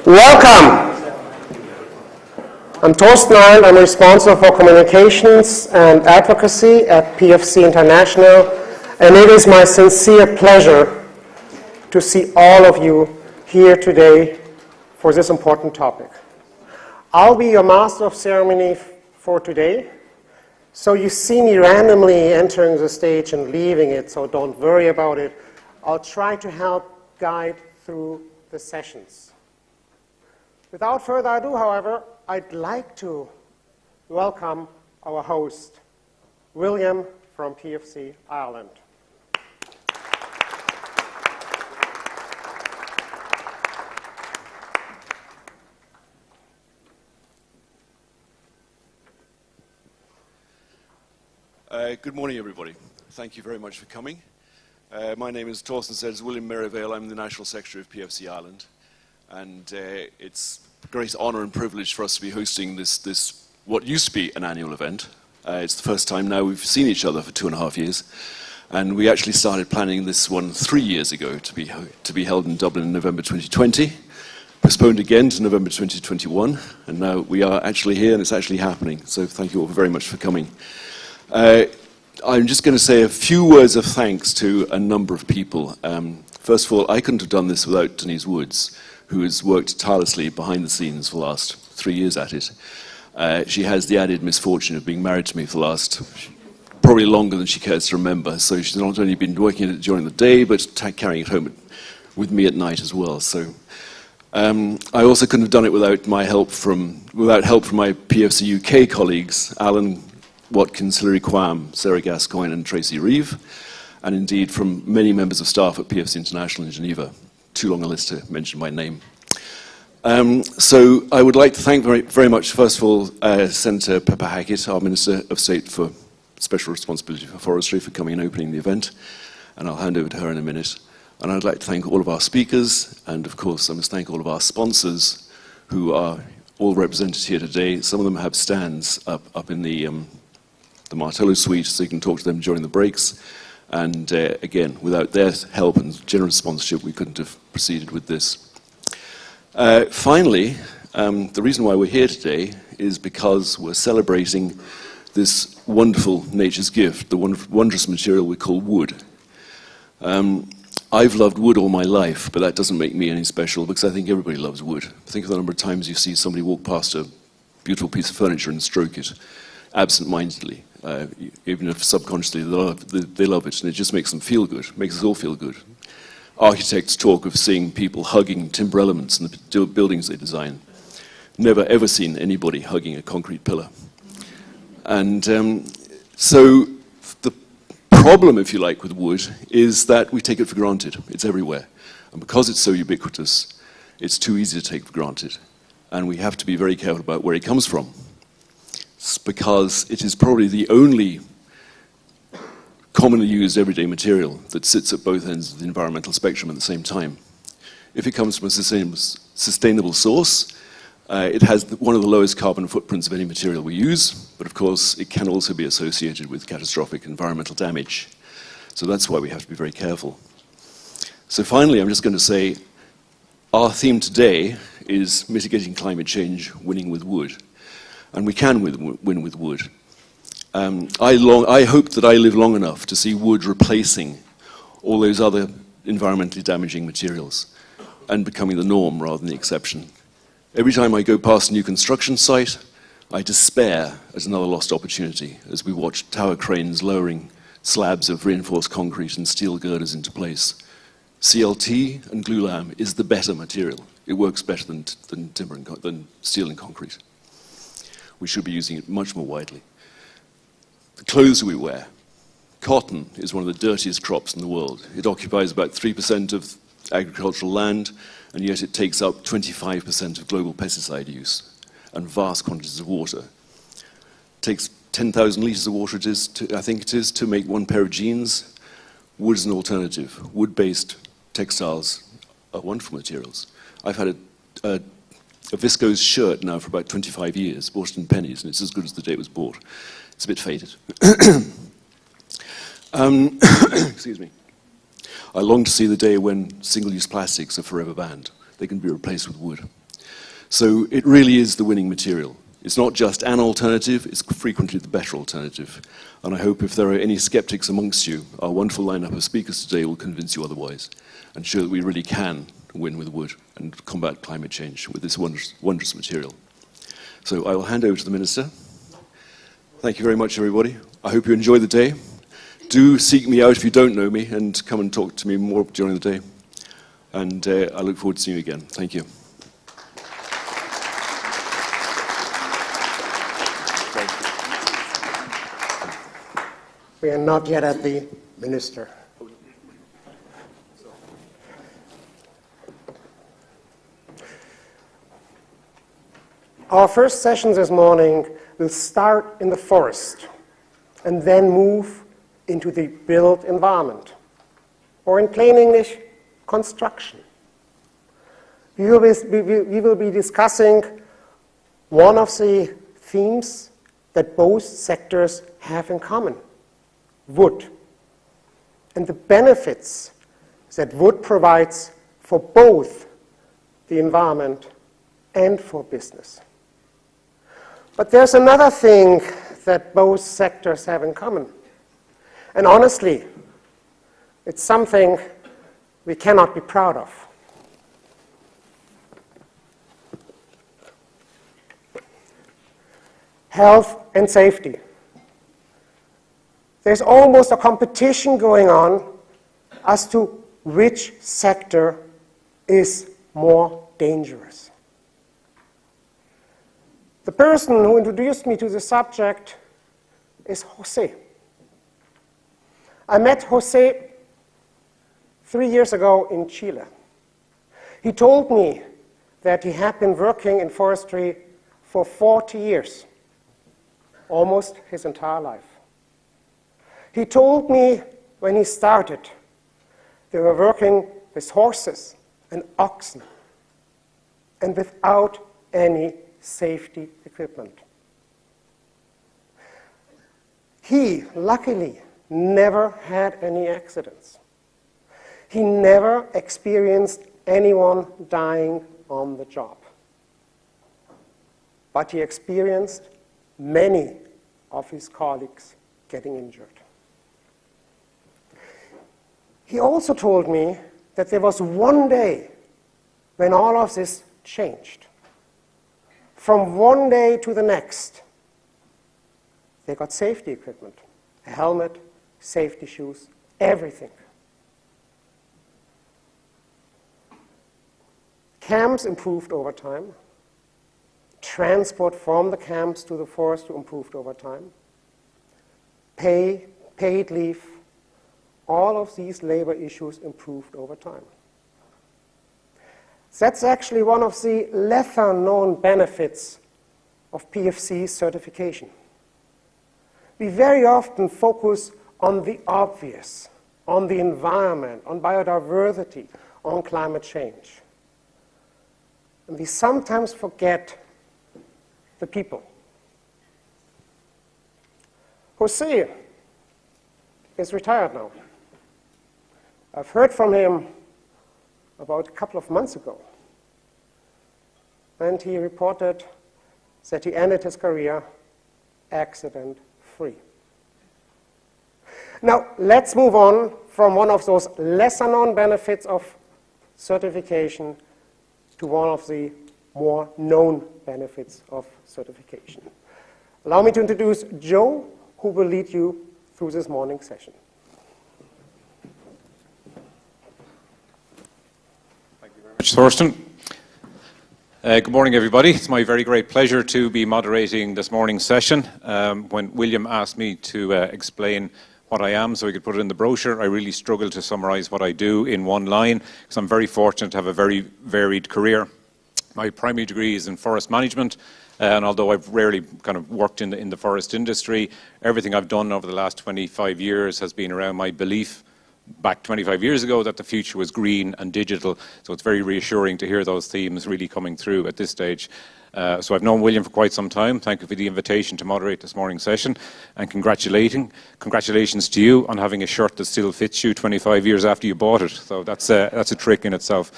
Welcome. I'm Thorsten Arndt. I'm responsible for communications and advocacy at PEFC International, and it is my sincere pleasure to see all of you here today for this important topic. I'll be your master of ceremony for today, so you see me randomly entering the stage and leaving it, so don't worry about it. I'll try to help guide through the sessions. Without further ado, however, I'd like to welcome our host, William from PEFC Ireland. Good morning, everybody. Thank you very much for coming. My name is Thorsten says William Merivale. I'm the National Secretary of PEFC Ireland. And it's a great honor and privilege for us to be hosting this what used to be an annual event. It's the first time now we've seen each other for 2.5 years. And we actually started planning this one 3 years ago to be held in Dublin in November 2020, postponed again to November 2021, and now we are actually here and it's actually happening. So thank you all very much for coming. I'm just going to say a few words of thanks to a number of people. First of all, I couldn't have done this without Denise Woods, who has worked tirelessly behind the scenes for the last 3 years at it. She has the added misfortune of being married to me for the last, probably longer than she cares to remember. So she's not only been working at it during the day, but carrying it home with me at night as well. So I also couldn't have done it without help from my PEFC UK colleagues, Alan Watkins, Hilary Quam, Sarah Gascoigne and Tracy Reeve, and indeed from many members of staff at PEFC International in Geneva. Too long a list to mention by name. So I would like to thank very much, first of all, Senator Pippa Hackett, our Minister of State for Special Responsibility for Forestry, for coming and opening the event, and I'll hand over to her in a minute. And I'd like to thank all of our speakers, and of course I must thank all of our sponsors, who are all represented here today. Some of them have stands up in the Martello suite, so you can talk to them during the breaks. And again, without their help and generous sponsorship, we couldn't have proceeded with this. Finally, the reason why we're here today is because we're celebrating this wonderful nature's gift, the wondrous material we call wood. I've loved wood all my life, but that doesn't make me any special, because I think everybody loves wood. Think of the number of times you see somebody walk past a beautiful piece of furniture and stroke it absent-mindedly. Even if subconsciously they love it, and it just makes them feel good, makes us all feel good. Architects talk of seeing people hugging timber elements in the buildings they design. Never ever seen anybody hugging a concrete pillar. And so the problem, if you like, with wood is that we take it for granted. It's everywhere. And because it's so ubiquitous, it's too easy to take for granted. And we have to be very careful about where it comes from, because it is probably the only commonly used everyday material that sits at both ends of the environmental spectrum at the same time. If it comes from a sustainable source, it has one of the lowest carbon footprints of any material we use, but of course it can also be associated with catastrophic environmental damage. So that's why we have to be very careful. So finally, I'm just going to say our theme today is mitigating climate change, winning with wood. And we can win with wood. I hope that I live long enough to see wood replacing all those other environmentally damaging materials and becoming the norm rather than the exception. Every time I go past a new construction site, I despair at another lost opportunity as we watch tower cranes lowering slabs of reinforced concrete and steel girders into place. CLT and glulam is the better material. It works better than timber and than steel and concrete. We should be using it much more widely. The clothes we wear. Cotton is one of the dirtiest crops in the world. It occupies about 3% of agricultural land, and yet it takes up 25% of global pesticide use and vast quantities of water. It takes 10,000 litres of water, I think it is, to make one pair of jeans. Wood is an alternative. Wood-based textiles are wonderful materials. I've had a viscose shirt now for about 25 years, bought it in pennies, and it's as good as the day it was bought. It's a bit faded. Excuse me. I long to see the day when single-use plastics are forever banned. They can be replaced with wood. So it really is the winning material. It's not just an alternative, it's frequently the better alternative. And I hope if there are any skeptics amongst you, our wonderful lineup of speakers today will convince you otherwise and show that we really can win with wood and combat climate change with this wondrous material. So I will hand over to the Minister. Thank you very much, everybody. I hope you enjoy the day. Do seek me out if you don't know me and come and talk to me more during the day. And I look forward to seeing you again. Thank you. We are not yet at the Minister. Our first session this morning will start in the forest and then move into the built environment, or in plain English, construction. We will be discussing one of the themes that both sectors have in common: wood, and the benefits that wood provides for both the environment and for business. But there's another thing that both sectors have in common. And honestly, it's something we cannot be proud of. Health and safety. There's almost a competition going on as to which sector is more dangerous. The person who introduced me to the subject is Jose. I met Jose 3 years ago in Chile. He told me that he had been working in forestry for 40 years, almost his entire life. He told me when he started, they were working with horses and oxen and without any safety equipment. He, luckily, never had any accidents. He never experienced anyone dying on the job. But he experienced many of his colleagues getting injured. He also told me that there was one day when all of this changed. From one day to the next, they got safety equipment, a helmet, safety shoes, everything. Camps improved over time. Transport from the camps to the forest improved over time. Paid leave, all of these labor issues improved over time. That's actually one of the lesser known benefits of PEFC certification. We very often focus on the obvious, on the environment, on biodiversity, on climate change. And we sometimes forget the people. Jose is retired now. I've heard from him about a couple of months ago, and he reported that he ended his career accident-free. Now, let's move on from one of those lesser-known benefits of certification to one of the more known benefits of certification. Allow me to introduce Joe, who will lead you through this morning's session. Thank you very much, Thorsten. Good morning, everybody. It's my very great pleasure to be moderating this morning's session. When William asked me to explain what I am so he could put it in the brochure, I really struggled to summarize what I do in one line, because I'm very fortunate to have a very varied career. My primary degree is in forest management, and although I've rarely kind of worked in the forest industry, everything I've done over the last 25 years has been around my belief back 25 years ago that the future was green and digital. So it's very reassuring to hear those themes really coming through at this stage. So I've known William for quite some time. Thank you for the invitation to moderate this morning's session, and congratulations to you on having a shirt that still fits you 25 years after you bought it. So that's a trick in itself.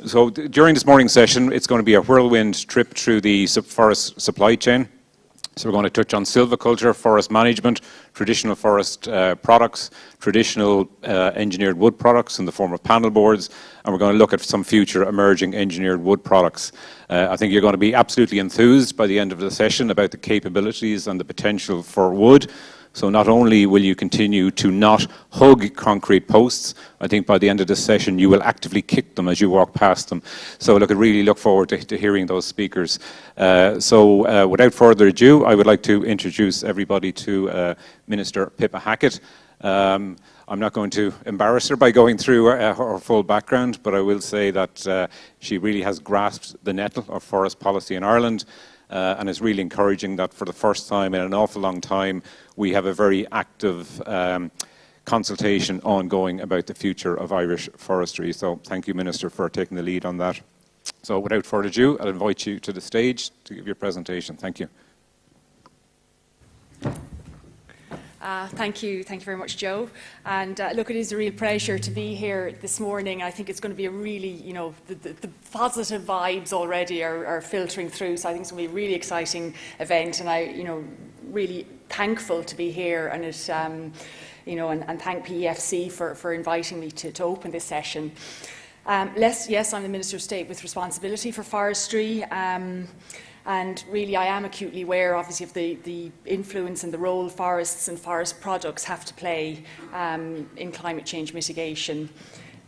During this morning's session, it's going to be a whirlwind trip through the forest supply chain. So we're going to touch on silviculture, forest management, traditional forest products, traditional engineered wood products in the form of panel boards, and we're going to look at some future emerging engineered wood products. I think you're going to be absolutely enthused by the end of the session about the capabilities and the potential for wood. So not only will you continue to not hug concrete posts, I think by the end of this session you will actively kick them as you walk past them. So look, I really look forward to hearing those speakers. Without further ado, I would like to introduce everybody to Minister Pippa Hackett. I'm not going to embarrass her by going through her full background, but I will say that she really has grasped the nettle of forest policy in Ireland. And it's really encouraging that for the first time in an awful long time, we have a very active consultation ongoing about the future of Irish forestry. So thank you, Minister, for taking the lead on that. So without further ado, I'll invite you to the stage to give your presentation. Thank you. Thank you very much, Joe. And look, it is a real pleasure to be here this morning. I think it's going to be a really, the positive vibes already are filtering through. So I think it's going to be a really exciting event, and I, really thankful to be here, and it, and thank PEFC for inviting me to open this session. Yes, I'm the Minister of State with responsibility for forestry. And really, I am acutely aware, obviously, of the influence and the role forests and forest products have to play in climate change mitigation.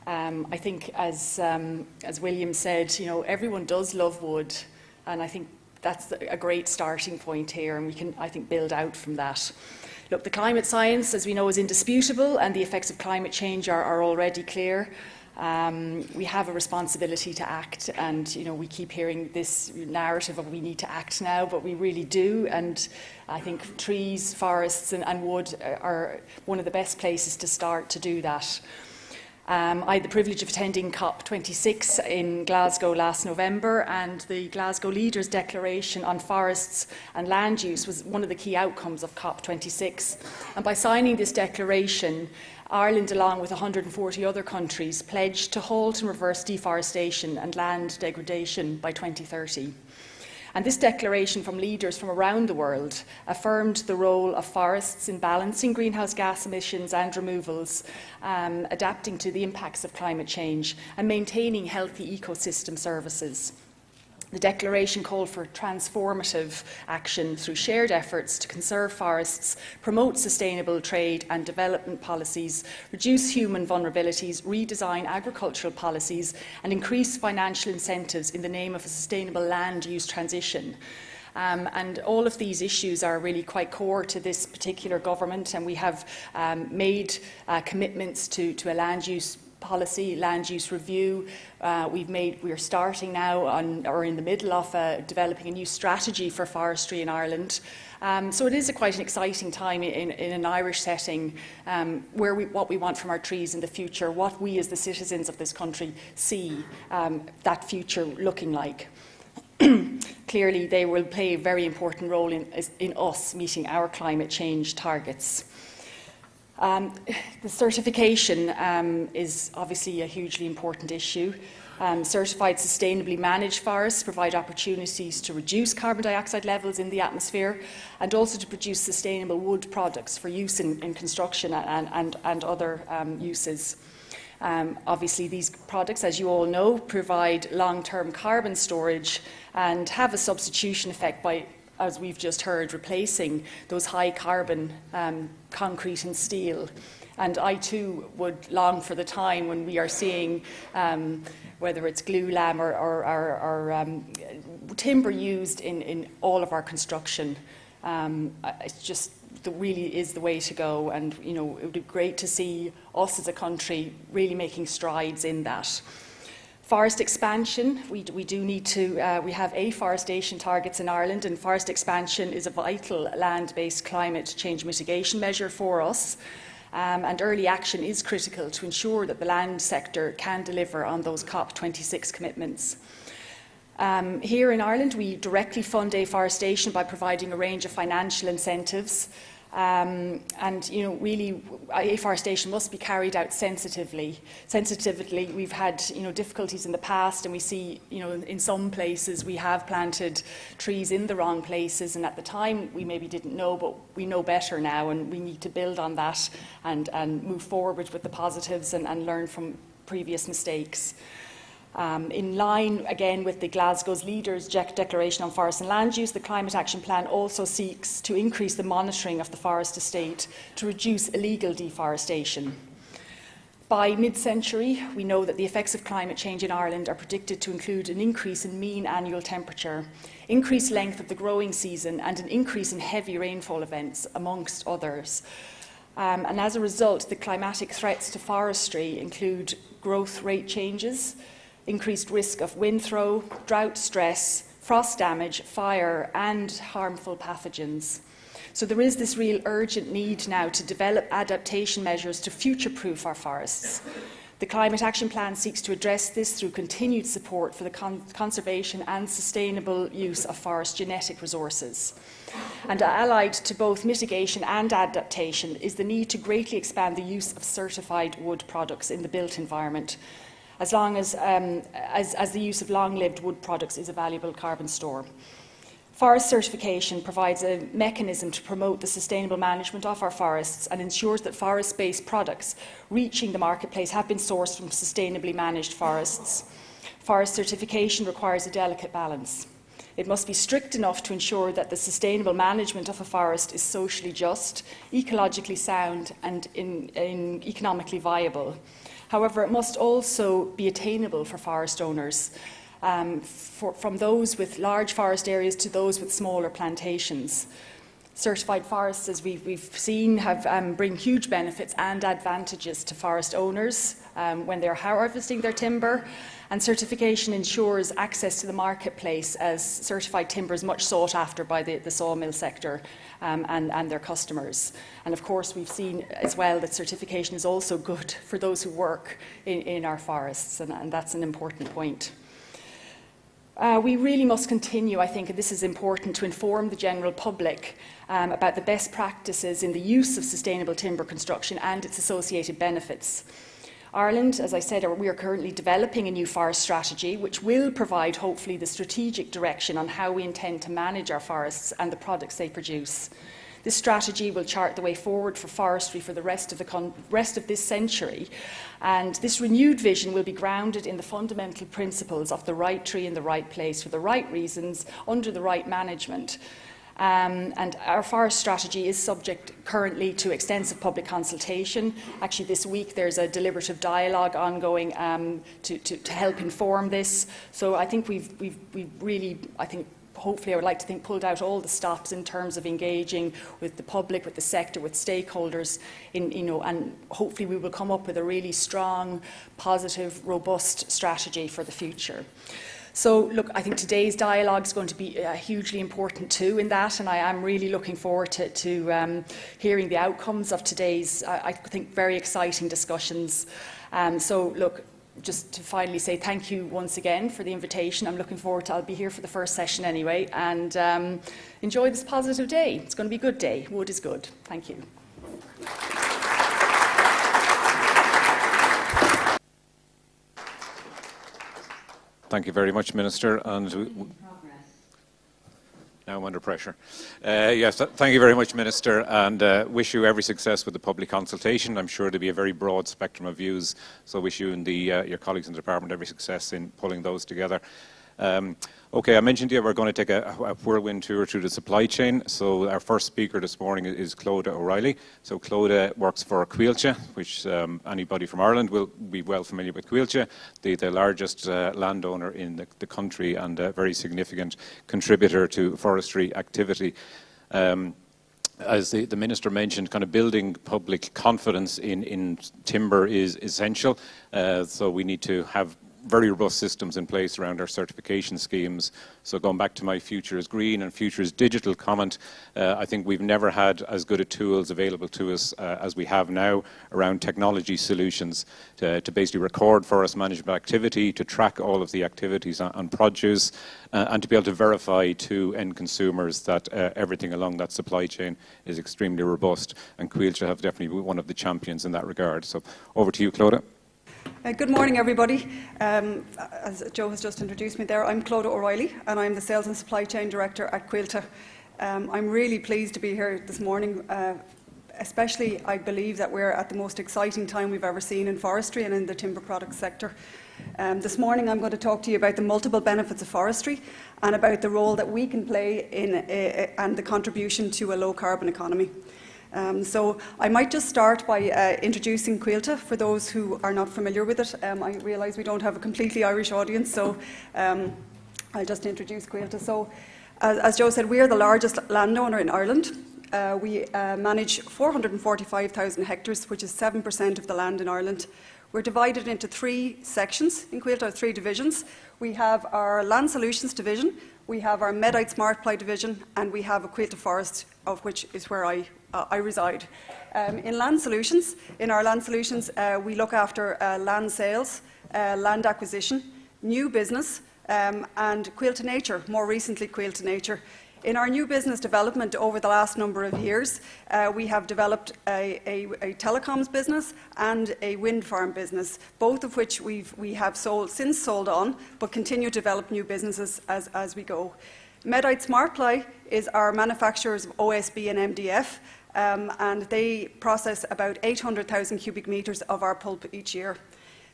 I think, as William said, everyone does love wood, and I think that's a great starting point here, and we can, I think, build out from that. Look, the climate science, as we know, is indisputable, and the effects of climate change are already clear. We have a responsibility to act, and we keep hearing this narrative of we need to act now, but we really do. And I think trees, forests and wood are one of the best places to start to do that. I had the privilege of attending COP26 in Glasgow last November, and the Glasgow Leaders' Declaration on Forests and Land Use was one of the key outcomes of COP26. And by signing this declaration, Ireland, along with 140 other countries, pledged to halt and reverse deforestation and land degradation by 2030. And this declaration from leaders from around the world affirmed the role of forests in balancing greenhouse gas emissions and removals, adapting to the impacts of climate change, and maintaining healthy ecosystem services. The declaration called for transformative action through shared efforts to conserve forests, promote sustainable trade and development policies, reduce human vulnerabilities, redesign agricultural policies, and increase financial incentives in the name of a sustainable land use transition. And all of these issues are really quite core to this particular government, and we have made commitments to a land use policy, land use review. We are starting now or in the middle of developing a new strategy for forestry in Ireland. So it is quite an exciting time in an Irish setting, what we want from our trees in the future, what we as the citizens of this country see that future looking like. Clearly, they will play a very important role in us meeting our climate change targets. The certification is obviously a hugely important issue. Certified sustainably managed forests provide opportunities to reduce carbon dioxide levels in the atmosphere, and also to produce sustainable wood products for use in construction and other uses. Obviously, these products, as you all know, provide long-term carbon storage and have a substitution effect by, as we've just heard, replacing those high carbon concrete and steel. And I too would long for the time when we are seeing whether it's glulam or timber used in all of our construction. It's just really is the way to go, and it would be great to see us as a country really making strides in that. Forest expansion, we do need to, we have afforestation targets in Ireland, and forest expansion is a vital land-based climate change mitigation measure for us. And early action is critical to ensure that the land sector can deliver on those COP26 commitments. Here in Ireland, we directly fund afforestation by providing a range of financial incentives. And really, afforestation must be carried out sensitively. We've had difficulties in the past, and we see in some places we have planted trees in the wrong places, and at the time we maybe didn't know, but we know better now, and we need to build on that and move forward with the positives and learn from previous mistakes. In line, again, with the Glasgow's Leaders' Declaration on Forest and Land Use, the Climate Action Plan also seeks to increase the monitoring of the forest estate to reduce illegal deforestation. By mid-century, we know that the effects of climate change in Ireland are predicted to include an increase in mean annual temperature, increased length of the growing season, and an increase in heavy rainfall events, amongst others. And as a result, the climatic threats to forestry include growth rate changes, increased risk of wind throw, drought stress, frost damage, fire, and harmful pathogens. So there is this real urgent need now to develop adaptation measures to future-proof our forests. The Climate Action Plan seeks to address this through continued support for the conservation and sustainable use of forest genetic resources. And allied to both mitigation and adaptation is the need to greatly expand the use of certified wood products in the built environment, as long as the use of long-lived wood products is a valuable carbon store. Forest certification provides a mechanism to promote the sustainable management of our forests and ensures that forest-based products reaching the marketplace have been sourced from sustainably managed forests. Forest certification requires a delicate balance. It must be strict enough to ensure that the sustainable management of a forest is socially just, ecologically sound, and economically viable. However, it must also be attainable for forest owners, from those with large forest areas to those with smaller plantations. Certified forests, as we've seen, bring huge benefits and advantages to forest owners when they're harvesting their timber, and certification ensures access to the marketplace, as certified timber is much sought after by the sawmill sector and their customers. And of course, we've seen as well that certification is also good for those who work in our forests, and that's an important point. We really must continue, I think, and this is important, to inform the general public about the best practices in the use of sustainable timber construction and its associated benefits. Ireland, as I said, we are currently developing a new forest strategy which will provide, hopefully, the strategic direction on how we intend to manage our forests and the products they produce. This strategy will chart the way forward for forestry for the rest of this century, and this renewed vision will be grounded in the fundamental principles of the right tree in the right place for the right reasons under the right management. And our forest strategy is subject currently to extensive public consultation. Actually, this week there's a deliberative dialogue ongoing to help inform this. So I think we've really, hopefully, I would like to think, pulled out all the stops in terms of engaging with the public, with the sector, with stakeholders, and hopefully we will come up with a really strong, positive, robust strategy for the future. So, look, I think today's dialogue is going to be hugely important too in that, and I am really looking forward to hearing the outcomes of today's, I think, very exciting discussions. So, look, just to finally say thank you once again for the invitation. I'm looking forward to, I'll be here for the first session anyway, and enjoy this positive day. It's going to be a good day. Wood is good. Thank you. Thank you very much, Minister. And now I'm under pressure. Yes, thank you very much, Minister, and wish you every success with the public consultation. I'm sure there'll be a very broad spectrum of views, so wish you and your colleagues in the department every success in pulling those together. Okay, I mentioned to you we're going to take a whirlwind tour through the supply chain. So our first speaker this morning is Clodagh O'Reilly. So Clodagh works for Coillte, which anybody from Ireland will be well familiar with Coillte, the largest landowner in the country and a very significant contributor to forestry activity. As the Minister mentioned, kind of building public confidence in timber is essential. So we need to have very robust systems in place around our certification schemes. So going back to my Future is Green and Future is Digital comment, I think we've never had as good a tools available to us as we have now around technology solutions to basically record forest management activity, to track all of the activities on produce, and to be able to verify to end consumers that everything along that supply chain is extremely robust. And Coillte have definitely been one of the champions in that regard. So over to you, Clodagh. Good morning, everybody. As Joe has just introduced me there, I'm Clodagh O'Reilly, and I'm the Sales and Supply Chain Director at Coillte. I'm really pleased to be here this morning, especially I believe that we're at the most exciting time we've ever seen in forestry and in the timber products sector. This morning I'm going to talk to you about the multiple benefits of forestry and about the role that we can play in and the contribution to a low carbon economy. So I might just start by introducing Coillte for those who are not familiar with it. I realise we don't have a completely Irish audience, so I'll just introduce Coillte. So as Joe said, we are the largest landowner in Ireland. We manage 445,000 hectares, which is 7% of the land in Ireland. We're divided into 3 sections in Coillte, 3 divisions. We have our Land Solutions division, we have our Medite SmartPly division, and we have a Coillte Forest, of which is where I reside. In Land Solutions, we look after land sales, land acquisition, new business, and Coillte Nature, more recently Coillte Nature. In our new business development over the last number of years, we have developed a telecoms business and a wind farm business, both of which we have since sold on, but continue to develop new businesses as we go. Medite SmartPly is our manufacturers of OSB and MDF, and they process about 800,000 cubic metres of our pulp each year.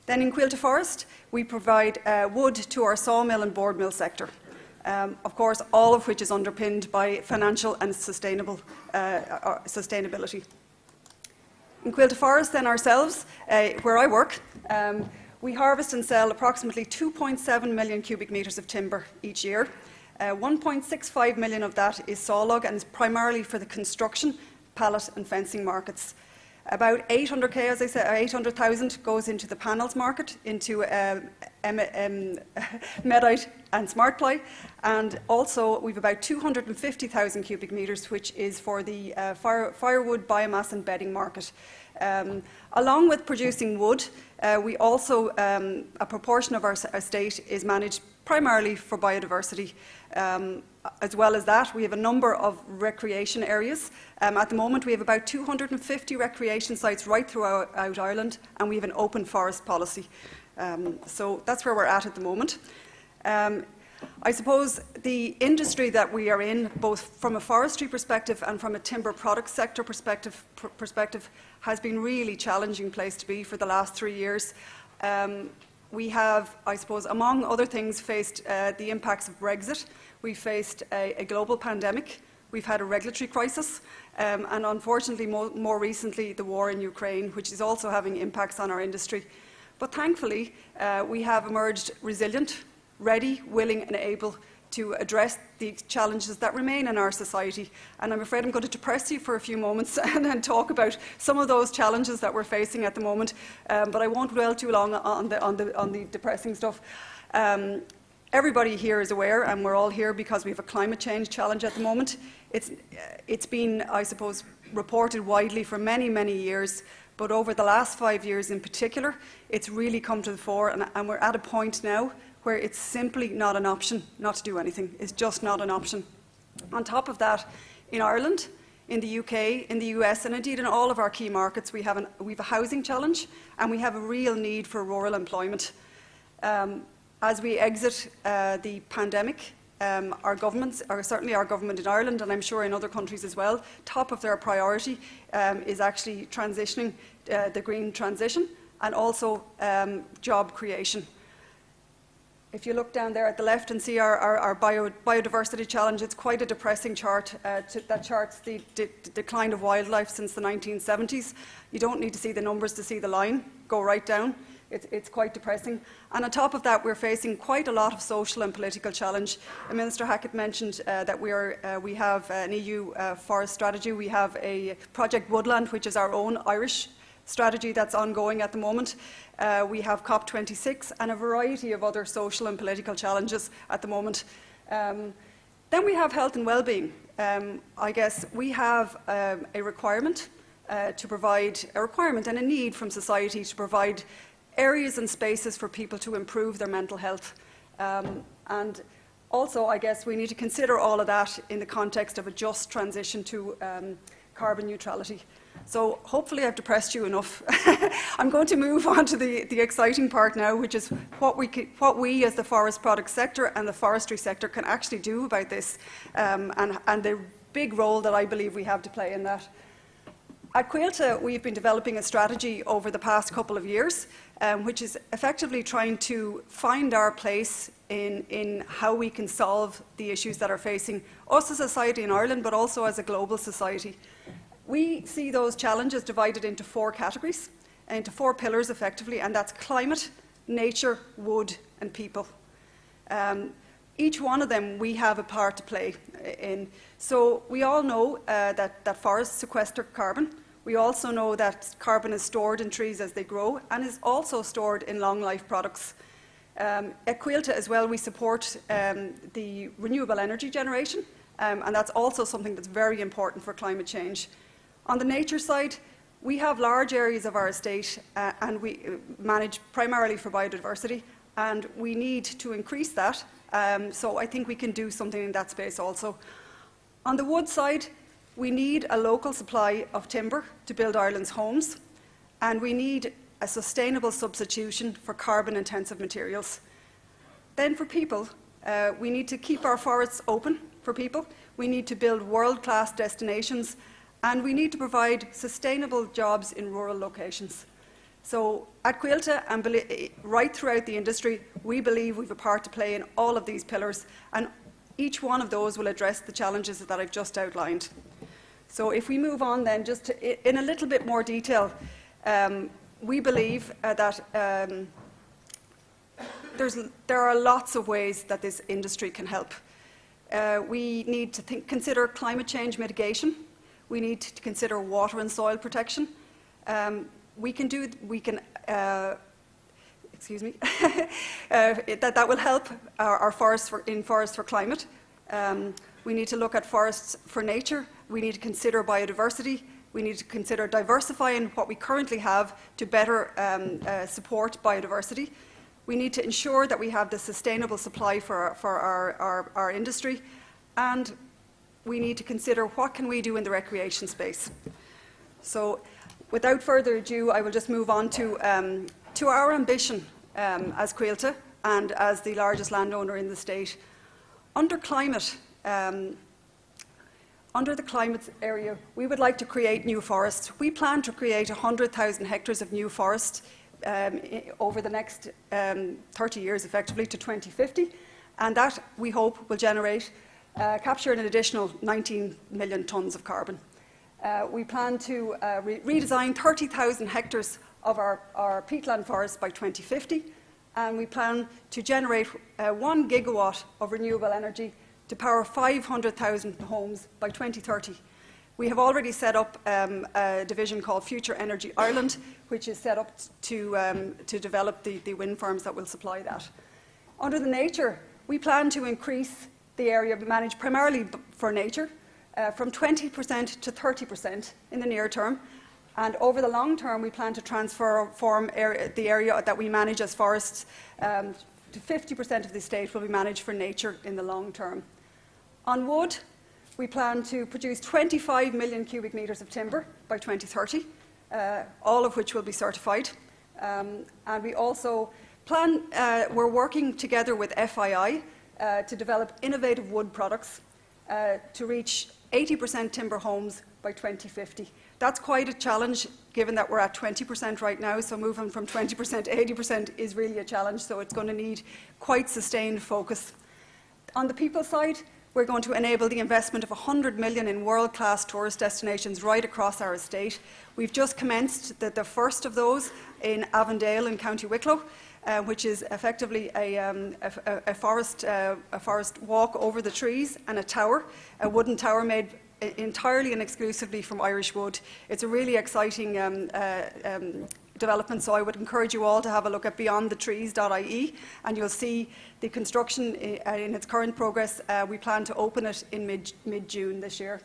Then in Coillte Forest, we provide wood to our sawmill and board mill sector. Of course, all of which is underpinned by financial and sustainability. In Coillte Forest, then ourselves, where I work, we harvest and sell approximately 2.7 million cubic metres of timber each year. 1.65 million of that is sawlog and is primarily for the construction, pallet and fencing markets. About 800k, as I said, 800,000 goes into the panels market, into Medite and SmartPly, and also we've about 250,000 cubic metres, which is for the firewood, biomass and bedding market. Along with producing wood, we also, a proportion of our estate is managed primarily for biodiversity. As well as that, we have a number of recreation areas. At the moment, we have about 250 recreation sites right throughout Ireland, and we have an open forest policy. So that's where we're at the moment. I suppose the industry that we are in, both from a forestry perspective and from a timber products sector perspective, has been really challenging place to be for the last 3 years. We have, I suppose, among other things, faced the impacts of Brexit. We've faced a global pandemic. We've had a regulatory crisis. And unfortunately, more recently, the war in Ukraine, which is also having impacts on our industry. But thankfully, we have emerged resilient, ready, willing and able to address the challenges that remain in our society. And I'm afraid I'm going to depress you for a few moments and then talk about some of those challenges that we're facing at the moment. But I won't dwell too long on the depressing stuff. Everybody here is aware, and we're all here because we have a climate change challenge at the moment. It's been, I suppose, reported widely for many, many years, but over the last 5 years in particular, it's really come to the fore, and we're at a point now where it's simply not an option not to do anything. It's just not an option. On top of that, in Ireland, in the UK, in the US, and indeed in all of our key markets, we have a housing challenge, and we have a real need for rural employment. As we exit the pandemic, our governments, or certainly our government in Ireland, and I'm sure in other countries as well, top of their priority is actually transitioning the green transition and also job creation. If you look down there at the left and see our biodiversity challenge, it's quite a depressing chart that charts the decline of wildlife since the 1970s. You don't need to see the numbers to see the line go right down. It's quite depressing. And on top of that, we're facing quite a lot of social and political challenge. Minister Hackett mentioned that we have an EU forest strategy. We have a Project Woodland, which is our own Irish strategy that's ongoing at the moment. We have COP26 and a variety of other social and political challenges at the moment. Then we have health and well-being. I guess we have a requirement and a need from society to provide areas and spaces for people to improve their mental health. And also, I guess we need to consider all of that in the context of a just transition to carbon neutrality. So hopefully I've depressed you enough. I'm going to move on to the exciting part now, which is what we as the forest products sector and the forestry sector can actually do about this, and the big role that I believe we have to play in that. At Quilta, we've been developing a strategy over the past couple of years, which is effectively trying to find our place in how we can solve the issues that are facing us as a society in Ireland, but also as a global society. We see those challenges divided into 4 categories, into 4 pillars effectively, and that's climate, nature, wood, and people. Each one of them we have a part to play in. So we all know that forests sequester carbon. We also know that carbon is stored in trees as they grow and is also stored in long life products. At Quilta as well, we support the renewable energy generation, and that's also something that's very important for climate change. On the nature side, we have large areas of our estate and we manage primarily for biodiversity, and we need to increase that. So I think we can do something in that space also. On the wood side, we need a local supply of timber to build Ireland's homes, and we need a sustainable substitution for carbon-intensive materials. Then for people, we need to keep our forests open for people. We need to build world-class destinations, and we need to provide sustainable jobs in rural locations. So at Quilta and right throughout the industry, we believe we have a part to play in all of these pillars, and each one of those will address the challenges that I've just outlined. So if we move on then, just in a little bit more detail, we believe that there are lots of ways that this industry can help. We need to consider climate change mitigation. We need to consider water and soil protection. That will help our forests in Forests for Climate. We need to look at forests for nature. We need to consider biodiversity. We need to consider diversifying what we currently have to better support biodiversity. We need to ensure that we have the sustainable supply for our industry, and we need to consider what can we do in the recreation space. So without further ado, I will just move on to our ambition as Quilta and as the largest landowner in the state. Under climate, under the climate area, we would like to create new forests. We plan to create 100,000 hectares of new forest over the next 30 years, effectively, to 2050. And that, we hope, will capture an additional 19 million tonnes of carbon. We plan to redesign 30,000 hectares of our peatland forests by 2050, and we plan to generate 1 gigawatt of renewable energy to power 500,000 homes by 2030. We have already set up a division called Future Energy Ireland, which is set up to develop the wind farms that will supply that. Under the nature, we plan to increase the area managed primarily for nature from 20% to 30% in the near term. And over the long term, we plan to transform the area that we manage as forests to 50% of the estate will be managed for nature in the long term. On wood, we plan to produce 25 million cubic metres of timber by 2030, all of which will be certified. And we also plan, we're working together with FII to develop innovative wood products to reach 80% timber homes by 2050. That's quite a challenge, given that we're at 20% right now, so moving from 20% to 80% is really a challenge, so it's going to need quite sustained focus. On the people side, we're going to enable the investment of 100 million in world-class tourist destinations right across our estate. We've just commenced the first of those in Avondale in County Wicklow, which is effectively a forest walk over the trees and a tower, a wooden tower made entirely and exclusively from Irish wood. It's a really exciting development, so I would encourage you all to have a look at beyondthetrees.ie, and you'll see the construction in its current progress. We plan to open it in mid-June this year.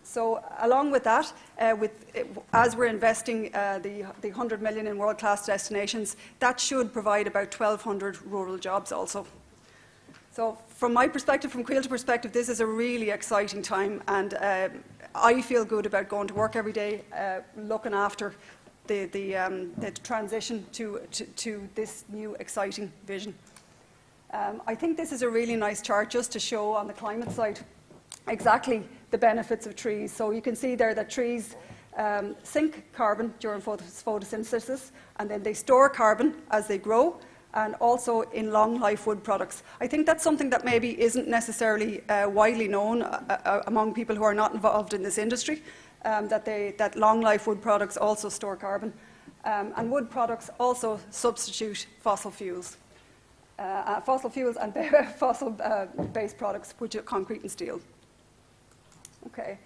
So along with that, as we're investing the 100 million in world-class destinations, that should provide about 1,200 rural jobs also. So from my perspective, from Quilter perspective, this is a really exciting time, and I feel good about going to work every day, looking after the transition to this new exciting vision. I think this is a really nice chart just to show on the climate side exactly the benefits of trees. So you can see there that trees sink carbon during photosynthesis, and then they store carbon as they grow, and also in long life wood products. I think that's something that maybe isn't necessarily widely known among people who are not involved in this industry, that long life wood products also store carbon. And wood products also substitute fossil fuels and fossil-based products, which are concrete and steel. Okay.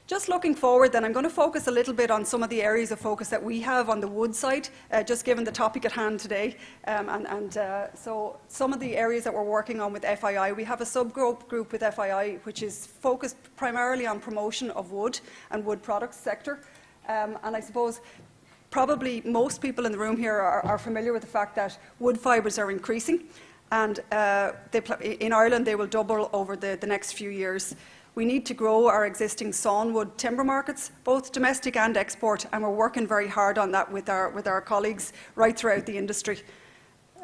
Just looking forward then, I'm going to focus a little bit on some of the areas of focus that we have on the wood side, just given the topic at hand today. So some of the areas that we're working on with FII, we have a subgroup with FII which is focused primarily on promotion of wood and wood products sector. And I suppose probably most people in the room here are familiar with the fact that wood fibres are increasing, and in Ireland they will double over the next few years. We need to grow our existing sawnwood timber markets, both domestic and export, and we're working very hard on that with our colleagues right throughout the industry.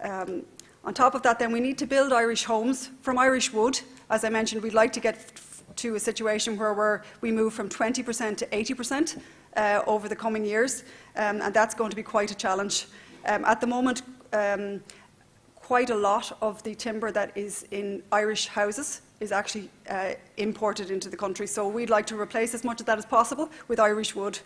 On top of that, then, we need to build Irish homes from Irish wood. As I mentioned, we'd like to get to a situation where we move from 20% to 80% over the coming years, and that's going to be quite a challenge. At the moment, quite a lot of the timber that is in Irish houses is actually imported into the country. So we'd like to replace as much of that as possible with Irish wood.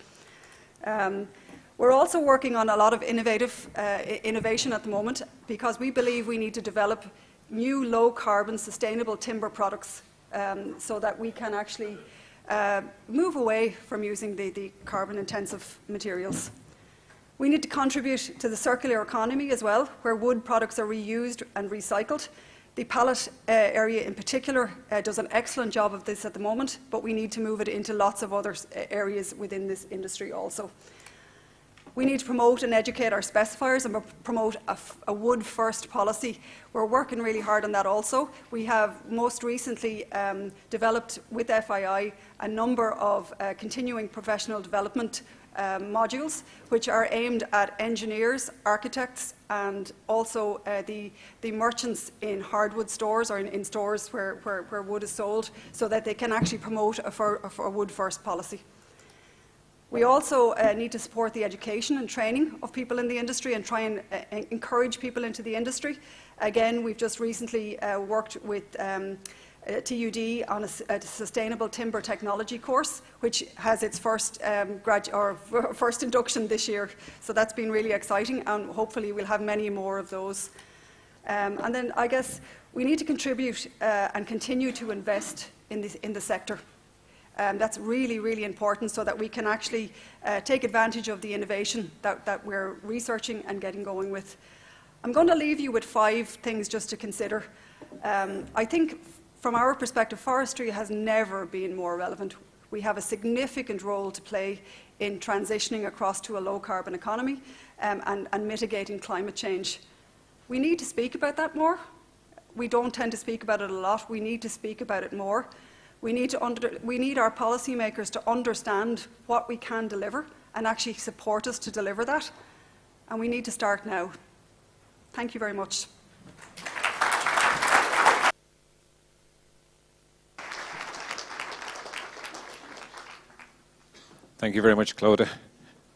We're also working on a lot of innovation at the moment, because we believe we need to develop new low-carbon, sustainable timber products so that we can actually move away from using the carbon-intensive materials. We need to contribute to the circular economy as well, where wood products are reused and recycled. The pallet area in particular does an excellent job of this at the moment, but we need to move it into lots of other areas within this industry also. We need to promote and educate our specifiers and promote a wood-first policy. We're working really hard on that also. We have most recently developed with FII a number of continuing professional development modules, which are aimed at engineers, architects, and also the merchants in hardwood stores or in stores where wood is sold, so that they can actually promote a wood-first policy. We also need to support the education and training of people in the industry and try and encourage people into the industry. Again, we've just recently worked with TUD on a sustainable timber technology course, which has its first induction this year. So that's been really exciting, and hopefully we'll have many more of those. And then I guess we need to contribute and continue to invest in the sector. That's really, really important, so that we can actually take advantage of the innovation that we're researching and getting going with. I'm going to leave you with 5 things just to consider. I think from our perspective, forestry has never been more relevant. We have a significant role to play in transitioning across to a low-carbon economy and mitigating climate change. We need to speak about that more. We don't tend to speak about it a lot. We need to speak about it more. We need our policymakers to understand what we can deliver and actually support us to deliver that. And we need to start now. Thank you very much. Thank you very much, Clodagh.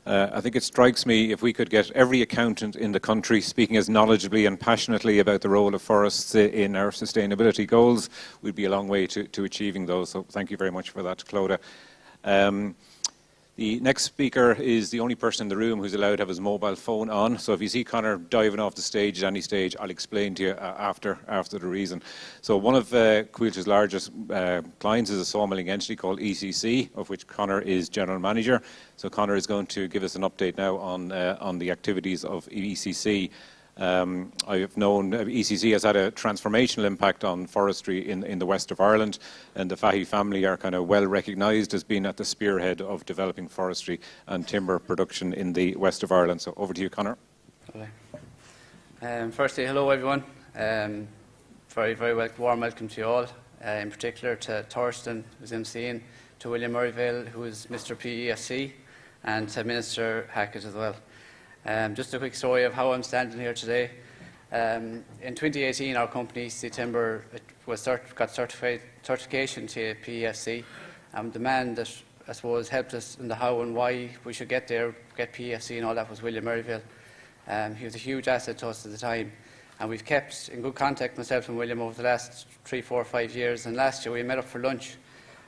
I think it strikes me, if we could get every accountant in the country speaking as knowledgeably and passionately about the role of forests in our sustainability goals, we'd be a long way to achieving those. So thank you very much for that, Clodagh. The next speaker is the only person in the room who's allowed to have his mobile phone on. So if you see Conor diving off the stage at any stage, I'll explain to you after the reason. So one of Coilte's largest clients is a sawmilling entity called ECC, of which Conor is general manager. So Conor is going to give us an update now on the activities of ECC. I've known ECC has had a transformational impact on forestry in the west of Ireland, and the Fahey family are kind of well recognised as being at the spearhead of developing forestry and timber production in the west of Ireland. So over to you, Conor. Firstly, hello everyone. Very warm welcome to you all, in particular to Thorsten, who's MCing, to William Murrayville, who is Mr. PEFC, and to Minister Hackett as well. Just a quick story of how I'm standing here today. In 2018, our company, ECC Timber, got certification to PEFC. The man that, I suppose, helped us in the how and why we should get there, get PEFC and all that, was William Murrayville. He was a huge asset to us at the time. And we've kept in good contact, myself and William, over the last 3, 4, 5 years. And last year we met up for lunch,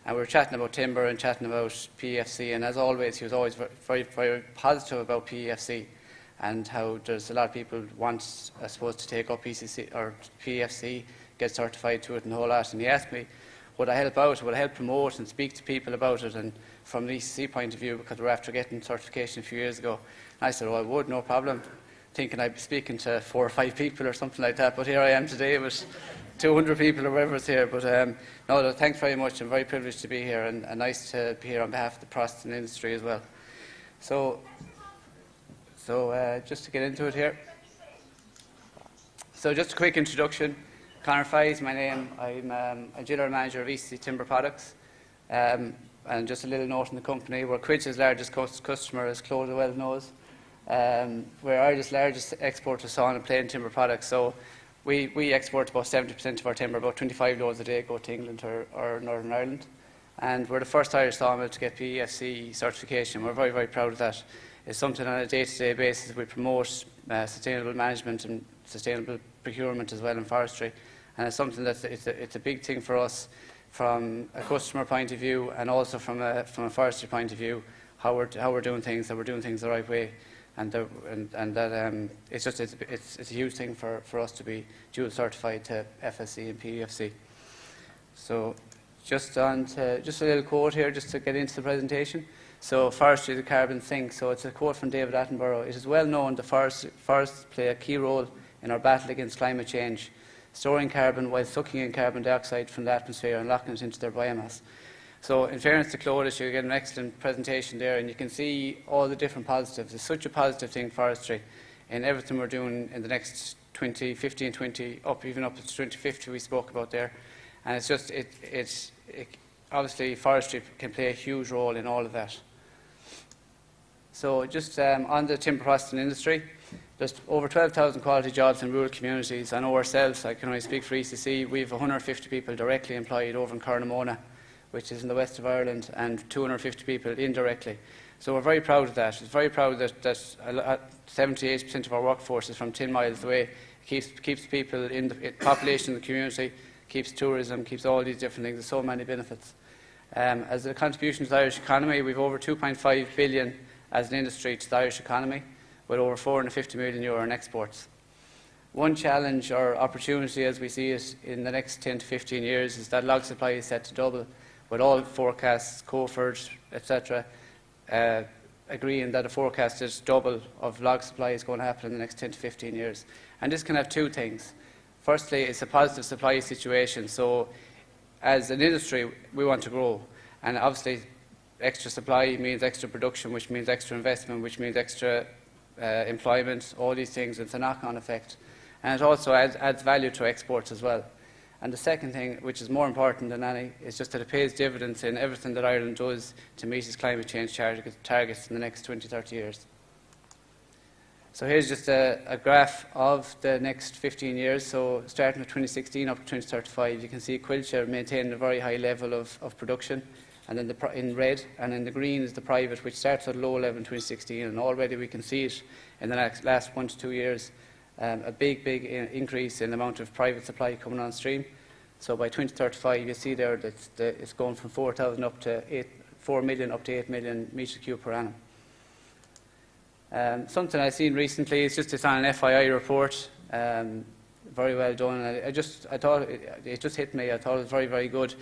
and we were chatting about timber and chatting about PEFC. And as always, he was always very positive about PEFC. And how there's a lot of people want, I suppose, to take up ECC or PEFC, get certified to it and the whole lot. And he asked me, would I help out, would I help promote and speak to people about it, and from the ECC point of view, because we're after getting certification a few years ago. And I said, oh, I would, no problem, thinking I'd be speaking to 4 or 5 people or something like that. But here I am today with 200 people or whatever's here. But no, thanks very much. I'm very privileged to be here, and nice to be here on behalf of the processing industry as well. So just to get into it here. So just a quick introduction. Conor Fahey is my name. I'm a General Manager of ECC Timber Products. And just a little note in the company, we're Coilte's largest customer, as Claude well knows. We're Ireland's largest exporter of sawn and plain timber products. So we export about 70% of our timber, about 25 loads a day, go to England or Northern Ireland. And we're the first Irish sawmill to get PEFC certification. We're very, very proud of that. It's something on a day-to-day basis we promote sustainable management and sustainable procurement as well in forestry, and it's something that's it's a big thing for us from a customer point of view, and also from a forestry point of view, how we're doing things, that we're doing things the right way, and that it's a huge thing for us to be dual certified to FSC and PEFC. So just a little quote here, just to get into the presentation. So forestry is a carbon sink. So it's a quote from David Attenborough. It is well known that forests play a key role in our battle against climate change, storing carbon while sucking in carbon dioxide from the atmosphere and locking it into their biomass. So in fairness to Claude, you get an excellent presentation there, and you can see all the different positives. It's such a positive thing, forestry, in everything we're doing in the next 2015, 20, even up to 2050 we spoke about there. And it's just, obviously forestry can play a huge role in all of that. So just on the timber processing industry, there's over 12,000 quality jobs in rural communities. I know ourselves, I can only speak for ECC, we have 150 people directly employed over in Carnamona, which is in the west of Ireland, and 250 people indirectly. So we're very proud of that. We're very proud that 78% of our workforce is from 10 miles away. It keeps people in the population in the community, keeps tourism, keeps all these different things. There's so many benefits. As a contribution to the Irish economy, we've over 2.5 billion as an industry to the Irish economy, with over 450 million euro in exports. One challenge or opportunity as we see it in the next 10 to 15 years is that log supply is set to double, with all forecasts, Coford, etc., agreeing that a forecasted double of log supply is going to happen in the next 10 to 15 years. And this can have two things. Firstly, it's a positive supply situation. So as an industry, we want to grow. And obviously, extra supply means extra production, which means extra investment, which means extra employment, all these things. It's a knock-on effect. And it also adds value to exports as well. And the second thing, which is more important than any, is just that it pays dividends in everything that Ireland does to meet its climate change targets in the next 20, 30 years. So here's just a graph of the next 15 years. So starting with 2016 up to 2035, you can see Coilte maintaining a very high level of production. And then in red, and in the green is the private, which starts at a low level in 2016. And already we can see it in the last 1 to 2 years. A big increase in the amount of private supply coming on stream. So by 2035, you see there that it's going from 4,000 up to 4 million up to 8 million metres cube per annum. Something I've seen recently is just it's on an FII report, very well done. I thought it just hit me. I thought it was very, very good.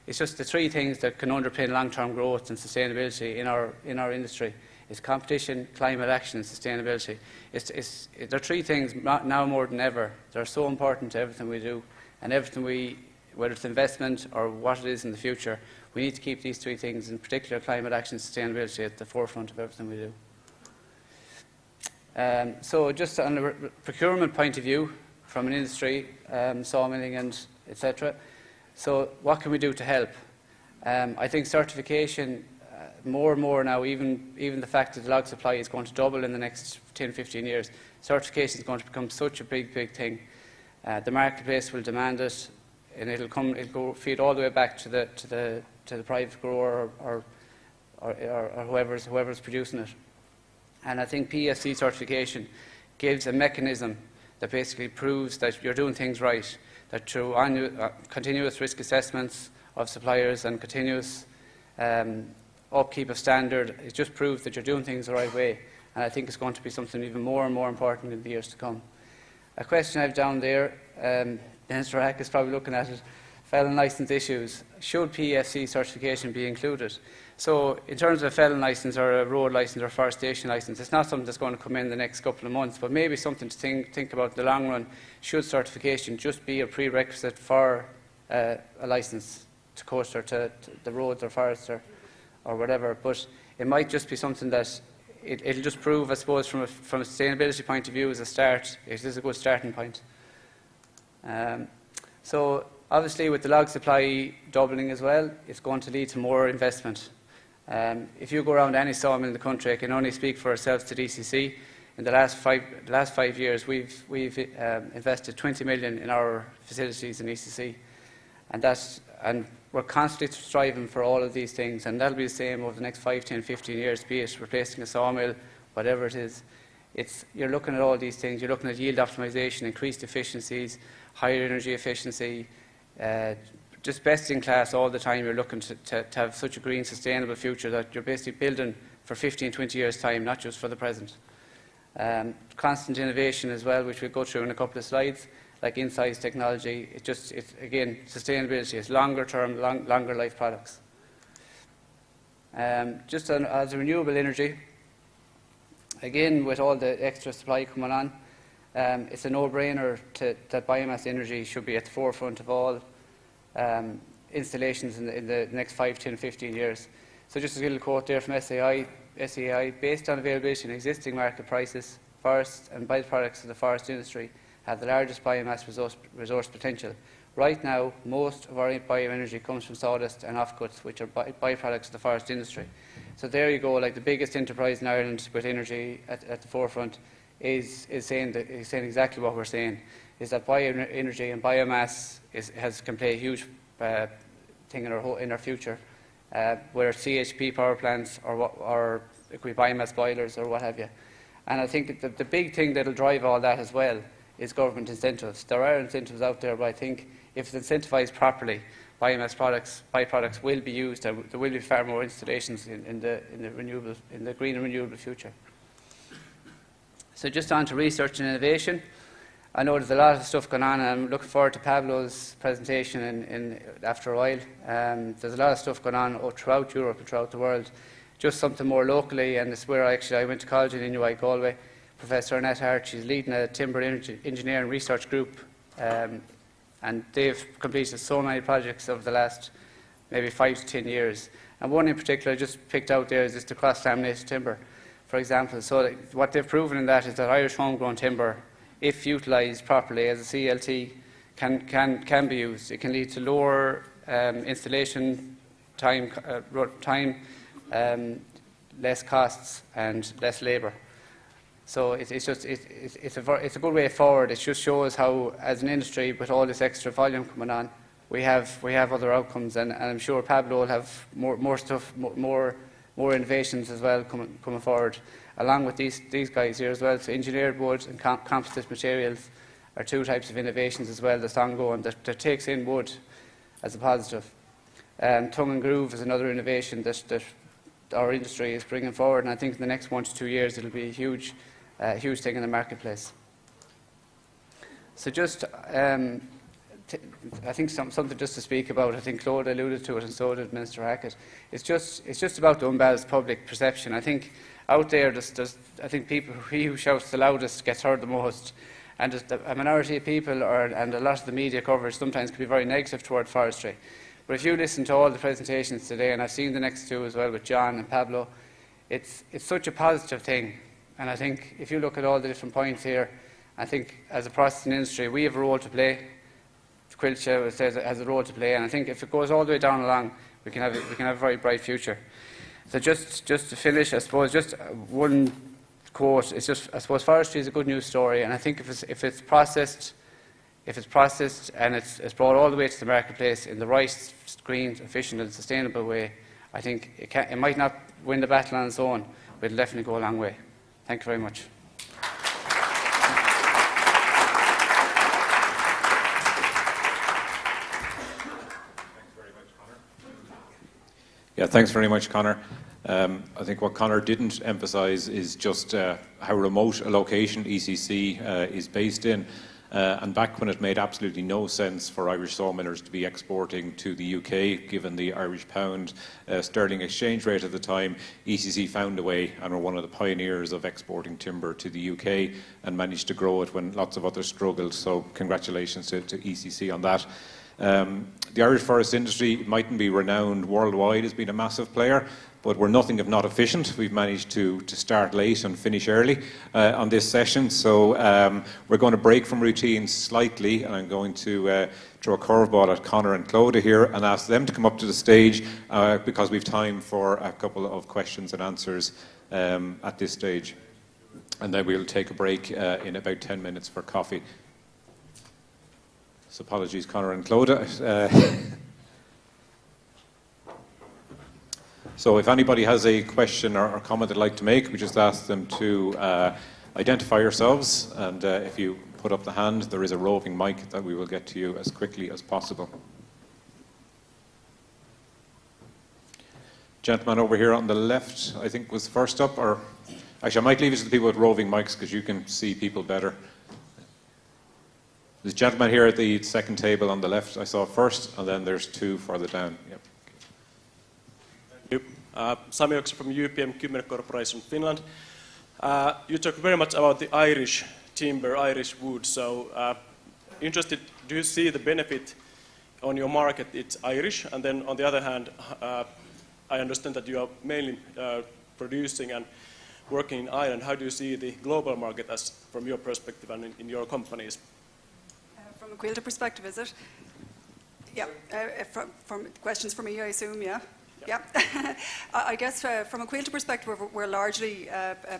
It's just the three things that can underpin long-term growth and sustainability in our industry. It's competition, climate action, and sustainability. There are three things now more than ever that are so important to everything we do, and everything whether it's investment or what it is in the future, we need to keep these three things, in particular climate action and sustainability, at the forefront of everything we do. So just on a procurement point of view, from an industry, sawmilling and etc. So what can we do to help? I think certification, more and more now, even the fact that the log supply is going to double in the next 10-15 years, certification is going to become such a big thing. The marketplace will demand it, and it'll go feed all the way back to the private grower or whoever's producing it. And I think PEFC certification gives a mechanism that basically proves that you're doing things right, that through continuous risk assessments of suppliers and continuous upkeep of standard, it just proves that you're doing things the right way. And I think it's going to be something even more and more important in the years to come. A question I've down there, Minister Hack is probably looking at it, felon licence issues. Should PEFC certification be included? So in terms of a felon licence or a road licence or a forestation licence, it's not something that's going to come in the next couple of months, but maybe something to think about in the long run. Should certification just be a prerequisite for a licence to coast or to the roads or forests or whatever? But it might just be something that it'll just prove, I suppose, from a sustainability point of view as a start. It is a good starting point. So obviously with the log supply doubling as well, it's going to lead to more investment. If you go around any sawmill in the country, I can only speak for ourselves to DCC. In the last 5 years, we've invested 20 million in our facilities in ECC, and we're constantly striving for all of these things, and that'll be the same over the next 5, 10, 15 years, be it replacing a sawmill, whatever it is. You're looking at all these things. You're looking at yield optimization, increased efficiencies, higher energy efficiency, just best in class all the time. You're looking to have such a green, sustainable future that you're basically building for 15, 20 years' time, not just for the present. Constant innovation as well, which we'll go through in a couple of slides, like in-size technology. It's again, sustainability. It's longer term, longer life products. Just as a renewable energy, again, with all the extra supply coming on, it's a no-brainer that biomass energy should be at the forefront of all installations in the next 5, 10, 15 years. So just a little quote there from SAI, based on availability and existing market prices, forests and byproducts of the forest industry have the largest biomass resource potential. Right now, most of our bioenergy comes from sawdust and offcuts, which are byproducts of the forest industry. So there you go, like the biggest enterprise in Ireland with energy at the forefront is saying exactly what we're saying, is that bioenergy and biomass can play a huge thing in our future, whether CHP power plants or it could be biomass boilers or what have you. And I think that the big thing that will drive all that as well is government incentives. There are incentives out there, but I think if it's incentivised properly, biomass byproducts will be used. There will be far more installations in the green and renewable future. So just on to research and innovation. I know there's a lot of stuff going on, and I'm looking forward to Pablo's presentation after a while. There's a lot of stuff going on throughout Europe and throughout the world. Just something more locally, and it's where I went to college in Inuit Galway. Professor Annette Hart, she's leading a timber engineering research group, and they've completed so many projects over the last maybe 5 to 10 years. And one in particular I just picked out there is the cross-laminated timber, for example. So what they've proven in that is that Irish homegrown timber, if utilised properly as a CLT, can be used. It can lead to lower installation time, less costs and less labour. So it's a good way forward. It just shows how, as an industry, with all this extra volume coming on, we have other outcomes, and I'm sure Pablo will have more stuff, more innovations as well coming forward, along with these guys here as well. So engineered wood and composite materials are two types of innovations as well that's ongoing that takes in wood as a positive. Tongue and groove is another innovation that our industry is bringing forward, and I think in the next 1 to 2 years it'll be a huge thing in the marketplace. So just, I think something just to speak about. I think Claude alluded to it, and so did Minister Hackett. It's just about the unbalanced public perception. I think out there, I think he who shouts the loudest gets heard the most. And just a minority of people, and a lot of the media coverage sometimes can be very negative toward forestry. But if you listen to all the presentations today, and I've seen the next two as well with John and Pablo, it's such a positive thing. And I think if you look at all the different points here, I think as a processing industry, we have a role to play. Quilcha has a role to play, and I think if it goes all the way down along, we can have a very bright future. So just to finish, I suppose just one quote. It's just, I suppose forestry is a good news story, and I think if it's processed and it's brought all the way to the marketplace in the right, green, efficient, and sustainable way, I think it might not win the battle on its own, but it'll definitely go a long way. Thank you very much. Yeah, thanks very much, Conor. I think what Conor didn't emphasise is just how remote a location ECC is based in. And back when it made absolutely no sense for Irish sawmillers to be exporting to the UK, given the Irish pound sterling exchange rate at the time, ECC found a way and were one of the pioneers of exporting timber to the UK and managed to grow it when lots of others struggled. So congratulations to ECC on that. The Irish forest industry mightn't be renowned worldwide as being a massive player, but we're nothing if not efficient. We've managed to start late and finish early on this session, so we're going to break from routine slightly, and I'm going to throw a curveball at Conor and Clodagh here and ask them to come up to the stage because we've time for a couple of questions and answers at this stage. And then we'll take a break in about 10 minutes for coffee. So apologies, Conor and Clodagh. So if anybody has a question or comment they'd like to make, we just ask them to identify yourselves, and if you put up the hand, there is a roving mic that we will get to you as quickly as possible. Gentleman over here on the left, I think, was first up, or actually I might leave it to the people with roving mics because you can see people better. There's a gentleman here at the second table on the left I saw first, and then there's two further down. Yep. Sami Oksa from UPM Kymmene Corporation Finland. You talk very much about the Irish timber, Irish wood. So interested, do you see the benefit on your market? It's Irish, and then on the other hand, I understand that you are mainly producing and working in Ireland. How do you see the global market as from your perspective and in your companies? From a quilter perspective, is it? Yeah. From questions for me, I assume. Yeah. Yeah. I guess from a quilter perspective, we're largely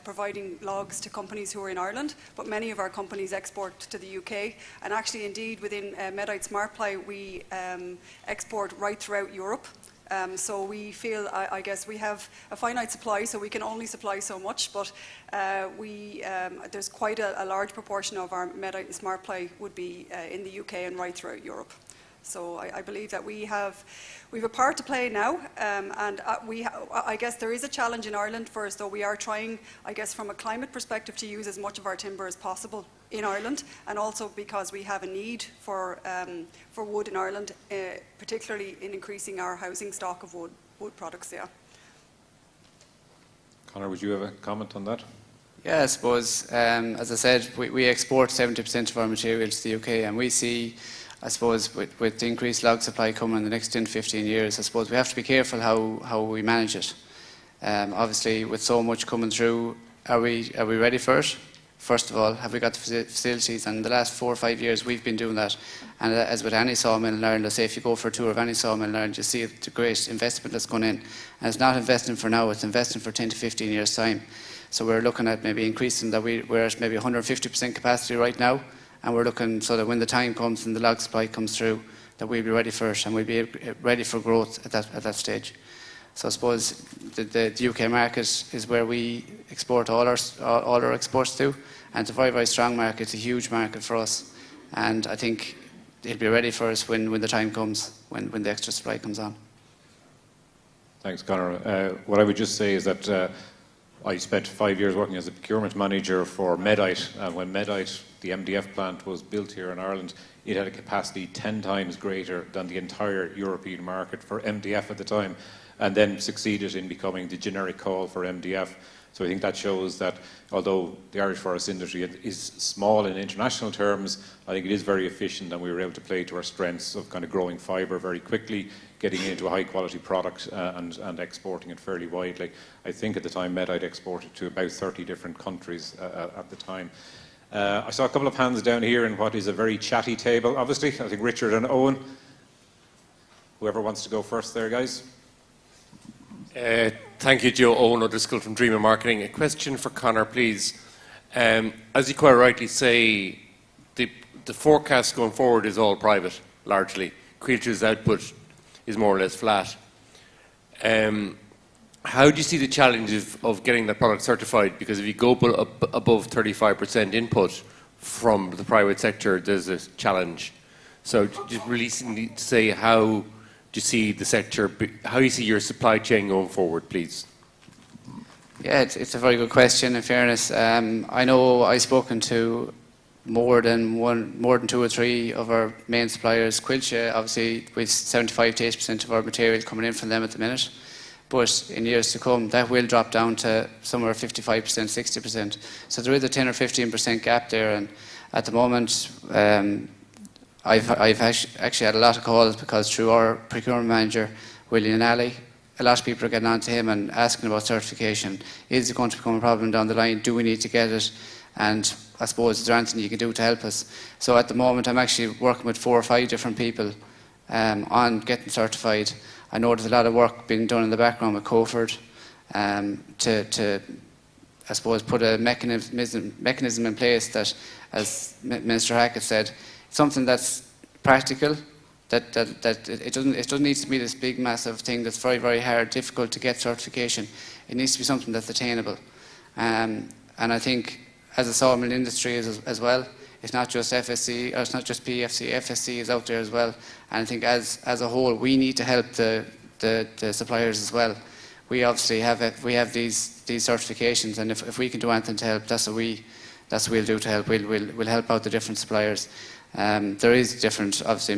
providing logs to companies who are in Ireland, but many of our companies export to the UK. And actually, indeed, within Medite SmartPly, we export right throughout Europe. So we feel, I guess, we have a finite supply, so we can only supply so much. But there's quite a large proportion of our Medite SmartPly would be in the UK and right throughout Europe. So I believe that we have a part to play now, and I guess there is a challenge in Ireland for us, though we are trying, I guess, from a climate perspective, to use as much of our timber as possible in Ireland, and also because we have a need for wood in Ireland, particularly in increasing our housing stock of wood products. Yeah. Conor, would you have a comment on that? Yeah, I suppose, as I said, we export 70% of our material to the UK, and we see, I suppose, with the increased log supply coming in the next 10 to 15 years, I suppose we have to be careful how we manage it. Obviously, with so much coming through, are we ready for it? First of all, have we got the facilities? And in the last 4 or 5 years, we've been doing that. And as with any sawmill in Ireland, let's say if you go for a tour of any sawmill in Ireland, you see the great investment that's gone in. And it's not investing for now, it's investing for 10 to 15 years' time. So we're looking at maybe increasing that. We're at maybe 150% capacity right now. And we're looking so that when the time comes and the log supply comes through, that we'll be ready for it and we'll be ready for growth at that stage. So I suppose the UK market is where we export all our exports to, and it's a very, very strong market. It's a huge market for us, and I think it'll be ready for us when the time comes, when the extra supply comes on. Thanks, Conor. What I would just say is that I spent 5 years working as a procurement manager for Medite, and when Medite, the MDF plant, was built here in Ireland, it had a capacity 10 times greater than the entire European market for MDF at the time, and then succeeded in becoming the generic call for MDF. So I think that shows that although the Irish forest industry is small in international terms, I think it is very efficient, and we were able to play to our strengths of kind of growing fibre very quickly, getting into a high quality product and exporting it fairly widely. I think at the time Medite exported to about 30 different countries at the time. I saw a couple of hands down here in what is a very chatty table, obviously. I think Richard and Owen. Whoever wants to go first there, guys. Thank you, Joe. Owen O'Driscoll from Dreamer Marketing. A question for Conor, please. As you quite rightly say, the forecast going forward is all private, largely. Quilter's output is more or less flat. How do you see the challenge of getting that product certified? Because if you go above 35% input from the private sector, there's a challenge. So just releasing to say how do you see the sector, how you see your supply chain going forward, please? Yeah, it's a very good question, in fairness. I know I've spoken to more than 2 or 3 of our main suppliers. Quilcha, obviously, with 75 to 80% of our material coming in from them at the minute. But in years to come, that will drop down to somewhere 55%, 60%. So there is a 10 or 15% gap there. And at the moment, I've actually had a lot of calls because through our procurement manager, William Alley, a lot of people are getting on to him and asking about certification. Is it going to become a problem down the line? Do we need to get it? And I suppose, is there anything you can do to help us? So at the moment, I'm actually working with 4 or 5 different people on getting certified. I know there's a lot of work being done in the background with Coford to, I suppose, put a mechanism in place that, as Minister Hackett said, something that's practical, that it doesn't need to be this big, massive thing that's very, very hard, difficult to get certification. It needs to be something that's attainable. And I think, as a sawmill industry as well, it's not just FSC, or it's not just PEFC, FSC is out there as well. And I think as a whole, we need to help the suppliers as well. We obviously have these certifications, and if we can do anything to help, that's what we'll do to help. We'll help out the different suppliers. There is different, obviously,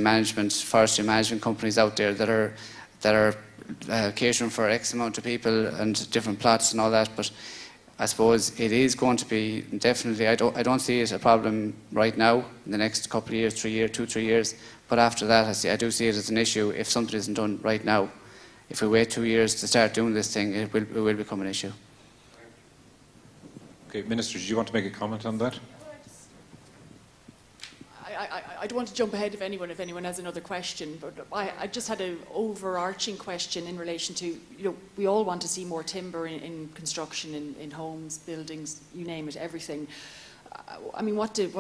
forestry management companies out there that are catering for X amount of people and different plots and all that. But I suppose it is going to be definitely. I don't see it a problem right now in the next couple of years, 2-3 years. But after that, I do see it as an issue if something isn't done right now. If we wait 2 years to start doing this thing, it will become an issue. Okay, Minister, do you want to make a comment on that? I don't want to jump ahead of anyone if anyone has another question, but I just had an overarching question in relation to, we all want to see more timber in construction, in homes, buildings, you name it, everything. I mean, what do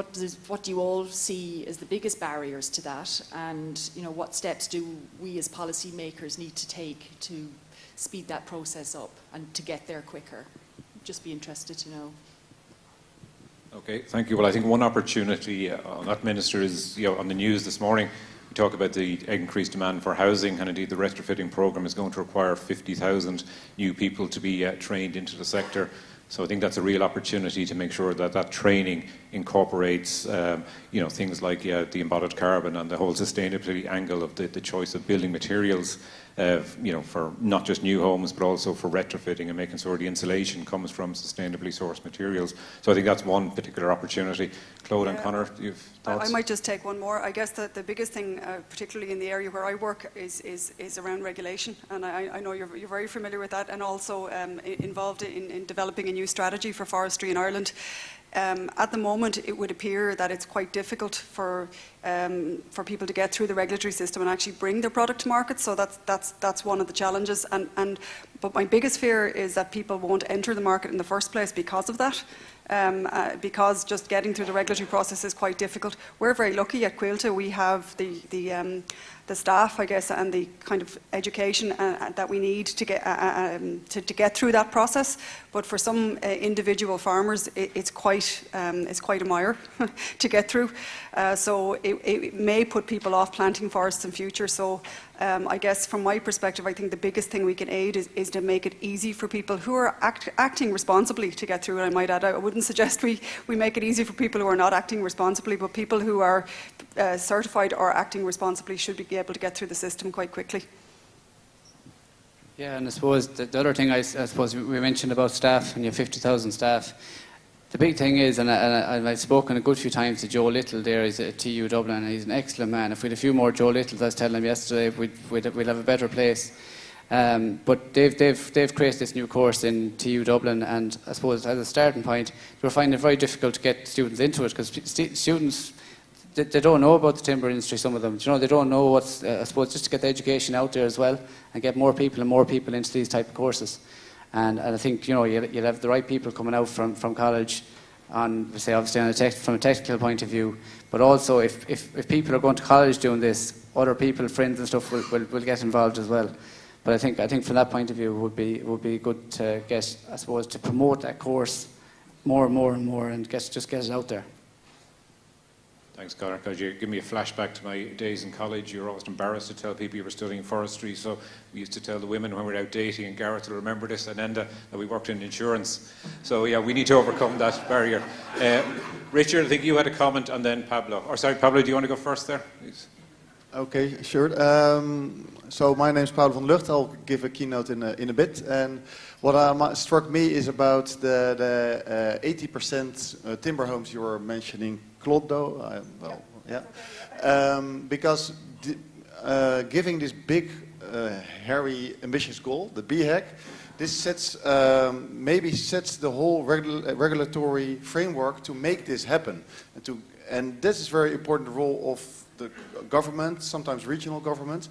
you all see as the biggest barriers to that, and what steps do we as policy makers need to take to speed that process up and to get there quicker? Just be interested to know. Okay, thank you. Well, I think one opportunity on that, Minister, is on the news this morning, we talk about the increased demand for housing, and indeed the retrofitting programme is going to require 50,000 new people to be trained into the sector. So I think that's a real opportunity to make sure that that training incorporates things like the embodied carbon and the whole sustainability angle of the choice of building materials, for not just new homes but also for retrofitting and making sure the insulation comes from sustainably sourced materials. So I think that's one particular opportunity. Claude and Conor, you've thoughts? I might just take one more. I guess that the biggest thing, particularly in the area where I work, is around regulation, and I know you're very familiar with that, and also involved in developing a new strategy for forestry in Ireland. At the moment, it would appear that it's quite difficult for people to get through the regulatory system and actually bring their product to market. So that's one of the challenges. But my biggest fear is that people won't enter the market in the first place because of that. Because just getting through the regulatory process is quite difficult. We're very lucky at Quilta. We have the staff, I guess, and the kind of education that we need to get through that process. But for some individual farmers, it's quite a mire to get through. So it may put people off planting forests in future. So I guess from my perspective, I think the biggest thing we can aid is to make it easy for people who are acting responsibly to get through it. I might add, I wouldn't suggest we make it easy for people who are not acting responsibly, but people who are certified or acting responsibly should be able to get through the system quite quickly. Yeah, and I suppose the other thing I suppose we mentioned about staff, and you have 50,000 staff. The big thing is, and I've spoken a good few times to Joe Little there, he's at TU Dublin, and he's an excellent man. If we had a few more Joe Littles, I was telling him yesterday, we'd have a better place. But they've created this new course in TU Dublin, and I suppose as a starting point, we're finding it very difficult to get students into it, because students, they don't know about the timber industry, some of them. You know, they don't know what's, I suppose, just to get the education out there as well, and get more people into these type of courses. And I think, you know, you'll have the right people coming out from college on, say, obviously from a technical point of view, but also if people are going to college doing this, other people, friends and stuff will get involved as well. But I think from that point of view, it would be good to get, I suppose, to promote that course more and more and more, and just get it out there. Thanks, Conor. Could you give me a flashback to my days in college? You were always embarrassed to tell people you were studying forestry, so we used to tell the women when we were out dating, and Gareth will remember this, and Enda, that we worked in insurance. So yeah, we need to overcome that barrier. Richard, I think you had a comment, and then Pablo. Or sorry, Pablo, do you want to go first there, please? Okay, sure. So my name is Pablo van Lucht. I'll give a keynote in a bit. And what struck me is about the 80% timber homes you were mentioning. Klotdo, well, yeah. Because giving this big, hairy, ambitious goal, the BHAG, this sets, maybe sets the whole regulatory framework to make this happen. And this is a very important role of the government, sometimes regional governments.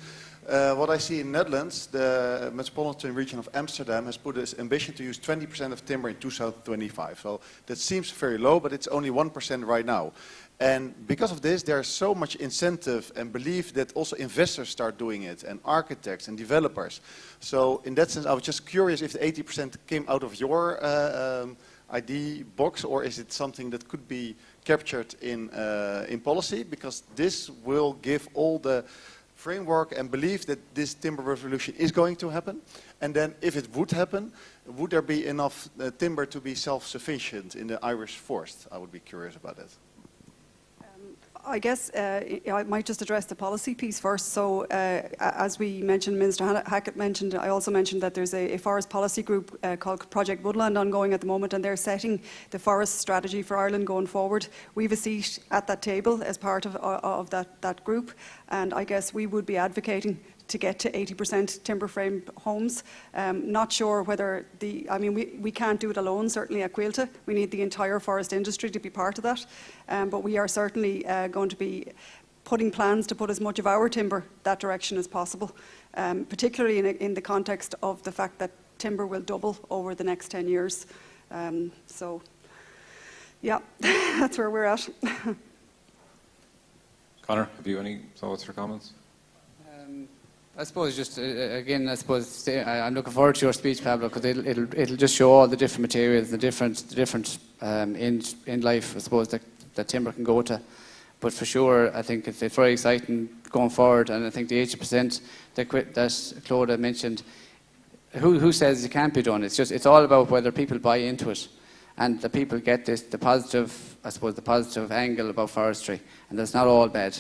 What I see in Netherlands, the metropolitan region of Amsterdam has put this ambition to use 20% of timber in 2025. So that seems very low, but it's only 1% right now. And because of this, there's so much incentive and belief that also investors start doing it, and architects and developers. So in that sense, I was just curious if the 80% came out of your ID box, or is it something that could be captured in policy? Because this will give all the framework and belief that this timber revolution is going to happen. And then if it would happen, would there be enough timber to be self-sufficient in the Irish forest? I would be curious about that. I guess I might just address the policy piece first. So as we mentioned, Minister Hackett mentioned, I also mentioned that there's a forest policy group called Project Woodland ongoing at the moment, and they're setting the forest strategy for Ireland going forward. We have a seat at that table as part of that group, and I guess we would be advocating to get to 80% timber frame homes. Not sure whether we can't do it alone, certainly at Quilta. We need the entire forest industry to be part of that. But we are certainly going to be putting plans to put as much of our timber that direction as possible, particularly in the context of the fact that timber will double over the next 10 years. So, yeah, that's where we're at. Conor, have you any thoughts or comments? I suppose just again, I'm looking forward to your speech, Pablo, because it'll just show all the different materials, the different in life, I suppose, that timber can go to. But for sure, I think it's very exciting going forward, and I think the 80% that Claudia mentioned, who says it can't be done? It's all about whether people buy into it, and the people get the positive angle about forestry, and that's not all bad.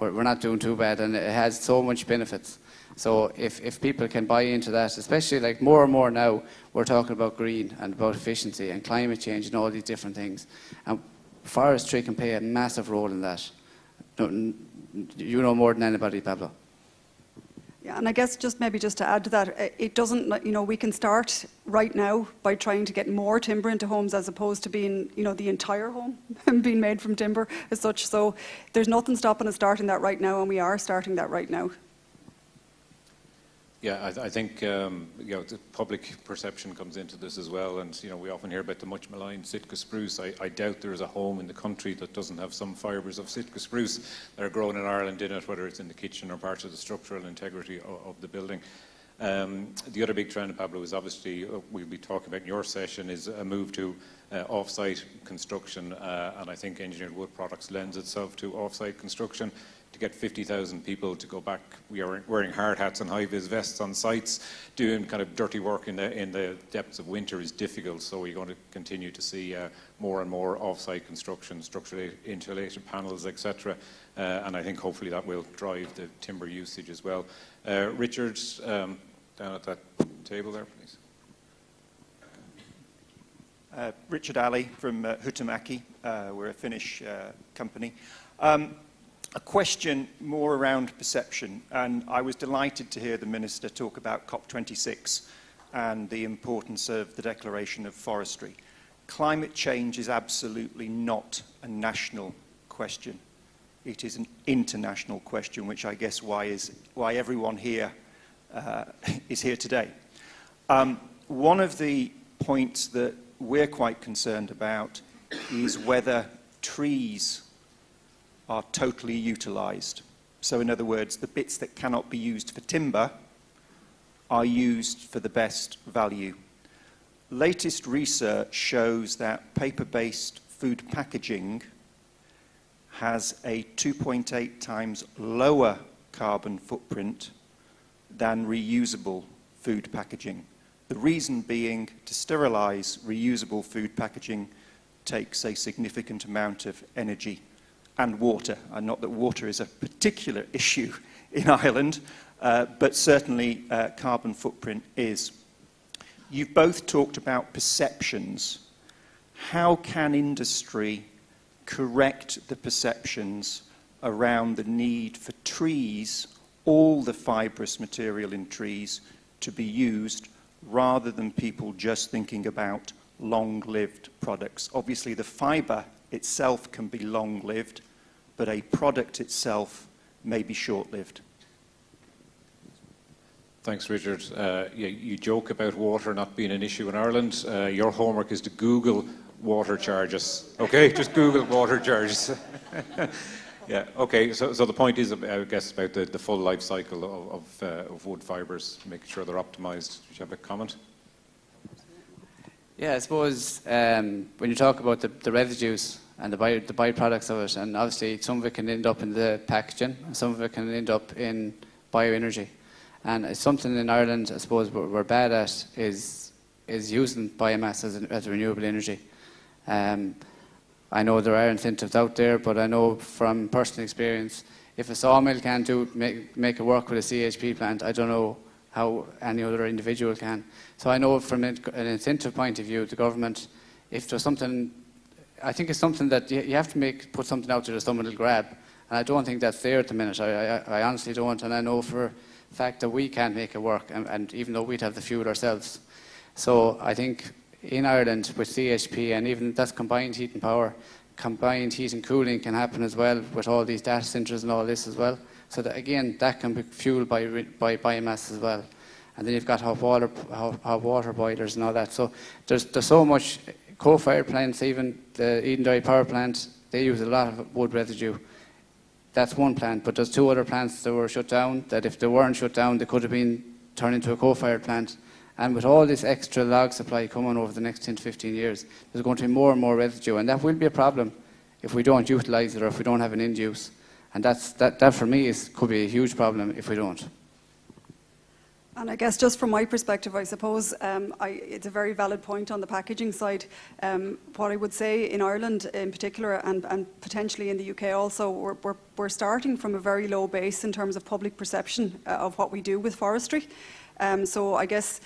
We're not doing too bad, and it has so much benefits. So if people can buy into that, especially like more and more now, we're talking about green and about efficiency and climate change and all these different things. And forestry can play a massive role in that. You know more than anybody, Pablo. Yeah, and I guess maybe just to add to that, it doesn't, we can start right now by trying to get more timber into homes as opposed to being, the entire home being made from timber as such. So there's nothing stopping us starting that right now, and we are starting that right now. Yeah, I think the public perception comes into this as well, and we often hear about the much maligned Sitka spruce. I doubt there is a home in the country that doesn't have some fibres of Sitka spruce that are grown in Ireland in it, whether it's in the kitchen or parts of the structural integrity of the building. The other big trend, Pablo, is obviously we'll be talking about in your session is a move to off-site construction, and I think engineered wood products lends itself to off-site construction. to get 50,000 people to go back. We are wearing hard hats and high-vis vests on sites, doing kind of dirty work in the depths of winter is difficult. So we're going to continue to see more and more off-site construction, structurally insulated panels, etc. And I think hopefully that will drive the timber usage as well. Richard, down at that table there, please. Richard Alley from Huhtamäki. We're a Finnish company. A question more around perception, and I was delighted to hear the Minister talk about COP26 and the importance of the declaration of forestry. Climate change is absolutely not a national question. It is an international question, which I guess why everyone here is here today. One of the points that we're quite concerned about is whether trees are totally utilised. So in other words, the bits that cannot be used for timber are used for the best value. Latest research shows that paper-based food packaging has a 2.8 times lower carbon footprint than reusable food packaging. The reason being, to sterilise reusable food packaging takes a significant amount of energy and water. And not that water is a particular issue in Ireland, but certainly carbon footprint is. You've both talked about perceptions. How can industry correct the perceptions around the need for trees, all the fibrous material in trees, to be used rather than people just thinking about long-lived products? Obviously, the fibre itself can be long-lived, but a product itself may be short-lived. Thanks, Richard. You joke about water not being an issue in Ireland. Your homework is to Google water charges. Okay, just Google water charges. Yeah, okay, so the point is, I guess, about the full life cycle of wood fibres, making sure they're optimised. Do you have a comment? Yeah, I suppose when you talk about the residues and the byproducts of it, and obviously some of it can end up in the packaging, and some of it can end up in bioenergy. And it's something in Ireland, I suppose, we're bad at is using biomass as a renewable energy. I know there are incentives out there, but I know from personal experience, if a sawmill can't make it work with a CHP plant, I don't know how any other individual can. So I know from an incentive point of view, the government, if there's something, I think it's something that you have to put something out there that someone will grab. And I don't think that's there at the minute. I honestly don't, and I know for a fact that we can't make it work, and even though we'd have the fuel ourselves. So I think in Ireland with CHP, and even that's combined heat and power, combined heat and cooling can happen as well with all these data centres and all this as well. So that, again, that can be fueled by biomass as well. And then you've got hot water boilers and all that. So there's so much coal-fired plants, even the Edenderry power plant, they use a lot of wood residue. That's one plant, but there's two other plants that were shut down, that if they weren't shut down, they could have been turned into a coal-fired plant. And with all this extra log supply coming over the next 10 to 15 years, there's going to be more and more residue, and that will be a problem if we don't utilise it or if we don't have an end use. And that for me could be a huge problem if we don't. And I guess just from my perspective, I suppose it's a very valid point on the packaging side. What I would say in Ireland in particular, and potentially in the UK also, we're starting from a very low base in terms of public perception of what we do with forestry. So I guess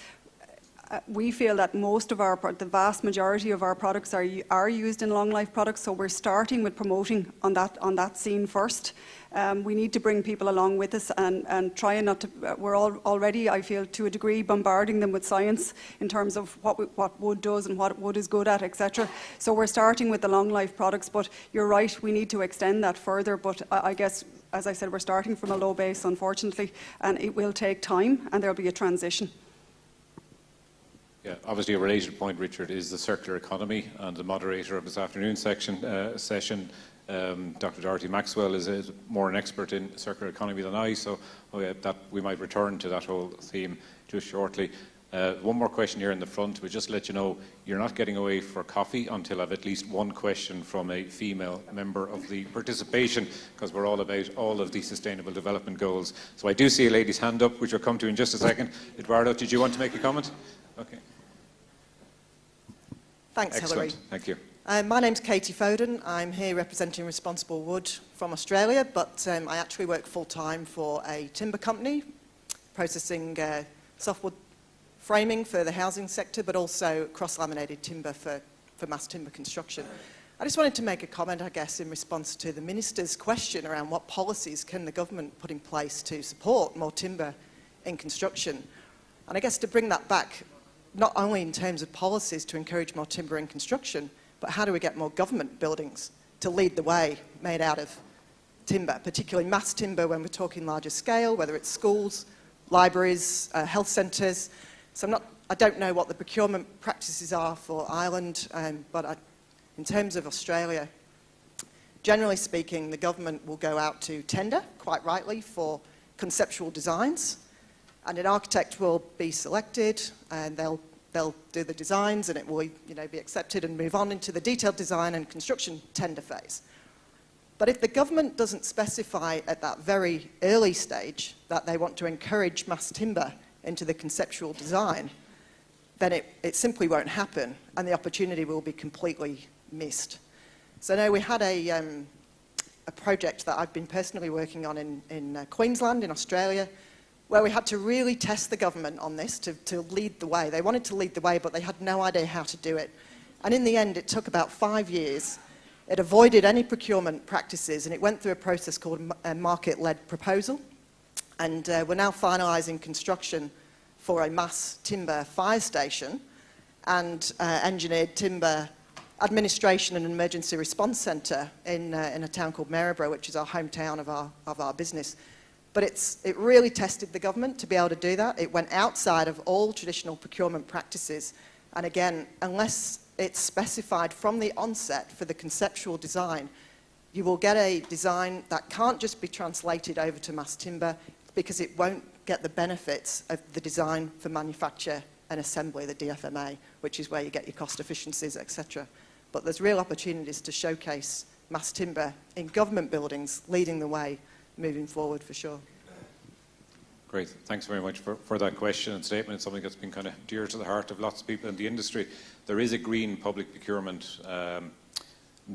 we feel that the vast majority of our products are used in long life products. So we're starting with promoting on that scene first. We need to bring people along with us and try not to. We're already, I feel, to a degree, bombarding them with science in terms of what wood does and what wood is good at, etc. So we're starting with the long life products. But you're right, we need to extend that further. But I guess, as I said, we're starting from a low base, unfortunately, and it will take time, and there'll be a transition. Yeah, obviously a related point, Richard, is the circular economy, and the moderator of this afternoon's session, Dr. Dorothy Maxwell, is more an expert in circular economy than I, so that we might return to that whole theme just shortly. One more question here in the front. We'll just let you know you're not getting away for coffee until I have at least one question from a female member of the participation, because we're all about all of the Sustainable Development Goals. So I do see a lady's hand up, which I'll come to in just a second. Eduardo, did you want to make a comment? Okay. Thanks, Excellent. Hilary. Thank you. My name's Katie Foden. I'm here representing Responsible Wood from Australia, but I actually work full-time for a timber company, processing softwood framing for the housing sector, but also cross-laminated timber for mass timber construction. I just wanted to make a comment, I guess, in response to the Minister's question around what policies can the government put in place to support more timber in construction. And I guess to bring that back, not only in terms of policies to encourage more timber in construction, but how do we get more government buildings to lead the way made out of timber, particularly mass timber when we're talking larger scale, whether it's schools, libraries, health centres. So I don't know what the procurement practices are for Ireland, but in terms of Australia, generally speaking, the government will go out to tender, quite rightly, for conceptual designs, and an architect will be selected, and they'll do the designs, and it will be accepted and move on into the detailed design and construction tender phase. But if the government doesn't specify at that very early stage that they want to encourage mass timber into the conceptual design, then it simply won't happen, and the opportunity will be completely missed. So now we had a project that I've been personally working on in Queensland, in Australia, where we had to really test the government on this to lead the way. They wanted to lead the way, but they had no idea how to do it. And in the end, it took about 5 years. It avoided any procurement practices, and it went through a process called a market-led proposal. And we're now finalising construction for a mass timber fire station and engineered timber administration and emergency response centre in a town called Maryborough, which is our hometown of our business. But it really tested the government to be able to do that. It went outside of all traditional procurement practices. And again, unless it's specified from the onset for the conceptual design, you will get a design that can't just be translated over to mass timber, because it won't get the benefits of the design for manufacture and assembly, the DFMA, which is where you get your cost efficiencies, etc. But there's real opportunities to showcase mass timber in government buildings, leading the way moving forward for sure. Great. Thanks very much for that question and statement. It's something that's been kind of dear to the heart of lots of people in the industry. There is a green public procurement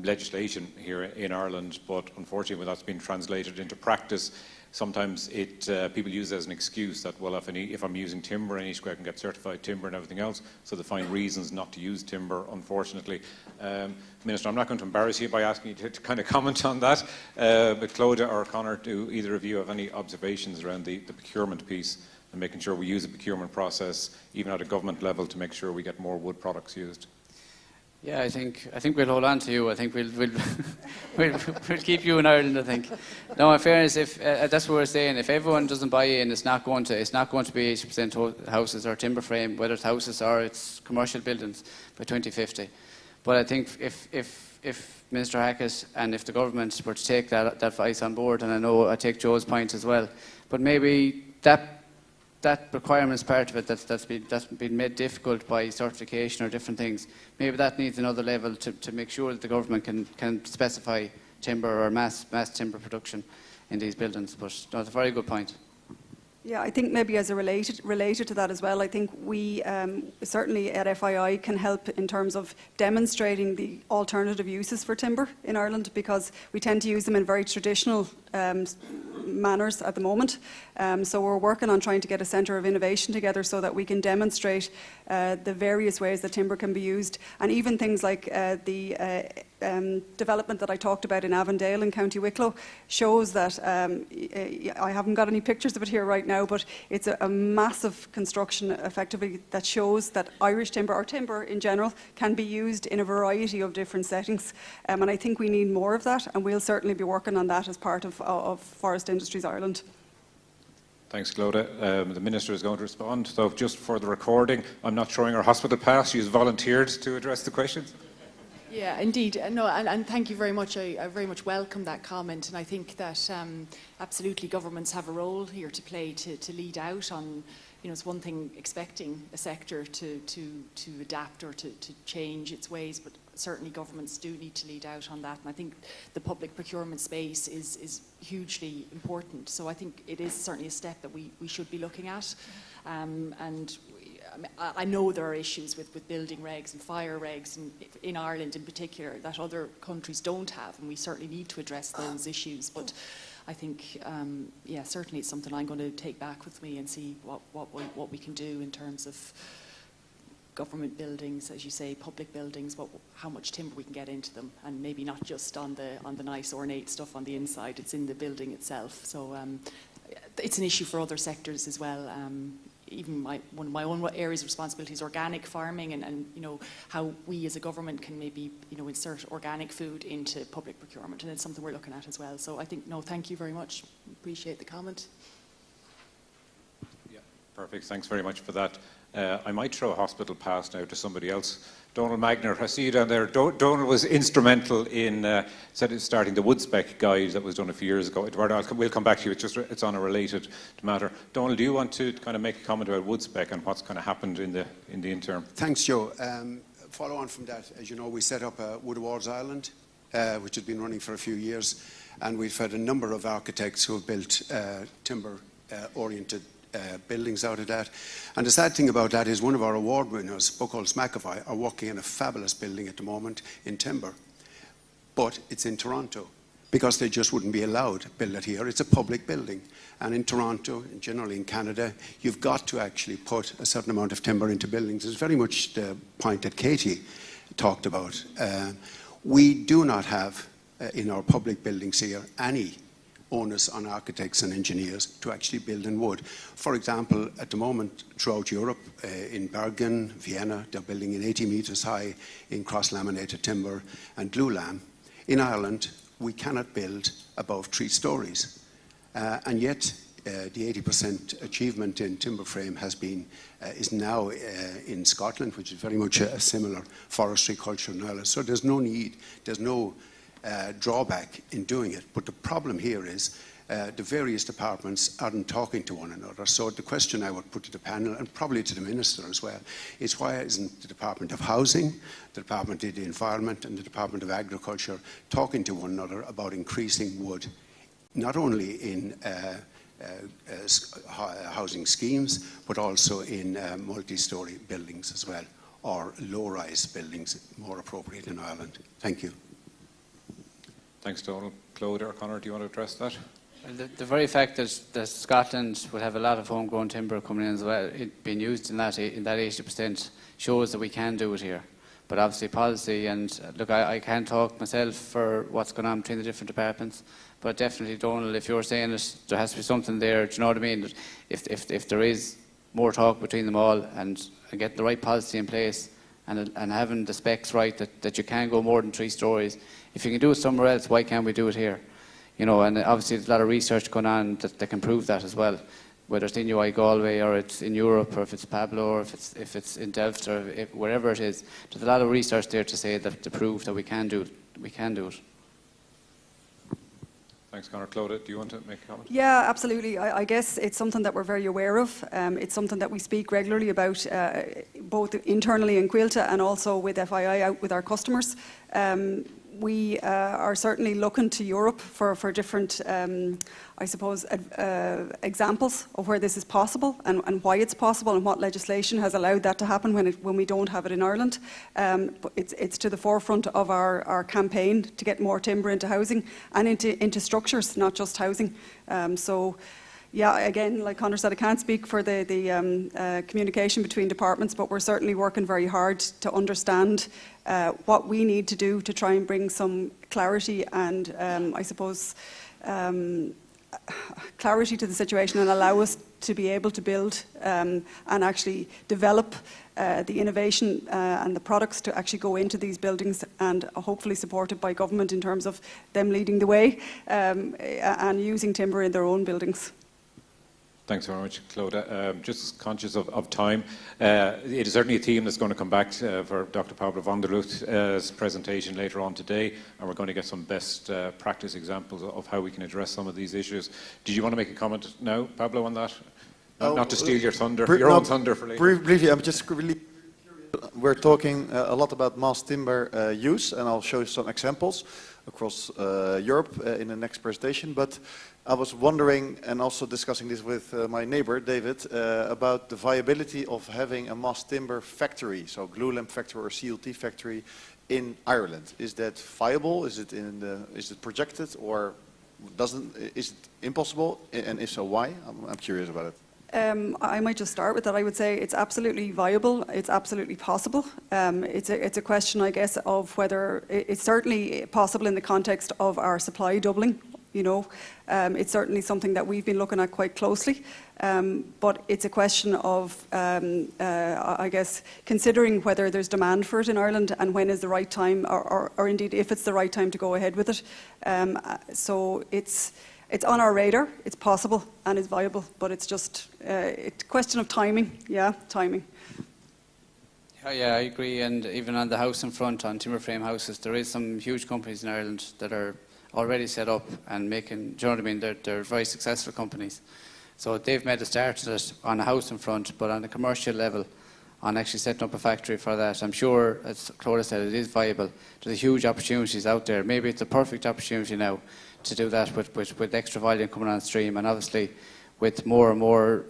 legislation here in Ireland, but unfortunately when that's been translated into practice, sometimes people use it as an excuse that, well, if I'm using timber, I need to go out and get certified timber and everything else, so they find reasons not to use timber, unfortunately. Minister, I'm not going to embarrass you by asking you to kind of comment on that, but Clodagh or Conor, do either of you have any observations around the procurement piece and making sure we use a procurement process, even at a government level, to make sure we get more wood products used? Yeah, I think we'll hold on to you. I think we'll keep you in Ireland, I think. No, in fairness, if that's what we're saying. If everyone doesn't buy in, it's not going to be 80% houses or timber frame, whether it's houses or it's commercial buildings by 2050. But I think if Minister Hackett and if the government were to take that advice on board, and I know I take Joe's point as well, but maybe that requirement's part of it that's been made difficult by certification or different things. Maybe that needs another level to make sure that the government can specify timber or mass timber production in these buildings. But no, it's a very good point. Yeah, I think maybe as a related to that as well, I think we certainly at FII can help in terms of demonstrating the alternative uses for timber in Ireland, because we tend to use them in very traditional manners at the moment. So we're working on trying to get a centre of innovation together so that we can demonstrate the various ways that timber can be used, and even things like the development that I talked about in Avondale in County Wicklow shows that, I haven't got any pictures of it here right now, but it's a massive construction effectively that shows that Irish timber, or timber in general, can be used in a variety of different settings. And I think we need more of that, and we'll certainly be working on that as part of Forest Industries Ireland. Thanks, Clodagh. The Minister is going to respond. So just for the recording, I'm not throwing her hospital pass. She has volunteered to address the questions. Yeah, indeed. No, and thank you very much. I very much welcome that comment, and I think that absolutely governments have a role here to play to lead out on you know, it's one thing expecting a sector to adapt or to change its ways, but certainly governments do need to lead out on that. And I think the public procurement space is hugely important. So I think it is certainly a step that we should be looking at. I know there are issues with building regs and fire regs in Ireland in particular that other countries don't have, and we certainly need to address those issues. But I think, yeah, certainly it's something I'm going to take back with me and see what we can do in terms of government buildings, as you say, public buildings, how much timber we can get into them, and maybe not just on the nice ornate stuff on the inside. It's in the building itself. So it's an issue for other sectors as well. Even one of my own areas of responsibility is organic farming, and you know, how we as a government can maybe, you know, insert organic food into public procurement, and it's something we're looking at as well. So I think, no, thank you very much. Appreciate the comment. Yeah, perfect. Thanks very much for that. I might throw a hospital pass now to somebody else. Donald Magner, I see you down there. Donald was instrumental in starting the wood spec guide that was done a few years ago. We'll come back to you. It's on a related matter. Donald, do you want to kind of make a comment about wood spec and what's kind of happened in the interim? Thanks, Joe. Follow on from that, as you know, we set up Wood Awards Ireland, which has been running for a few years, and we've had a number of architects who have built timber-oriented buildings out of that. And the sad thing about that is one of our award winners, Buchholz McAvoy, are working in a fabulous building at the moment in timber. But it's in Toronto, because they just wouldn't be allowed to build it here. It's a public building. And in Toronto, and generally in Canada, you've got to actually put a certain amount of timber into buildings. It's very much the point that Katie talked about. We do not have, in our public buildings here, any onus on architects and engineers to actually build in wood. For example, at the moment throughout Europe, in Bergen, Vienna, they're building in 80 metres high in cross-laminated timber and glulam. In Ireland, we cannot build above 3 stories. And yet, the 80% achievement in timber frame is now in Scotland, which is very much a similar forestry culture in Ireland. So there's no need, there's no drawback in doing it. But the problem here is the various departments aren't talking to one another. So the question I would put to the panel, and probably to the Minister as well, is why isn't the Department of Housing, the Department of the Environment and the Department of Agriculture talking to one another about increasing wood, not only in housing schemes, but also in multi-storey buildings as well, or low-rise buildings, more appropriate in Ireland. Thank you. Thanks, Donald. Claude or Conor, do you want to address that? Well, the very fact that Scotland will have a lot of homegrown timber coming in as well, it being used in that 80%, shows that we can do it here. But obviously policy, and look, I can't talk myself for what's going on between the different departments, but definitely, Donald, if you're saying that there has to be something there, do you know what I mean? If there is more talk between them all and get the right policy in place and having the specs right that you can go more than 3 stories, if you can do it somewhere else, why can't we do it here? You know, and obviously there's a lot of research going on that can prove that as well. Whether it's in UI Galway or it's in Europe or if it's Pablo or if it's in Delft or wherever it is, there's a lot of research there to say that to prove that we can do it. Thanks, Conor. Claude, do you want to make a comment? Yeah, absolutely. I guess it's something that we're very aware of. It's something that we speak regularly about, both internally in Quilta and also with FII out with our customers. We are certainly looking to Europe for different, I suppose, examples of where this is possible and why it's possible and what legislation has allowed that to happen when we don't have it in Ireland. But it's to the forefront of our campaign to get more timber into housing and into structures, not just housing. So. Yeah, again, like Conor said, I can't speak for the communication between departments, but we're certainly working very hard to understand what we need to do to try and bring some clarity and, I suppose, clarity to the situation and allow us to be able to build and actually develop the innovation and the products to actually go into these buildings, and hopefully supported by government in terms of them leading the way and using timber in their own buildings. Thanks very much, Claude. Just conscious of time, it is certainly a theme that's going to come back for Dr. Pablo van der Lucht's presentation later on today, and we're going to get some best practice examples of how we can address some of these issues. Did you want to make a comment now, Pablo, on that? Not to steal your thunder, your own thunder for later. Briefly, I'm just really curious. We're talking a lot about mass timber use, and I'll show you some examples across Europe in the next presentation. But I was wondering, and also discussing this with my neighbor, David, about the viability of having a mass timber factory, so glue lamp factory or CLT factory in Ireland. Is that viable? Is it projected, or is it impossible? And if so, why? I'm curious about it. I might just start with that. I would say it's absolutely viable. It's absolutely possible. It's a question, I guess, of whether it's certainly possible in the context of our supply doubling. You know, it's certainly something that we've been looking at quite closely. But it's a question of, I guess, considering whether there's demand for it in Ireland and when is the right time, or indeed if it's the right time to go ahead with it. So it's on our radar, it's possible and it's viable, but it's just a question of timing, timing. Yeah, I agree, and even on the house in front, on timber frame houses, there is some huge companies in Ireland that are already set up and making, do you know what I mean, they're very successful companies. So they've made a start at it on a house in front, but on a commercial level, on actually setting up a factory for that, I'm sure, as Clodagh said, it is viable. There's huge opportunities out there. Maybe it's a perfect opportunity now to do that with extra volume coming on stream, and obviously with more and more,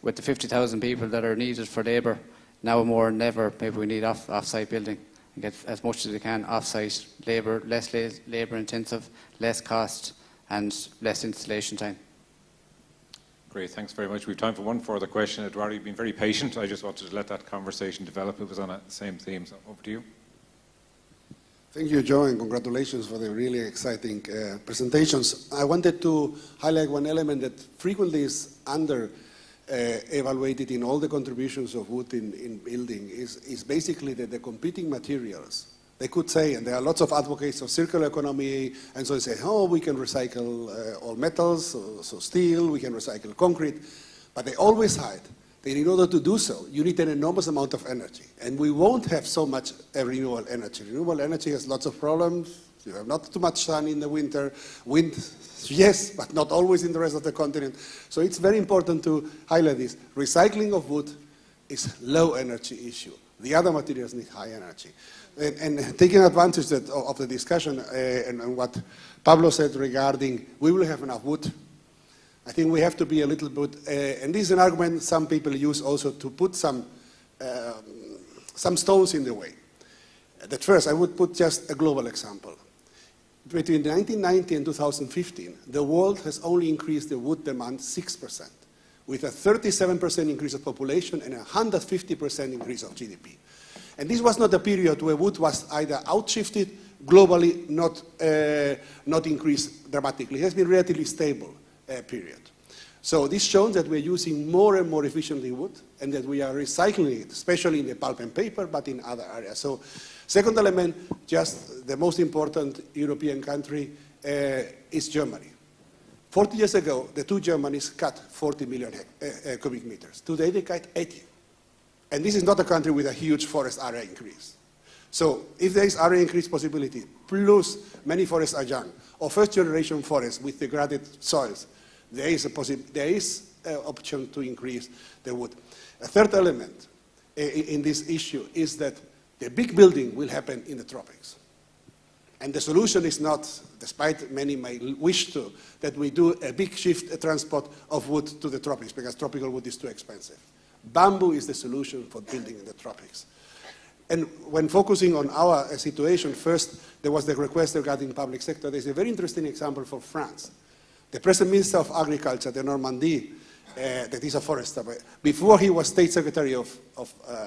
with the 50,000 people that are needed for labour, now more than ever, maybe we need off-site building and get as much as we can off-site labour, less labour intensive, less cost and less installation time. Great, thanks very much. We have time for one further question. Eduardo, you've been very patient. I just wanted to let that conversation develop. It was on the same theme, so over to you. Thank you, Joe, and congratulations for the really exciting presentations. I wanted to highlight one element that frequently is under evaluated in all the contributions of wood in building is basically the competing materials. They could say, and there are lots of advocates of circular economy, and so they say, oh, we can recycle all metals, so steel, we can recycle concrete, but they always hide that in order to do so, you need an enormous amount of energy. And we won't have so much renewable energy. Renewable energy has lots of problems. You have not too much sun in the winter. Wind, yes, but not always in the rest of the continent. So it's very important to highlight this. Recycling of wood is low energy issue. The other materials need high energy. And taking advantage of the discussion and what Pablo said regarding we will have enough wood, I think we have to be a little bit, and this is an argument some people use also to put some stones in the way. At first, I would put just a global example. Between 1990 and 2015, the world has only increased the wood demand 6%, with a 37% increase of population and a 150% increase of GDP. And this was not a period where wood was either outshifted, globally not increased dramatically. It has been relatively stable period. So this shows that we're using more and more efficiently wood and that we are recycling it, especially in the pulp and paper, but in other areas. So second element, just the most important European country is Germany. 40 years ago, the two Germanys cut 40 million cubic meters. Today they cut 80. And this is not a country with a huge forest area increase. So if there is area increase possibility, plus many forests are young, or first generation forests with degraded soils, there is an option to increase the wood. A third element in this issue is that the big building will happen in the tropics. And the solution is not, despite many may wish to, that we do a big shift, a transport of wood to the tropics, because tropical wood is too expensive. Bamboo is the solution for building in the tropics. And when focusing on our situation, first there was the request regarding public sector. There's a very interesting example for France. The present Minister of Agriculture, de Normandy, that is a forester, before he was State Secretary of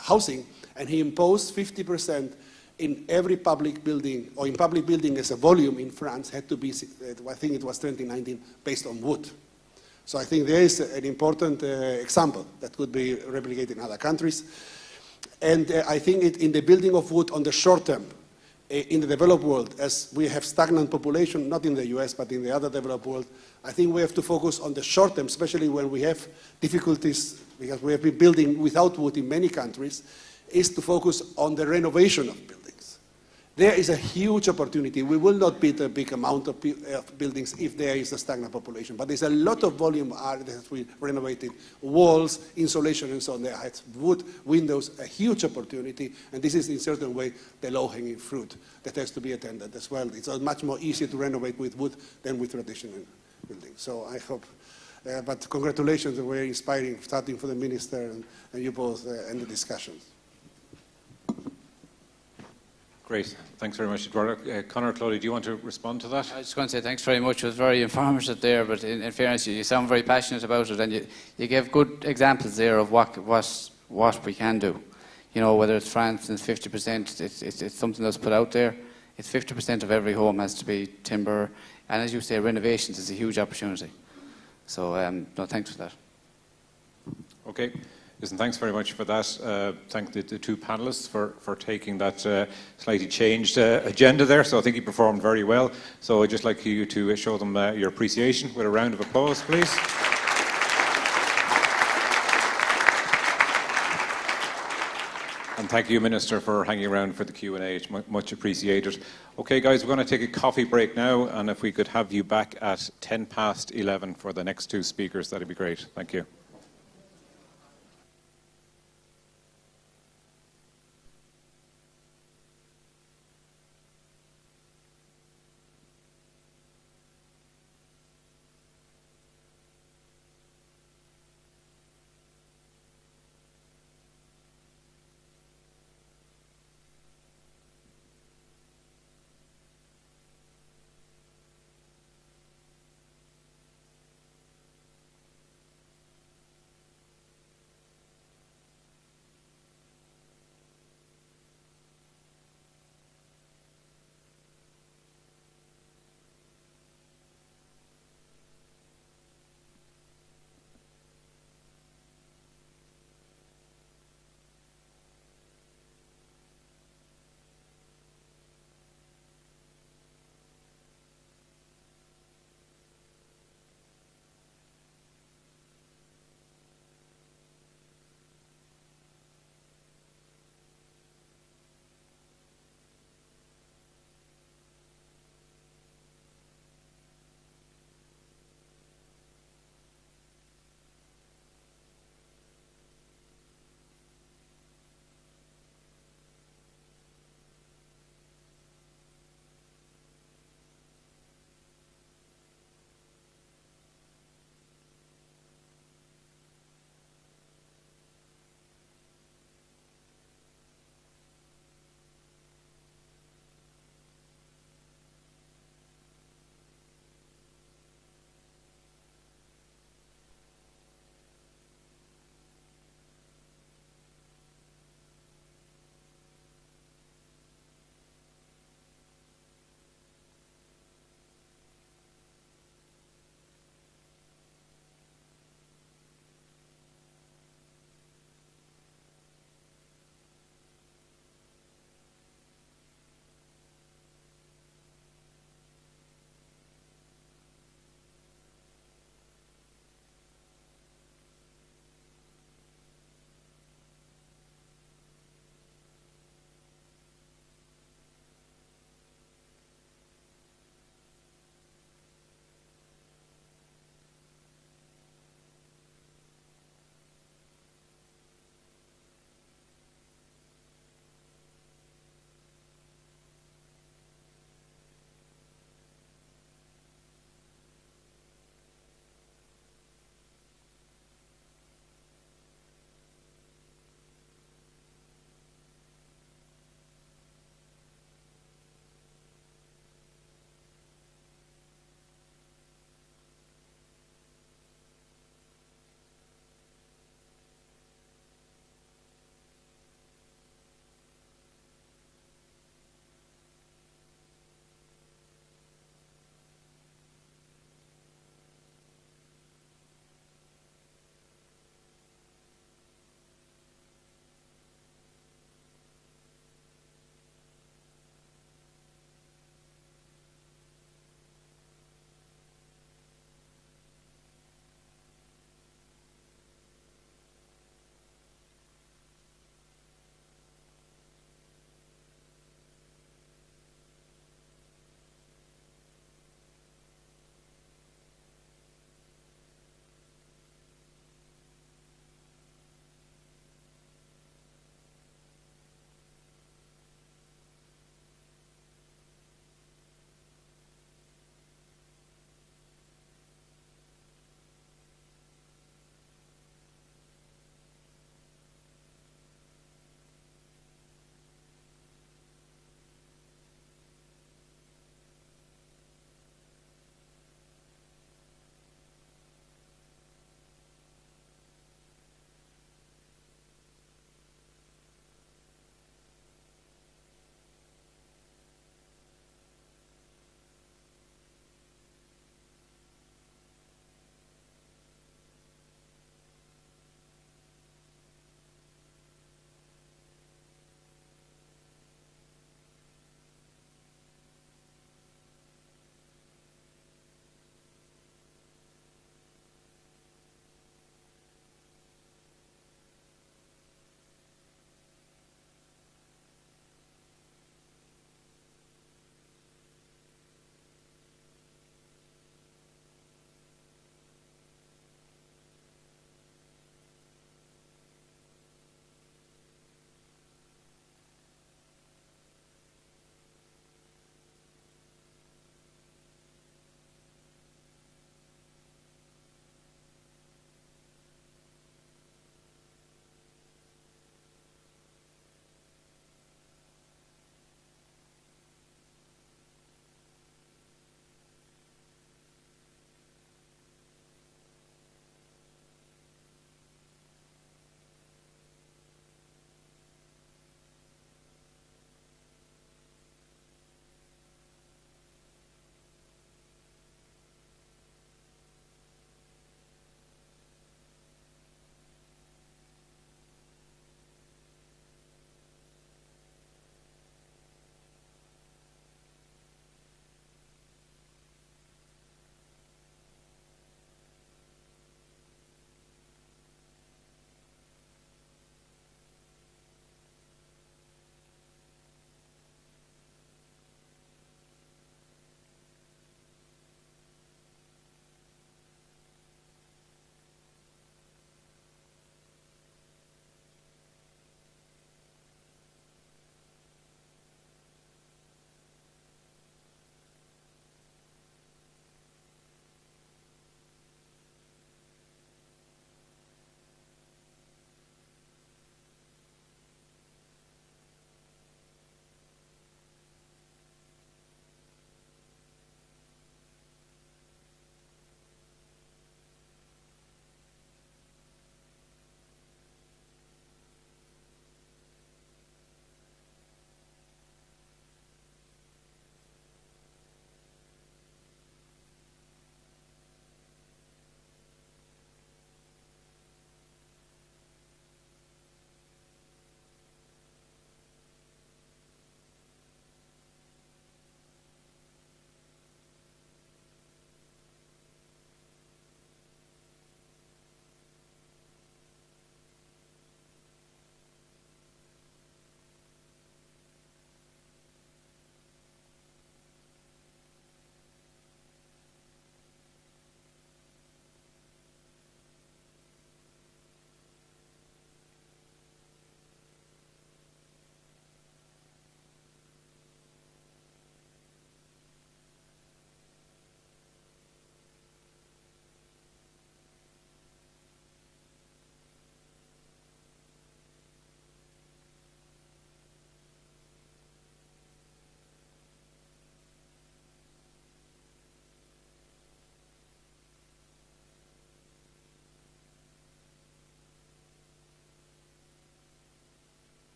Housing, and he imposed 50% in every public building, or in public building as a volume in France, had to be, I think it was 2019, based on wood. So I think there is an important example that could be replicated in other countries. And I think in the building of wood on the short term, in the developed world, as we have stagnant population, not in the US, but in the other developed world, I think we have to focus on the short term, especially when we have difficulties, because we have been building without wood in many countries, is to focus on the renovation of buildings. There is a huge opportunity. We will not build a big amount of buildings if there is a stagnant population, but there's a lot of volume that has been renovated, walls, insulation, and so on. There has wood, windows, a huge opportunity, and this is in certain way the low-hanging fruit that has to be attended as well. It's much more easier to renovate with wood than with traditional buildings. So I hope, but congratulations, very inspiring, starting for the minister and you both and the discussions. Great. Thanks very much, Eduardo. Conor, Claudia, do you want to respond to that? I was just going to say thanks very much. It was very informative there, but in fairness, you sound very passionate about it, and you gave good examples there of what we can do. You know, whether it's France and 50%, it's something that's put out there. It's 50% of every home has to be timber, and as you say, renovations is a huge opportunity. So, no, thanks for that. Okay. Listen, thanks very much for that. Thank the two panellists for taking that slightly changed agenda there. So I think you performed very well. So I'd just like you to show them your appreciation with a round of applause, please. And thank you, Minister, for hanging around for the Q&A. It's much appreciated. Okay, guys, we're going to take a coffee break now, and if we could have you back at 11:10 for the next two speakers, that'd be great. Thank you.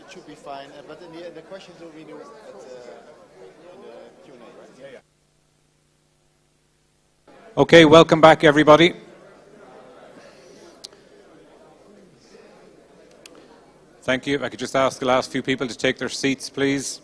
it should be fine. But in the questions will we do in the Q&A, right? Yeah. Okay, welcome back, everybody. Thank you. If I could just ask the last few people to take their seats, please.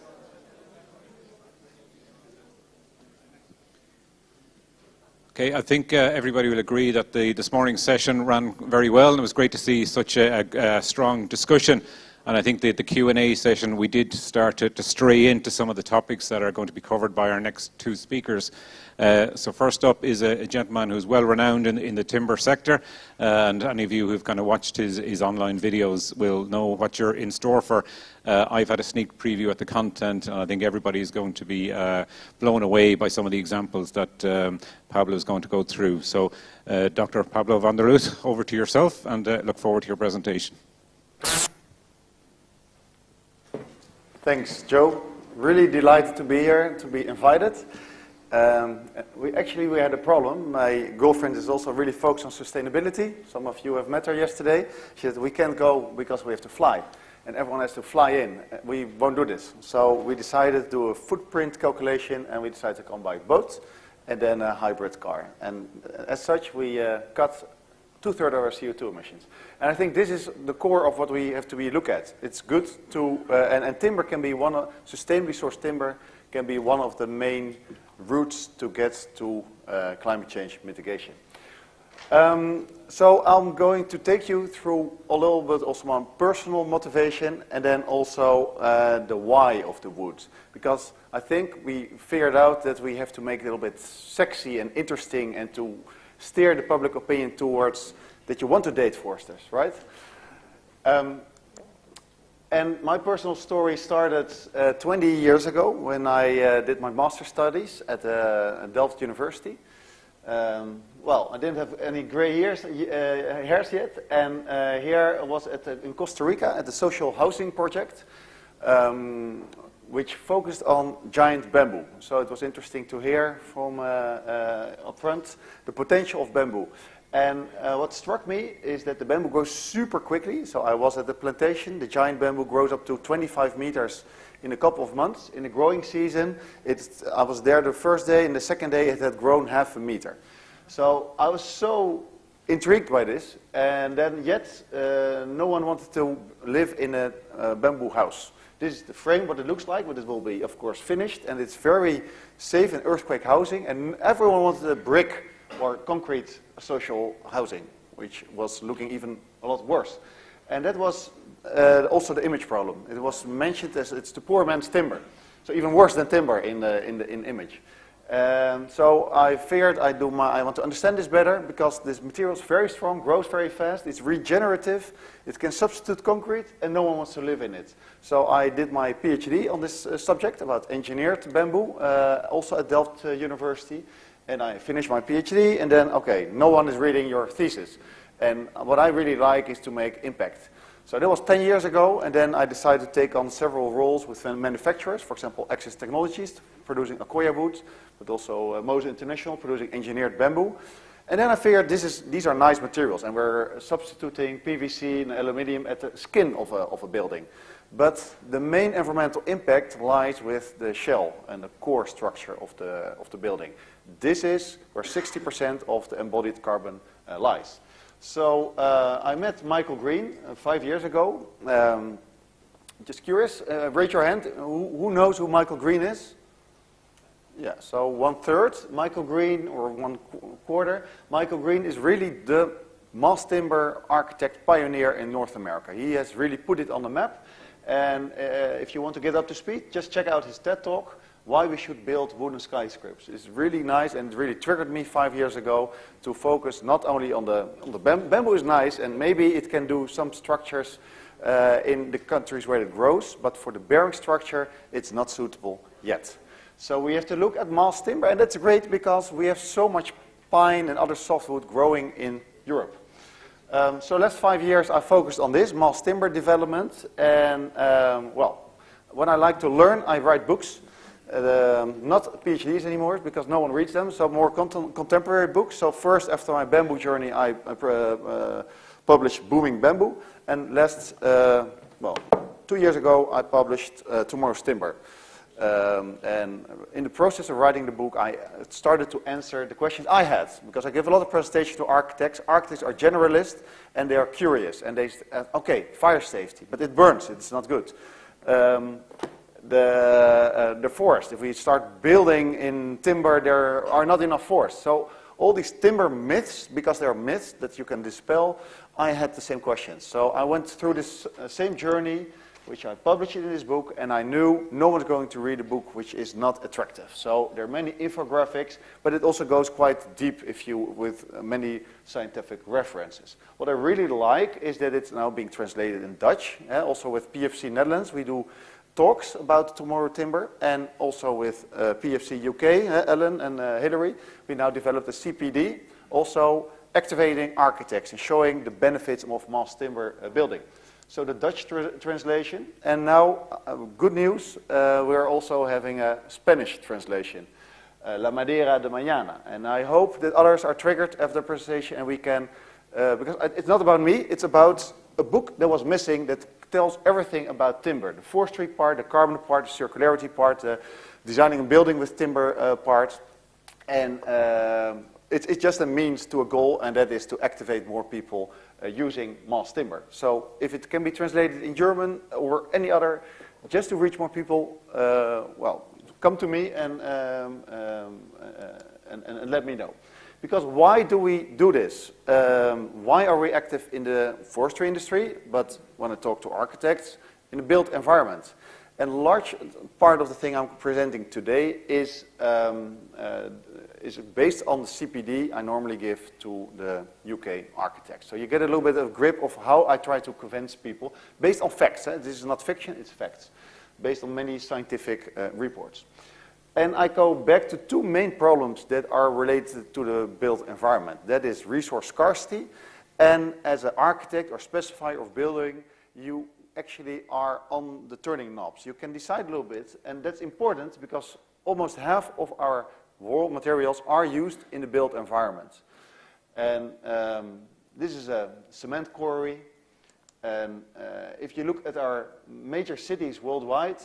Okay, I think everybody will agree that this morning's session ran very well, and it was great to see such a strong discussion. And I think that the Q&A session, we did start to stray into some of the topics that are going to be covered by our next two speakers. So first up is a gentleman who's well renowned in the timber sector, and any of you who've kind of watched his online videos will know what you're in store for. I've had a sneak preview at the content, and I think everybody is going to be blown away by some of the examples that Pablo is going to go through. So Dr. Pablo van der Loot, over to yourself, and look forward to your presentation. Thanks, Joe. Really delighted to be here, to be invited. We had a problem. My girlfriend is also really focused on sustainability. Some of you have met her yesterday. She said, we can't go because we have to fly. And everyone has to fly in. We won't do this. So we decided to do a footprint calculation, and we decided to come by boat and then a hybrid car. And as such, we cut 2/3 of our CO2 emissions. And I think this is the core of what we have to look at. It's good to, and timber can be sustainably sourced timber can be one of the main routes to get to climate change mitigation. So I'm going to take you through a little bit also my personal motivation, and then also the why of the wood. Because I think we figured out that we have to make it a little bit sexy and interesting, and to steer the public opinion towards that you want to date foresters, right? And my personal story started 20 years ago when I did my master's studies at Delft University. Well, I didn't have any gray hairs yet, and here I was in Costa Rica at the social housing project, which focused on giant bamboo. So it was interesting to hear from up front the potential of bamboo. And what struck me is that the bamboo grows super quickly. So I was at the plantation. The giant bamboo grows up to 25 meters in a couple of months. In the growing season, I was there the first day, and the second day it had grown 0.5 meter. So I was so intrigued by this, and then yet no one wanted to live in a bamboo house. This is the frame, what it looks like, but it will be, of course, finished, and it's very safe in earthquake housing, and everyone wanted a brick or concrete social housing, which was looking even a lot worse. And that was also the image problem. It was mentioned as it's the poor man's timber, so even worse than timber in image. So I figured I want to understand this better, because this material is very strong, grows very fast, it's regenerative, it can substitute concrete, and no one wants to live in it. So I did my PhD on this subject about engineered bamboo, also at Delft University, and I finished my PhD, and then, okay, no one is reading your thesis. And what I really like is to make impact. So that was 10 years ago, and then I decided to take on several roles with manufacturers, for example, Access Technologies, producing Akoya wood, but also Mose International, producing engineered bamboo. And then I figured these are nice materials, and we're substituting PVC and aluminium at the skin of a building. But the main environmental impact lies with the shell and the core structure of the building. This is where 60% of the embodied carbon lies. So I met Michael Green 5 years ago. Just curious, raise your hand. Who knows who Michael Green is? Yeah, so 1/3 Michael Green, or 1/4. Michael Green is really the mass timber architect pioneer in North America. He has really put it on the map. And if you want to get up to speed, just check out his TED Talk, Why We Should Build Wooden Skyscrapers. It's really nice, and it really triggered me 5 years ago to focus not only on the bamboo. Bamboo is nice, and maybe it can do some structures in the countries where it grows, but for the bearing structure, it's not suitable yet. So we have to look at mass timber, and that's great because we have so much pine and other softwood growing in Europe. So last 5 years I focused on this, mass timber development, and well, when I like to learn, I write books. Not PhDs anymore because no one reads them, so more contemporary books. So first, after my bamboo journey, I published Booming Bamboo, and last, well, 2 years ago, I published Tomorrow's Timber. And in the process of writing the book, I started to answer the questions I had, because I give a lot of presentations to architects. Architects are generalists, and they are curious, and they okay, fire safety, but it burns, it's not good. The forest, if we start building in timber, there are not enough forests. So all these timber myths, because they are myths that you can dispel, I had the same questions. So I went through this same journey, which I published in this book, and I knew no one's going to read a book which is not attractive. So there are many infographics, but it also goes quite deep with many scientific references. What I really like is that it's now being translated in Dutch. Also with PEFC Netherlands, we do talks about Tomorrow Timber, and also with PEFC UK, Ellen and Hillary, we now developed a CPD, also activating architects and showing the benefits of mass timber building. So the Dutch translation, and now, good news, we're also having a Spanish translation, La Madera de Mañana. And I hope that others are triggered after the presentation, and we can, because it's not about me, it's about a book that was missing that tells everything about timber. The forestry part, the carbon part, the circularity part, the designing and building with timber part. And it's just a means to a goal, and that is to activate more people using mass timber. So if it can be translated in German or any other, just to reach more people, well, come to me and let me know. Because why do we do this? Why are we active in the forestry industry, but when I talk to architects, in the built environment? And a large part of the thing I'm presenting today is based on the CPD I normally give to the UK architects. So you get a little bit of grip of how I try to convince people, based on facts. This is not fiction, it's facts, based on many scientific reports. And I go back to two main problems that are related to the built environment. That is resource scarcity, and as an architect or specifier of building, you actually are on the turning knobs. You can decide a little bit, and that's important because almost half of our raw materials are used in the built environment. And this is a cement quarry, and if you look at our major cities worldwide,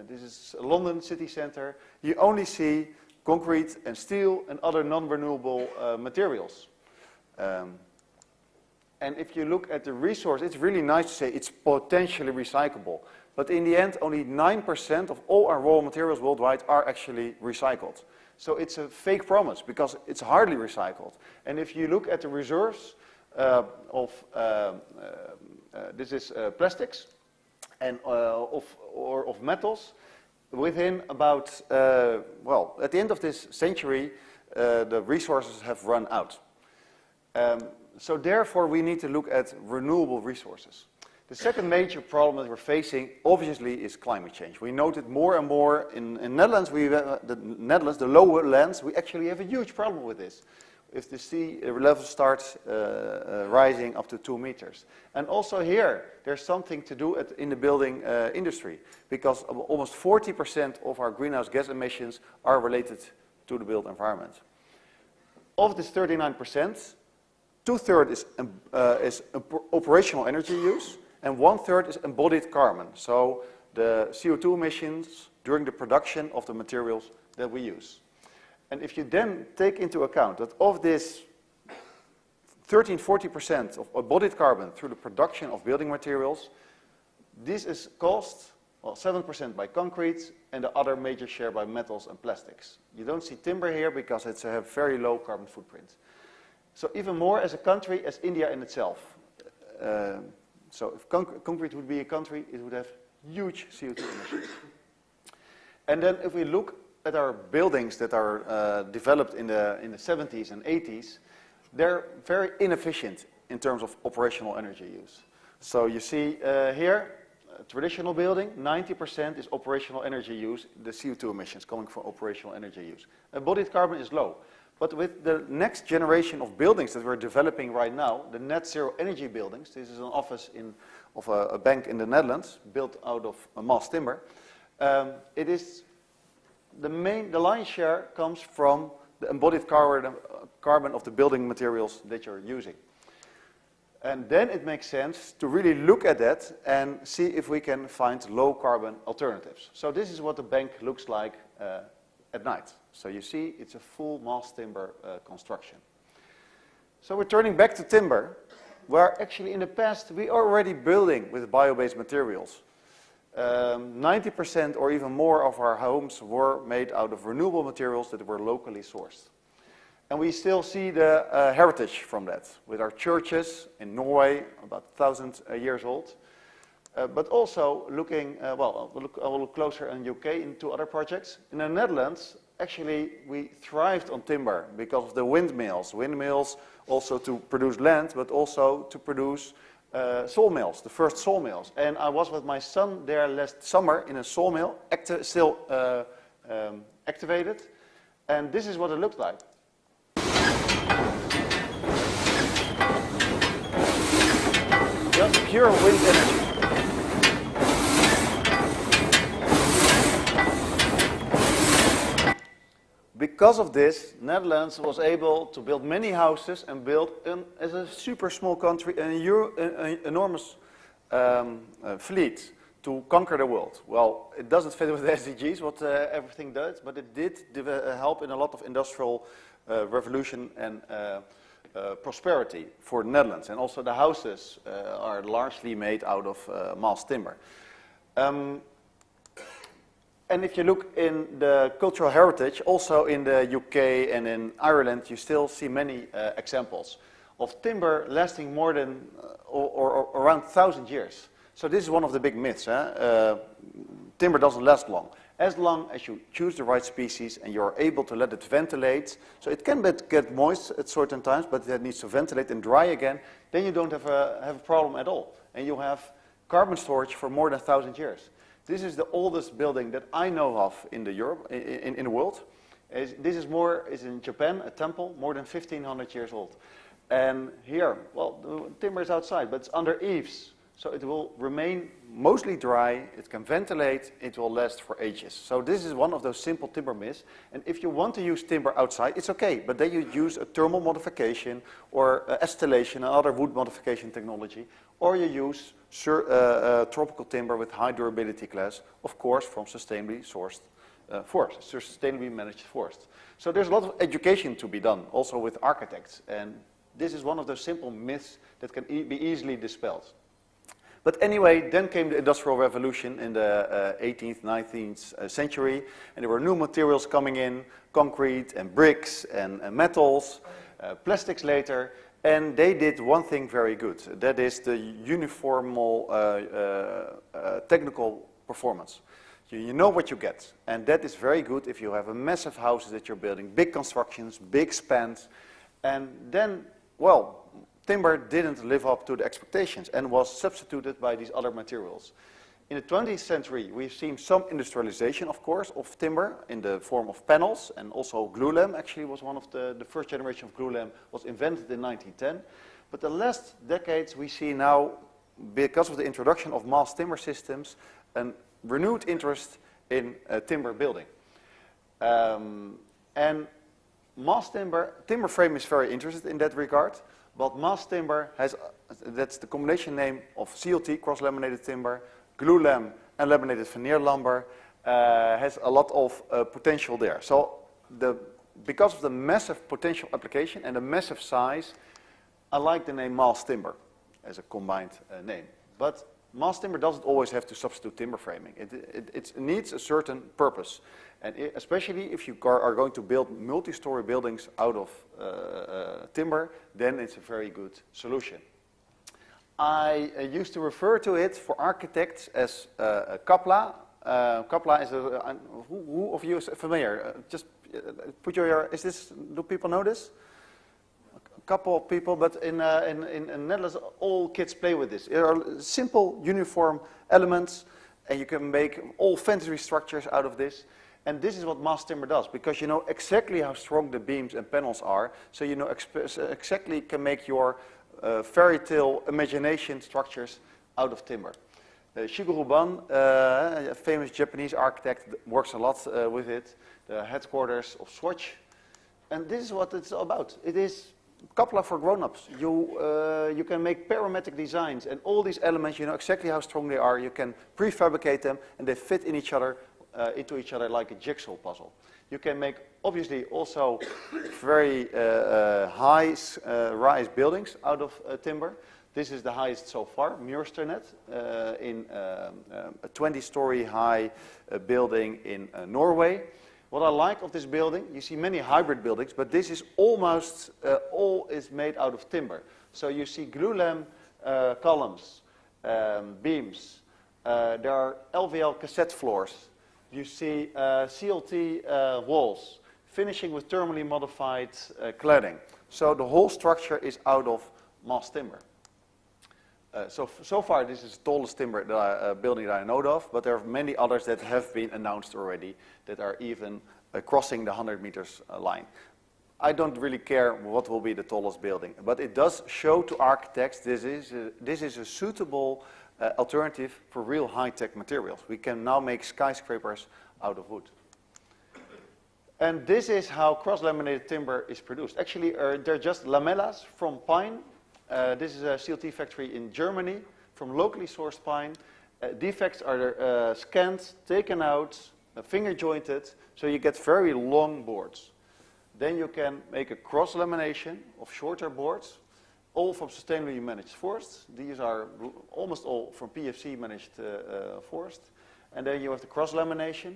this is London city center, you only see concrete and steel and other non-renewable materials. And if you look at the resource, it's really nice to say it's potentially recyclable. But in the end, only 9% of all our raw materials worldwide are actually recycled. So it's a fake promise because it's hardly recycled. And if you look at the reserves this is plastics and of metals, within about, well, at the end of this century, the resources have run out. So therefore, we need to look at renewable resources. The second major problem that we're facing, obviously, is climate change. We noted more and more in Netherlands, the lowlands, we actually have a huge problem with this. If the sea level starts rising up to 2 meters. And also here, there's something to do in the building industry, because almost 40% of our greenhouse gas emissions are related to the built environment. Of this 39%, 2/3 is operational energy use, and 1/3 is embodied carbon, so the CO2 emissions during the production of the materials that we use. And if you then take into account that of this 13–40% of embodied carbon through the production of building materials, this is caused, well, 7% by concrete, and the other major share by metals and plastics. You don't see timber here because it's a very low carbon footprint. So even more as a country as India in itself. So if concrete would be a country, it would have huge CO2 emissions. And then if we look at our buildings that are developed in the 70s and 80s, they're very inefficient in terms of operational energy use. So you see here, a traditional building, 90% is operational energy use, the CO2 emissions coming from operational energy use. Embodied carbon is low. But with the next generation of buildings that we're developing right now, the net zero energy buildings, this is an office of a bank in the Netherlands, built out of mass timber, it is the lion's share comes from the embodied carbon of the building materials that you're using. And then it makes sense to really look at that and see if we can find low carbon alternatives. So this is what the bank looks like at night. So you see it's a full mass timber construction. So we're turning back to timber, where actually in the past we are already building with bio-based materials. 90% or even more of our homes were made out of renewable materials that were locally sourced. And we still see the heritage from that, with our churches in Norway, about 1,000 years old. But also looking, well, a little closer in UK into other projects. In the Netherlands, actually, we thrived on timber because of the windmills. Windmills also to produce land, but also to produce sawmills, the first sawmills. And I was with my son there last summer in a sawmill, still activated. And this is what it looked like. Just pure wind energy. Because of this, Netherlands was able to build many houses and build, as a super small country, an enormous fleet to conquer the world. Well, it doesn't fit with the SDGs, what everything does, but it did help in a lot of industrial revolution and prosperity for the Netherlands. And also the houses are largely made out of mass timber. And if you look in the cultural heritage, also in the UK and in Ireland, you still see many examples of timber lasting more than or around 1,000 years. So this is one of the big myths. Timber doesn't last long as you choose the right species and you're able to let it ventilate. So it can get moist at certain times, but it needs to ventilate and dry again. Then you don't have a problem at all. And you have carbon storage for more than 1,000 years. This is the oldest building that I know of in the world. This is in Japan, a temple, more than 1,500 years old. And here, well, the timber is outside, but it's under eaves. So it will remain mostly dry, it can ventilate, it will last for ages. So this is one of those simple timber myths. And if you want to use timber outside, it's okay. But then you use a thermal modification or acetylation, another wood modification technology. Or you use tropical timber with high durability class, of course, from sustainably sourced forests, sustainably managed forests. So there's a lot of education to be done, also with architects. And this is one of those simple myths that can be easily dispelled. But anyway, then came the Industrial Revolution in the 18th, 19th century, and there were new materials coming in, concrete and bricks and metals, plastics later, and they did one thing very good. That is the uniformal technical performance. You know what you get, and that is very good if you have a massive houses that you're building, big constructions, big spans, and then, well, timber didn't live up to the expectations and was substituted by these other materials. In the 20th century, we've seen some industrialization, of course, of timber in the form of panels, and also glulam actually was one of the first generation of glulam was invented in 1910. But the last decades we see now, because of the introduction of mass timber systems, a renewed interest in timber building. And mass timber frame is very interested in that regard. But mass timber has, that's the combination name of CLT, cross-laminated timber, glulam and laminated veneer lumber, has a lot of potential there. So because of the massive potential application and the massive size, I like the name mass timber as a combined name. But mass timber doesn't always have to substitute timber framing. It needs a certain purpose. And especially if you are going to build multi-story buildings out of timber, then it's a very good solution. I used to refer to it for architects as kapla. Kapla is who of you is familiar? Just put your, do people know this? A couple of people, but in Netherlands, all kids play with this. There are simple, uniform elements, and you can make all fantasy structures out of this. And this is what mass timber does, because you know exactly how strong the beams and panels are, so you know exactly can make your fairy tale imagination structures out of timber. Shigeru Ban, a famous Japanese architect, works a lot with it, the headquarters of Swatch. And this is what it's all about. It is Coupler for grown-ups. You can make parametric designs, and all these elements, you know exactly how strong they are. You can prefabricate them, and they fit in each other, into each other like a jigsaw puzzle. You can make, obviously, also very high-rise buildings out of timber. This is the highest so far, Mjørsternet, in a 20-story high building in Norway. What I like of this building, you see many hybrid buildings, but this is almost all is made out of timber. So you see glulam columns, beams. There are LVL cassette floors. You see CLT walls, finishing with thermally modified cladding. So the whole structure is out of mass timber. So far, this is the tallest timber building that I know of, but there are many others that have been announced already that are even crossing the 100 meters line. I don't really care what will be the tallest building, but it does show to architects this is a suitable alternative for real high-tech materials. We can now make skyscrapers out of wood. And this is how cross-laminated timber is produced. Actually, they're just lamellas from pine. This is a CLT factory in Germany from locally sourced pine. Defects are scanned, taken out, finger jointed, so you get very long boards. Then you can make a cross-lamination of shorter boards, all from sustainably managed forests. These are almost all from PEFC managed forest. And then you have the cross-lamination,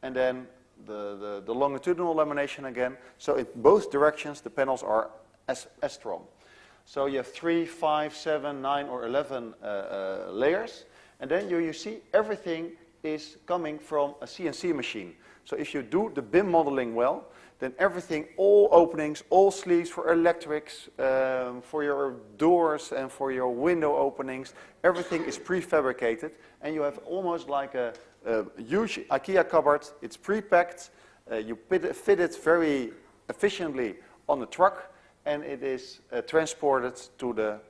and then the longitudinal lamination again. So in both directions, the panels are as strong. So you have 3, 5, 7, 9, or 11 layers. And then you see everything is coming from a CNC machine. So if you do the BIM modeling well, then everything, all openings, all sleeves for electrics, for your doors and for your window openings, everything is prefabricated. And you have almost like a huge IKEA cupboard. It's pre-packed. You fit it very efficiently on the truck, and it is transported to the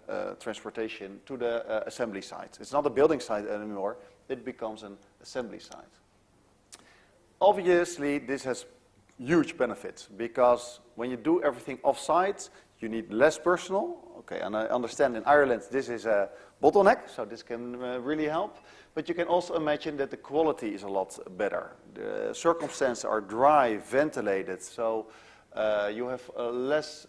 assembly site. It's not a building site anymore. It becomes an assembly site. Obviously, this has huge benefits, because when you do everything off-site, you need less personnel. Okay, and I understand in Ireland this is a bottleneck, so this can really help. But you can also imagine that the quality is a lot better. The circumstances are dry, ventilated, so you have less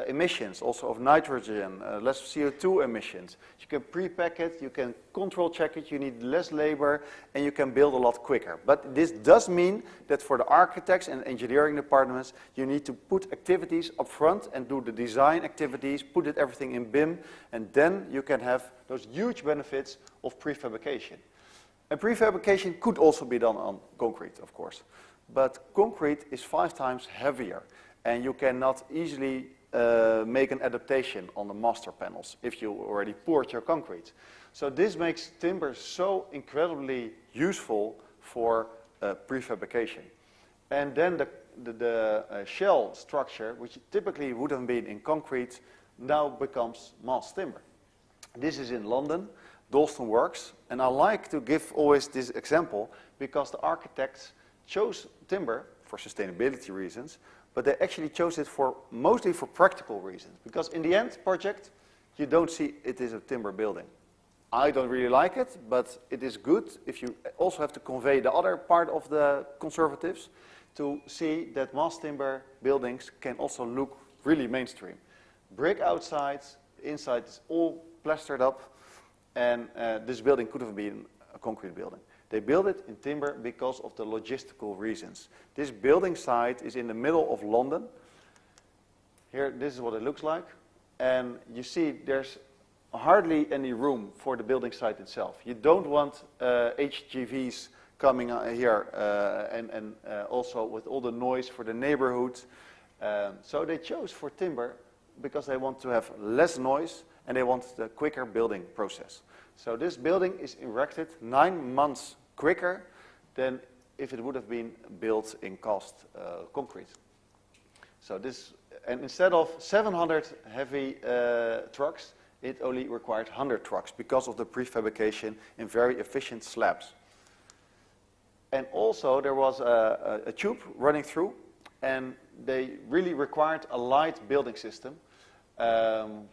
emissions, also of nitrogen, less CO2 emissions. You can pre-pack it, you can control check it, you need less labor, and you can build a lot quicker. But this does mean that for the architects and engineering departments, you need to put activities up front and do the design activities, put everything in BIM, and then you can have those huge benefits of prefabrication. And prefabrication could also be done on concrete, of course. But concrete is 5 times heavier, and you cannot easily make an adaptation on the master panels if you already poured your concrete. So this makes timber so incredibly useful for prefabrication. And then the shell structure, which typically would have been in concrete, now becomes mass timber. This is in London, Dalston Works, and I like to give always this example because the architects chose timber for sustainability reasons, but they actually chose it mostly for practical reasons. Because in the end project, you don't see it is a timber building. I don't really like it, but it is good if you also have to convey the other part of the conservatives to see that mass timber buildings can also look really mainstream. Brick outside, inside is all plastered up, and this building could have been a concrete building. They built it in timber because of the logistical reasons. This building site is in the middle of London. Here, this is what it looks like. And you see there's hardly any room for the building site itself. You don't want HGVs coming here and also with all the noise for the neighborhood. So they chose for timber because they want to have less noise and they want the quicker building process. So this building is erected 9 months quicker than if it would have been built in cast concrete. So this, and instead of 700 heavy trucks, it only required 100 trucks because of the prefabrication in very efficient slabs. And also there was a tube running through, and they really required a light building system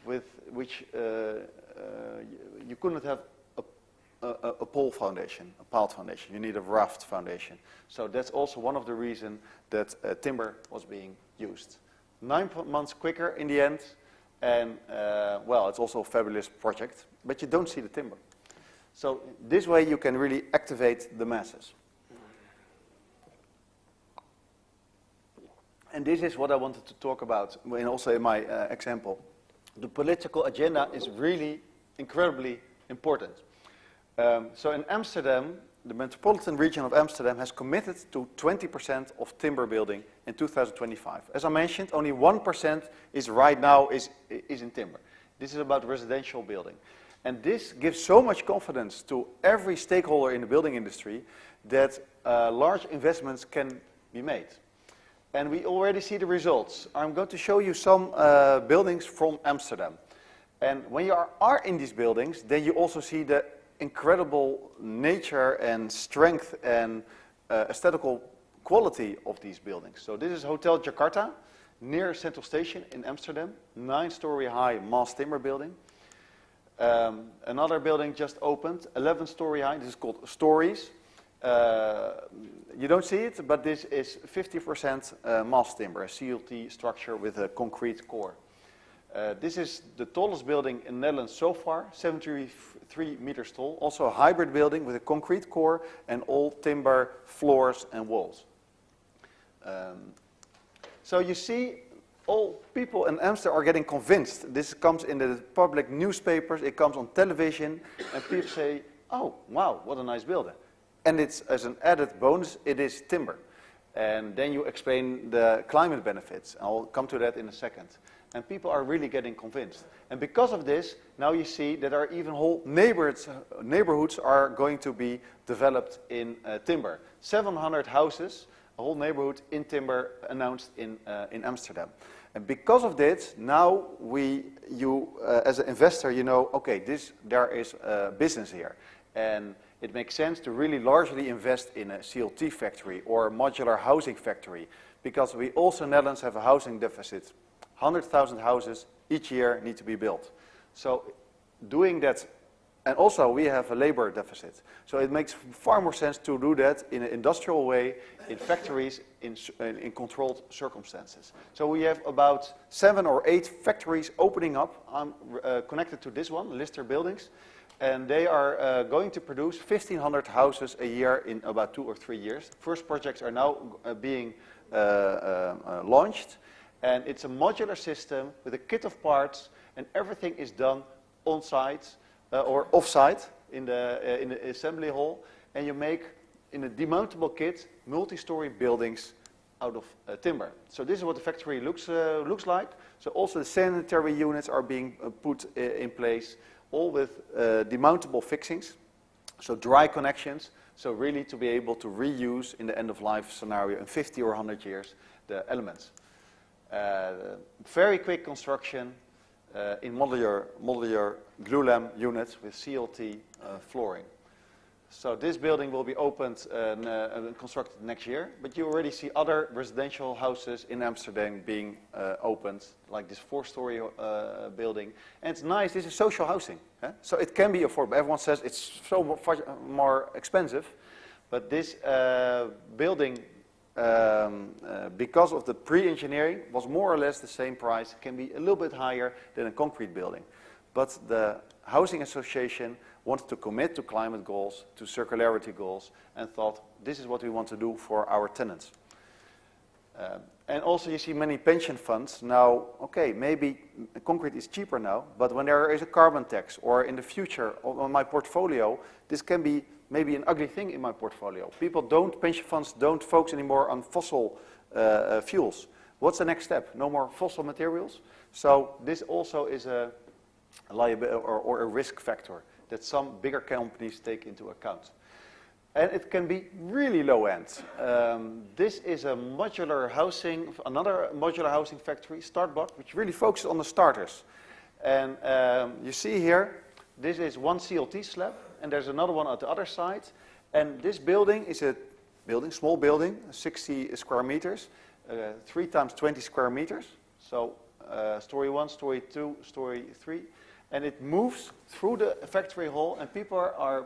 with which you couldn't have a pole foundation, a piled foundation. You need a raft foundation. So that's also one of the reasons that timber was being used. 9 months quicker in the end, and well, it's also a fabulous project, but you don't see the timber. So this way you can really activate the masses. And this is what I wanted to talk about, and also in my example. The political agenda is really incredibly important. So in Amsterdam, the metropolitan region of Amsterdam has committed to 20% of timber building in 2025. As I mentioned, only 1% is right now is in timber. This is about residential building. And this gives so much confidence to every stakeholder in the building industry that large investments can be made. And we already see the results. I'm going to show you some buildings from Amsterdam. And when you are in these buildings, then you also see the incredible nature and strength and aesthetical quality of these buildings. So this is Hotel Jakarta, near Central Station in Amsterdam, 9-story high mass timber building. Another building just opened, 11-story high, this is called Stories. You don't see it, but this is 50% mass timber, a CLT structure with a concrete core. This is the tallest building in the Netherlands so far, 73 meters tall. Also a hybrid building with a concrete core and all timber floors and walls. So you see, all people in Amsterdam are getting convinced. This comes in the public newspapers, it comes on television, and people say, oh, wow, what a nice building. And it's, as an added bonus, it is timber. And then you explain the climate benefits. I'll come to that in a second. And people are really getting convinced. And because of this, now you see that our even whole neighborhoods are going to be developed in timber. 700 houses, a whole neighborhood in timber announced in Amsterdam. And because of this, now as an investor, you know, okay, there is a business here. And it makes sense to really largely invest in a CLT factory or a modular housing factory, because we also in the Netherlands have a housing deficit. 100,000 houses each year need to be built. So doing that, and also we have a labor deficit. So it makes far more sense to do that in an industrial way, in factories, in controlled circumstances. So we have about 7 or 8 factories opening up. I'm connected to this one, Lister Buildings. And they are going to produce 1,500 houses a year in about 2 or 3 years. First projects are now being launched. And it's a modular system with a kit of parts, and everything is done on-site or off-site in the assembly hall. And you make, in a demountable kit, multi-story buildings out of timber. So this is what the factory looks like. So also the sanitary units are being put in place, all with demountable fixings, so dry connections, so really to be able to reuse in the end-of-life scenario in 50 or 100 years the elements. Very quick construction in modular glulam units with CLT flooring. So this building will be opened and constructed next year, but you already see other residential houses in Amsterdam being opened, like this 4-story building. And it's nice, this is social housing. So it can be affordable. Everyone says it's so much more expensive, but this building, because of the pre-engineering, was more or less the same price. It can be a little bit higher than a concrete building. But the Housing Association wanted to commit to climate goals, to circularity goals, and thought, this is what we want to do for our tenants. And also you see many pension funds now, okay, maybe concrete is cheaper now, but when there is a carbon tax, or in the future on my portfolio, this can be maybe an ugly thing in my portfolio. Pension funds don't focus anymore on fossil fuels. What's the next step? No more fossil materials? So this also is a liability or a risk factor that some bigger companies take into account. And it can be really low end. This is a modular housing, another modular housing factory, Startblock, which really focuses on the starters. And you see here, this is one CLT slab, and there's another one at the other side. And this building is a small building, 60 square meters, 3 times 20 square meters. So story 1, story 2, story 3, and it moves through the factory hall, and people are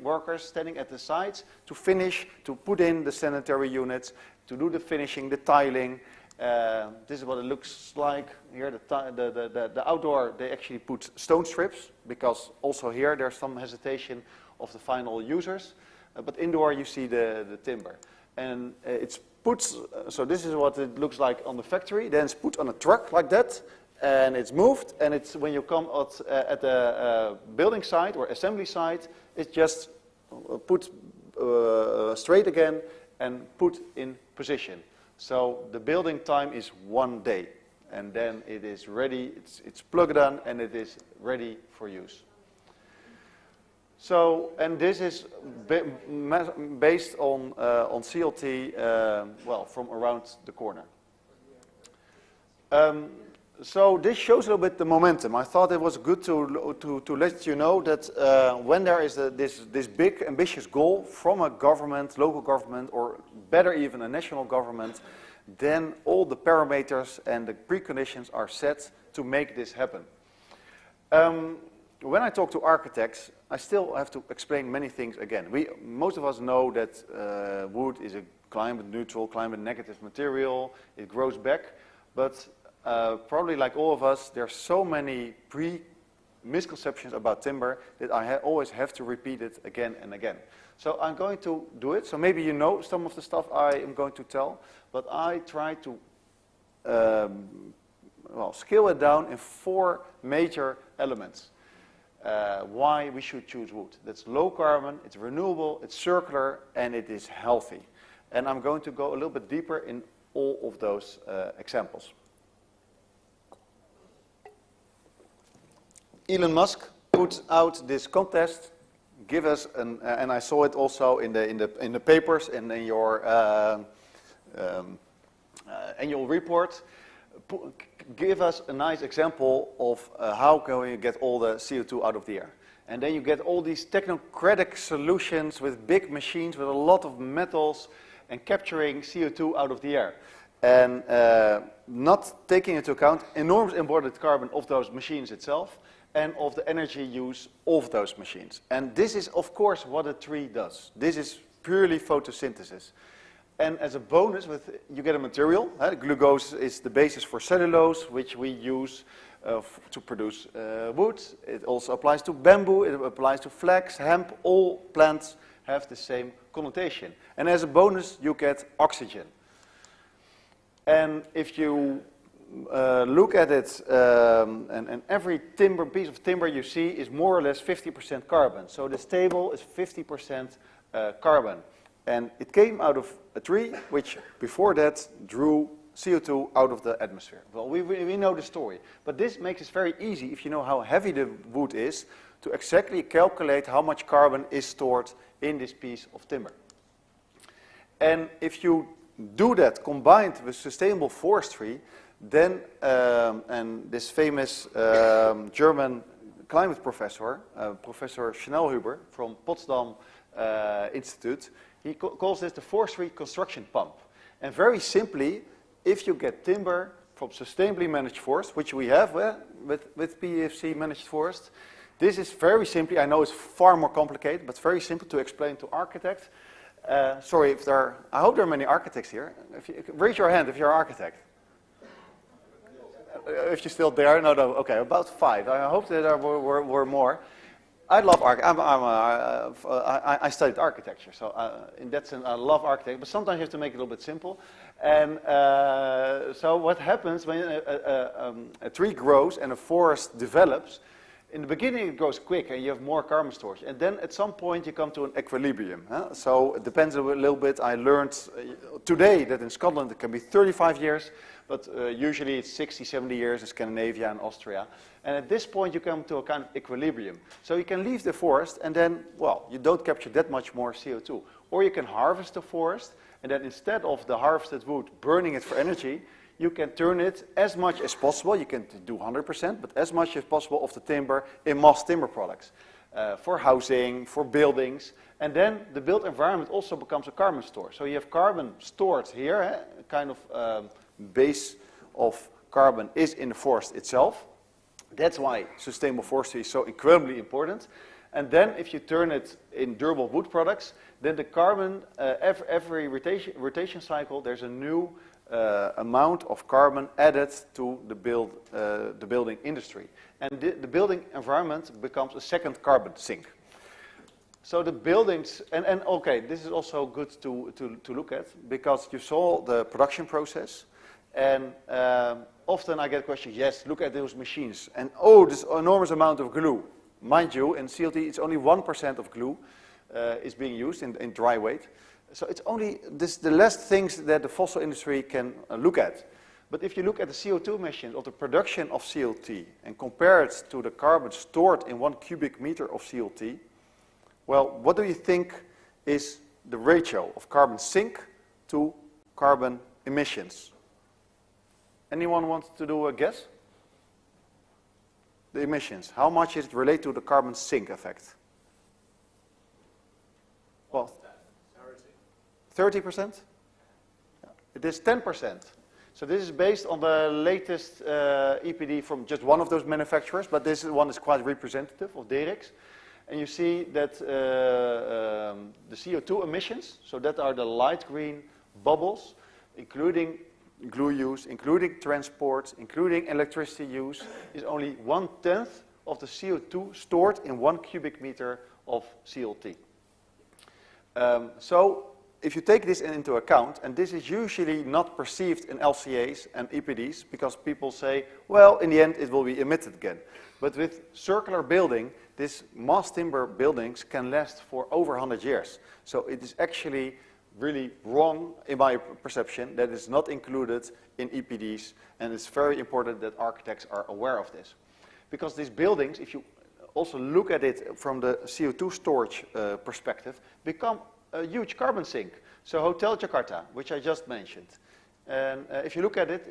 workers standing at the sides to finish, to put in the sanitary units, to do the finishing, the tiling. This is what it looks like here. The outdoor, they actually put stone strips, because also here there's some hesitation of the final users. But indoor you see the timber. And it's put, so this is what it looks like on the factory. Then it's put on a truck like that, and it's moved. And it's when you come at the building site or assembly site, it's just put straight again and put in position. So the building time is 1 day, and then it is ready, it's plugged in, and it is ready for use. So, and this is based on CLT, well, from around the corner. So this shows a little bit the momentum. I thought it was good to let you know that when there is this big ambitious goal from a government, local government, or better even a national government, then all the parameters and the preconditions are set to make this happen. When I talk to architects, I still have to explain many things again. Most of us know that wood is a climate neutral, climate negative material. It grows back, but probably like all of us, there are so many misconceptions about timber that I always have to repeat it again and again. So I'm going to do it. So maybe you know some of the stuff I am going to tell, but I try to well, scale it down in 4 major elements. Why we should choose wood. That's low carbon, it's renewable, it's circular, and it is healthy. And I'm going to go a little bit deeper in all of those examples. Elon Musk put out this contest. Give us an, and I saw it also in the papers and in your annual report. Give us a nice example of how can we get all the CO2 out of the air. And then you get all these technocratic solutions with big machines with a lot of metals and capturing CO2 out of the air. And not taking into account enormous embodied carbon of those machines itself and of the energy use of those machines. And this is, of course, what a tree does. This is purely photosynthesis. And as a bonus, you get a material. Glucose is the basis for cellulose, which we use to produce wood. It also applies to bamboo, it applies to flax, hemp. All plants have the same connotation. And as a bonus, you get oxygen. And if you look at it, and every piece of timber you see is more or less 50% carbon. So this table is 50% carbon. And it came out of a tree, which before that drew CO2 out of the atmosphere. Well, we know the story. But this makes it very easy, if you know how heavy the wood is, to exactly calculate how much carbon is stored in this piece of timber. And if you do that combined with sustainable forestry, then, and this famous German climate professor, Professor Schnellhuber from Potsdam Institute, he calls this the forestry construction pump. And very simply, if you get timber from sustainably managed forest, which we have with PEFC managed forest, this is very simply, I know it's far more complicated, but very simple to explain to architects. Sorry, if there are, I hope there are many architects here. Raise your hand if you're an architect. If you're still there, no, okay, about 5. I hope that there were more. I love I studied architecture, so in that sense I love architecture, but sometimes you have to make it a little bit simple. And so what happens when a tree grows and a forest develops, in the beginning it grows quick and you have more carbon storage, and then at some point you come to an equilibrium. So it depends a little bit. I learned today that in Scotland it can be 35 years, but usually it's 60, 70 years in Scandinavia and Austria. And at this point you come to a kind of equilibrium. So you can leave the forest and then, well, you don't capture that much more CO2. Or you can harvest the forest, and then instead of the harvested wood burning it for energy, you can turn it as much as possible. You can do 100%, but as much as possible of the timber in mass timber products. For housing, for buildings. And then the built environment also becomes a carbon store. So you have carbon stored here, a kind of base of carbon is in the forest itself. That's why sustainable forestry is so incredibly important. And then if you turn it in durable wood products, then the carbon, every rotation cycle, there's a new amount of carbon added to the building industry. And the building environment becomes a second carbon sink. So the buildings, and okay, this is also good to look at, because you saw the production process, and often I get questions, yes, look at those machines, and oh, this enormous amount of glue. Mind you, in CLT, it's only 1% of glue is being used in dry weight. So it's only the less things that the fossil industry can look at. But if you look at the CO2 emissions of the production of CLT and compare it to the carbon stored in 1 cubic meter of CLT, well, what do you think is the ratio of carbon sink to carbon emissions? Anyone want to do a guess? The emissions. How much is it related to the carbon sink effect? Well, 30%? It is 10%. So this is based on the latest EPD from just one of those manufacturers, but this one is quite representative of Derix. And you see that the CO2 emissions, so that are the light green bubbles, including glue use, including transport, including electricity use, is only 1/10 of the CO2 stored in 1 cubic meter of CLT. So if you take this into account, and this is usually not perceived in LCAs and EPDs, because people say, well, in the end it will be emitted again. But with circular building, these mass timber buildings can last for over 100 years. So it is actually really wrong, in my perception, that it's not included in EPDs, and it's very important that architects are aware of this. Because these buildings, if you also look at it from the CO2 storage perspective, become a huge carbon sink. So Hotel Jakarta, which I just mentioned, and if you look at it,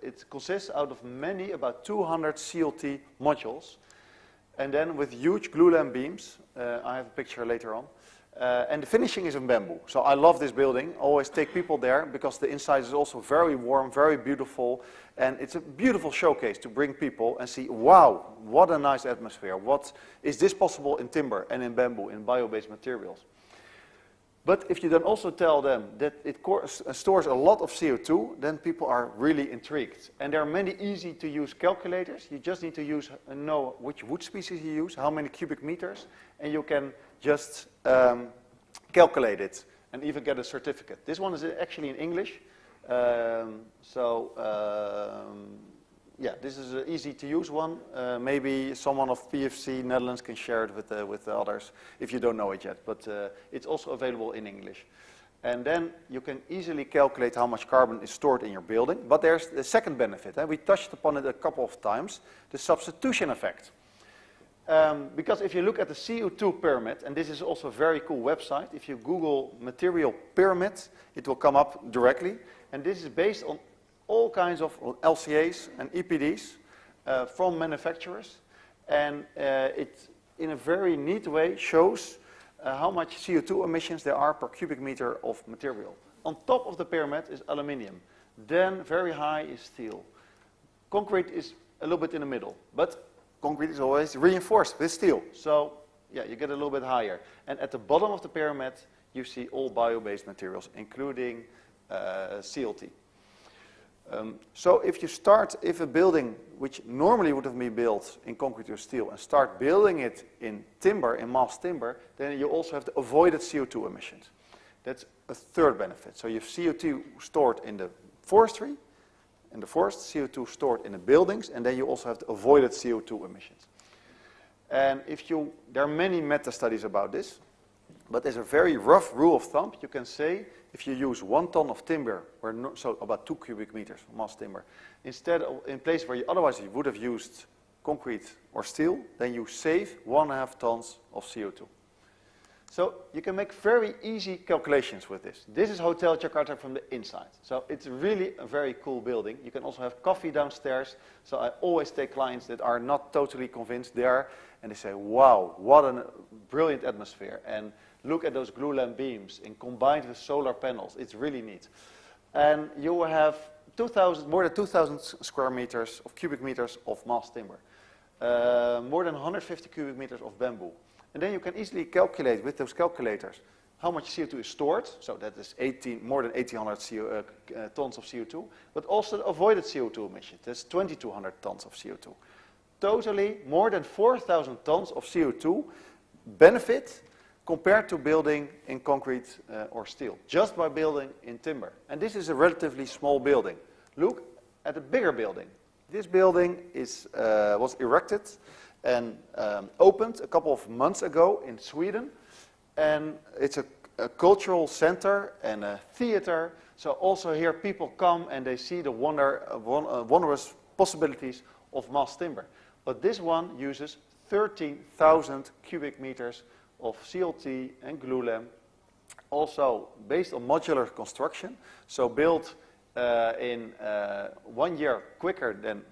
it consists out of about 200 CLT modules, and then with huge glulam beams. I have a picture later on. And the finishing is in bamboo. So I love this building. Always take people there because the inside is also very warm, very beautiful. And it's a beautiful showcase to bring people and see, wow, what a nice atmosphere. What is this possible in timber and in bamboo, in bio-based materials? But if you then also tell them that it stores a lot of CO2, then people are really intrigued. And there are many easy to use calculators. You just need to know which wood species you use, how many cubic meters, and you can just calculate it and even get a certificate. This one is actually in English. Yeah, this is an easy to use one. Maybe someone of PEFC Netherlands can share it with the others if you don't know it yet, but it's also available in English. And then you can easily calculate how much carbon is stored in your building. But there's the second benefit, and we touched upon it a couple of times, the substitution effect. Because if you look at the CO2 pyramid, and this is also a very cool website, if you Google material pyramid, it will come up directly. And this is based on all kinds of LCAs and EPDs from manufacturers. And it, in a very neat way, shows how much CO2 emissions there are per cubic meter of material. On top of the pyramid is aluminium. Then very high is steel. Concrete is a little bit in the middle. But concrete is always reinforced with steel. So yeah, you get a little bit higher. And at the bottom of the pyramid, you see all bio-based materials, including CLT. So if a building which normally would have been built in concrete or steel and start building it in timber, in mass timber, then you also have the avoided CO2 emissions. That's a third benefit. So you have CO2 stored in the forestry, in the forest, CO2 stored in the buildings, and then you also have the avoided CO2 emissions. And there are many meta-studies about this, but as a very rough rule of thumb, you can say if you use 1 ton of timber, so about 2 cubic meters of mass timber, instead of in place where you otherwise you would have used concrete or steel, then you save 1.5 tons of CO2. So you can make very easy calculations with this. This is Hotel Jakarta from the inside. So it's really a very cool building. You can also have coffee downstairs. So I always take clients that are not totally convinced there, and they say, wow, what a brilliant atmosphere. And look at those glulam beams and combined with solar panels. It's really neat. And you will have more than 2,000 square meters of cubic meters of mass timber. More than 150 cubic meters of bamboo. And then you can easily calculate with those calculators how much CO2 is stored. So that is more than 1,800 tons of CO2. But also the avoided CO2 emissions. That's 2,200 tons of CO2. Totally more than 4,000 tons of CO2 benefit compared to building in concrete or steel, just by building in timber. And this is a relatively small building. Look at a bigger building. This building was erected and opened a couple of months ago in Sweden. And it's a cultural center and a theater. So also here people come and they see the wondrous possibilities of mass timber. But this one uses 13,000 cubic meters of CLT and glulam, also based on modular construction, so built in 1 year quicker than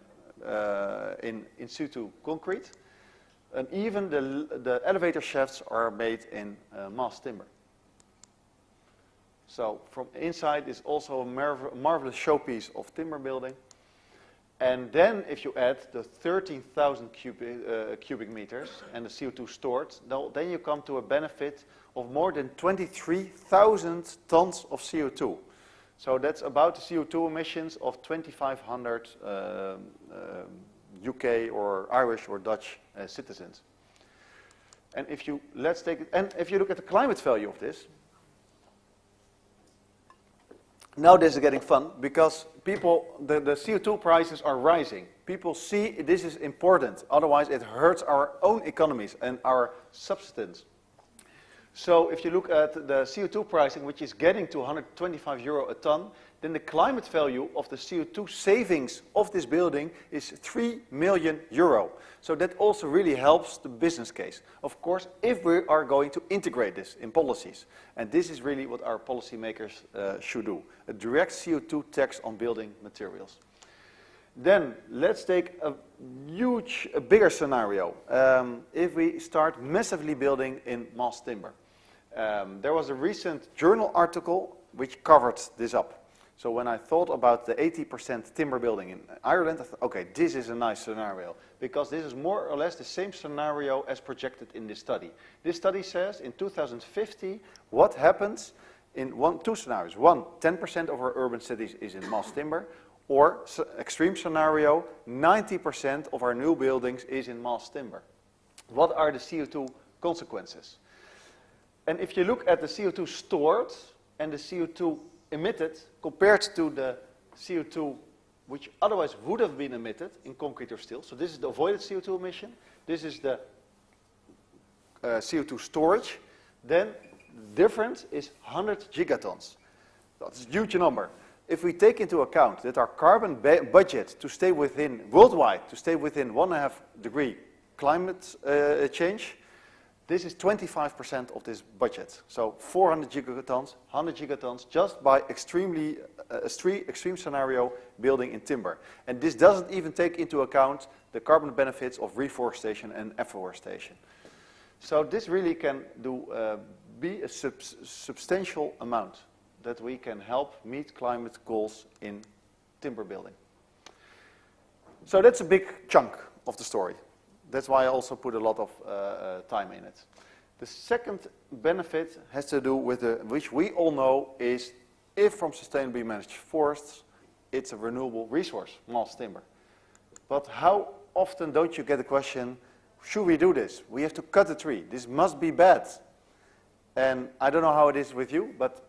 in situ concrete. And even the elevator shafts are made in mass timber. So from inside is also a marvelous showpiece of timber building. And then if you add the 13,000 cubic meters and the CO2 stored, then you come to a benefit of more than 23,000 tons of CO2. So that's about the CO2 emissions of 2,500 UK or Irish or Dutch citizens. And if you look at the climate value of this, now this is getting fun because the CO2 prices are rising. People see this is important, otherwise it hurts our own economies and our subsistence. So if you look at the CO2 pricing, which is getting to €125 a ton, then the climate value of the CO2 savings of this building is €3 million. So that also really helps the business case. Of course, if we are going to integrate this in policies, and this is really what our policymakers should do, a direct CO2 tax on building materials. Then let's take a bigger scenario. If we start massively building in mass timber. There was a recent journal article which covered this up. So when I thought about the 80% timber building in Ireland, I thought, okay, this is a nice scenario, because this is more or less the same scenario as projected in this study. This study says in 2050, what happens in two scenarios. One, 10% of our urban cities is in mass timber, or extreme scenario, 90% of our new buildings is in mass timber. What are the CO2 consequences? And if you look at the CO2 stored and the CO2 emitted compared to the CO2 which otherwise would have been emitted in concrete or steel. So this is the avoided CO2 emission. This is the CO2 storage. Then the difference is 100 gigatons. That's a huge number. If we take into account that our carbon budget to stay within, worldwide, to stay within 1.5 degree climate change, this is 25% of this budget. So 400 gigatons, 100 gigatons, just by extreme scenario building in timber. And this doesn't even take into account the carbon benefits of reforestation and afforestation. So this really can be a substantial amount that we can help meet climate goals in timber building. So that's a big chunk of the story. That's why I also put a lot of time in it. The second benefit has to do with which we all know is, if from sustainably managed forests, it's a renewable resource, mass timber. But how often don't you get the question, should we do this? We have to cut a tree. This must be bad. And I don't know how it is with you, but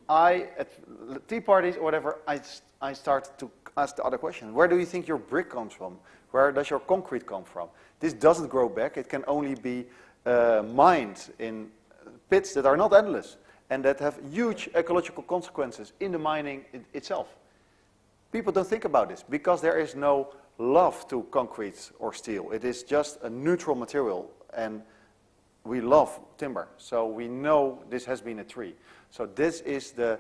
at tea parties or whatever, I start to ask the other question. Where do you think your brick comes from? Where does your concrete come from? This doesn't grow back. It can only be mined in pits that are not endless and that have huge ecological consequences in the mining itself. People don't think about this because there is no love to concrete or steel. It is just a neutral material, and we love timber. So we know this has been a tree. So this is the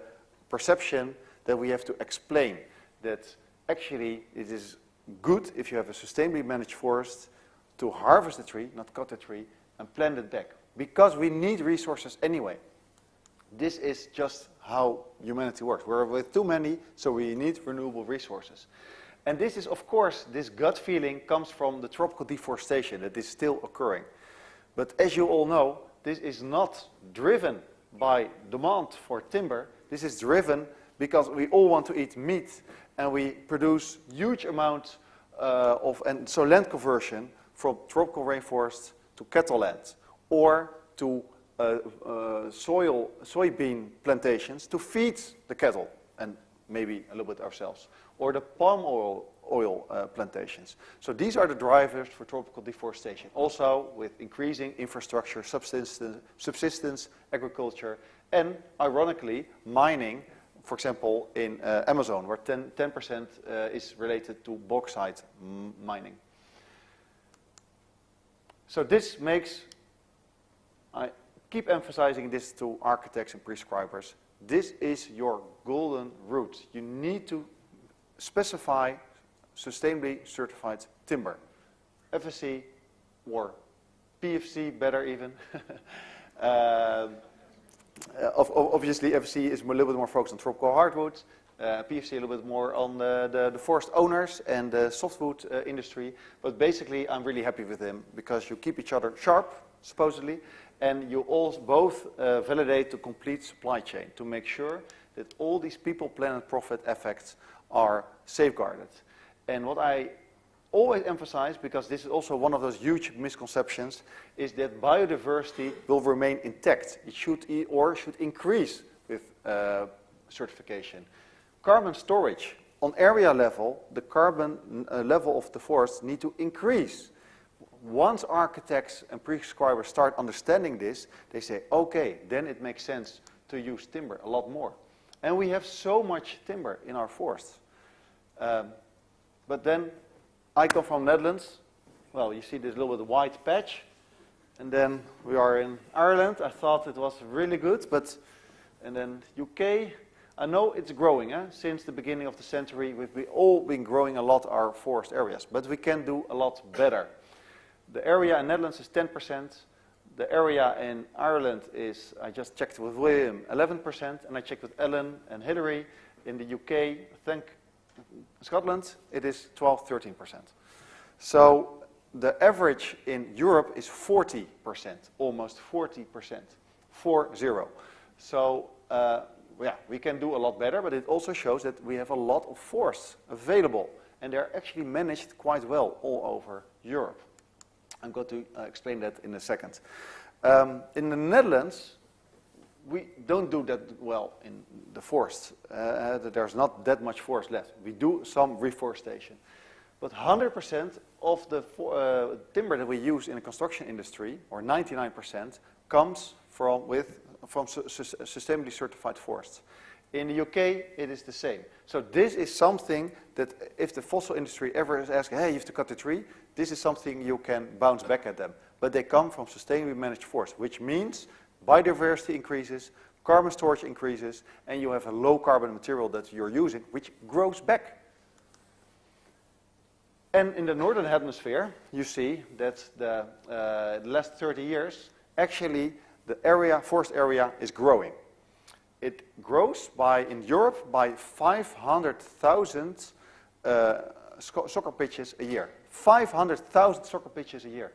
perception that we have to explain, that actually it is good if you have a sustainably managed forest to harvest the tree, not cut the tree, and plant it back. Because we need resources anyway. This is just how humanity works. We're with too many, so we need renewable resources. And this is, of course, this gut feeling comes from the tropical deforestation that is still occurring. But as you all know, this is not driven by demand for timber. This is driven because we all want to eat meat, and we produce huge amounts and so land conversion from tropical rainforests to cattle land, or to soybean plantations to feed the cattle, and maybe a little bit ourselves, or the palm oil plantations. So these are the drivers for tropical deforestation, also with increasing infrastructure, subsistence agriculture, and ironically, mining, for example, in Amazon, where 10% is related to bauxite mining. So this makes, I keep emphasizing this to architects and prescribers, this is your golden route. You need to specify sustainably certified timber. FSC or PEFC, better even. Obviously, FSC is a little bit more focused on tropical hardwoods. PEFC a little bit more on the forest owners and the softwood industry. But basically, I'm really happy with them because you keep each other sharp, supposedly, and you all both validate the complete supply chain to make sure that all these people, planet, profit effects are safeguarded. And what I always emphasize, because this is also one of those huge misconceptions, is that biodiversity will remain intact. It should increase with certification. Carbon storage, on area level, the carbon level of the forests need to increase. Once architects and prescribers start understanding this, they say, okay, then it makes sense to use timber a lot more. And we have so much timber in our forests. But then, I come from Netherlands. Well, you see this little bit white patch. And then we are in Ireland. I thought it was really good, and then UK. I know it's growing. Since the beginning of the century, we've all been growing a lot our forest areas, but we can do a lot better. The area in Netherlands is 10%. The area in Ireland is, I just checked with William, 11%, and I checked with Ellen and Hilary. In the UK, I think Scotland, it is 12-13%. So the average in Europe is 40%, almost 40%, 4-0. So yeah, we can do a lot better, but it also shows that we have a lot of forests available, and they're actually managed quite well all over Europe. I'm going to explain that in a second. In the Netherlands, we don't do that well in the forests. There's not that much forest left. We do some reforestation. But 100% of the timber that we use in the construction industry, or 99%, comes from sustainably certified forests. In the UK, it is the same. So this is something that if the fossil industry ever is asking, hey, you have to cut the tree, this is something you can bounce back at them. But they come from sustainably managed forests, which means biodiversity increases, carbon storage increases, and you have a low carbon material that you're using, which grows back. And in the northern hemisphere, you see that the last 30 years, actually the forest area is growing. It grows in Europe by 500,000 soccer pitches a year. 500,000 soccer pitches a year.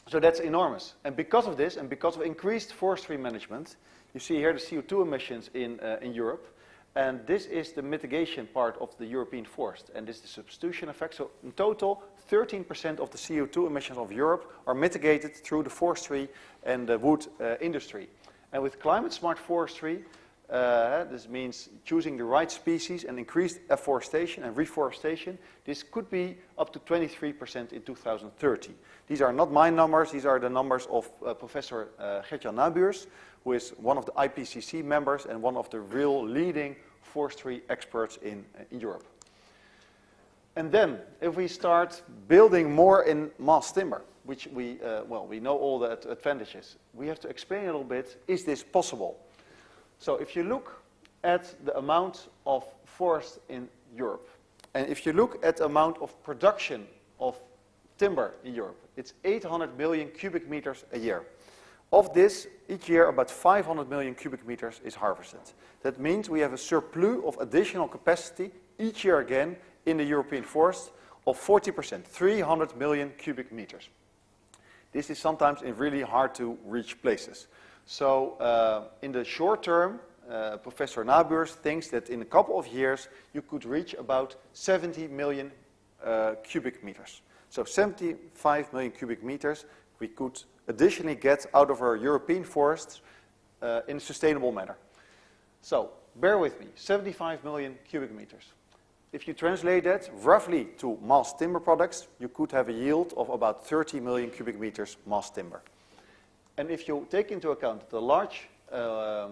So that's enormous. And because of this, and because of increased forestry management, you see here the CO2 emissions in Europe. And this is the mitigation part of the European forest. And this is the substitution effect. So in total, 13% of the CO2 emissions of Europe are mitigated through the forestry and the wood industry. And with climate-smart forestry, this means choosing the right species and increased afforestation and reforestation, this could be up to 23% in 2030. These are not my numbers, these are the numbers of Professor Gert-Jan Nabuurs, who is one of the IPCC members and one of the real leading forestry experts in Europe. And then, if we start building more in mass timber, which we know all the advantages, we have to explain a little bit, is this possible? So if you look at the amount of forest in Europe, and if you look at the amount of production of timber in Europe, it's 800 million cubic meters a year. Of this, each year about 500 million cubic meters is harvested. That means we have a surplus of additional capacity each year again in the European forest of 40%, 300 million cubic meters. This is sometimes in really hard to reach places. So in the short term, Professor Nabeurs thinks that in a couple of years you could reach about 70 million cubic meters. So 75 million cubic meters we could additionally get out of our European forests in a sustainable manner. So bear with me, 75 million cubic meters. If you translate that roughly to mass timber products, you could have a yield of about 30 million cubic meters mass timber. And if you take into account the large, how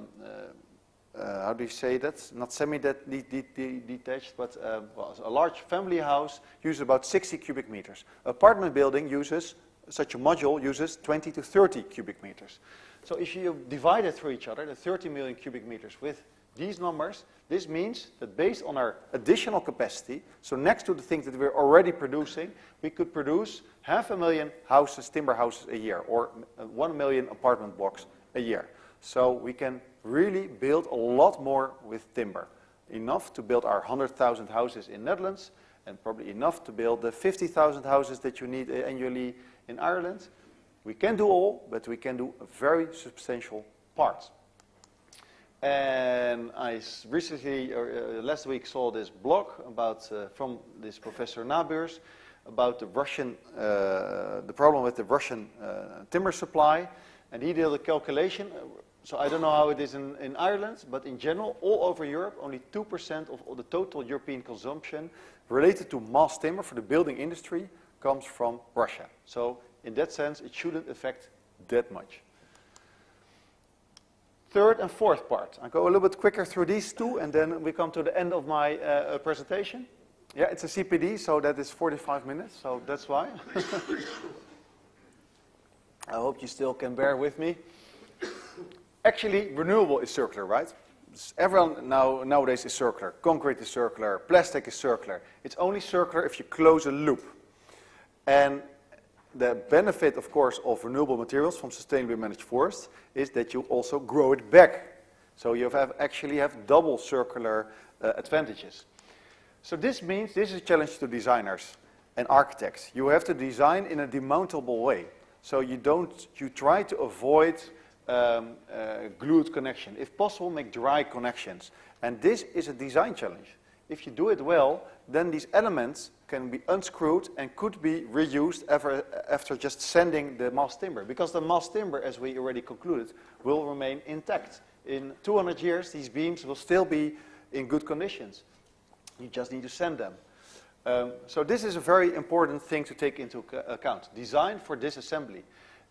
do you say that? Not semi-detached, but well, a large family house uses about 60 cubic meters. Apartment building uses, such a module uses 20 to 30 cubic meters. So if you divide it through each other, the 30 million cubic meters with these numbers, this means that based on our additional capacity, so next to the things that we're already producing, we could produce 500,000 houses, timber houses a year, or 1 million apartment blocks a year. So we can really build a lot more with timber. Enough to build our 100,000 houses in Netherlands, and probably enough to build the 50,000 houses that you need annually in Ireland. We can do all, but we can do a very substantial part. And I recently, last week, saw this blog about from this Professor Nabeurs about the Russian, the problem with the Russian timber supply, and he did a calculation. So I don't know how it is in Ireland, but in general, all over Europe, only 2% of the total European consumption related to mass timber for the building industry comes from Russia. So in that sense, it shouldn't affect that much. Third and fourth part. I'll go a little bit quicker through these two, and then we come to the end of my presentation. Yeah, it's a CPD, so that is 45 minutes, so that's why. I hope you still can bear with me. Actually, renewable is circular, right? Everyone nowadays is circular. Concrete is circular, plastic is circular. It's only circular if you close a loop. And the benefit, of course, of renewable materials from sustainably managed forests is that you also grow it back. So you actually have double circular advantages. So this means this is a challenge to designers and architects. You have to design in a demountable way. So you try to avoid glued connection. If possible, make dry connections. And this is a design challenge. If you do it well, then these elements can be unscrewed and could be reused after just sanding the mass timber. Because the mass timber, as we already concluded, will remain intact. In 200 years, these beams will still be in good conditions. You just need to sand them. So this is a very important thing to take into account. Design for disassembly.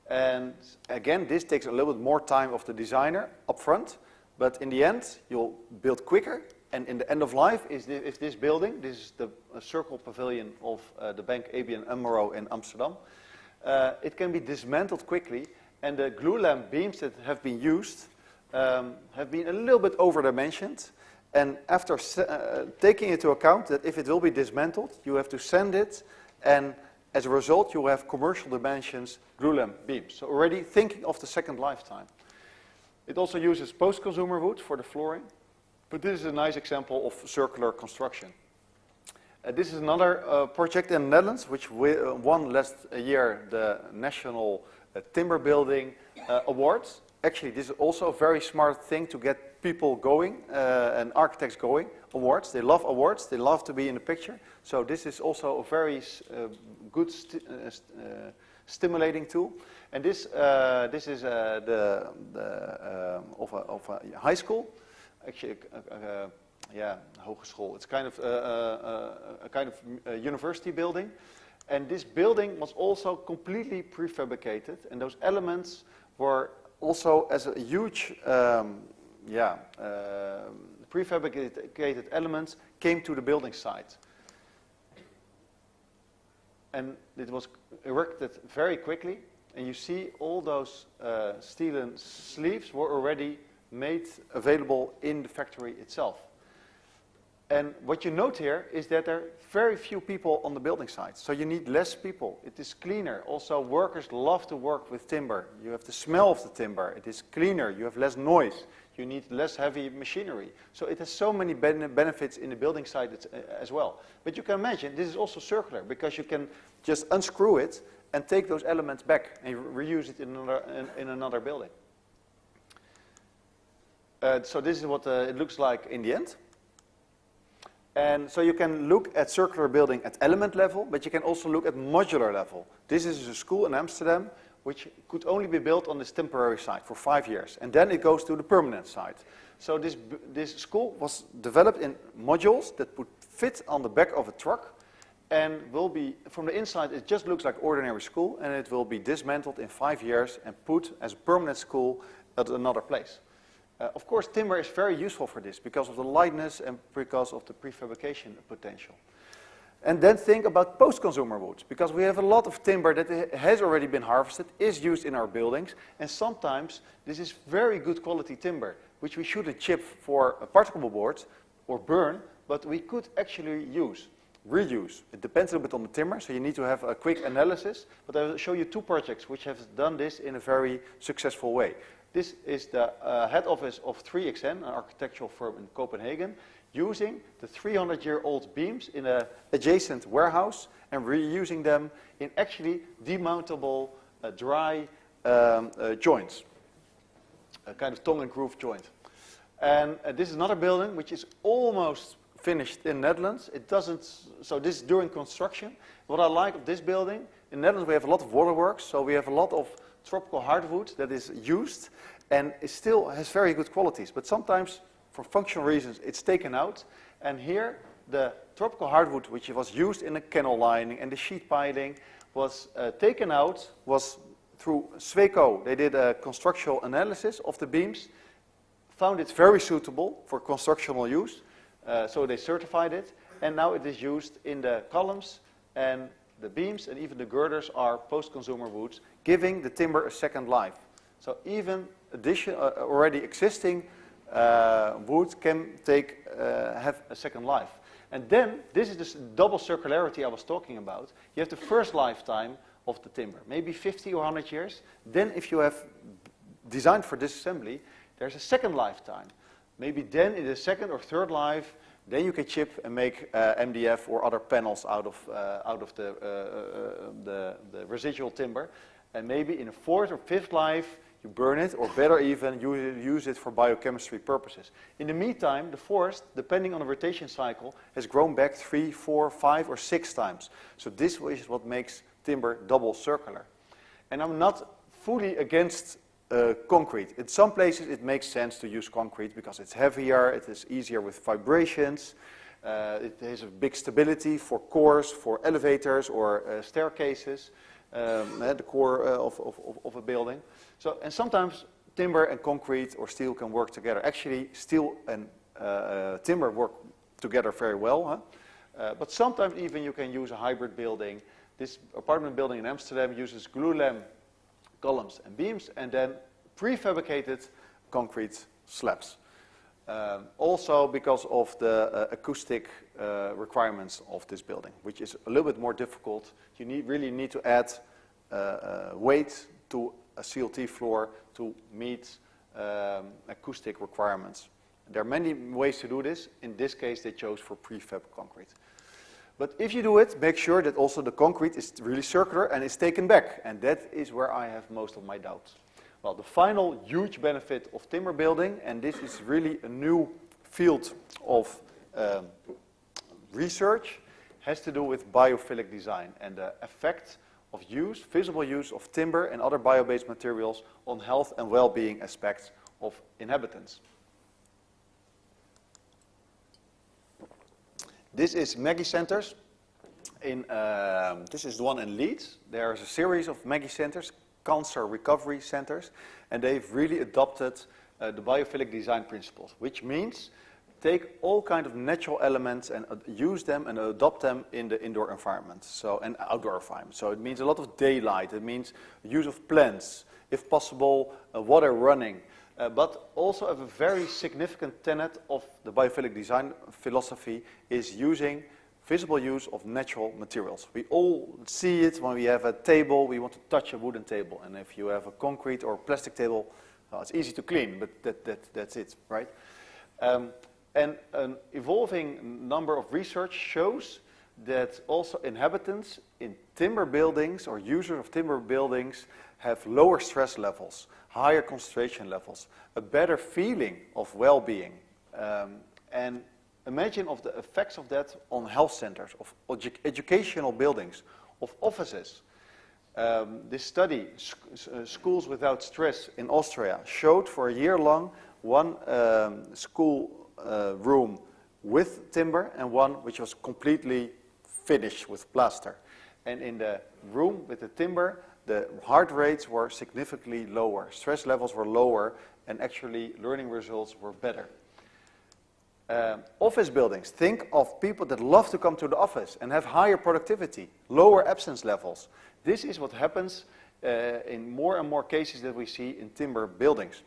And again, this takes a little bit more time of the designer upfront, but in the end, you'll build quicker. And in the end of life, if this building, this is the circle pavilion of the bank ABN AMRO in Amsterdam, it can be dismantled quickly, and the glue lamp beams that have been used have been a little bit over-dimensioned. And after taking into account that if it will be dismantled, you have to sand it, and as a result, you have commercial dimensions glue lamp beams. So already thinking of the second lifetime. It also uses post-consumer wood for the flooring. But this is a nice example of circular construction. This is another project in the Netherlands, which won last year the National Timber Building Awards. Actually, this is also a very smart thing to get people going and architects going. Awards, they love awards, they love to be in the picture. So this is also a very good stimulating tool. And this is of a high school. Actually, hogeschool. It's kind of a kind of university building, and this building was also completely prefabricated, and those elements were also as a huge, prefabricated elements came to the building site, and it was erected very quickly. And you see all those steel sleeves were already made available in the factory itself. And what you note here is that there are very few people on the building site. So you need less people. It is cleaner. Also, workers love to work with timber. You have the smell of the timber. It is cleaner. You have less noise. You need less heavy machinery. So it has so many benefits in the building site as well. But you can imagine this is also circular because you can just unscrew it and take those elements back and reuse it in another building. So this is what it looks like in the end. And so you can look at circular building at element level, but you can also look at modular level. This is a school in Amsterdam which could only be built on this temporary site for 5 years. And then it goes to the permanent site. So this school was developed in modules that would fit on the back of a truck and will be, from the inside, it just looks like ordinary school, and it will be dismantled in 5 years and put as a permanent school at another place. Of course, timber is very useful for this because of the lightness and because of the prefabrication potential. And then think about post-consumer woods, because we have a lot of timber that has already been harvested, is used in our buildings, and sometimes this is very good quality timber, which we shouldn't chip for particle boards or burn, but we could actually reuse. It depends a little bit on the timber, so you need to have a quick analysis, but I will show you 2 projects which have done this in a very successful way. This is the head office of 3XN, an architectural firm in Copenhagen, using the 300-year-old beams in an adjacent warehouse and reusing them in actually demountable dry joints, a kind of tongue and groove joint. And this is another building which is almost finished in the Netherlands. So this is during construction. What I like of this building, in the Netherlands we have a lot of waterworks, so we have a lot of tropical hardwood that is used and it still has very good qualities, but sometimes for functional reasons it's taken out, and here the tropical hardwood which was used in the canal lining and the sheet piling was taken out, was through Sweco. They did a constructional analysis of the beams, found it very suitable for constructional use, so they certified it, and now it is used in the columns, and the beams and even the girders are post-consumer woods, giving the timber a second life. So even already existing wood can have a second life. And then, this is this double circularity I was talking about. You have the first lifetime of the timber, maybe 50 or 100 years. Then if you have designed for disassembly, there's a second lifetime. Maybe then in the second or third life, then you can chip and make MDF or other panels out of the residual timber. And maybe in a fourth or fifth life, you burn it, or better even, you use it for biochemistry purposes. In the meantime, the forest, depending on the rotation cycle, has grown back 3, 4, 5, or 6 times. So this is what makes timber double circular. And I'm not fully against concrete. In some places it makes sense to use concrete because it's heavier, it is easier with vibrations, it has a big stability for cores, for elevators or staircases, the core of a building. So, and sometimes timber and concrete or steel can work together. Actually, steel and timber work together very well, huh? But sometimes even you can use a hybrid building. This apartment building in Amsterdam uses glulam columns and beams, and then prefabricated concrete slabs. Also because of the acoustic requirements of this building, which is a little bit more difficult. You really need to add weight to a CLT floor to meet acoustic requirements. There are many ways to do this. In this case, they chose for prefab concrete. But if you do it, make sure that also the concrete is really circular and is taken back. And that is where I have most of my doubts. Well, the final huge benefit of timber building, and this is really a new field of research, has to do with biophilic design and the effect of visible use of timber and other bio-based materials on health and well-being aspects of inhabitants. This is Maggie Centers. This is the one in Leeds. There's a series of Maggie Centers, cancer recovery centers, and they've really adopted the biophilic design principles, which means take all kind of natural elements and use them and adopt them in the indoor environment, and outdoor environment. So it means a lot of daylight. It means use of plants, if possible, water running, but also a very significant tenet of the biophilic design philosophy is using visible use of natural materials. We all see it when we have a table, we want to touch a wooden table. And if you have a concrete or plastic table, well, it's easy to clean, but that's it, right? And an evolving number of research shows that also inhabitants in timber buildings or users of timber buildings have lower stress levels, higher concentration levels, a better feeling of well-being. And imagine of the effects of that on health centers, of educational buildings, of offices. This study, Schools Without Stress in Austria, showed for a year long one school room with timber and one which was completely finished with plaster. And in the room with the timber, the heart rates were significantly lower, stress levels were lower, and actually learning results were better. Office buildings, think of people that love to come to the office and have higher productivity, lower absence levels. This is what happens in more and more cases that we see in timber buildings.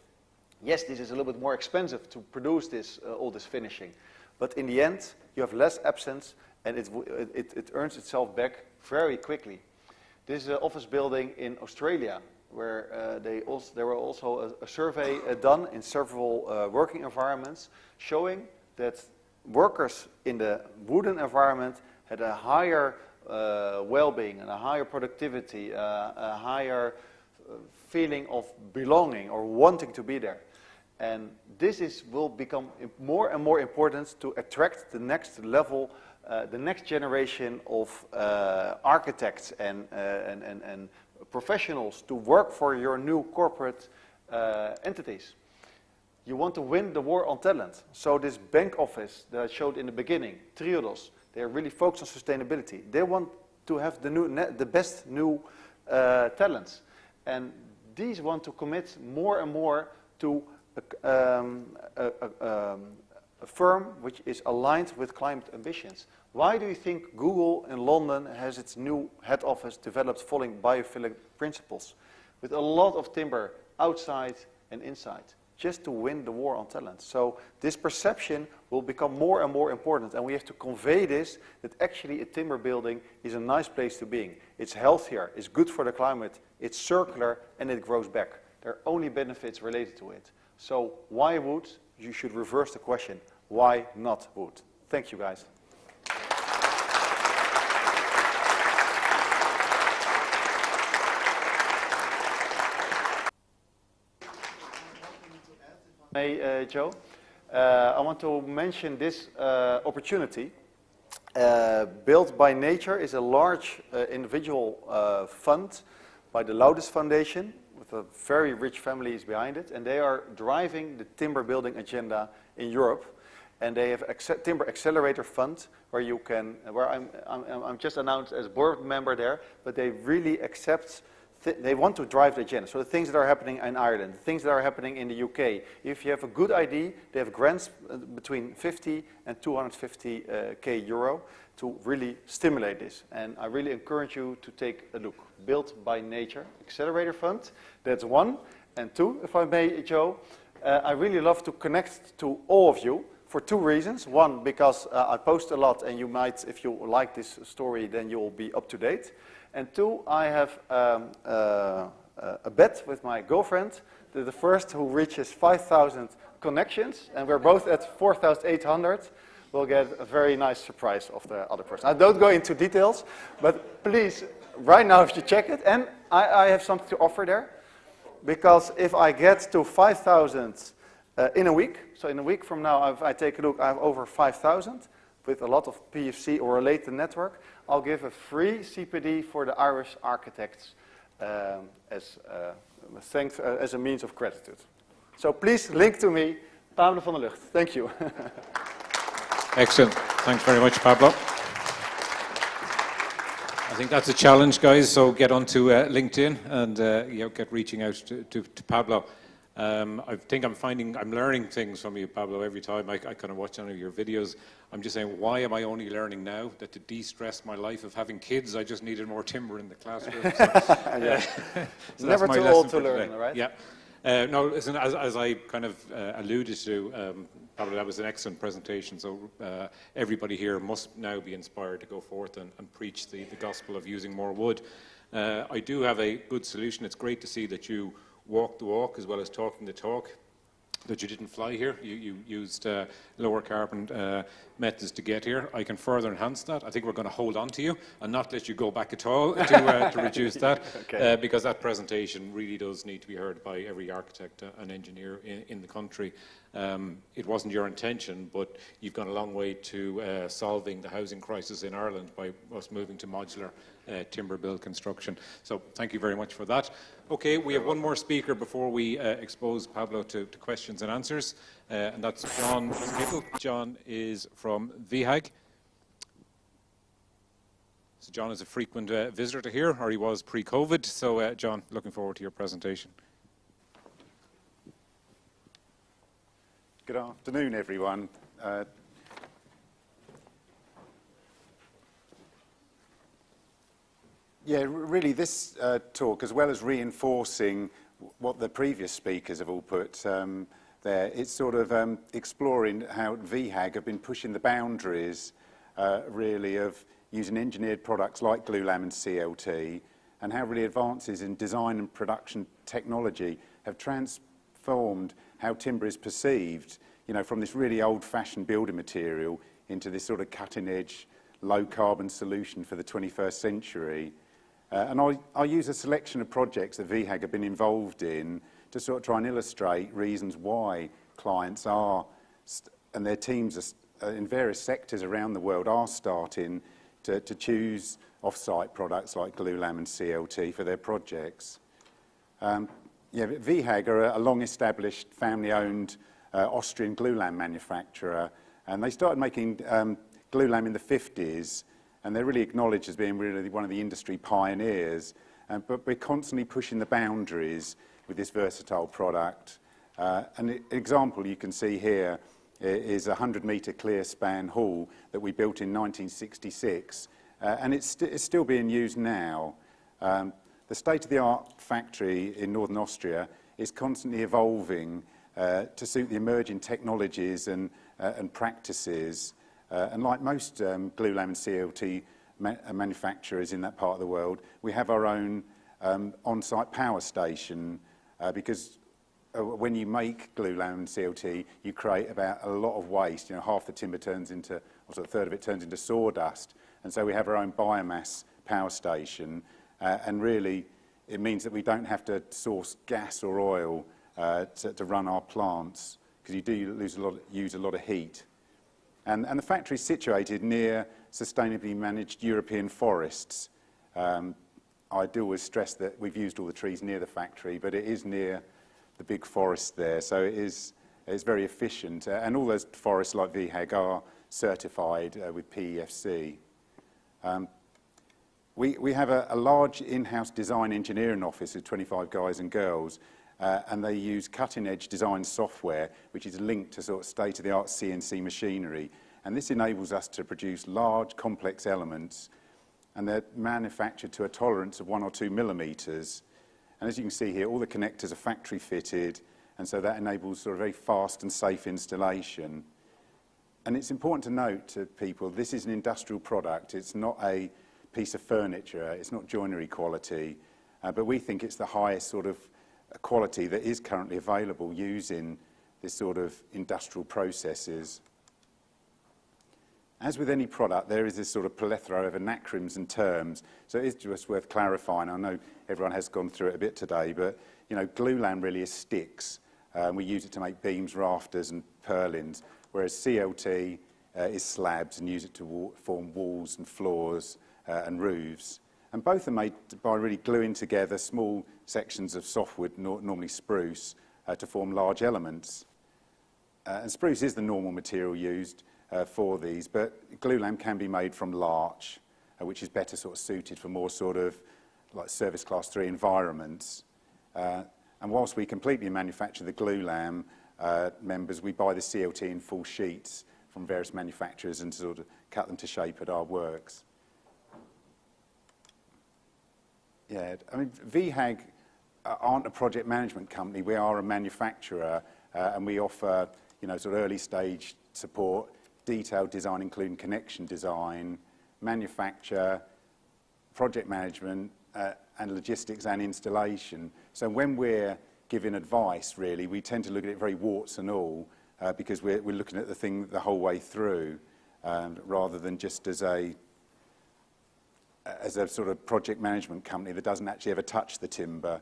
Yes, this is a little bit more expensive to produce this, all this finishing, but in the end, you have less absence and it earns itself back very quickly. This is an office building in Australia where there were also a survey done in several working environments showing that workers in the wooden environment had a higher well-being and a higher productivity, a higher feeling of belonging or wanting to be there. And this will become more and more important to attract the next level, the next generation of architects and professionals to work for your new corporate entities. You want to win the war on talent. So this bank office that I showed in the beginning, Triodos, they're really focused on sustainability. They want to have the best new talents. And these want to commit more and more to a firm which is aligned with climate ambitions. Why do you think Google in London has its new head office developed following biophilic principles with a lot of timber outside and inside, just to win the war on talent? So this perception will become more and more important, and we have to convey this, that actually a timber building is a nice place to be in. It's healthier, it's good for the climate, it's circular, and it grows back. There are only benefits related to it. So why wood? You should reverse the question. Why not wood? Thank you, guys. Hey, Joe. I want to mention this opportunity. Built by Nature is a large individual fund by the Loudest Foundation, with a very rich families behind it, and they are driving the timber building agenda in Europe. And they have a Timber Accelerator Fund where you can, where I'm just announced as board member there, but they really accept. They want to drive the agenda. So the things that are happening in Ireland, the things that are happening in the UK, if you have a good idea, they have grants between 50 and 250k euro to really stimulate this. And I really encourage you to take a look. Built by Nature Accelerator Fund, that's one. And two, if I may, Joe, I really love to connect to all of you for two reasons. One, because I post a lot and you might, if you like this story, then you will be up to date. And two, I have a bet with my girlfriend that the first who reaches 5,000 connections, and we're both at 4,800, will get a very nice surprise of the other person. I don't go into details, but please, right now if you check it, and I have something to offer there, because if I get to 5,000 in a week, so in a week from now, if I take a look, I have over 5,000, with a lot of PEFC or related network, I'll give a free CPD for the Irish architects as thanks as a means of gratitude. So please link to me, Pablo van der Lucht. Thank you. Excellent. Thanks very much, Pablo. I think that's a challenge, guys. So get onto LinkedIn and get reaching out to Pablo. I think I'm learning things from you, Pablo, every time I kind of watch one of your videos. I'm just saying, why am I only learning now that to de-stress my life of having kids, I just needed more timber in the classroom. So, so never too old to learn, right? Yeah. No, listen, as I kind of alluded to, probably that was an excellent presentation. So everybody here must now be inspired to go forth and preach the gospel of using more wood. I do have a good solution. It's great to see that you walk the walk as well as talking the talk, that you didn't fly here. You used lower carbon methods to get here. I can further enhance that. I think we're going to hold on to you and not let you go back at all to reduce that, Okay. because that presentation really does need to be heard by every architect and engineer in the country. It wasn't your intention, but you've gone a long way to solving the housing crisis in Ireland by us moving to modular timber build construction. So thank you very much for that. Okay, we have one more speaker before we expose Pablo to questions and answers, and that's John Nickel. John is from VHAG. So John is a frequent visitor to here, or he was pre-COVID. So John, looking forward to your presentation. Good afternoon, everyone. Really this talk, as well as reinforcing what the previous speakers have all put there, it's sort of exploring how VHAG have been pushing the boundaries, really, of using engineered products like glulam and CLT, and how really advances in design and production technology have transformed how timber is perceived, you know, from this really old-fashioned building material into this sort of cutting-edge, low-carbon solution for the 21st century. And I'll use a selection of projects that VHAG have been involved in to sort of try and illustrate reasons why clients are, and their teams are, in various sectors around the world, are starting to choose off-site products like glulam and CLT for their projects. VHAG are a long-established, family-owned Austrian glulam manufacturer, and they started making glulam in the 50s, and they're really acknowledged as being really one of the industry pioneers. But we're constantly pushing the boundaries with this versatile product. An example you can see here is a 100-metre clear span hall that we built in 1966, and it's still being used now. The state-of-the-art factory in northern Austria is constantly evolving to suit the emerging technologies and practices. And like most glulam and CLT manufacturers in that part of the world, we have our own on-site power station because when you make glulam and CLT, you create about a lot of waste. You know, half the timber turns into, or a third of it turns into sawdust. And so we have our own biomass power station. And really, it means that we don't have to source gas or oil to run our plants, because you do use a lot of heat. And the factory is situated near sustainably managed European forests. I do always stress that we've used all the trees near the factory, but it is near the big forest there, so it's very efficient. And all those forests like VHAG are certified with PEFC. We have a large in-house design engineering office of 25 guys and girls, and they use cutting-edge design software, which is linked to sort of state-of-the-art CNC machinery. And this enables us to produce large, complex elements, and they're manufactured to a tolerance of 1 or 2 millimetres. And as you can see here, all the connectors are factory-fitted, and so that enables sort of very fast and safe installation. And it's important to note to people, this is an industrial product. It's not a piece of furniture. It's not joinery quality. But we think it's the highest sort of quality that is currently available using this sort of industrial processes. As with any product, there is this sort of plethora of acronyms and terms, so it is just worth clarifying. I know everyone has gone through it a bit today, but you know, glulam really is sticks. We use it to make beams, rafters and purlins, whereas CLT is slabs and use it to form walls and floors and roofs. And both are made by really gluing together small sections of softwood, normally spruce, to form large elements. And spruce is the normal material used for these, but glulam can be made from larch, which is better sort of suited for more sort of like service class 3 environments. And whilst we completely manufacture the glulam members, we buy the CLT in full sheets from various manufacturers and sort of cut them to shape at our works. Yeah, I mean, VHAG aren't a project management company. We are a manufacturer, and we offer, sort of early stage support, detailed design, including connection design, manufacture, project management, and logistics and installation. So when we're giving advice, really, we tend to look at it very warts and all, because we're looking at the thing the whole way through, rather than just as a sort of project management company that doesn't actually ever touch the timber.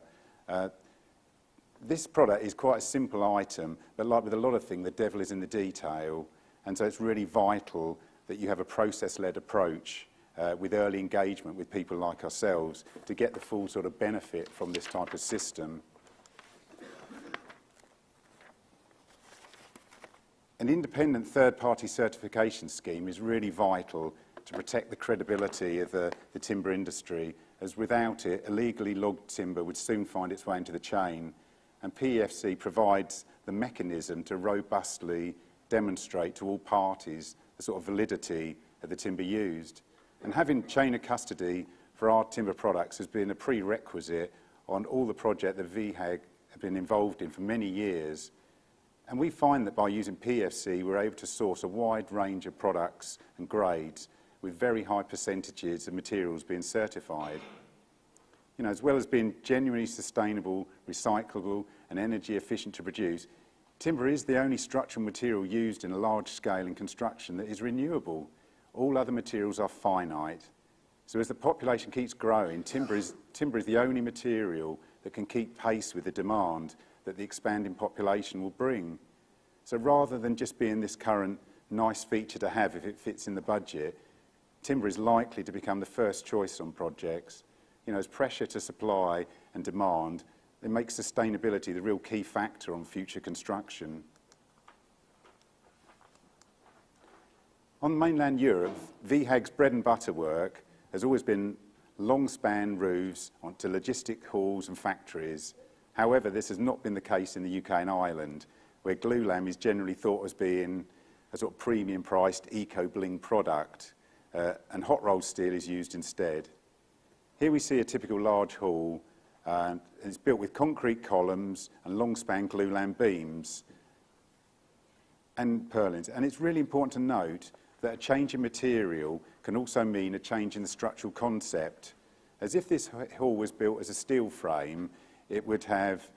This product is quite a simple item, but like with a lot of things, the devil is in the detail, and so it's really vital that you have a process-led approach with early engagement with people like ourselves to get the full sort of benefit from this type of system. An independent third-party certification scheme is really vital to protect the credibility of the timber industry, as without it, illegally logged timber would soon find its way into the chain, and PEFC provides the mechanism to robustly demonstrate to all parties the sort of validity of the timber used. And having chain of custody for our timber products has been a prerequisite on all the projects that VHAG have been involved in for many years. And we find that by using PEFC, we're able to source a wide range of products and grades with very high percentages of materials being certified. As well as being genuinely sustainable, recyclable, and energy efficient to produce, timber is the only structural material used in a large scale in construction that is renewable. All other materials are finite. So as the population keeps growing, timber is the only material that can keep pace with the demand that the expanding population will bring. So rather than just being this current nice feature to have if it fits in the budget, timber is likely to become the first choice on projects. As pressure to supply and demand, it makes sustainability the real key factor on future construction. On mainland Europe, VHAG's bread and butter work has always been long span roofs onto logistic halls and factories. However, this has not been the case in the UK and Ireland, where glulam is generally thought as being a sort of premium priced eco-bling product, and hot rolled steel is used instead. Here we see a typical large hall, and it's built with concrete columns and long span glulam beams and purlins. And it's really important to note that a change in material can also mean a change in the structural concept. As if this hall was built as a steel frame, it would have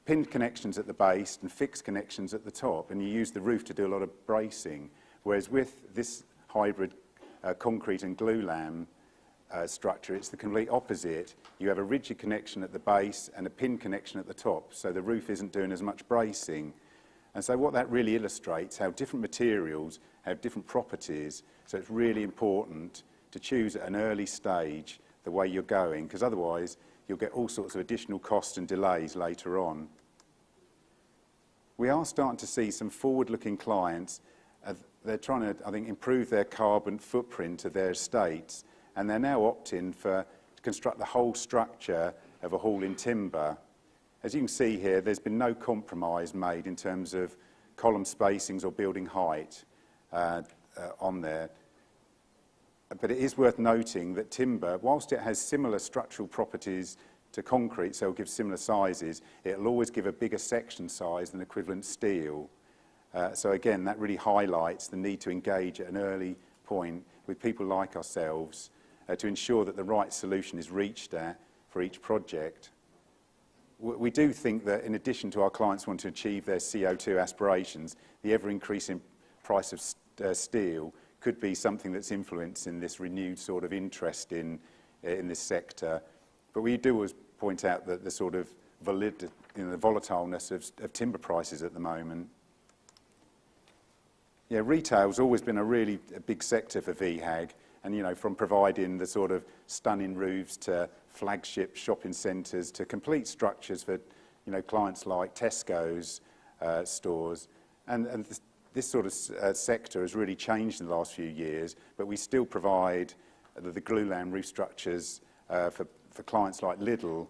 pinned connections at the base and fixed connections at the top, and you use the roof to do a lot of bracing. Whereas with this hybrid concrete and glulam structure, it's the complete opposite. You have a rigid connection at the base and a pin connection at the top, so the roof isn't doing as much bracing. And so what that really illustrates how different materials have different properties, so it's really important to choose at an early stage the way you're going, because otherwise you'll get all sorts of additional costs and delays later on. We are starting to see some forward-looking clients. They're trying to, I think, improve their carbon footprint of their estates, and they're now opting to construct the whole structure of a hall in timber. As you can see here, there's been no compromise made in terms of column spacings or building height on there. But it is worth noting that timber, whilst it has similar structural properties to concrete, so it'll give similar sizes, it'll always give a bigger section size than equivalent steel. So again, that really highlights the need to engage at an early point with people like ourselves to ensure that the right solution is reached for each project. We do think that in addition to our clients wanting to achieve their CO2 aspirations, the ever-increasing price of steel could be something that's influencing this renewed sort of interest in this sector. But we do always point out that the sort of the volatileness of timber prices at the moment. Yeah, retail's always been a big sector for VHAG, and from providing the sort of stunning roofs to flagship shopping centres to complete structures for clients like Tesco's stores, and this sort of sector has really changed in the last few years, but we still provide the glulam roof structures for clients like Lidl.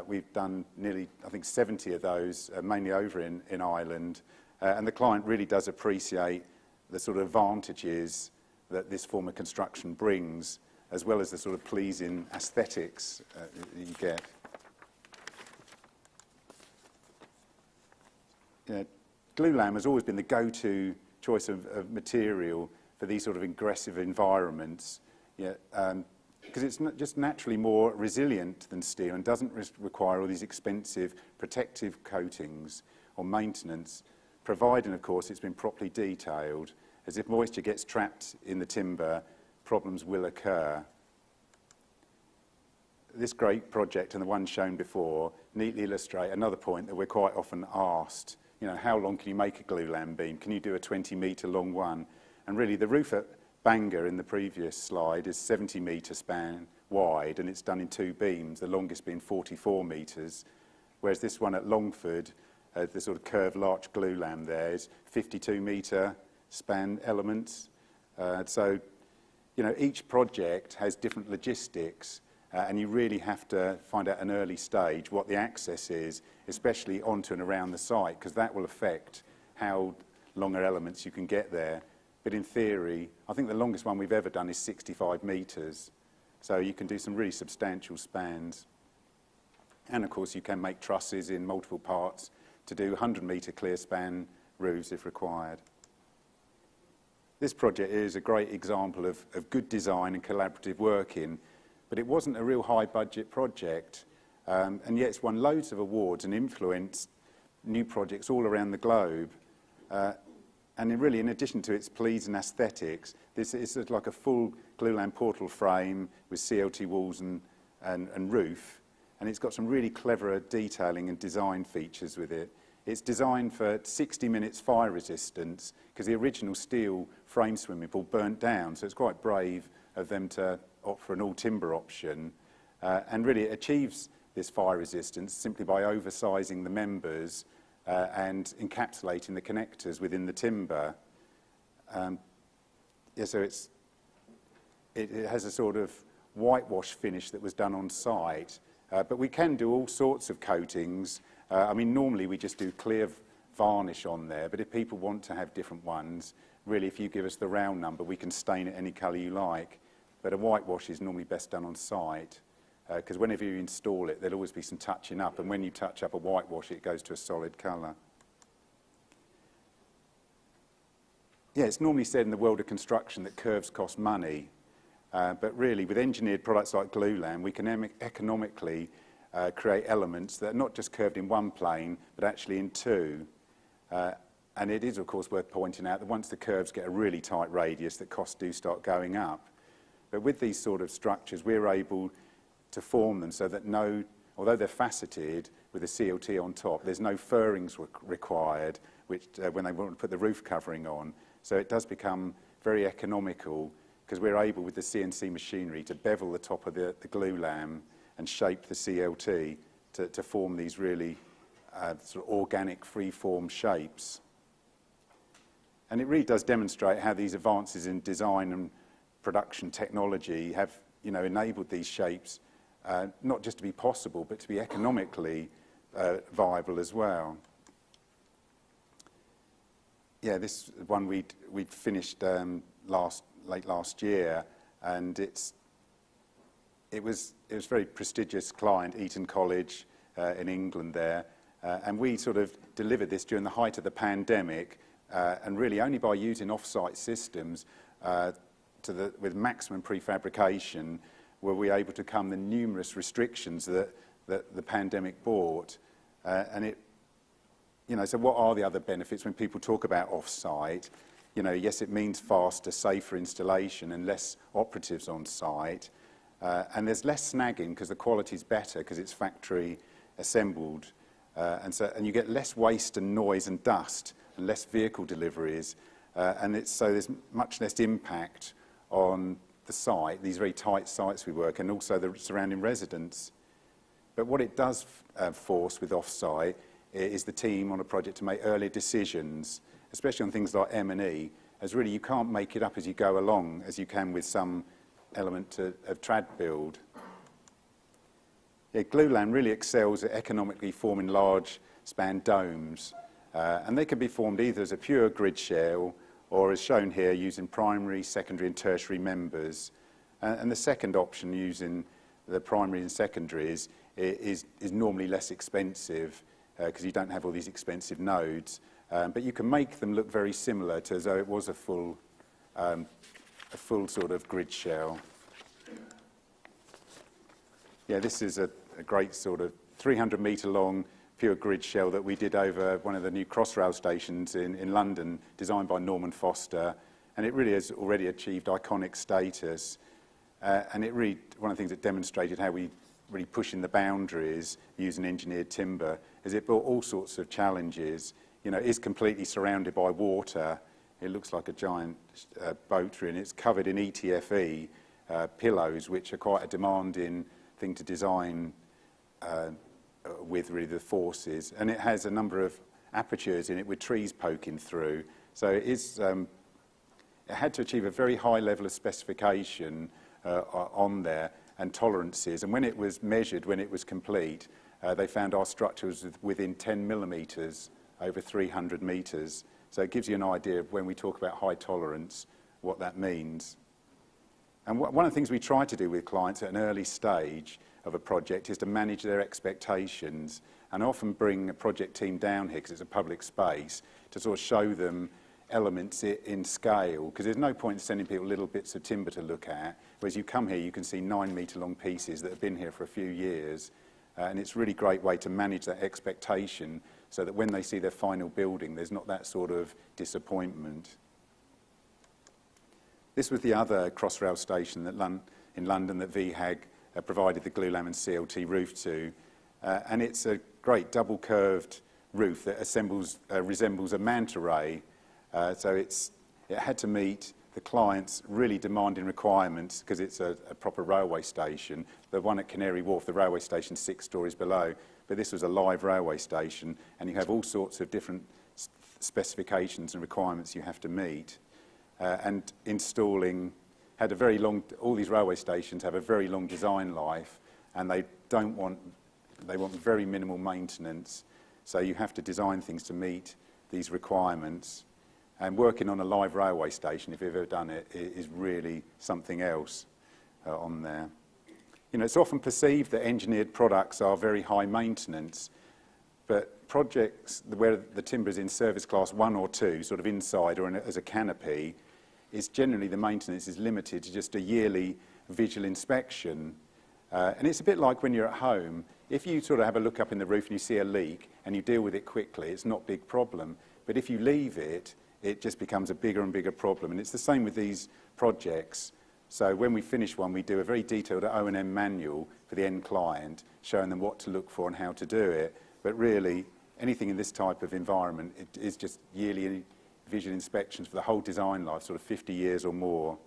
We've done nearly, I think, 70 of those, mainly over in Ireland, and the client really does appreciate the sort of advantages that this form of construction brings, as well as the sort of pleasing aesthetics that you get. glulam has always been the go-to choice of material for these sort of aggressive environments, because it's not just naturally more resilient than steel and doesn't require all these expensive protective coatings or maintenance, providing, of course, it's been properly detailed, as if moisture gets trapped in the timber, problems will occur. This great project and the one shown before neatly illustrate another point that we're quite often asked. How long can you make a glulam beam? Can you do a 20-metre long one? And really, the roof at Bangor in the previous slide is 70-metre span wide, and it's done in 2 beams, the longest being 44 metres, whereas this one at Longford, the sort of curved larch glulam there, is 52-metre span elements. So, each project has different logistics, and you really have to find out at an early stage what the access is, especially onto and around the site, because that will affect how longer elements you can get there. But in theory, I think the longest one we've ever done is 65 metres. So you can do some really substantial spans. And of course, you can make trusses in multiple parts to do 100-metre clear span roofs if required. This project is a great example of good design and collaborative working, but it wasn't a real high-budget project. And yet it's won loads of awards and influenced new projects all around the globe. And really, in addition to its pleasing aesthetics, this is like a full glulam portal frame with CLT walls and roof. And it's got some really clever detailing and design features with it. It's designed for 60 minutes fire resistance, because the original steel frame swimming pool burnt down, so it's quite brave of them to opt for an all-timber option. And really, it achieves this fire resistance simply by oversizing the members and encapsulating the connectors within the timber. So it has a sort of whitewash finish that was done on site, but we can do all sorts of coatings. I mean, normally we just do clear varnish on there, but if people want to have different ones, really, if you give us the round number, we can stain it any colour you like. But a whitewash is normally best done on site, because whenever you install it, there'll always be some touching up, and when you touch up a whitewash, it goes to a solid colour. Yeah, it's normally said in the world of construction that curves cost money, but really, with engineered products like glulam, we can economically create elements that are not just curved in one plane, but actually in 2. And it is, of course, worth pointing out that once the curves get a really tight radius, that costs do start going up. But with these sort of structures, we're able to form them so that although they're faceted with a CLT on top, there's no furrings required which, when they want to put the roof covering on. So it does become very economical, because we're able, with the CNC machinery, to bevel the top of the glulam and shape the CLT to form these really sort of organic, free-form shapes. And it really does demonstrate how these advances in design and production technology have, enabled these shapes not just to be possible, but to be economically viable as well. Yeah, this one we'd finished late last year, and it was a very prestigious client, Eton College in England there, and we sort of delivered this during the height of the pandemic, and really only by using off-site systems with maximum prefabrication were we able to come the numerous restrictions that the pandemic brought. So what are the other benefits when people talk about off-site? Yes, it means faster, safer installation and less operatives on site. And there's less snagging because the quality's better because it's factory assembled. And you get less waste and noise and dust and less vehicle deliveries. So there's much less impact on the site, these very tight sites we work, and also the surrounding residents. But what it does force with off-site is the team on a project to make early decisions, especially on things like M&E, as really you can't make it up as you go along, as you can with some element of trad build. Yeah, glulam really excels at economically forming large span domes, and they can be formed either as a pure grid shell or as shown here using primary, secondary and tertiary members. And the second option using the primary and secondaries is normally less expensive, because you don't have all these expensive nodes. But you can make them look very similar to as though it was a full sort of grid shell. Yeah, this is a great sort of 300-metre long pure grid shell that we did over one of the new Crossrail stations in London, designed by Norman Foster, and it really has already achieved iconic status. And it really, one of the things that demonstrated how we really pushing the boundaries using engineered timber is it brought all sorts of challenges. You know, it is completely surrounded by water. It looks like a giant boat, and it's covered in ETFE pillows, which are quite a demanding thing to design with really the forces. And it has a number of apertures in it with trees poking through. So it is, it had to achieve a very high level of specification on there and tolerances. And when it was measured, when it was complete, they found our structure was within 10 millimetres over 300 metres. So it gives you an idea of when we talk about high tolerance, what that means. And one of the things we try to do with clients at an early stage of a project is to manage their expectations, and often bring a project team down here, because it's a public space, to sort of show them elements in scale, because there's no point in sending people little bits of timber to look at, whereas you come here, you can see 9-metre long pieces that have been here for a few years, and it's a really great way to manage that expectation so that when they see their final building, there's not that sort of disappointment. This was the other Crossrail station that in London that VHAG provided the glulam and CLT roof to, and it's a great double-curved roof that resembles a manta ray. So it had to meet the client's really demanding requirements because it's a proper railway station. The one at Canary Wharf, the railway station, 6 stories below, but this was a live railway station, and you have all sorts of different specifications and requirements you have to meet. And installing had a very long, all these railway stations have a very long design life, and they want very minimal maintenance. So you have to design things to meet these requirements. And working on a live railway station, if you've ever done it, is really something else on there. You know, it's often perceived that engineered products are very high maintenance, but projects where the timber is in service class 1 or 2, sort of inside or as a canopy, is generally the maintenance is limited to just a yearly visual inspection. And it's a bit like when you're at home. If you sort of have a look up in the roof and you see a leak and you deal with it quickly, it's not a big problem. But if you leave it, it just becomes a bigger and bigger problem. And it's the same with these projects. So when we finish one, we do a very detailed O&M manual for the end client, showing them what to look for and how to do it. But really, anything in this type of environment, it is just yearly visual inspections for the whole design life, sort of 50 years or more.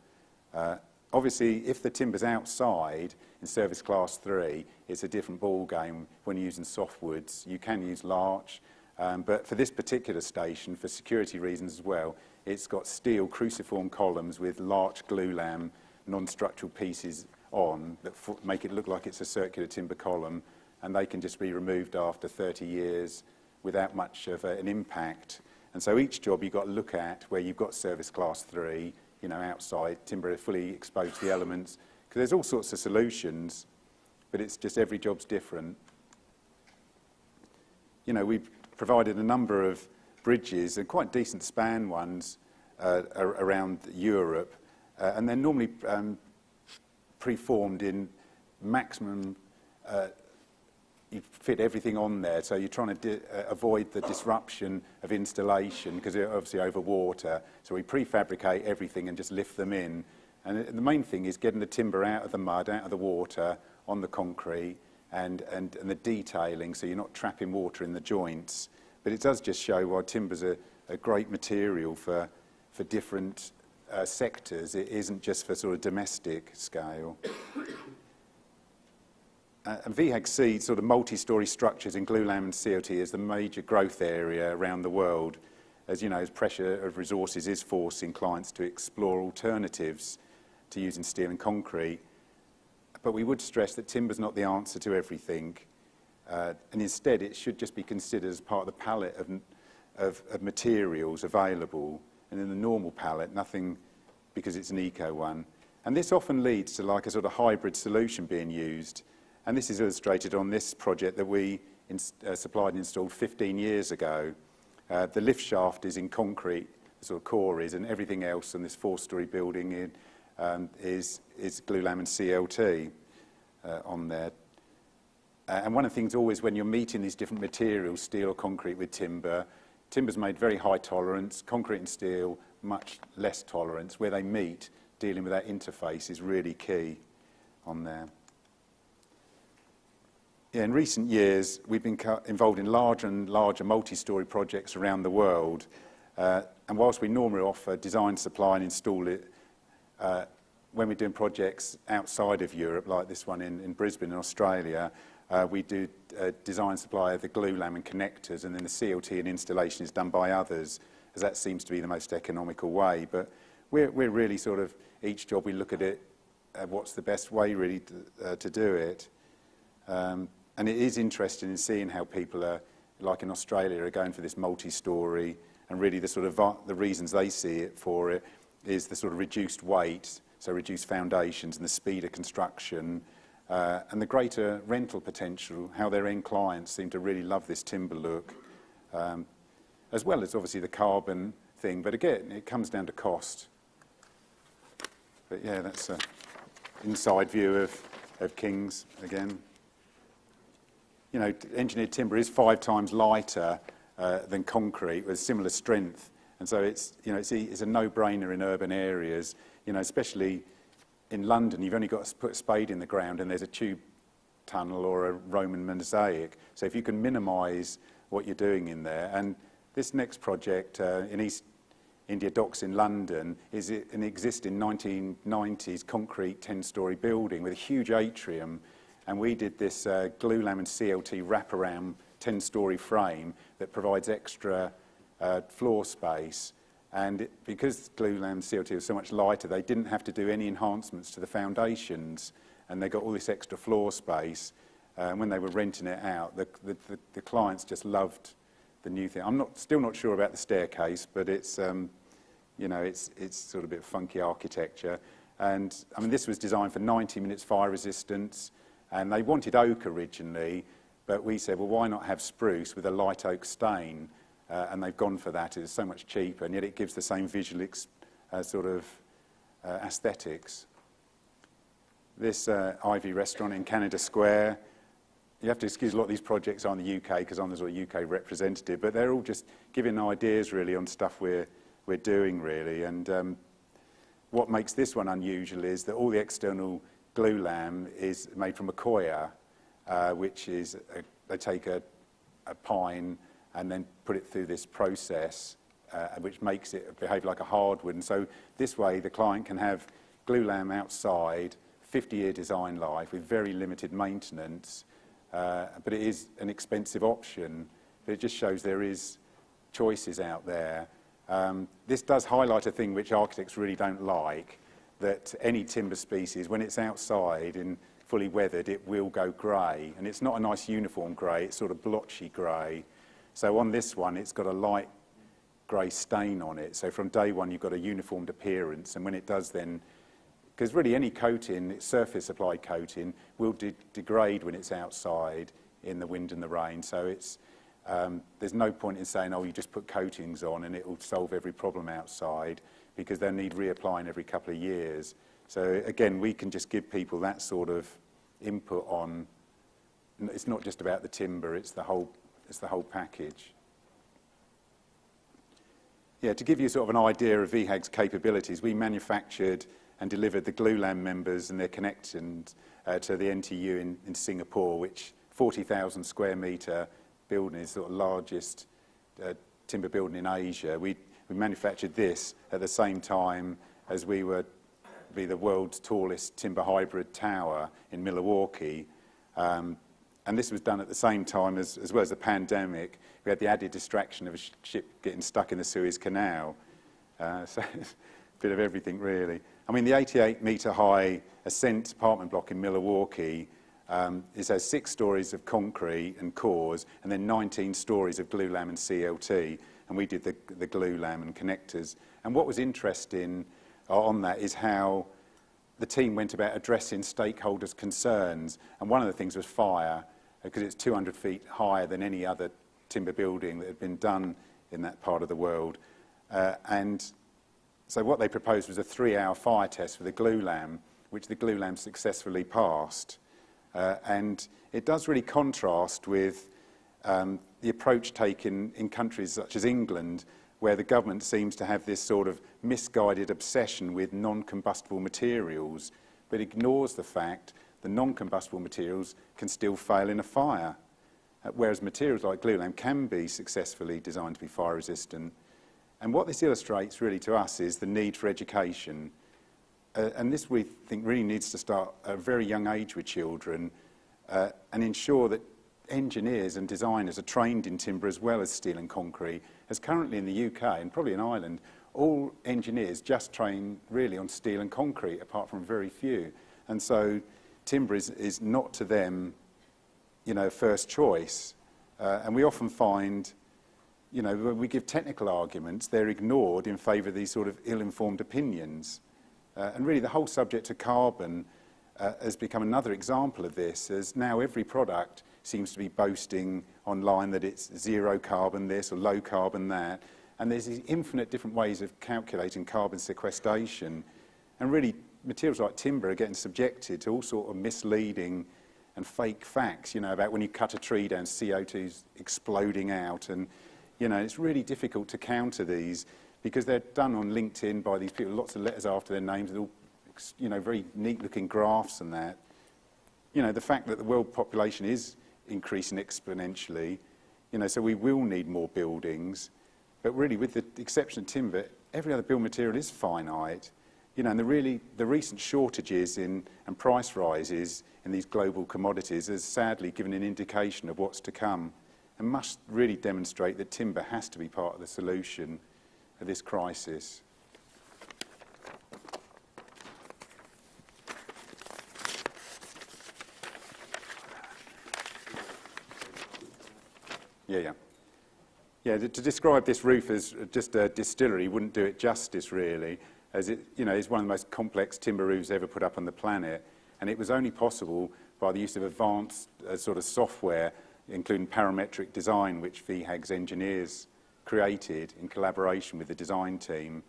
Obviously, if the timber's outside in service class 3, it's a different ball game when you're using softwoods. You can use larch, but for this particular station, for security reasons as well, it's got steel cruciform columns with larch glulam, non-structural pieces on that make it look like it's a circular timber column, and they can just be removed after 30 years without much of an impact. And so each job you've got to look at where you've got service class 3, you know, outside, timber fully exposed to the elements, because there's all sorts of solutions, but it's just every job's different. You know, we've provided a number of bridges, and quite decent span ones, around Europe, and they're normally preformed in maximum, you fit everything on there, so you're trying to avoid the disruption of installation because they're obviously over water. So we prefabricate everything and just lift them in. And the main thing is getting the timber out of the mud, out of the water, on the concrete, and the detailing, so you're not trapping water in the joints. But it does just show why timber's a great material for different sectors. It isn't just for sort of domestic scale. And VHAG sees sort of multi-storey structures in glulam and CLT as the major growth area around the world. As you know, as pressure of resources is forcing clients to explore alternatives to using steel and concrete. But we would stress that timber's not the answer to everything, and instead it should just be considered as part of the palette of materials available, and in the normal palette, nothing because it's an eco one. And this often leads to like a sort of hybrid solution being used. And this is illustrated on this project that we supplied and installed 15 years ago. The lift shaft is in concrete, the sort of core is, and everything else in this 4-storey building is glulam and CLT on there. And one of the things always when you're meeting these different materials, steel or concrete with timber, timber's made very high tolerance, concrete and steel much less tolerance. Where they meet, dealing with that interface is really key on there. Yeah, in recent years, we've been involved in larger and larger multi-storey projects around the world. And whilst we normally offer design, supply and install it, when we're doing projects outside of Europe, like this one in Brisbane in Australia, we do design, supply of the glulam and connectors, and then the CLT and installation is done by others, as that seems to be the most economical way. But we're really sort of, each job we look at it, what's the best way really to do it. And it is interesting in seeing how people are, like in Australia, are going for this multi-storey, and really the sort of the reasons they see it for it is the sort of reduced weight, so reduced foundations and the speed of construction, and the greater rental potential, how their end clients seem to really love this timber look, as well as obviously the carbon thing. But again, it comes down to cost. But yeah, that's an inside view of Kings again. You know, engineered timber is 5 times lighter than concrete with similar strength, and so it's, you know, it's a no-brainer in urban areas. You know, especially in London, you've only got to put a spade in the ground and there's a tube tunnel or a Roman mosaic. So if you can minimise what you're doing in there, and this next project in East India Docks in London is an existing 1990s concrete 10-storey building with a huge atrium. And we did this glulam and CLT wraparound 10-storey frame that provides extra floor space. And because glulam and CLT was so much lighter, they didn't have to do any enhancements to the foundations, and they got all this extra floor space. When they were renting it out, the clients just loved the new thing. I'm still not sure about the staircase, but it's you know, it's sort of a bit of funky architecture. And I mean, this was designed for 90 minutes fire resistance. And they wanted oak originally, but we said, well, why not have spruce with a light oak stain? And they've gone for that. It's so much cheaper, and yet it gives the same visual sort of aesthetics. This Ivy restaurant in Canada Square, you have to excuse a lot of these projects are in the UK because I'm the sort of UK representative, but they're all just giving ideas really on stuff we're doing really. And what makes this one unusual is that all the external glulam is made from Akoya, which is, they take a pine and then put it through this process, which makes it behave like a hardwood. And so this way the client can have glulam outside, 50-year design life with very limited maintenance, but it is an expensive option. But it just shows there is choices out there. This does highlight a thing which architects really don't like, that any timber species, when it's outside and fully weathered, it will go grey. And it's not a nice uniform grey, it's sort of blotchy grey. So on this one, it's got a light grey stain on it. So from day one, you've got a uniformed appearance. And when it does then, because really any coating, surface applied coating, will degrade when it's outside in the wind and the rain. So it's, there's no point in saying, oh, you just put coatings on and it will solve every problem outside, because they'll need reapplying every couple of years. So again, we can just give people that sort of input on, it's not just about the timber, it's the whole package. Yeah, to give you sort of an idea of VHAG's capabilities, we manufactured and delivered the glulam members and their connections to the NTU in Singapore, which 40,000 square metre building is sort of largest timber building in Asia. We manufactured this at the same time as we were be the world's tallest timber hybrid tower in Milwaukee. And this was done at the same time as well as the pandemic. We had the added distraction of a ship getting stuck in the Suez Canal. So it's a bit of everything, really. I mean, the 88-metre high Ascent apartment block in Milwaukee has 6 stories of concrete and cores, and then 19 stories of glulam and CLT. And we did the glulam and connectors. And what was interesting on that is how the team went about addressing stakeholders' concerns. And one of the things was fire. because it's 200 feet higher than any other timber building that had been done in that part of the world. And so what they proposed was a 3-hour fire test for the glulam, which the glulam successfully passed. And it does really contrast with the approach taken in countries such as England, where the government seems to have this sort of misguided obsession with non-combustible materials, but ignores the fact that non-combustible materials can still fail in a fire, whereas materials like glulam can be successfully designed to be fire resistant. And what this illustrates really to us is the need for education. And this, we think, really needs to start at a very young age with children and ensure that engineers and designers are trained in timber as well as steel and concrete. As currently in the UK and probably in Ireland, all engineers just train really on steel and concrete, apart from very few. And so timber is not to them, you know, first choice. And we often find, you know, when we give technical arguments, they're ignored in favour of these sort of ill-informed opinions. And really the whole subject of carbon has become another example of this, as now every product seems to be boasting online that it's zero carbon this or low carbon that. And there's these infinite different ways of calculating carbon sequestration. And really, materials like timber are getting subjected to all sort of misleading and fake facts, you know, about when you cut a tree down, CO2's exploding out. And, you know, it's really difficult to counter these because they're done on LinkedIn by these people, lots of letters after their names, and all, you know, very neat-looking graphs and that. You know, the fact that the world population is increasing exponentially, you know, so we will need more buildings. But really, with the exception of timber, every other building material is finite. You know, and the recent shortages and price rises in these global commodities has sadly given an indication of what's to come and must really demonstrate that timber has to be part of the solution of this crisis. Yeah, to describe this roof as just a distillery wouldn't do it justice, really, as it, you know, is one of the most complex timber roofs ever put up on the planet, and it was only possible by the use of advanced sort of software, including parametric design, which VHAG's engineers created in collaboration with the design team.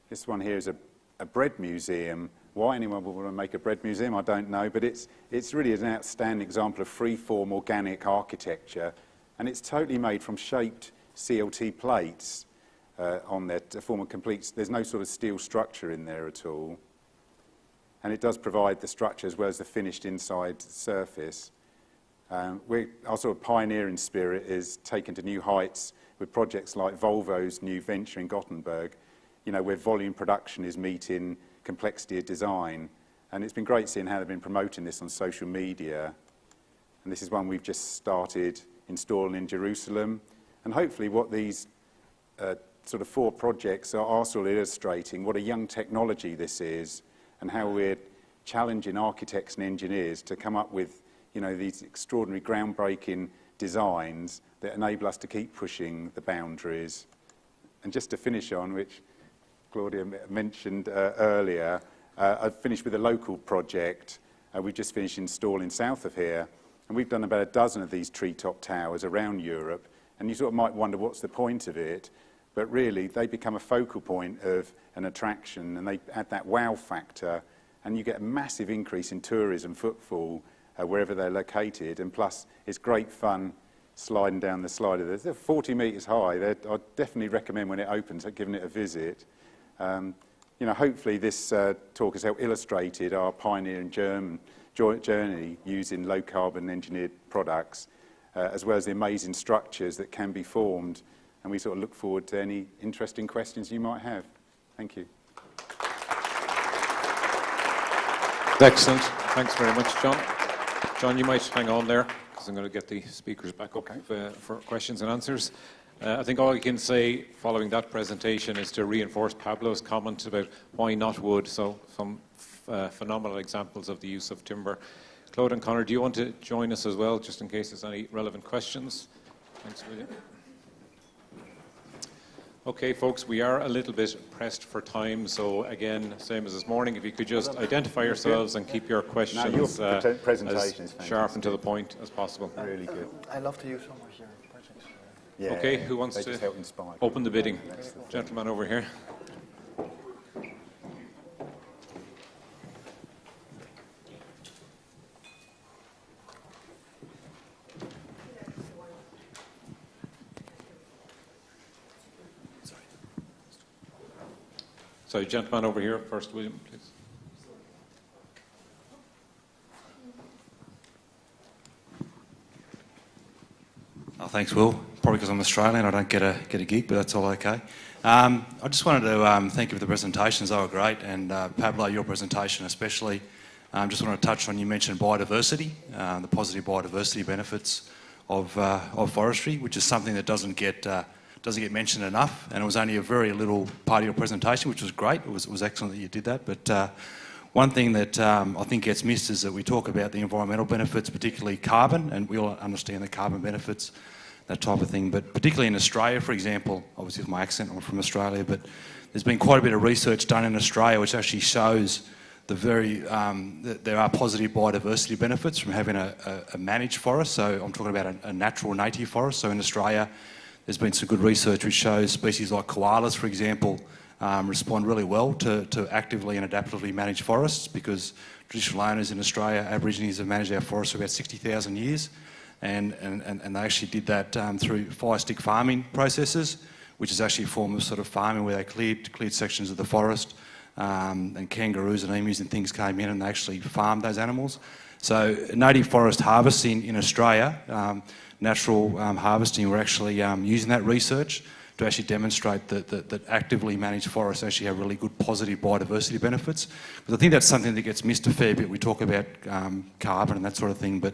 This one here is a bread museum. Why anyone would want to make a bread museum, I don't know, but it's really an outstanding example of free-form organic architecture, and it's totally made from shaped CLT plates on there to form a complete, there's no sort of steel structure in there at all. And it does provide the structure as well as the finished inside surface. Our sort of pioneering spirit is taken to new heights with projects like Volvo's new venture in Gothenburg, you know, where volume production is meeting complexity of design. And it's been great seeing how they've been promoting this on social media. And this is one we've just started installing in Jerusalem. And hopefully what these sort of 4 projects are sort of illustrating what a young technology this is and how we're challenging architects and engineers to come up with, you know, these extraordinary groundbreaking designs that enable us to keep pushing the boundaries. And just to finish on, which Claudia mentioned earlier, I've finished with a local project we've just finished installing south of here, and we've done about a dozen of these treetop towers around Europe, and you sort of might wonder what's the point of it, but really they become a focal point of an attraction, and they add that wow factor, and you get a massive increase in tourism footfall wherever they're located, and plus it's great fun sliding down the slider. They're 40 metres high. I'd definitely recommend when it opens giving it a visit. You know, hopefully this talk has helped illustrated our pioneering journey using low-carbon engineered products, as well as the amazing structures that can be formed. And we sort of look forward to any interesting questions you might have. Thank you. Excellent. Thanks very much, John. John, you might hang on there, because I'm going to get the speakers back up for questions and answers. I think all I can say following that presentation is to reinforce Pablo's comment about why not wood, so some phenomenal examples of the use of timber. Claude and Conor, do you want to join us as well, just in case there's any relevant questions? Thanks, William. Okay, folks, we are a little bit pressed for time, so again, same as this morning, if you could just identify yourselves and keep your questions presentation as sharp and to the point as possible. Really good. I love to use some of your projects. Yeah, okay, who wants they to just help inspire open the people. bidding? Gentleman over here. Sorry, gentleman over here first, William, please. Oh, thanks, Will. Probably because I'm Australian, I don't get a gig, but that's all okay. I just wanted to thank you for the presentations. They were great, and Pablo, your presentation especially. Just want to touch on, you mentioned biodiversity, the positive biodiversity benefits of forestry, which is something that doesn't get mentioned enough, and it was only a very little part of your presentation, which was great. It was excellent that you did that. But one thing that I think gets missed is that we talk about the environmental benefits, particularly carbon, and we all understand the carbon benefits, that type of thing. But particularly in Australia, for example, obviously with my accent, I'm from Australia, but there's been quite a bit of research done in Australia which actually shows that there are positive biodiversity benefits from having a managed forest. So I'm talking about a natural native forest. So in Australia, there's been some good research which shows species like koalas, for example, respond really well to actively and adaptively managed forests, because traditional owners in Australia, Aborigines, have managed our forests for about 60,000 years, and they actually did that through fire stick farming processes, which is actually a form of sort of farming where they cleared sections of the forest, and kangaroos and emus and things came in and they actually farmed those animals. So native forest harvesting in Australia, natural harvesting, we're actually using that research to actually demonstrate that actively managed forests actually have really good positive biodiversity benefits. Because I think that's something that gets missed a fair bit. We talk about carbon and that sort of thing, but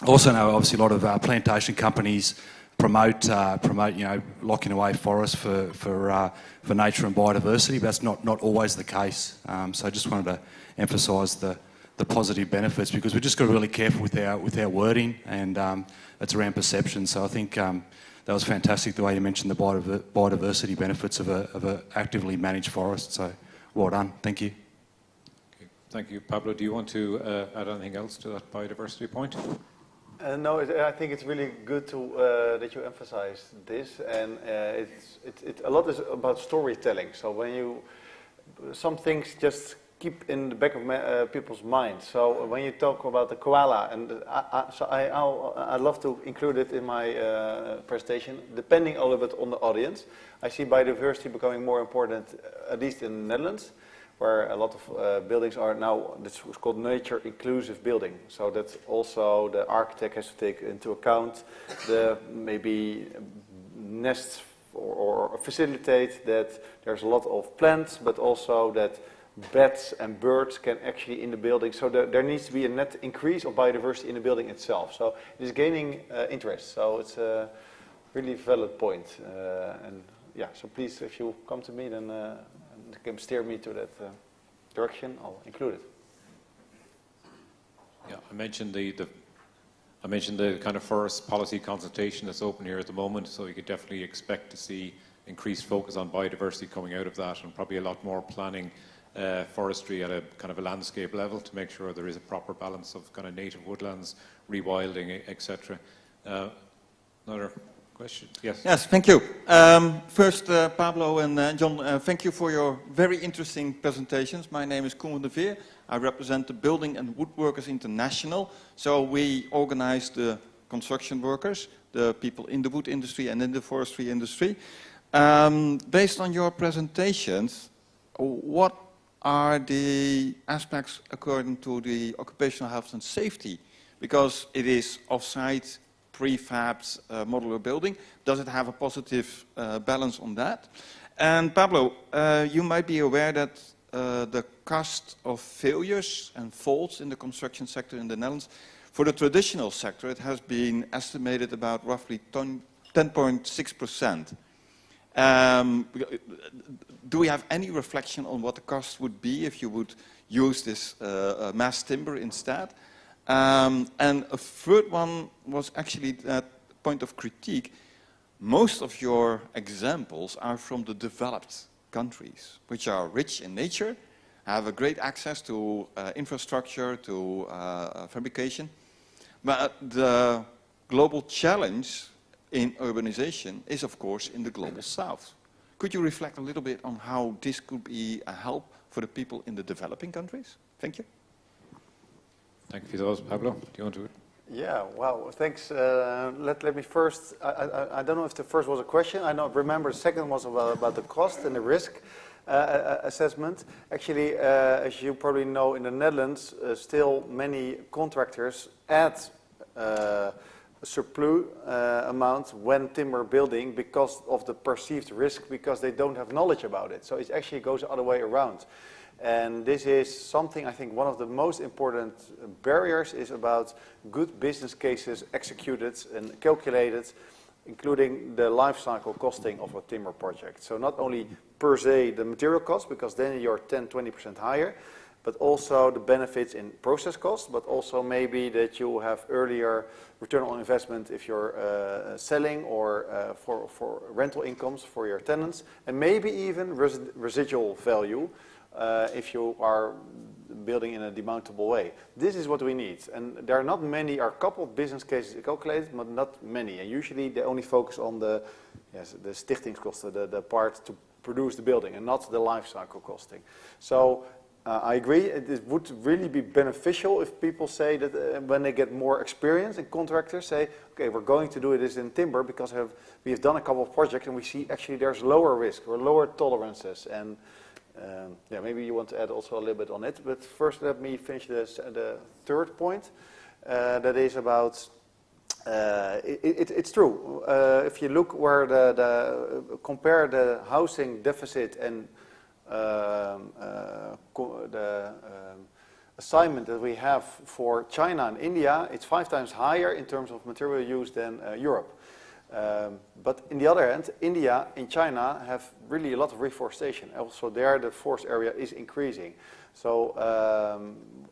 also know obviously a lot of plantation companies promote locking away forests for nature and biodiversity, but that's not always the case. So I just wanted to emphasise the positive benefits, because we've just got to be really careful with our wording, and it's around perception. So I think that was fantastic the way you mentioned the biodiversity benefits of a actively managed forest. So well done. Thank you. Okay. Thank you. Pablo, do you want to add anything else to that biodiversity point? No, I think it's really good that you emphasize this, and a lot is about storytelling. So some things just keep in the back of people's minds. So when you talk about the koala, and I'd love to include it in my presentation, depending a little bit on the audience. I see biodiversity becoming more important, at least in the Netherlands, where a lot of buildings are now, it's called nature inclusive building. So that also the architect has to take into account the maybe nests or facilitate that there's a lot of plants, but also that bats and birds can actually in the building. So there needs to be a net increase of biodiversity in the building itself. So it is gaining interest. So it's a really valid point. And yeah, so please, if you come to me, then you can steer me to that direction. I'll include it. Yeah, I mentioned the kind of forest policy consultation that's open here at the moment, so you could definitely expect to see increased focus on biodiversity coming out of that, and probably a lot more planning forestry at a kind of a landscape level to make sure there is a proper balance of kind of native woodlands, rewilding, etc. Another question? Yes. Yes, thank you. First, Pablo and John, thank you for your very interesting presentations. My name is Koen van der Veer. I represent the Building and Woodworkers International. So we organize the construction workers, the people in the wood industry and in the forestry industry. Based on your presentations, what are the aspects according to the occupational health and safety? Because it is off-site, prefabs, modular building. Does it have a positive balance on that? And Pablo, you might be aware that the cost of failures and faults in the construction sector in the Netherlands, for the traditional sector, it has been estimated about roughly 10.6%. Do we have any reflection on what the cost would be if you would use this mass timber instead? And a third one was actually that point of critique. most of your examples are from the developed countries, which are rich in nature, have a great access to infrastructure, to fabrication. But the global challenge in urbanization is, of course, in the global south. Could you reflect a little bit on how this could be a help for the people in the developing countries? Thank you. Thank you for those. Pablo, do you want to? Yeah, well, thanks. Let me first, I don't know if the first was a question. I don't remember the second was about the cost and the risk assessment. Actually, as you probably know, in the Netherlands, still many contractors add surplus amount when timber building because of the perceived risk, because they don't have knowledge about it. So it actually goes the other way around. And this is something, I think, one of the most important barriers is about good business cases executed and calculated, including the life cycle costing of a timber project. So not only per se the material cost, because then you're 10-20% higher, but also the benefits in process costs, but also maybe that you have earlier return on investment if you're selling or for rental incomes for your tenants, and maybe even residual value if you are building in a demountable way. This is what we need. And there are not many, are a couple of business cases calculated, but not many. And usually they only focus on the stichtingskosten, the part to produce the building, and not the life cycle costing. So I agree, it would really be beneficial if people say that when they get more experience and contractors say, okay, we're going to do this in timber because we have done a couple of projects and we see actually there's lower risk or lower tolerances. And yeah, maybe you want to add also a little bit on it, but first let me finish the third point. That is about, it's true. If you look where compare the housing deficit and the assignment that we have for China and India, it's 5 times higher in terms of material use than Europe. But on the other hand, India and China have really a lot of reforestation. Also there the forest area is increasing. So,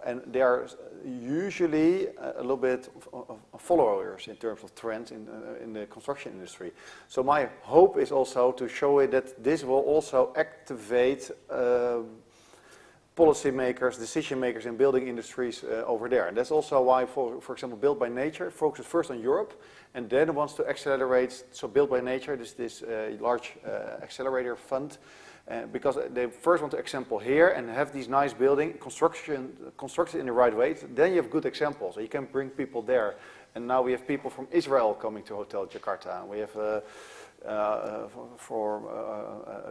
and they are usually a little bit followers in terms of trends in the construction industry. So my hope is also to show it that this will also activate policymakers, decision makers in building industries over there. And that's also why, for example, Build by Nature focuses first on Europe and then wants to accelerate. So Build by Nature, this large accelerator fund, because they first want to example here and have these nice building constructed in the right way. Then you have good examples. So you can bring people there. And now we have people from Israel coming to Hotel Jakarta. We have a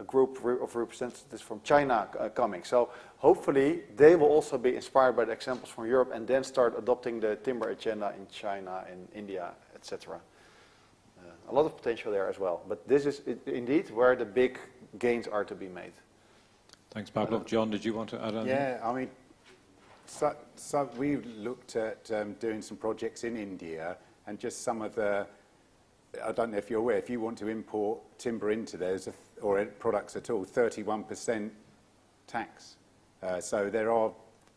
group of representatives from China coming. So hopefully they will also be inspired by the examples from Europe and then start adopting the timber agenda in China, in India, etc. A lot of potential there as well. But this is indeed where the big gains are to be made. Thanks, Pablo. John, did you want to add anything? Yeah, I mean, so we've looked at doing some projects in India, and just some of the, I don't know if you're aware, if you want to import timber into there, or products at all, 31% tax. So there are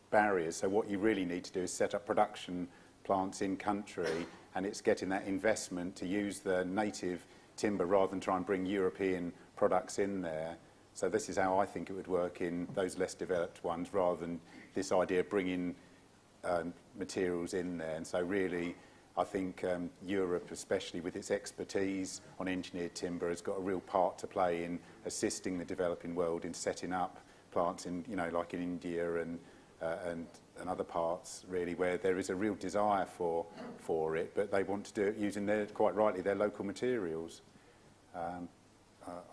barriers. So what you really need to do is set up production plants in country, and it's getting that investment to use the native timber rather than try and bring European products in there. So this is how I think it would work in those less developed ones, rather than this idea of bringing materials in there. And so really, I think Europe, especially with its expertise on engineered timber, has got a real part to play in assisting the developing world in setting up plants in, you know, like in India and other parts, really, where there is a real desire for it, but they want to do it using quite rightly, their local materials.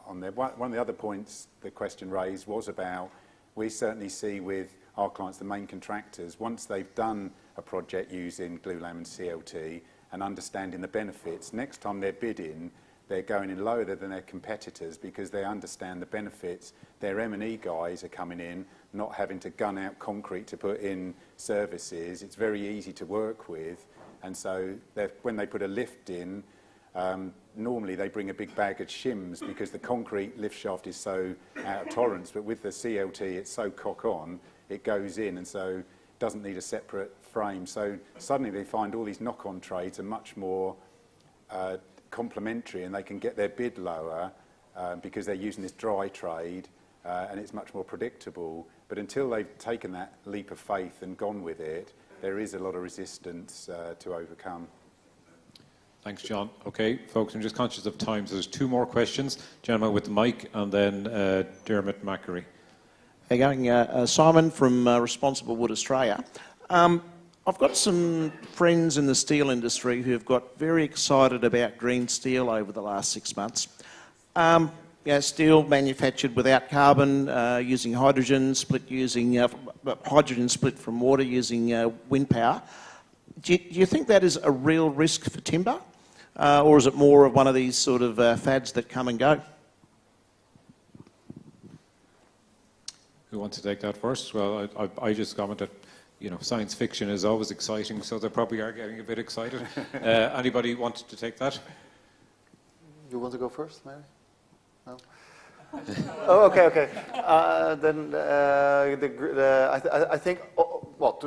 One of the other points the question raised was about, we certainly see with our clients, the main contractors, once they've done a project using glulam and CLT and understanding the benefits, next time they're bidding, they're going in lower than their competitors because they understand the benefits. Their M&E guys are coming in, not having to gun out concrete to put in services. It's very easy to work with, and so when they put a lift in, normally they bring a big bag of shims because the concrete lift shaft is so out of tolerance, but with the CLT it's so cock-on, it goes in, and so it doesn't need a separate frame. So suddenly they find all these knock-on trades are much more complementary and they can get their bid lower because they're using this dry trade and it's much more predictable. But until they've taken that leap of faith and gone with it, there is a lot of resistance to overcome. Thanks, John. Okay, folks, I'm just conscious of time, so there's 2 more questions. Gentleman with the mic, and then Dermot Macquarie. Hey, going, Simon from Responsible Wood Australia. I've got some friends in the steel industry who have got very excited about green steel over the last 6 months. Steel manufactured without carbon, using hydrogen split, hydrogen split from water, using wind power. Do you think that is a real risk for timber, or is it more of one of these sort of fads that come and go? Who wants to take that first? Well, I just commented, science fiction is always exciting, so they probably are getting a bit excited. Anybody want to take that? You want to go first, Mary? No? Oh, okay. I think,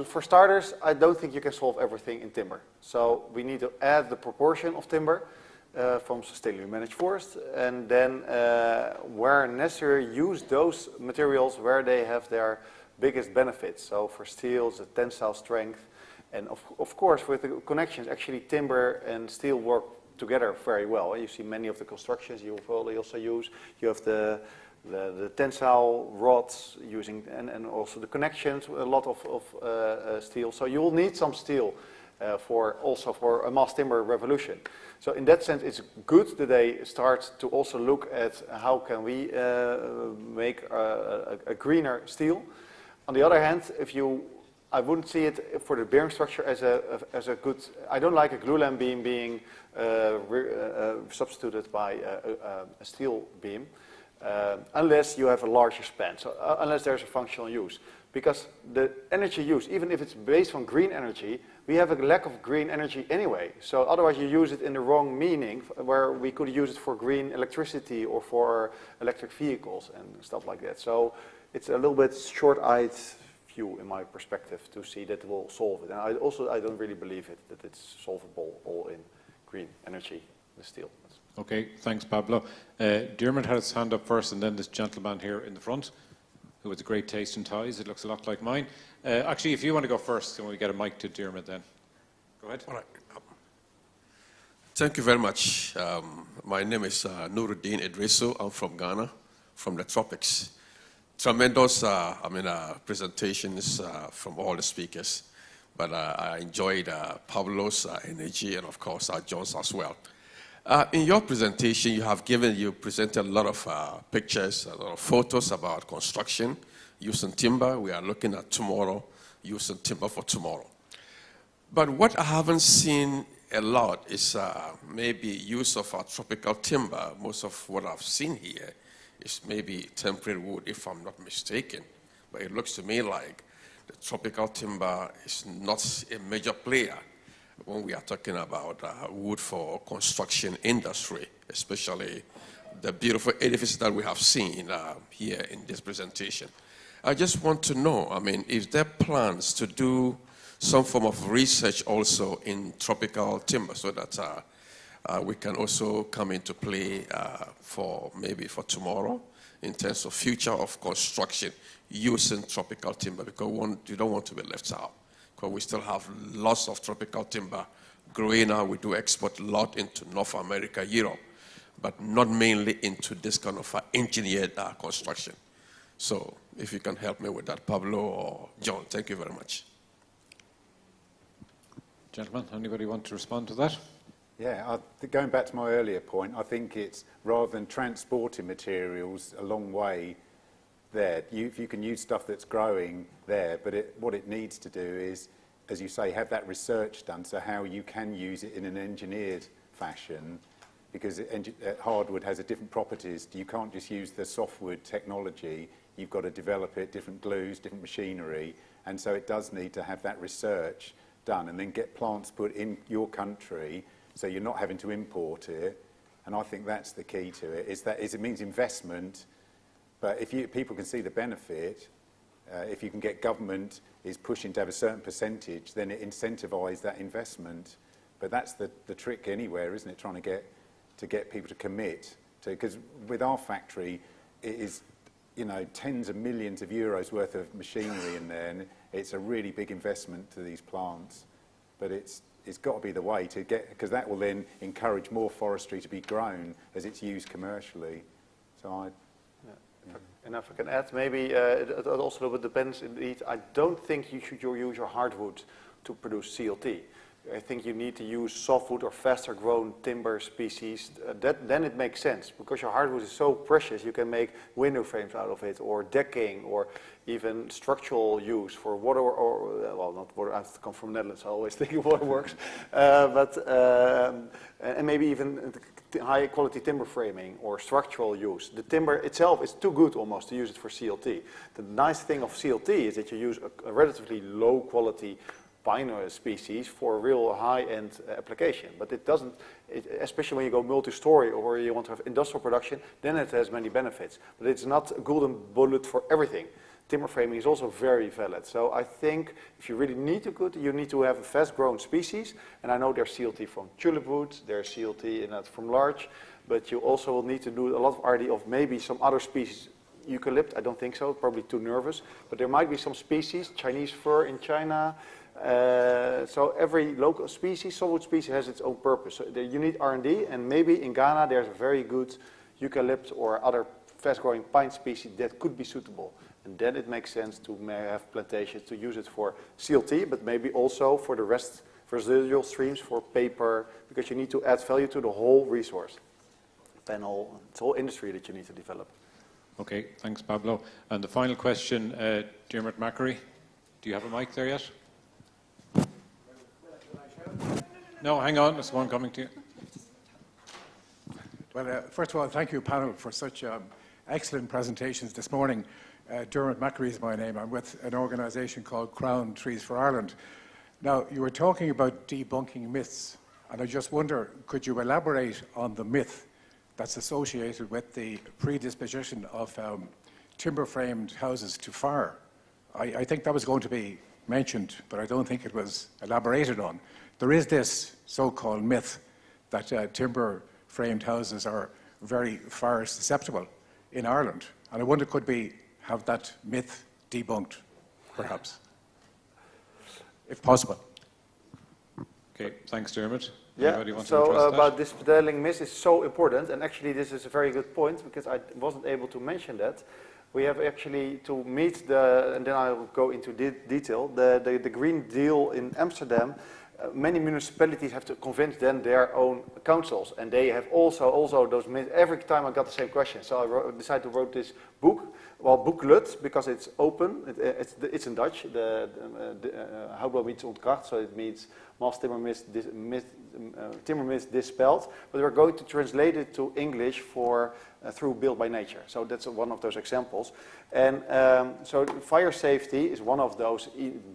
for starters, I don't think you can solve everything in timber. So we need to add the proportion of timber from sustainably managed forest, and then where necessary, use those materials where they have their biggest benefits. So for steel, the tensile strength, and of course with the connections, actually timber and steel work together very well. You see many of the constructions you will probably also use. You have the tensile rods using, and also the connections, a lot of steel. So you will need some steel for a mass timber revolution. So in that sense, it's good that they start to also look at how can we make a greener steel. On the other hand, I wouldn't see it for the bearing structure as a good. I don't like a glulam beam being substituted by a steel beam, unless you have a larger span. So unless there's a functional use, because the energy use, even if it's based on green energy, we have a lack of green energy anyway. So otherwise, you use it in the wrong meaning, where we could use it for green electricity or for electric vehicles and stuff like that. So it's a little bit short-eyed view in my perspective to see that it will solve it. And I don't really believe that it's solvable all in green energy, the steel. Okay, thanks, Pablo. Dermot had his hand up first, and then this gentleman here in the front, who has a great taste in ties. It looks a lot like mine. Actually, if you want to go first, then we get a mic to Dermot then. Go ahead. All right. Thank you very much. My name is Nuruddin Idrisu. I'm from Ghana, from the tropics. Tremendous presentations from all the speakers, but I enjoyed Pablo's energy and of course John's as well. In your presentation, you presented a lot of pictures, a lot of photos about construction, using timber. We are looking at tomorrow, using timber for tomorrow. But what I haven't seen a lot is maybe use of tropical timber. Most of what I've seen here is maybe temporary wood, if I'm not mistaken. But it looks to me like the tropical timber is not a major player when we are talking about wood for construction industry, especially the beautiful edifices that we have seen here in this presentation. I just want to know, is there plans to do some form of research also in tropical timber so that we can also come into play maybe for tomorrow in terms of future of construction using tropical timber, because you don't want to be left out. Because we still have lots of tropical timber growing now. We do export a lot into North America, Europe, but not mainly into this kind of engineered construction. So if you can help me with that, Pablo or John, thank you very much. Gentlemen, anybody want to respond to that? Yeah, going back to my earlier point, I think it's rather than transporting materials a long way there, if you can use stuff that's growing there, but what it needs to do is, as you say, have that research done, so how you can use it in an engineered fashion, because hardwood has different properties. You can't just use the softwood technology. You've got to develop it, different glues, different machinery, and so it does need to have that research done and then get plants put in your country so you're not having to import it. And I think that's the key to it, is it means investment, but if people can see the benefit, if you can get government is pushing to have a certain percentage, then it incentivises that investment. But that's the trick anywhere, isn't it? Trying to get to get people to commit to, because with our factory, it is, you know, tens of millions of euros worth of machinery in there, and it's a really big investment to these plants. But it's got to be the way to get, because that will then encourage more forestry to be grown as it's used commercially. So And if I can add, maybe it also a little bit depends indeed. I don't think you should use your hardwood to produce CLT. I think you need to use softwood or faster grown timber species. Then it makes sense, because your hardwood is so precious. You can make window frames out of it, or decking, or even structural use for water, or well, not water. I have to come from the Netherlands. I always think water works, and maybe even high quality timber framing or structural use. The timber itself is too good almost to use it for CLT. The nice thing of CLT is that you use a relatively low quality pine species for a real high-end application. But it doesn't, especially when you go multi-story or you want to have industrial production, then it has many benefits. But it's not a golden bullet for everything. Timber framing is also very valid. So I think if you really need to good, you need to have a fast-grown species. And I know there's CLT from tulip wood, there's CLT from larch, but you also will need to do a lot of R&D of maybe some other species. Eucalypt, I don't think so, probably too nervous. But there might be some species, Chinese fir in China. So every local species, softwood species, has its own purpose. So you need R&D, and maybe in Ghana there's a very good eucalypt or other fast-growing pine species that could be suitable. And then it makes sense to have plantations to use it for CLT, but maybe also for the residual streams for paper, because you need to add value to the whole resource panel. It's a whole industry that you need to develop. Okay, thanks, Pablo. And the final question, Dermot Macquarie. Do you have a mic there yet? No, hang on, there's one coming to you. Well, first of all, thank you, panel, for such excellent presentations this morning. Dermot Macquarie is my name. I'm with an organisation called Crown Trees for Ireland. Now, you were talking about debunking myths, and I just wonder, could you elaborate on the myth that's associated with the predisposition of timber-framed houses to fire? I think that was going to be mentioned, but I don't think it was elaborated on. There is this so-called myth that timber-framed houses are very fire susceptible in Ireland, and I wonder, could we have that myth debunked, perhaps, if possible? Okay, thanks, Dermot. Yeah, so about this detailing myth is so important, and actually this is a very good point, because I wasn't able to mention that. We have actually to meet and then I will go into detail, the Green Deal in Amsterdam. Many municipalities have to convince then their own councils, and they have also those myths. Every time I got the same question, so I decided to write this book. Well, booklet, because it's open. It's in Dutch. Houdbaar means ontkracht, so it means mass timber myth dispelled. But we're going to translate it to English through Built by Nature. So that's one of those examples. And so fire safety is one of those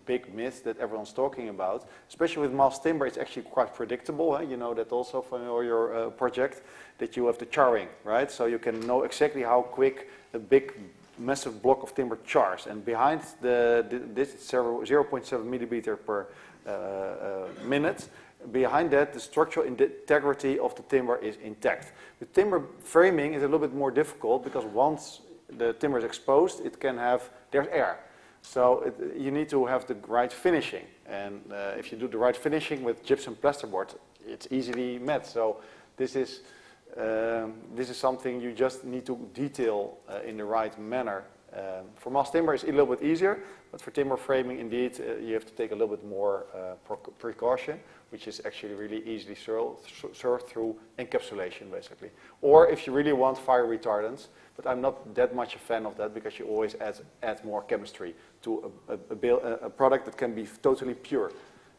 big myths that everyone's talking about. Especially with mass timber, it's actually quite predictable. Huh? You know that also from your project, that you have the charring, right? So you can know exactly how quick a big massive block of timber chars, and behind this 0.7 millimeter per minute. Behind that, the structural integrity of the timber is intact. The timber framing is a little bit more difficult, because once the timber is exposed, there's air. So you need to have the right finishing, and if you do the right finishing with gypsum plasterboard, it's easily met. So this is something you just need to detail in the right manner. For mass timber, it's a little bit easier, but for timber framing, indeed, you have to take a little bit more precaution, which is actually really easily served through encapsulation, basically. Or if you really want fire retardants, but I'm not that much a fan of that, because you always add more chemistry to a product that can be totally pure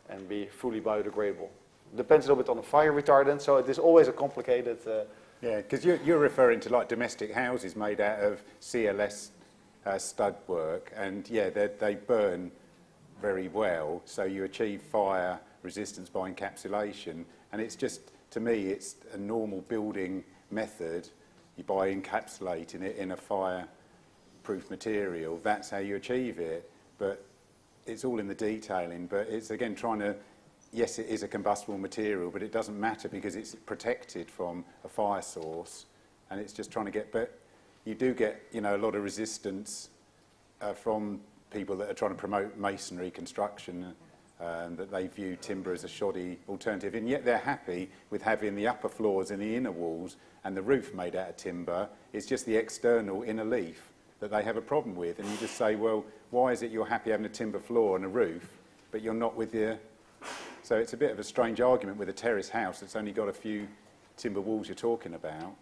and be fully biodegradable. Depends a little bit on the fire retardant, so it is always a complicated... Yeah, because you're referring to like domestic houses made out of CLS stud work, and yeah, they burn very well, so you achieve fire resistance by encapsulation, and it's just, to me, it's a normal building method. By encapsulating it in a fire-proof material, that's how you achieve it, but it's all in the detailing. But it's, again, trying to yes, it is a combustible material, but it doesn't matter because it's protected from a fire source, and it's just trying to get. But you do get, you know, a lot of resistance from people that are trying to promote masonry construction, and that they view timber as a shoddy alternative, and yet they're happy with having the upper floors and the inner walls and the roof made out of timber. It's just the external inner leaf that they have a problem with, and you just say, well, why is it you're happy having a timber floor and a roof, but you're not with the... So it's a bit of a strange argument with a terrace house that's only got a few timber walls you're talking about.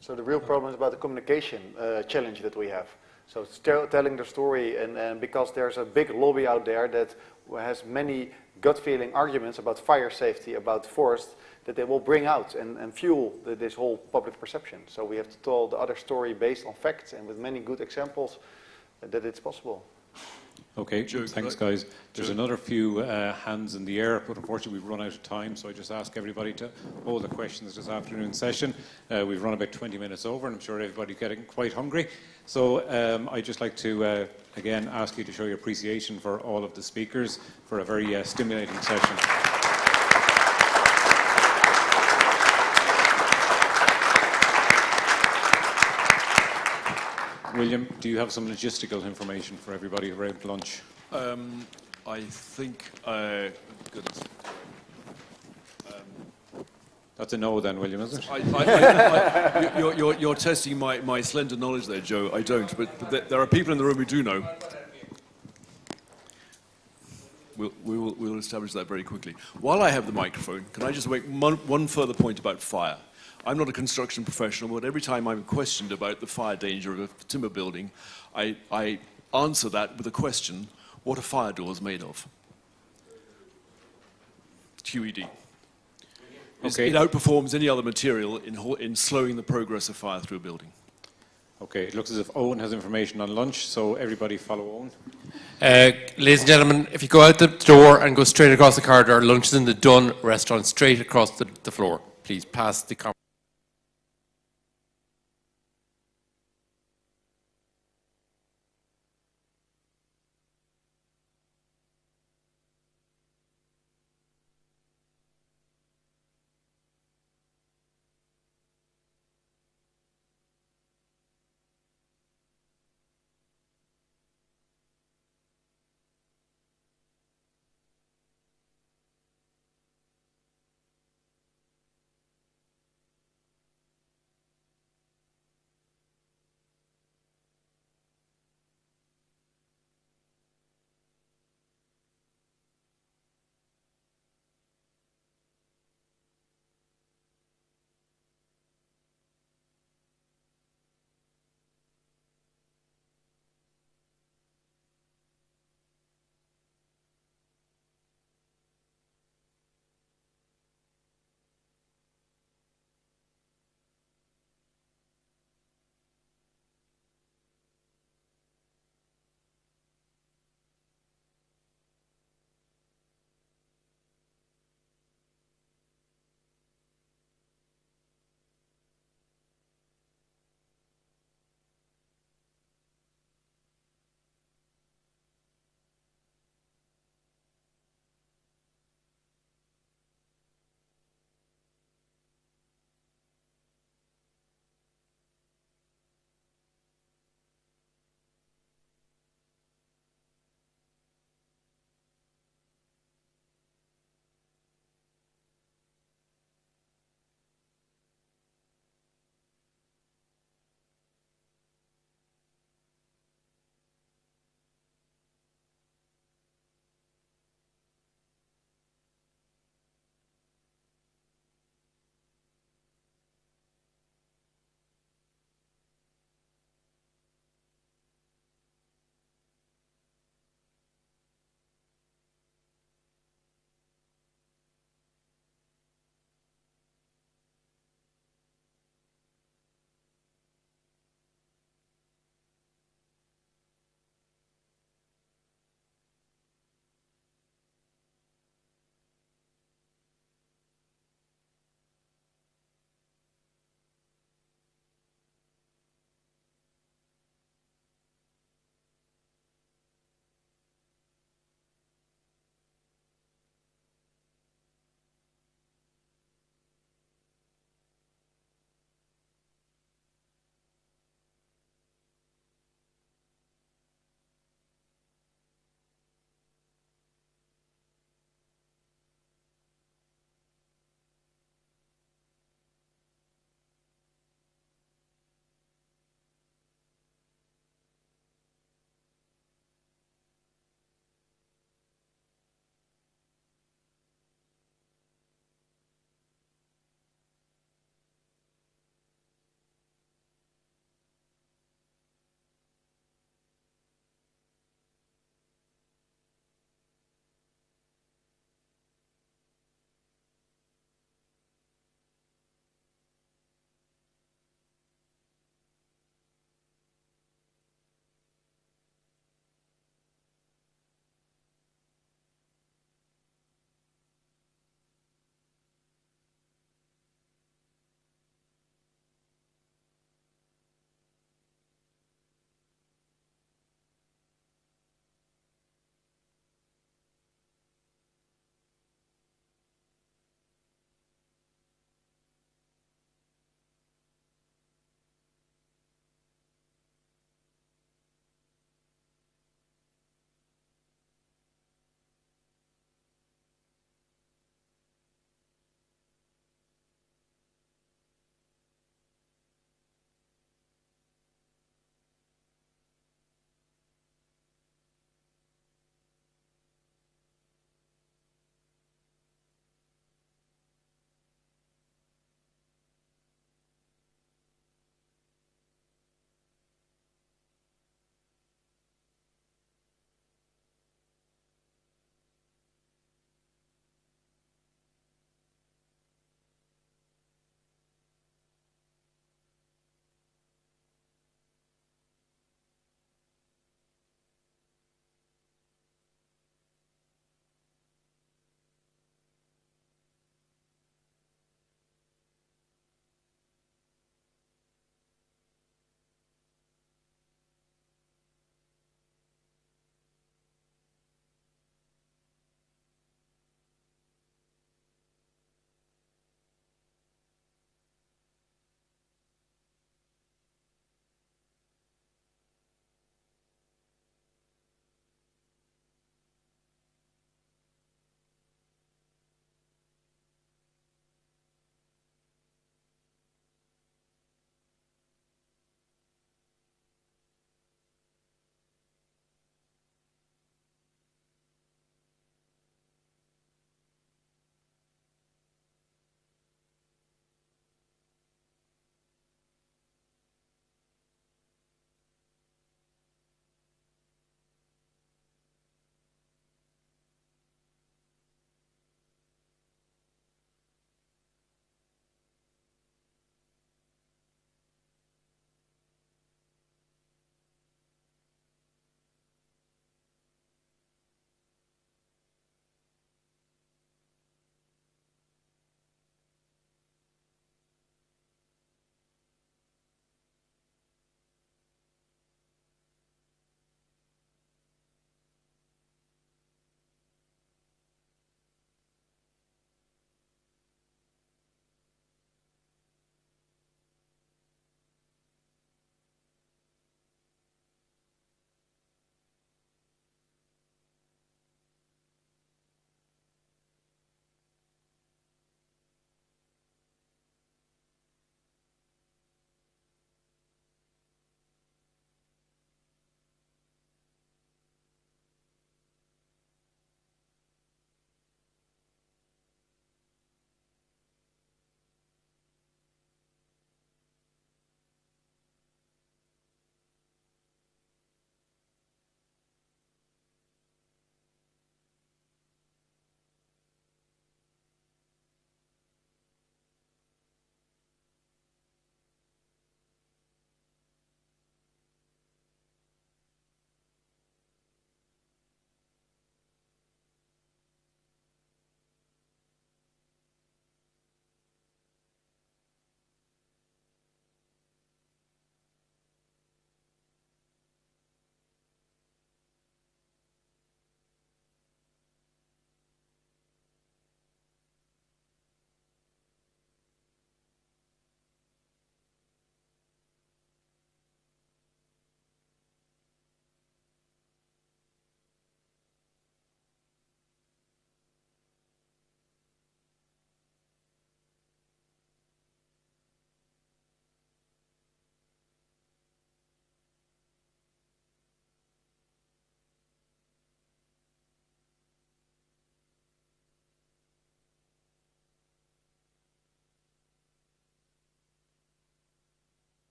So the real problem is about the communication challenge that we have. So it's telling the story, and because there's a big lobby out there that has many gut feeling arguments about fire safety, about forest, that they will bring out and fuel this whole public perception. So we have to tell the other story based on facts and with many good examples that it's possible. Okay, thanks guys. There's another few hands in the air, but unfortunately we've run out of time, so I just ask everybody to hold the questions this afternoon session. We've run about 20 minutes over, and I'm sure everybody's getting quite hungry. So I'd just like to, again, ask you to show your appreciation for all of the speakers for a very stimulating session. William, do you have some logistical information for everybody around lunch? I think, goodness. That's a no then, William, is it? You're testing my slender knowledge there, Joe. I don't, but there are people in the room who do know. We'll establish that very quickly. While I have the microphone, can I just make one further point about fire? I'm not a construction professional, but every time I'm questioned about the fire danger of a timber building, I answer that with a question: what are fire doors made of? QED. Okay. It outperforms any other material in slowing the progress of fire through a building. Okay, it looks as if Owen has information on lunch, so everybody follow Owen. Ladies and gentlemen, if you go out the door and go straight across the corridor, lunch is in the Dunn restaurant, straight across the floor. Please pass the conversation.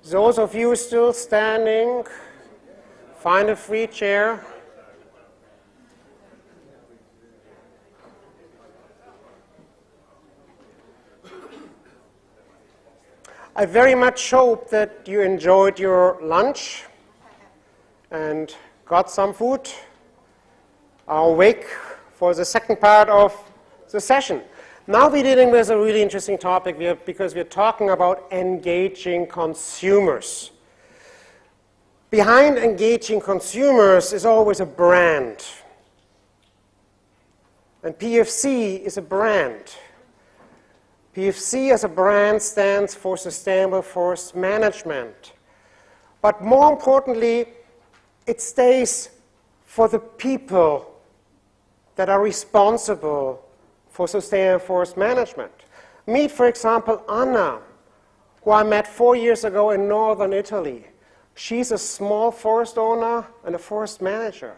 Those of you still standing, find a free chair. I very much hope that you enjoyed your lunch and got some food, are awake for the second part of the session. Now we're dealing with a really interesting topic because we're talking about engaging consumers. Behind engaging consumers is always a brand. And PEFC is a brand. PEFC as a brand stands for Sustainable Forest Management. But more importantly, it stays for the people that are responsible for sustainable forest management. Meet, for example, Anna, who I met 4 years ago in northern Italy. She's a small forest owner and a forest manager.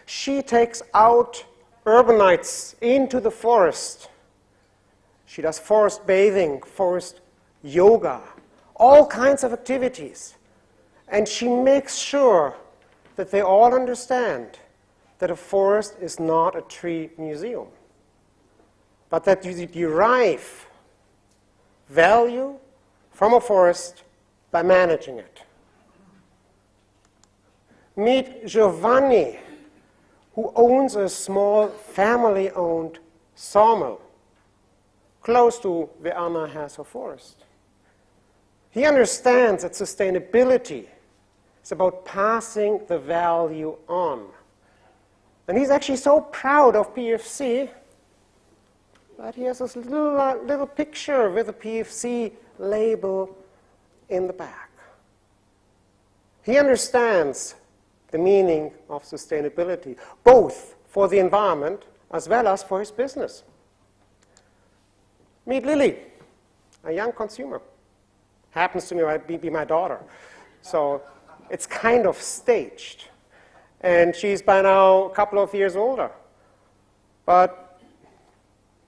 She takes out urbanites into the forest. She does forest bathing, forest yoga, all kinds of activities. And she makes sure that they all understand that a forest is not a tree museum, but that you derive value from a forest by managing it. Meet Giovanni, who owns a small family-owned sawmill close to where Anna has her forest. He understands that sustainability is about passing the value on. And he's actually so proud of PEFC that he has this little picture with a PEFC label in the back. He understands the meaning of sustainability, both for the environment as well as for his business. Meet Lily, a young consumer. Happens to be my daughter. So it's kind of staged. And she's by now a couple of years older. But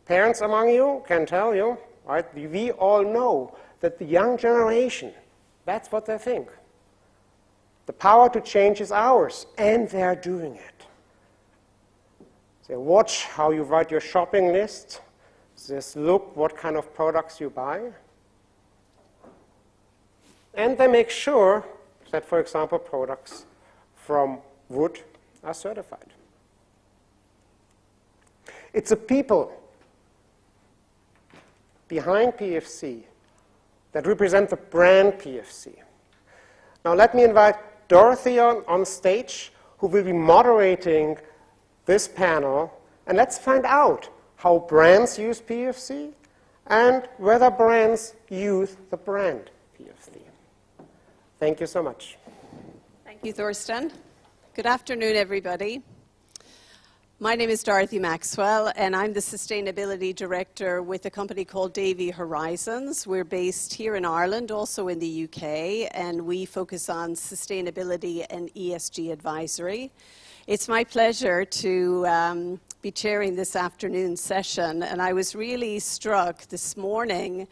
parents among you can tell you, right, we all know that the young generation, that's what they think. The power to change is ours, and they're doing it. They watch how you write your shopping list. Just look what kind of products you buy. And they make sure that, for example, products from wood are certified. It's the people behind PEFC that represent the brand PEFC. Now let me invite Dorothy on stage, who will be moderating this panel, and let's find out how brands use PEFC and whether brands use the brand PEFC. Thank you so much. Thank you, Thorsten. Good afternoon, everybody. My name is Dorothy Maxwell, and I'm the Sustainability Director with a company called Davy Horizons. We're based here in Ireland, also in the UK, and we focus on sustainability and ESG advisory. It's my pleasure to be chairing this afternoon's session, and I was really struck this morning.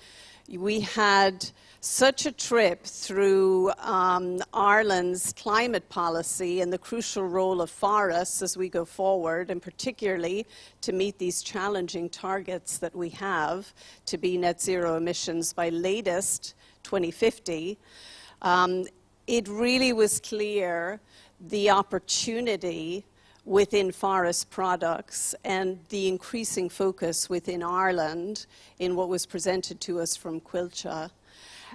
We had such a trip through Ireland's climate policy and the crucial role of forests as we go forward, and particularly to meet these challenging targets that we have to be net zero emissions by latest 2050. It really was clear the opportunity within forest products and the increasing focus within Ireland in what was presented to us from Quilcha.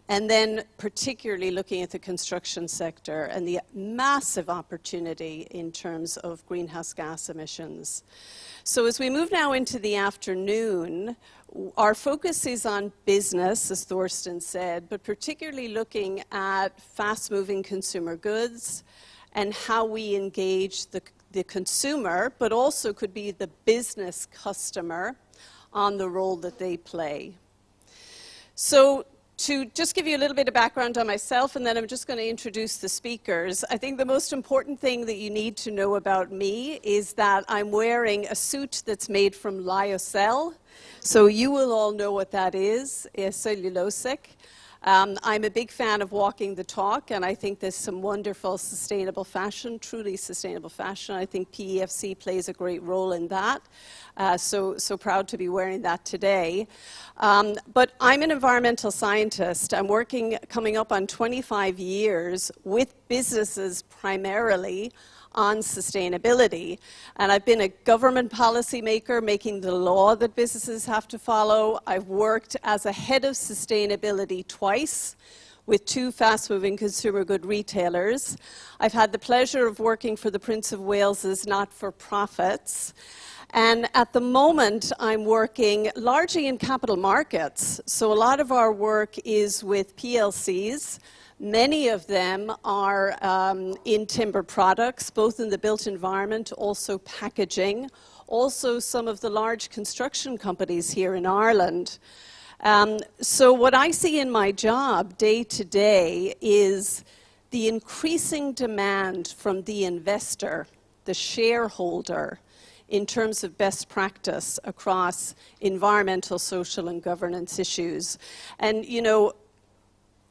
And then particularly looking at the construction sector and the massive opportunity in terms of greenhouse gas emissions. So as we move now into the afternoon, our focus is on business, as Thorsten said, but particularly looking at fast-moving consumer goods and how we engage the consumer, but also could be the business customer on the role that they play. So to just give you a little bit of background on myself, and then I'm just going to introduce the speakers. I think the most important thing that you need to know about me is that I'm wearing a suit that's made from lyocell. So you will all know what that is cellulosic. I'm a big fan of walking the talk, and I think there's some wonderful sustainable fashion, truly sustainable fashion. I think PEFC plays a great role in that. So proud to be wearing that today. But I'm an environmental scientist. I'm working, coming up on 25 years with businesses primarily on sustainability. And I've been a government policymaker, making the law that businesses have to follow. I've worked as a head of sustainability twice with 2 fast-moving consumer good retailers. I've had the pleasure of working for the Prince of Wales's not-for-profits. And at the moment, I'm working largely in capital markets. So a lot of our work is with PLCs. Many of them are in timber products, both in the built environment, also packaging, also some of the large construction companies here in Ireland. So what I see in my job day to day is the increasing demand from the investor, the shareholder, in terms of best practice across environmental, social, and governance issues. And, you know,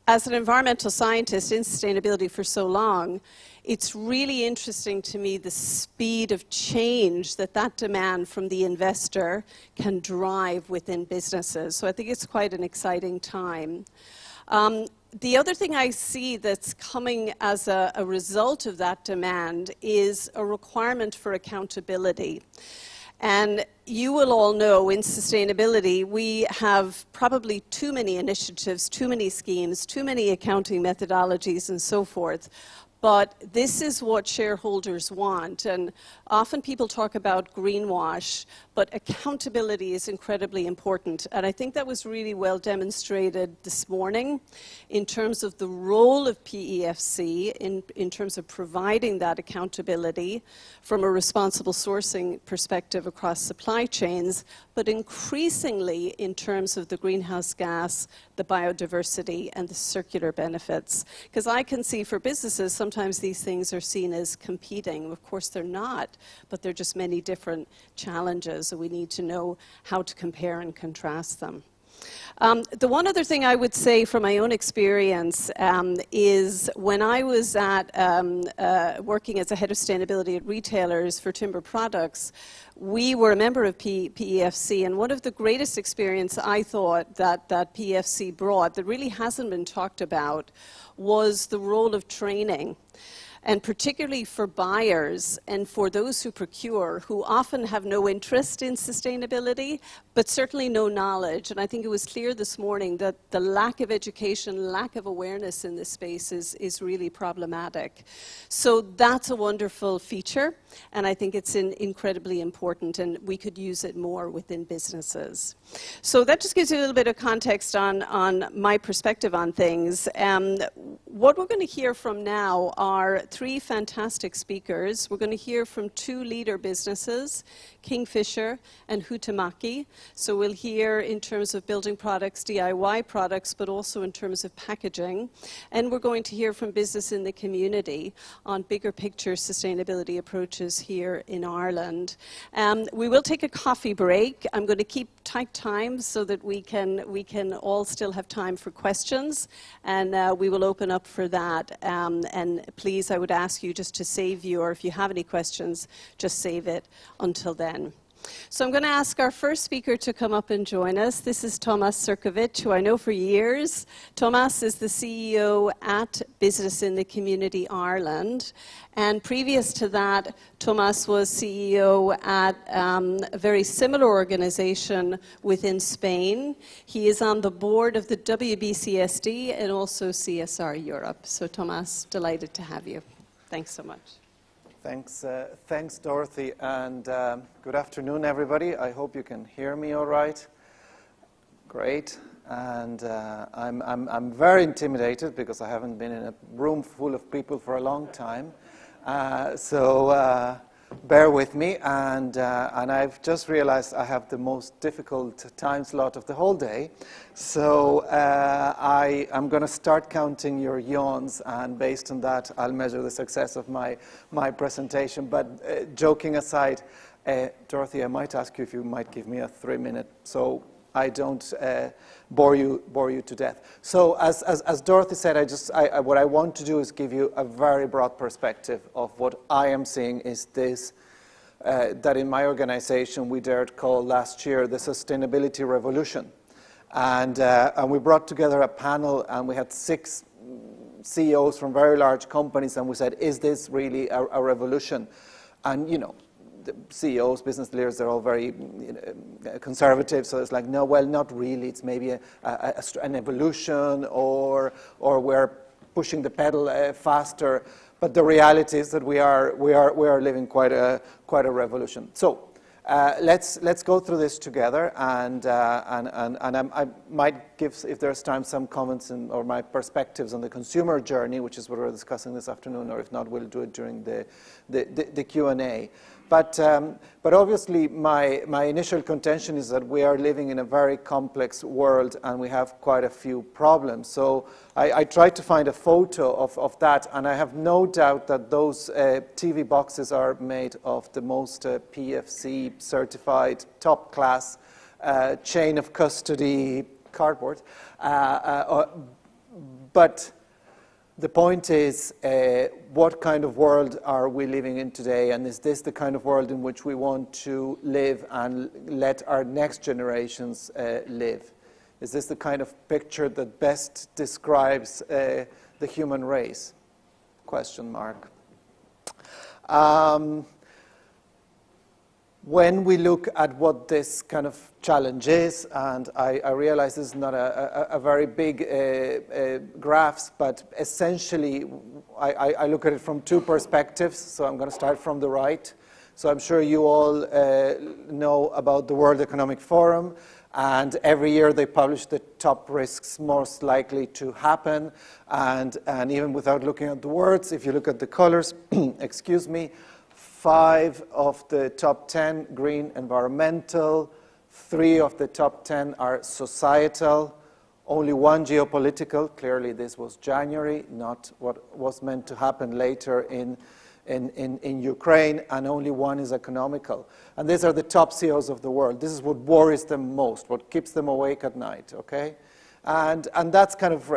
as an environmental scientist in sustainability for so long, it's really interesting to me the speed of change that demand from the investor can drive within businesses. So I think it's quite an exciting time. The other thing I see that's coming as a result of that demand is a requirement for accountability. And you will all know in sustainability, we have probably too many initiatives, too many schemes, too many accounting methodologies and so forth. But this is what shareholders want. And often people talk about greenwash, but accountability is incredibly important. And I think that was really well demonstrated this morning in terms of the role of PEFC in terms of providing that accountability from a responsible sourcing perspective across supply chains, but increasingly in terms of the greenhouse gas, the biodiversity, and the circular benefits. Because I can see for businesses, sometimes these things are seen as competing. Of course, they're not, but they're just many different challenges, so we need to know how to compare and contrast them. The one other thing I would say from my own experience is when I was working as a head of sustainability at retailers for timber products, we were a member of PEFC, and one of the greatest experience I thought that PEFC brought that really hasn't been talked about was the role of training. And particularly for buyers and for those who procure, who often have no interest in sustainability, but certainly no knowledge. And I think it was clear this morning that the lack of education, lack of awareness in this space is really problematic. So that's a wonderful feature, and I think it's incredibly important, and we could use it more within businesses. So that just gives you a little bit of context on my perspective on things. What we're going to hear from now are 3 fantastic speakers. We're going to hear from 2 leader businesses, Kingfisher and Huhtamaki. So we'll hear in terms of building products, DIY products, but also in terms of packaging. And we're going to hear from business in the community on bigger picture sustainability approaches here in Ireland. We will take a coffee break. I'm going to keep tight time so that we can all still have time for questions, and we will open up for that. And please, I would ask you just to save or if you have any questions, just save it until then. So I'm going to ask our first speaker to come up and join us. This is Tomas Sirkovic, who I know for years. Tomas is the CEO at Business in the Community Ireland. And previous to that, Tomas was CEO at a very similar organization within Spain. He is on the board of the WBCSD and also CSR Europe. So Tomas, delighted to have you. Thanks so much. Thanks, Dorothy, and good afternoon, everybody. I hope you can hear me all right. Great, and I'm very intimidated because I haven't been in a room full of people for a long time. So bear with me, and I've just realized I have the most difficult time slot of the whole day. So I'm going to start counting your yawns, and based on that, I'll measure the success of my presentation. But joking aside, Dorothy, I might ask you if you might give me a 3-minute. So I don't bore you to death. So as Dorothy said, what I want to do is give you a very broad perspective of what I am seeing is this, that in my organization we dared call last year the sustainability revolution. And we brought together a panel, and we had 6 CEOs from very large companies, and we said, is this really a revolution? And, you know, the CEOs, business leaders, they're all very conservative, so it's like, no, well, not really. It's maybe an evolution, or we're pushing the pedal faster. But the reality is that we are living quite a revolution. So let's go through this together, and I might give, if there's time, some comments or my perspectives on the consumer journey, which is what we're discussing this afternoon, or if not, we'll do it during the Q&A. But obviously, my initial contention is that we are living in a very complex world, and we have quite a few problems. So I tried to find a photo of that, and I have no doubt that those TV boxes are made of the most PEFC certified, top-class, chain of custody cardboard. But the point is, what kind of world are we living in today, and is this the kind of world in which we want to live and let our next generations live? Is this the kind of picture that best describes the human race? Question mark. When we look at what this kind of challenge is, and I realize this is not a very big graphs, but essentially I look at it from 2 perspectives, so I'm going to start from the right. So I'm sure you all know about the World Economic Forum, and every year they publish the top risks most likely to happen, and even without looking at the words, if you look at the colors, excuse me, 5 of the top 10 green environmental, 3 of the top 10 are societal, only 1 geopolitical. Clearly this was January, not what was meant to happen later in Ukraine, and only 1 is economical. And these are the top CEOs of the world. This is what worries them most, what keeps them awake at night, okay? And that's kind of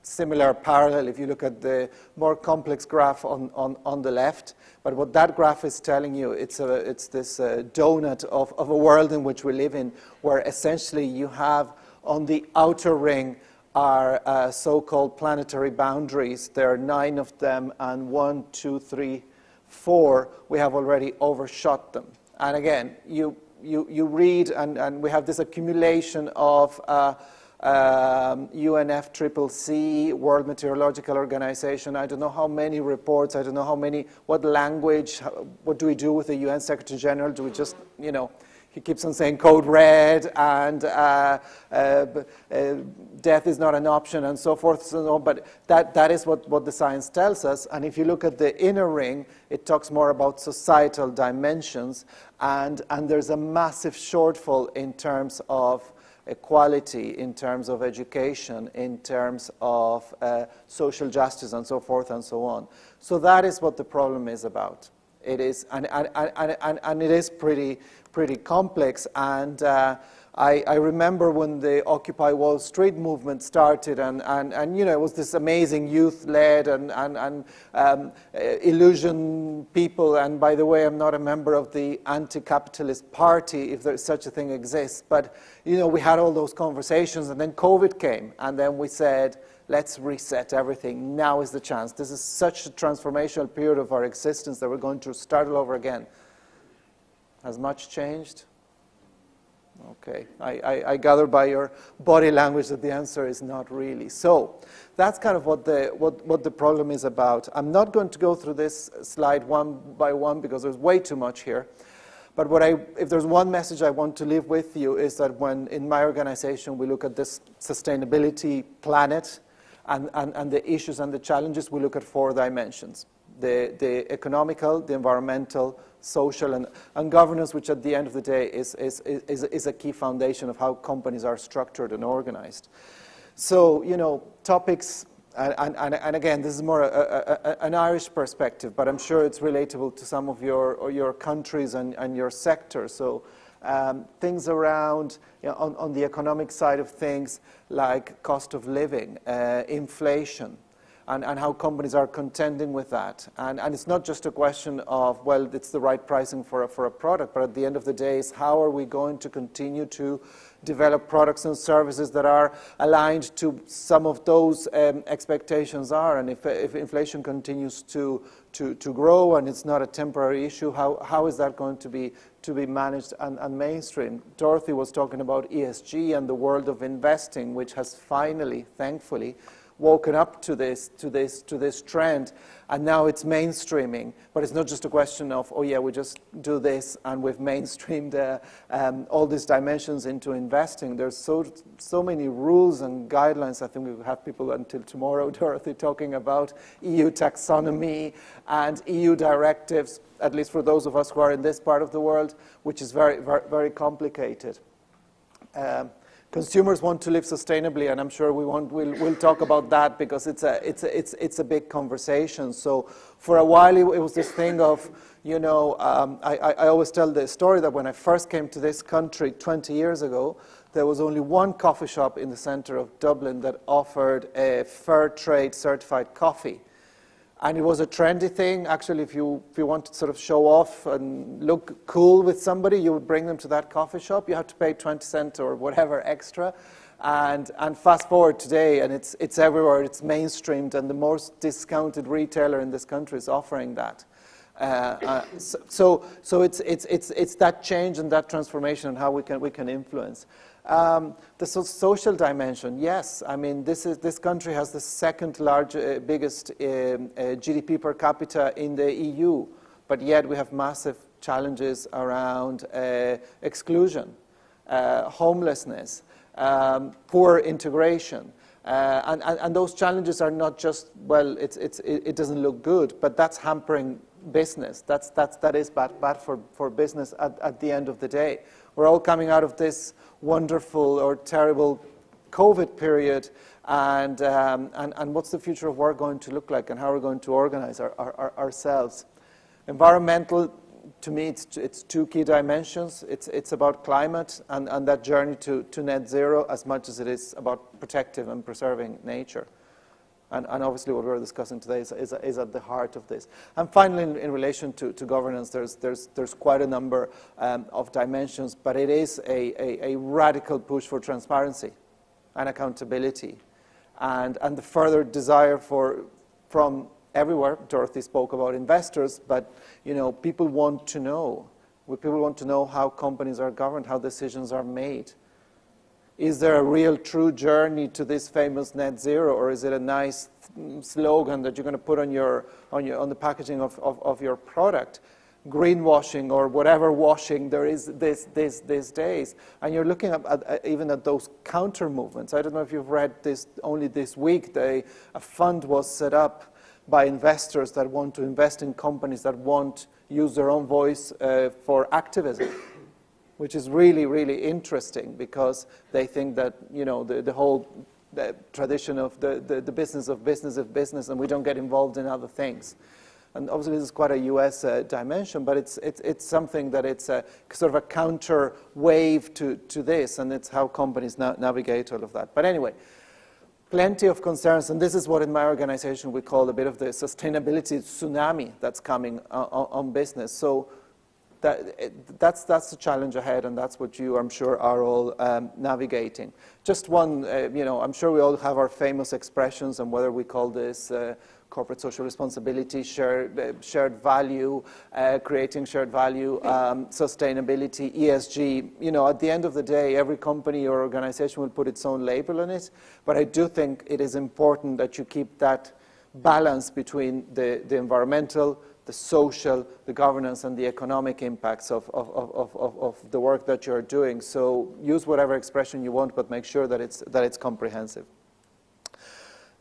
similar parallel if you look at the more complex graph on the left. But what that graph is telling you, it's this donut of a world in which we live in, where essentially you have on the outer ring are so-called planetary boundaries. There are 9 of them, and 1, 2, 3, 4, we have already overshot them. And again, you read, and we have this accumulation of UNFCCC, World Meteorological Organization. I don't know how many reports, I don't know how many, what language, what do we do with the UN Secretary General? Do we just, you know, he keeps on saying code red, and death is not an option, and so forth, so on. But that is what the science tells us. And if you look at the inner ring, it talks more about societal dimensions, and there's a massive shortfall in terms of equality, in terms of education, in terms of social justice, and so forth and so on. So that is what the problem is about. It is, and it is pretty complex. And I remember when the Occupy Wall Street movement started, and you know, it was this amazing youth-led and illusion people. And by the way, I'm not a member of the anti-capitalist party, if there's such a thing exists. But you know, we had all those conversations, and then COVID came, and then we said, let's reset everything. Now is the chance. This is such a transformational period of our existence that we're going to start all over again. Has much changed? Okay, I gather by your body language that the answer is not really. So that's kind of what the problem is about. I'm not going to go through this slide one by one because there's way too much here. But if there's one message I want to leave with you is that when in my organization we look at this sustainability planet and the issues and the challenges, we look at 4 dimensions. The economical, the environmental, social, and governance, which at the end of the day is a key foundation of how companies are structured and organized. So, you know, topics And again, this is more an Irish perspective, but I'm sure it's relatable to some of your countries and your sector. So things around, on the economic side of things, like cost of living, inflation, and how companies are contending with that. And it's not just a question of, well, it's the right pricing for a product, but at the end of the day, is how are we going to continue to develop products and services that are aligned to some of those expectations are. And if inflation continues to grow and it's not a temporary issue, how is that going to be managed and mainstreamed? Dorothy was talking about ESG and the world of investing, which has finally, thankfully, woken up to this trend, and now it's mainstreaming. But it's not just a question of, oh yeah, we just do this and we've mainstreamed all these dimensions into investing. There's so many rules and guidelines. I think we will have people until tomorrow, Dorothy, talking about EU taxonomy and EU directives, at least for those of us who are in this part of the world, which is very, very, very complicated. Consumers want to live sustainably, and I'm sure we'll talk about that because it's a big conversation. So for a while it was this thing of, I always tell the story that when I first came to this country 20 years ago, there was only one coffee shop in the centre of Dublin that offered a fair trade certified coffee. And it was a trendy thing. Actually, if you want to sort of show off and look cool with somebody, you would bring them to that coffee shop. You have to pay 20 cents or whatever extra. And fast forward today, and it's everywhere. It's mainstreamed, and the most discounted retailer in this country is offering that. So it's that change and that transformation and how we can influence. The social dimension, yes. I mean, this country has the second biggest GDP per capita in the EU, but yet we have massive challenges around exclusion, homelessness, poor integration. And those challenges are not just, well, it doesn't look good, but that's hampering business. That is bad for business at the end of the day. We're all coming out of this wonderful or terrible COVID period, and what's the future of work going to look like, and how are we going to organize ourselves? Environmental, to me, it's two key dimensions. It's about climate and that journey to net zero as much as it is about protecting and preserving nature. And obviously what we're discussing today is at the heart of this. And finally, in relation to governance, there's quite a number of dimensions, but it is a radical push for transparency and accountability. And the further desire from everywhere. Dorothy spoke about investors, but people want to know. People want to know how companies are governed, how decisions are made. Is there a real true journey to this famous net zero, or is it a nice slogan that you're going to put on the packaging of your product? Greenwashing or whatever washing there is these days. And you're looking even at those counter movements. I don't know if you've read this. Only this week a fund was set up by investors that want to invest in companies that won't use their own voice for activism, which is really, really interesting because they think that, the whole tradition of the business of business, and we don't get involved in other things. And obviously this is quite a US dimension, but it's something that it's a sort of a counter wave to this, and it's how companies navigate all of that. But anyway, plenty of concerns, and this is what in my organization we call a bit of the sustainability tsunami that's coming on business. So that's the challenge ahead, and that's what you, I'm sure, are all navigating. Just one, I'm sure we all have our famous expressions, and whether we call this corporate social responsibility, shared value, creating shared value, sustainability, ESG. At the end of the day, every company or organization will put its own label on it, but I do think it is important that you keep that balance between the environmental, the social, the governance, and the economic impacts of the work that you're doing. So use whatever expression you want, but make sure that it's comprehensive.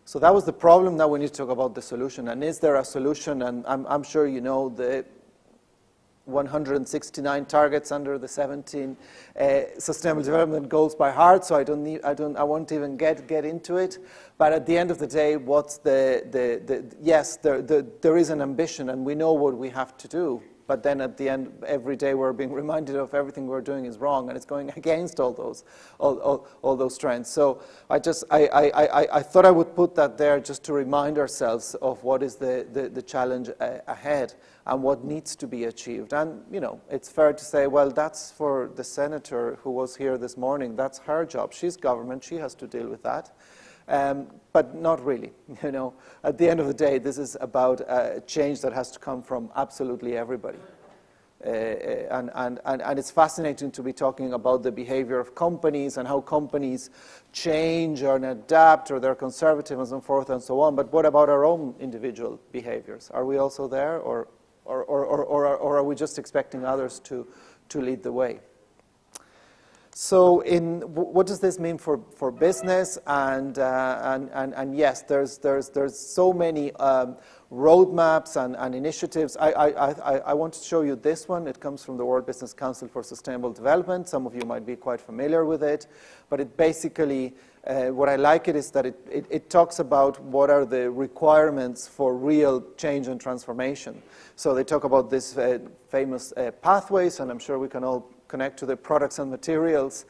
So that was the problem. Now we need to talk about the solution. And is there a solution? And I'm sure you know 169 targets under the 17 Sustainable Development Goals by heart, so I won't even get into it. But at the end of the day, what's yes, there is an ambition, and we know what we have to do. But then at the end, every day we're being reminded of everything we're doing is wrong, and it's going against all those trends. So I thought I would put that there just to remind ourselves of what is the challenge ahead and what needs to be achieved. And it's fair to say, well, that's for the senator who was here this morning. That's her job. She's government. She has to deal with that. But not really. At the end of the day, this is about change that has to come from absolutely everybody. And it's fascinating to be talking about the behavior of companies and how companies change or adapt, or they're conservative and so forth and so on. But what about our own individual behaviors? Are we also there, or are we just expecting others to lead the way? So, what does this mean for business? And yes, there's so many roadmaps and initiatives. I want to show you this one. It comes from the World Business Council for Sustainable Development. Some of you might be quite familiar with it, but it basically, what I like it is that it talks about what are the requirements for real change and transformation. So they talk about this famous pathways, and I'm sure we can all connect to the products and materials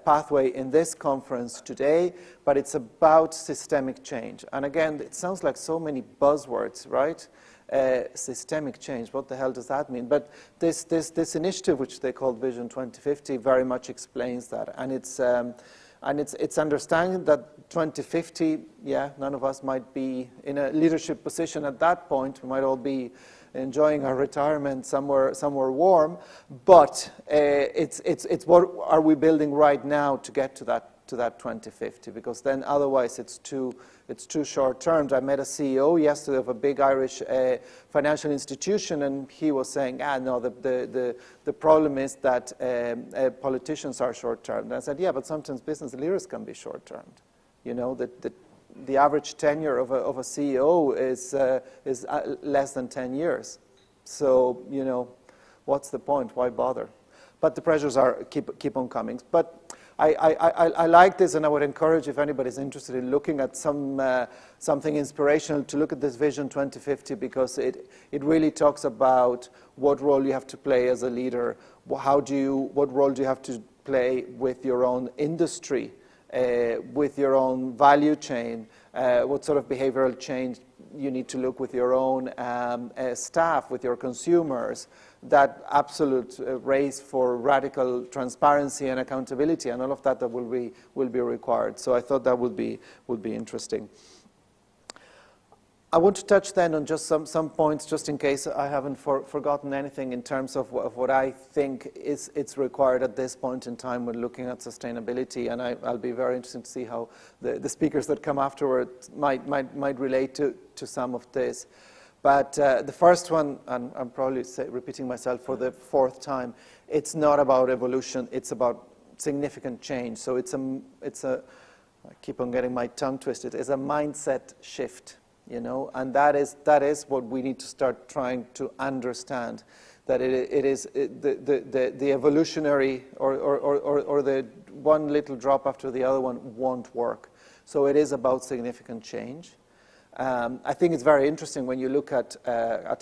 pathway in this conference today, but it's about systemic change. And again, it sounds like so many buzzwords, right? Systemic change, what the hell does that mean? But this initiative, which they call Vision 2050, very much explains that. And it's understanding that 2050, yeah, none of us might be in a leadership position at that point. We might all be enjoying our retirement somewhere warm, but it's what are we building right now to get to that 2050, because then otherwise it's too short term. I met a CEO yesterday of a big Irish financial institution, and he was saying, no, the problem is that politicians are short term. And I said, yeah, but sometimes business leaders can be short termed. The average tenure of a CEO is less than 10 years. So, what's the point? Why bother? But the pressures keep on coming. But I like this, and I would encourage, if anybody's interested in looking at something inspirational, to look at this Vision 2050, because it really talks about what role you have to play as a leader, what role do you have to play with your own industry, with your own value chain, what sort of behavioral change you need to look with your own staff, with your consumers, that absolute race for radical transparency and accountability, and all of that will be required. So I thought that would be interesting. I want to touch then on just some points, just in case I haven't forgotten anything in terms of what I think it's required at this point in time when looking at sustainability, and I'll be very interested to see how the speakers that come afterwards might relate to some of this. But the first one, and I'm probably repeating myself for the fourth time, it's not about evolution, it's about significant change. So it's a I keep on getting my tongue twisted, it's a mindset shift. And that is what we need to start trying to understand, that it is the evolutionary or the one little drop after the other one won't work. So it is about significant change. I think it's very interesting when you look at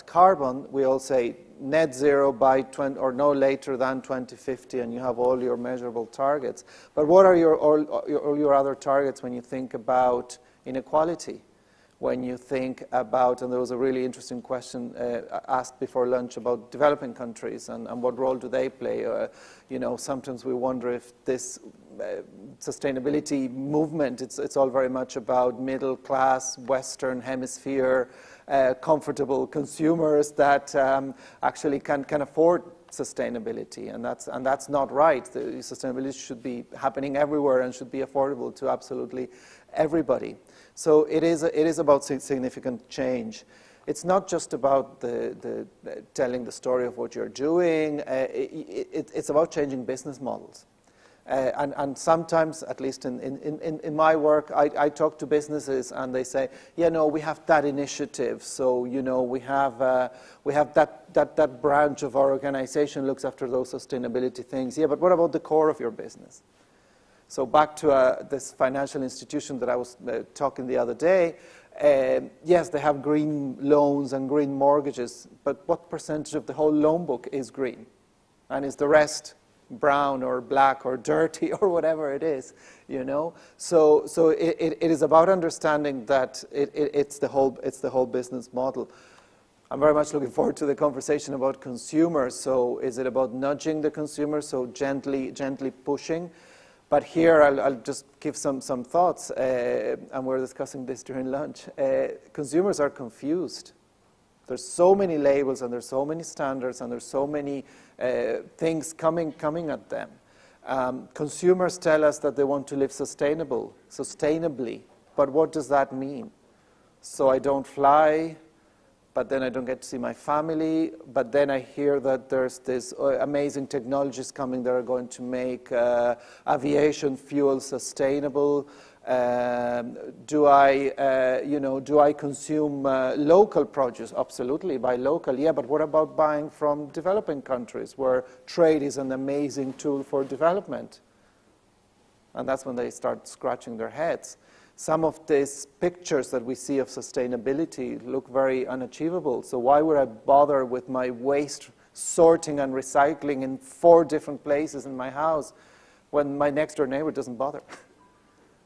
carbon. We all say net zero by no later than 2050, and you have all your measurable targets. But what are all your other targets when you think about inequality? When you think about, and there was a really interesting question asked before lunch about developing countries and what role do they play. Sometimes we wonder if this sustainability movement, it's all very much about middle class, Western hemisphere, comfortable consumers that actually can afford sustainability, and that's not right. The sustainability should be happening everywhere and should be affordable to absolutely everybody. So it is about significant change. It's not just about the telling the story of what you're doing. It's about changing business models. And sometimes, at least in my work, I talk to businesses and they say, yeah, no, we have that initiative. So, you know, we have that branch of our organization looks after those sustainability things. Yeah, but what about the core of your business? So back to this financial institution that I was talking the other day, yes, they have green loans and green mortgages, but what percentage of the whole loan book is green? And is the rest brown or black or dirty or whatever it is, you know? So it is about understanding that it's the whole business model. I'm very much looking forward to the conversation about consumers. So is it about nudging the consumer, so gently pushing? But here I'll just give some thoughts, and we're discussing this during lunch. Consumers are confused. There's so many labels, and there's so many standards, and there's so many things coming at them. Consumers tell us that they want to live sustainably, but what does that mean? So I don't fly, but then I don't get to see my family, but then I hear that there's this amazing technologies coming that are going to make aviation fuel sustainable. Do I consume local produce? Absolutely, buy local. Yeah, but what about buying from developing countries where trade is an amazing tool for development? And that's when they start scratching their heads. Some of these pictures that we see of sustainability look very unachievable. So why would I bother with my waste sorting and recycling in 4 different places in my house when my next door neighbor doesn't bother?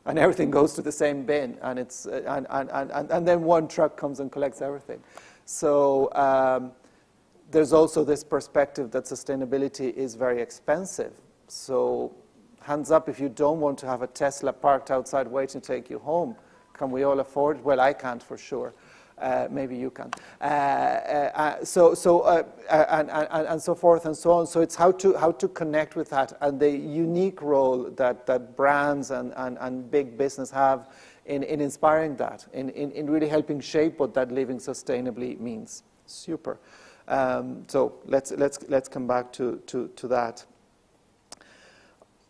And everything goes to the same bin, and it's and then one truck comes and collects everything. So there's also this perspective that sustainability is very expensive. So hands up if you don't want to have a Tesla parked outside waiting to take you home. Can we all afford it? Well, I can't for sure. Maybe you can. And so forth and so on. So it's how to connect with that, and the unique role that brands and big business have in inspiring that, in really helping shape what that living sustainably means. Super. So let's come back to that.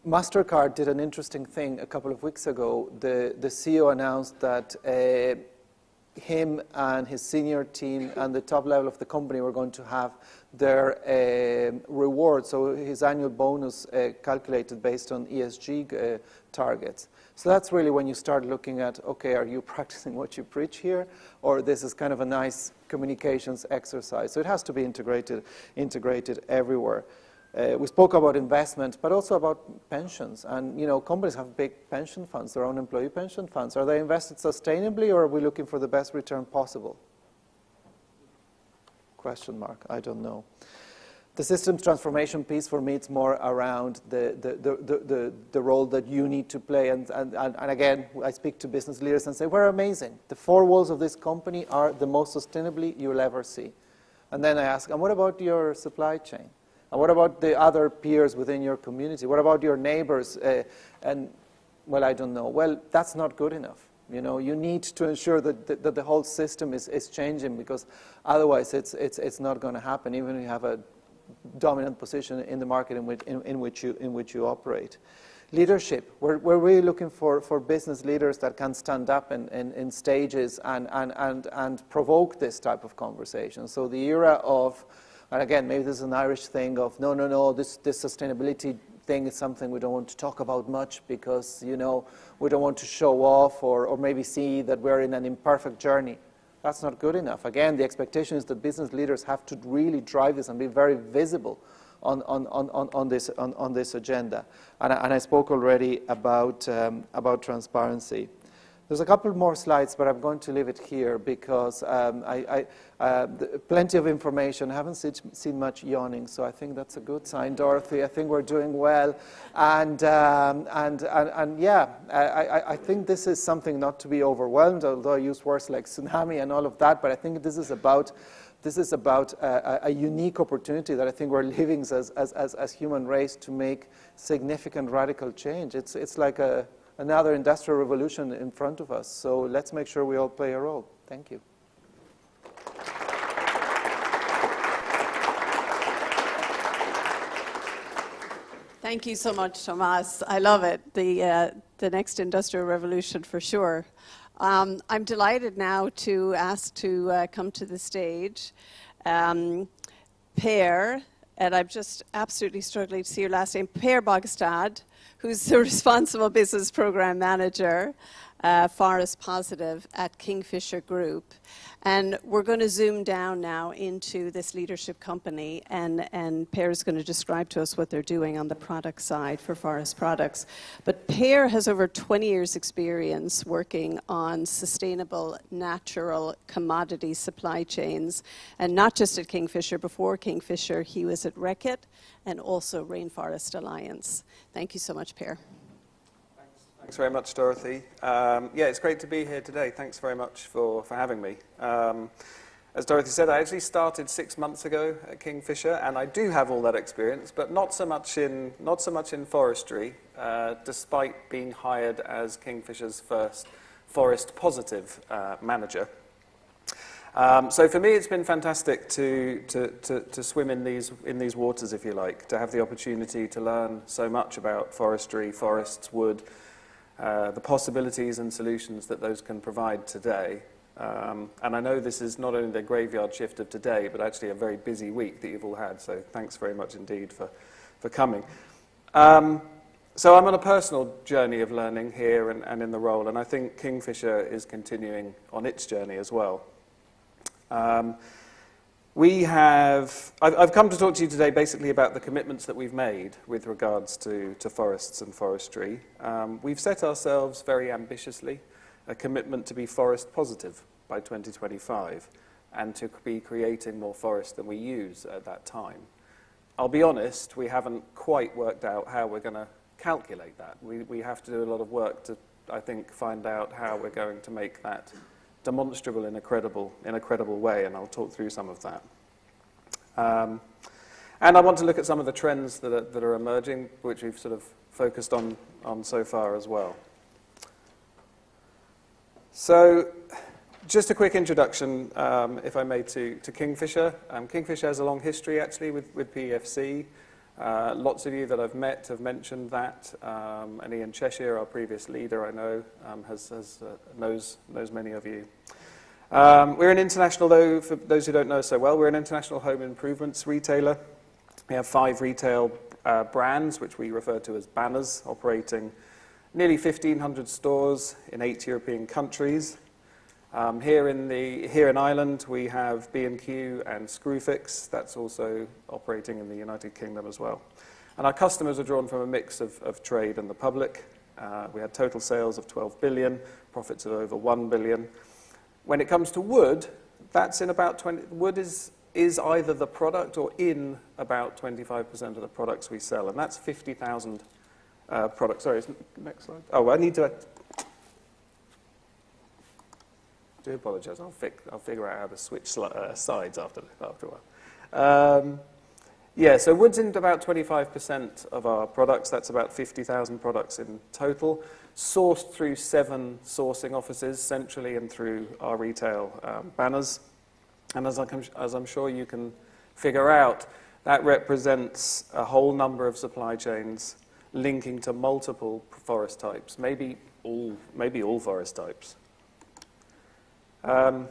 MasterCard did an interesting thing a couple of weeks ago. The CEO announced that him and his senior team and the top level of the company were going to have their reward, so his annual bonus calculated based on ESG targets. So that's really when you start looking at, okay, are you practicing what you preach here, or this is kind of a nice communications exercise? So it has to be integrated everywhere. We spoke about investment, but also about pensions. And, you know, companies have big pension funds, their own employee pension funds. Are they invested sustainably, or are we looking for the best return possible? Question mark, I don't know. The systems transformation piece, for me, it's more around the role that you need to play. And again, I speak to business leaders and say, we're amazing. The 4 walls of this company are the most sustainably you'll ever see. And then I ask, and what about your supply chain? And what about the other peers within your community? What about your neighbors? And, well, I don't know. Well, that's not good enough. You know, you need to ensure that the whole system is changing, because otherwise it's not going to happen, even if you have a dominant position in the market in which you operate. Leadership. We're really looking for business leaders that can stand up in stages and provoke this type of conversation. So the era of, and again, maybe this is an Irish thing of, no, this sustainability thing is something we don't want to talk about much because, you know, we don't want to show off or maybe see that we're in an imperfect journey. That's not good enough. Again, the expectation is that business leaders have to really drive this and be very visible on this agenda. And I spoke already about transparency. There's a couple more slides, but I'm going to leave it here because plenty of information. I haven't seen much yawning, so I think that's a good sign, Dorothy. I think we're doing well, and yeah, I think this is something not to be overwhelmed. Although I use words like tsunami and all of that, but I think this is about a unique opportunity that I think we're living as human race to make significant radical change. It's like another industrial revolution in front of us. So let's make sure we all play a role. Thank you. Thank you so much, Tomas. I love it. The next industrial revolution for sure. I'm delighted now to ask to come to the stage Per, and I'm just absolutely struggling to see your last name, Per Bogstad, who's the responsible business program manager, Forest Positive at Kingfisher Group. And we're going to zoom down now into this leadership company, and Per is going to describe to us what they're doing on the product side for forest products. But Per has over 20 years experience working on sustainable, natural commodity supply chains, and not just at Kingfisher. Before Kingfisher, he was at Reckitt and also Rainforest Alliance. Thank you so much, Per. Thanks very much, Dorothy. Yeah, it's great to be here today. Thanks very much for having me. As Dorothy said, I actually started 6 months ago at Kingfisher, and I do have all that experience, but not so much in forestry, despite being hired as Kingfisher's first forest positive manager. So for me, it's been fantastic to swim in these waters, if you like, to have the opportunity to learn so much about forestry, forests, wood, the possibilities and solutions that those can provide today. And I know this is not only the graveyard shift of today, but actually a very busy week that you've all had, so thanks very much indeed for coming. So I'm on a personal journey of learning here and in the role, and I think Kingfisher is continuing on its journey as well. I've come to talk to you today basically about the commitments that we've made with regards to forests and forestry. We've set ourselves very ambitiously a commitment to be forest positive by 2025 and to be creating more forest than we use at that time. I'll be honest, we haven't quite worked out how we're going to calculate that. We have to do a lot of work to, I think, find out how we're going to make that demonstrable in a credible way, and I'll talk through some of that. And I want to look at some of the trends that are emerging, which we've sort of focused on so far as well. So, just a quick introduction, if I may, to Kingfisher. Kingfisher has a long history, actually, with PEFC. Lots of you that I've met have mentioned that, and Ian Cheshire, our previous leader, I know, knows many of you. We're an international, though, for those who don't know so well, we're an international home improvements retailer. We have 5 retail brands, which we refer to as banners, operating nearly 1,500 stores in 8 European countries. Here in Ireland, we have B&Q and Screwfix. That's also operating in the United Kingdom as well. And our customers are drawn from a mix of trade and the public. We had total sales of 12 billion, profits of over 1 billion. When it comes to wood, that's in about 20. Wood is either the product or in about 25% of the products we sell, and that's 50,000 products. Sorry, next slide. Oh, I need to. I do apologise. I'll figure out how to switch sides after a while. Yeah, so wood's in about 25% of our products. That's about 50,000 products in total, sourced through 7 sourcing offices centrally and through our retail banners. And as I'm sure you can figure out, that represents a whole number of supply chains linking to multiple forest types, maybe all forest types. And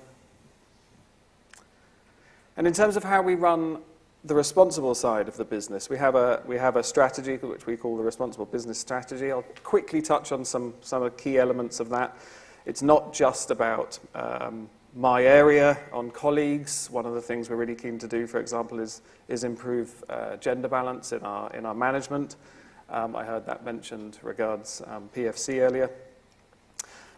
in terms of how we run the responsible side of the business, we have a strategy which we call the responsible business strategy. I'll quickly touch on some of the key elements of that. It's not just about my area on colleagues. One of the things we're really keen to do, for example, is improve gender balance in our management. I heard that mentioned regards PFC earlier.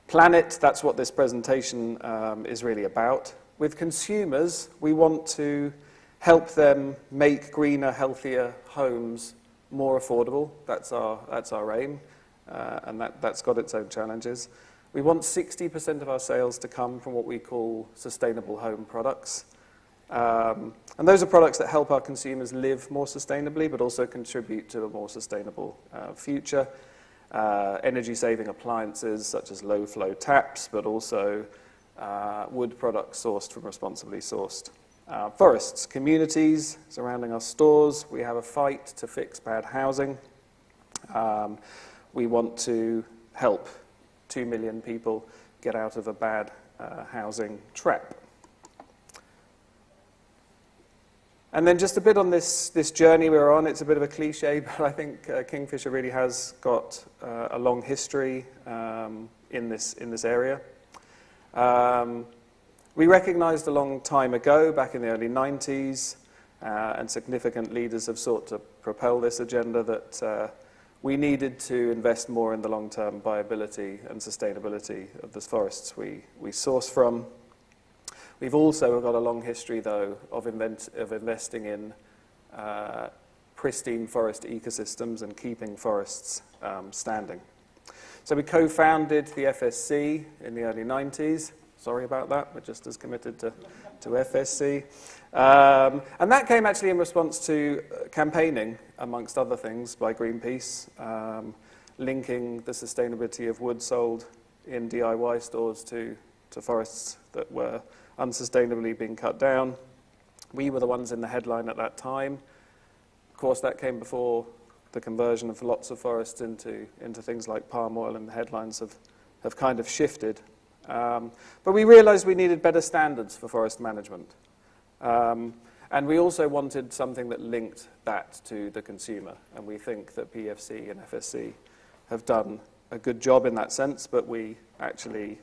Planet, that's what this presentation is really about. With consumers, we want to help them make greener, healthier homes more affordable. That's our aim, and that's got its own challenges. We want 60% of our sales to come from what we call sustainable home products. And those are products that help our consumers live more sustainably, but also contribute to a more sustainable future. Energy-saving appliances such as low-flow taps, but also wood products sourced from responsibly sourced forests. Communities surrounding our stores. We have a fight to fix bad housing. We want to help 2 million people get out of a bad housing trap. And then just a bit on this journey we're on. It's a bit of a cliche, but I think Kingfisher really has got a long history in this area. We recognised a long time ago, back in the early 90s, and significant leaders have sought to propel this agenda, that we needed to invest more in the long-term viability and sustainability of the forests we source from. We've also got a long history, though, of investing in pristine forest ecosystems and keeping forests standing. So we co-founded the FSC in the early 90s. Sorry about that, we're just as committed to FSC. And that came actually in response to campaigning, amongst other things, by Greenpeace, linking the sustainability of wood sold in DIY stores to forests that were unsustainably being cut down. We were the ones in the headline at that time. Of course, that came before the conversion of lots of forests into things like palm oil, and the headlines have kind of shifted. But we realized we needed better standards for forest management. And we also wanted something that linked that to the consumer. And we think that PEFC and FSC have done a good job in that sense, but we actually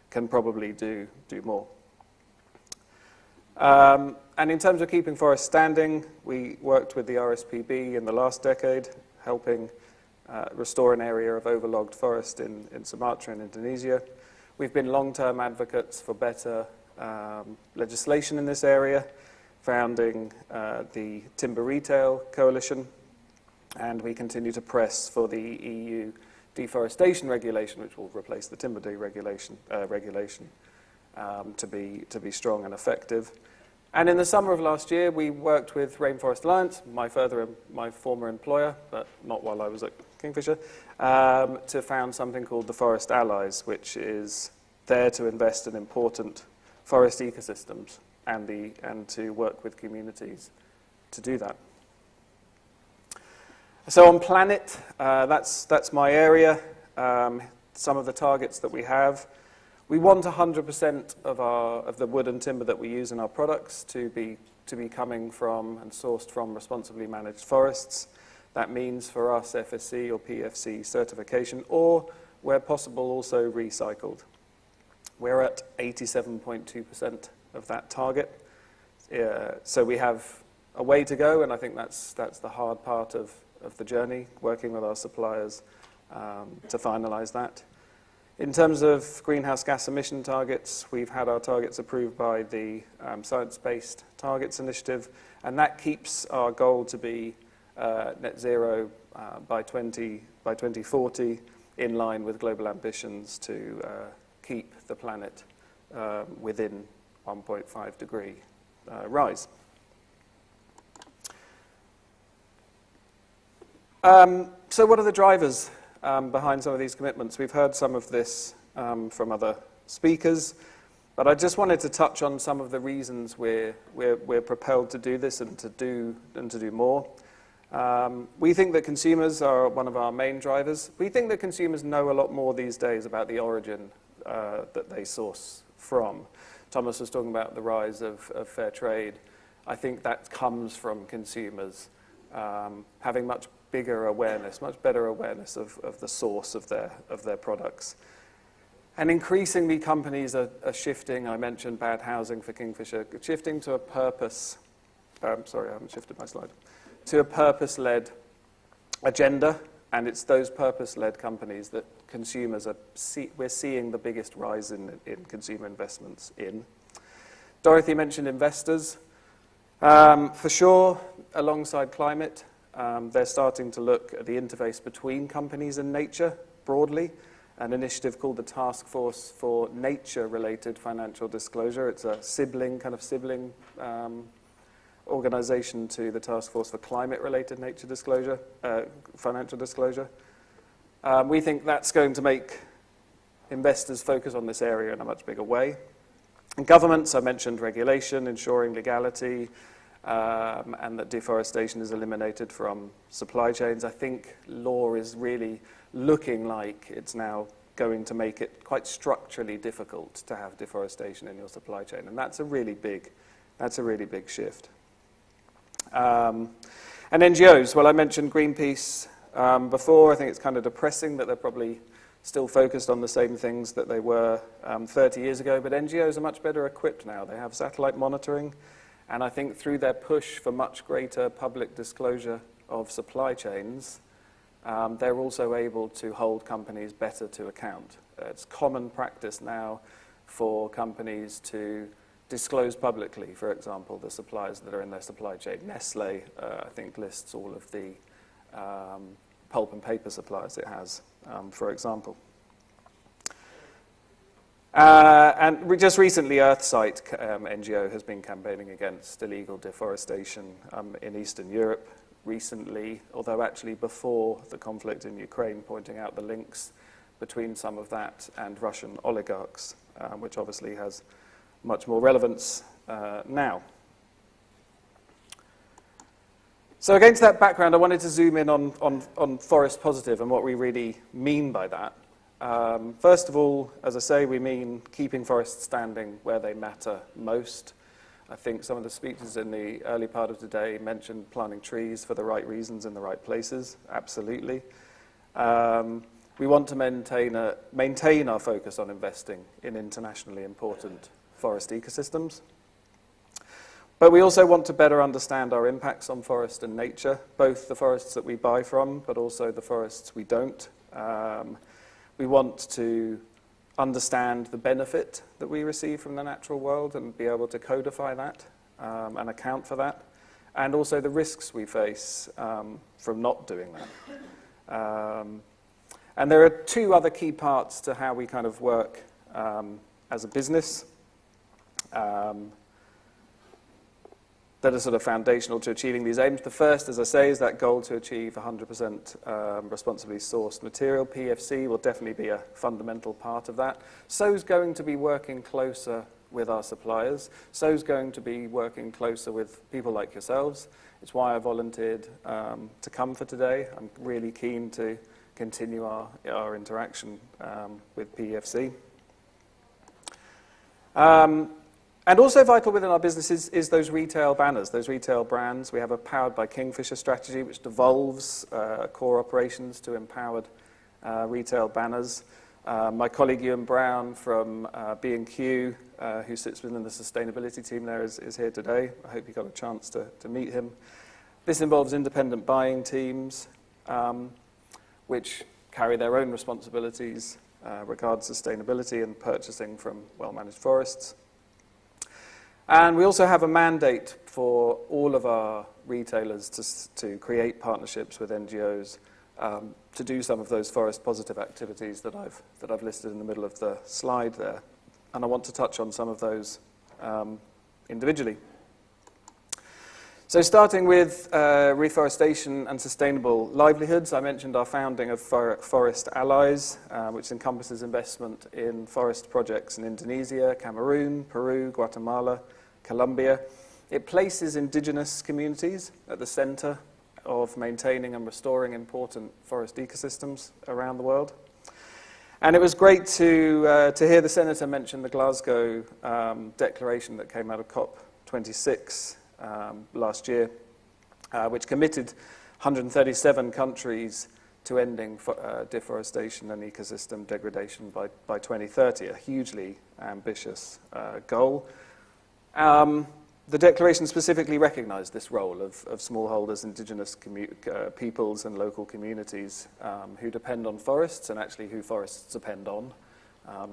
can probably do more. And in terms of keeping forests standing, we worked with the RSPB in the last decade, helping restore an area of overlogged forest in Sumatra and Indonesia. We've been long-term advocates for better legislation in this area, founding the Timber Retail Coalition, and we continue to press for the EU deforestation regulation, which will replace the timber deregulation regulation, to be strong and effective. And in the summer of last year, we worked with Rainforest Alliance, my former employer, but not while I was at Kingfisher, to found something called the Forest Allies, which is there to invest in important forest ecosystems and to work with communities to do that. So on planet, that's my area. Some of the targets that we have. We want 100% of the wood and timber that we use in our products to be coming from and sourced from responsibly managed forests. That means for us FSC or PEFC certification, or where possible also recycled. We're at 87.2% of that target. So we have a way to go, and I think that's the hard part of the journey, working with our suppliers to finalize that. In terms of greenhouse gas emission targets, we've had our targets approved by the Science-Based Targets Initiative, and that keeps our goal to be net zero by 2040, in line with global ambitions to keep the planet within 1.5 degree rise. So what are the drivers behind some of these commitments? We've heard some of this from other speakers, but I just wanted to touch on some of the reasons we're propelled to do this and to do more. We think that consumers are one of our main drivers. We think that consumers know a lot more these days about the origin that they source from. Thomas was talking about the rise of fair trade. I think that comes from consumers having much bigger awareness, much better awareness of the source of their products. And increasingly companies are shifting, I mentioned bad housing for Kingfisher, shifting to a purpose, sorry I haven't shifted my slide, to a purpose-led agenda, and it's those purpose-led companies that consumers we're seeing the biggest rise in consumer investments in. Dorothy mentioned investors. For sure, alongside climate, they're starting to look at the interface between companies and nature broadly. An initiative called the Task Force for Nature-Related Financial Disclosure. It's a sibling organization to the Task Force for Climate-Related Nature Disclosure, Financial Disclosure. We think that's going to make investors focus on this area in a much bigger way. And governments, I mentioned regulation, ensuring legality, and that deforestation is eliminated from supply chains. I think law is really looking like it's now going to make it quite structurally difficult to have deforestation in your supply chain, and that's a really big shift. And NGOs, well, I mentioned Greenpeace before. I think it's kind of depressing that they're probably still focused on the same things that they were 30 years ago, but NGOs are much better equipped now. They have satellite monitoring, and I think through their push for much greater public disclosure of supply chains, they're also able to hold companies better to account. It's common practice now for companies to disclose publicly, for example, the suppliers that are in their supply chain. Nestle, I think, lists all of the pulp and paper suppliers it has, for example. And just recently, Earthsight NGO has been campaigning against illegal deforestation in Eastern Europe recently, although actually before the conflict in Ukraine, pointing out the links between some of that and Russian oligarchs, which obviously has much more relevance now. So against that background, I wanted to zoom in on forest positive and what we really mean by that. First of all, as I say, we mean keeping forests standing where they matter most. I think some of the speakers in the early part of today mentioned planting trees for the right reasons in the right places. Absolutely. We want to maintain our focus on investing in internationally important forest ecosystems. But we also want to better understand our impacts on forest and nature, both the forests that we buy from, but also the forests we don't. We want to understand the benefit that we receive from the natural world and be able to codify that and account for that, and also the risks we face from not doing that. And there are two other key parts to how we kind of work as a business that are sort of foundational to achieving these aims. The first, as I say, is that goal to achieve 100% responsibly sourced material. PEFC will definitely be a fundamental part of that. So is going to be working closer with our suppliers. So is going to be working closer with people like yourselves. It's why I volunteered to come for today. I'm really keen to continue our interaction with PEFC. And also vital within our business is those retail banners, those retail brands. We have a Powered by Kingfisher strategy, which devolves core operations to empowered retail banners. My colleague Ewan Brown from B&Q, who sits within the sustainability team there, is here today. I hope you got a chance to meet him. This involves independent buying teams, which carry their own responsibilities regarding sustainability and purchasing from well-managed forests. And we also have a mandate for all of our retailers to create partnerships with NGOs to do some of those forest positive activities that I've listed in the middle of the slide there. And I want to touch on some of those individually. So starting with reforestation and sustainable livelihoods, I mentioned our founding of Forest Allies, which encompasses investment in forest projects in Indonesia, Cameroon, Peru, Guatemala, Colombia. It places indigenous communities at the center of maintaining and restoring important forest ecosystems around the world. And it was great to hear the Senator mention the Glasgow declaration that came out of COP26 last year, which committed 137 countries to ending deforestation and ecosystem degradation by 2030, a hugely ambitious goal. The declaration specifically recognised this role of smallholders, indigenous peoples and local communities who depend on forests and actually who forests depend on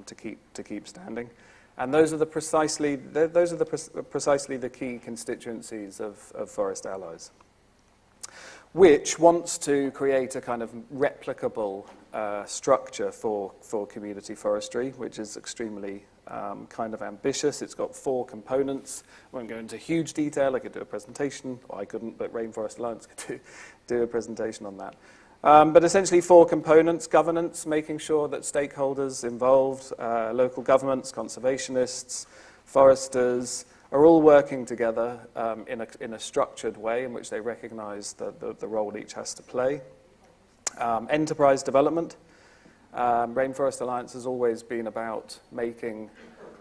to keep standing. And those are precisely the key constituencies of Forest Allies, which wants to create a kind of replicable structure for community forestry, which is extremely kind of ambitious. It's got 4 components. I won't go into huge detail. I could do a presentation, or I couldn't, but Rainforest Alliance could do a presentation on that. But essentially 4 components: governance, making sure that stakeholders involved, local governments, conservationists, foresters, are all working together in a structured way in which they recognise the role each has to play. Enterprise development. Rainforest Alliance has always been about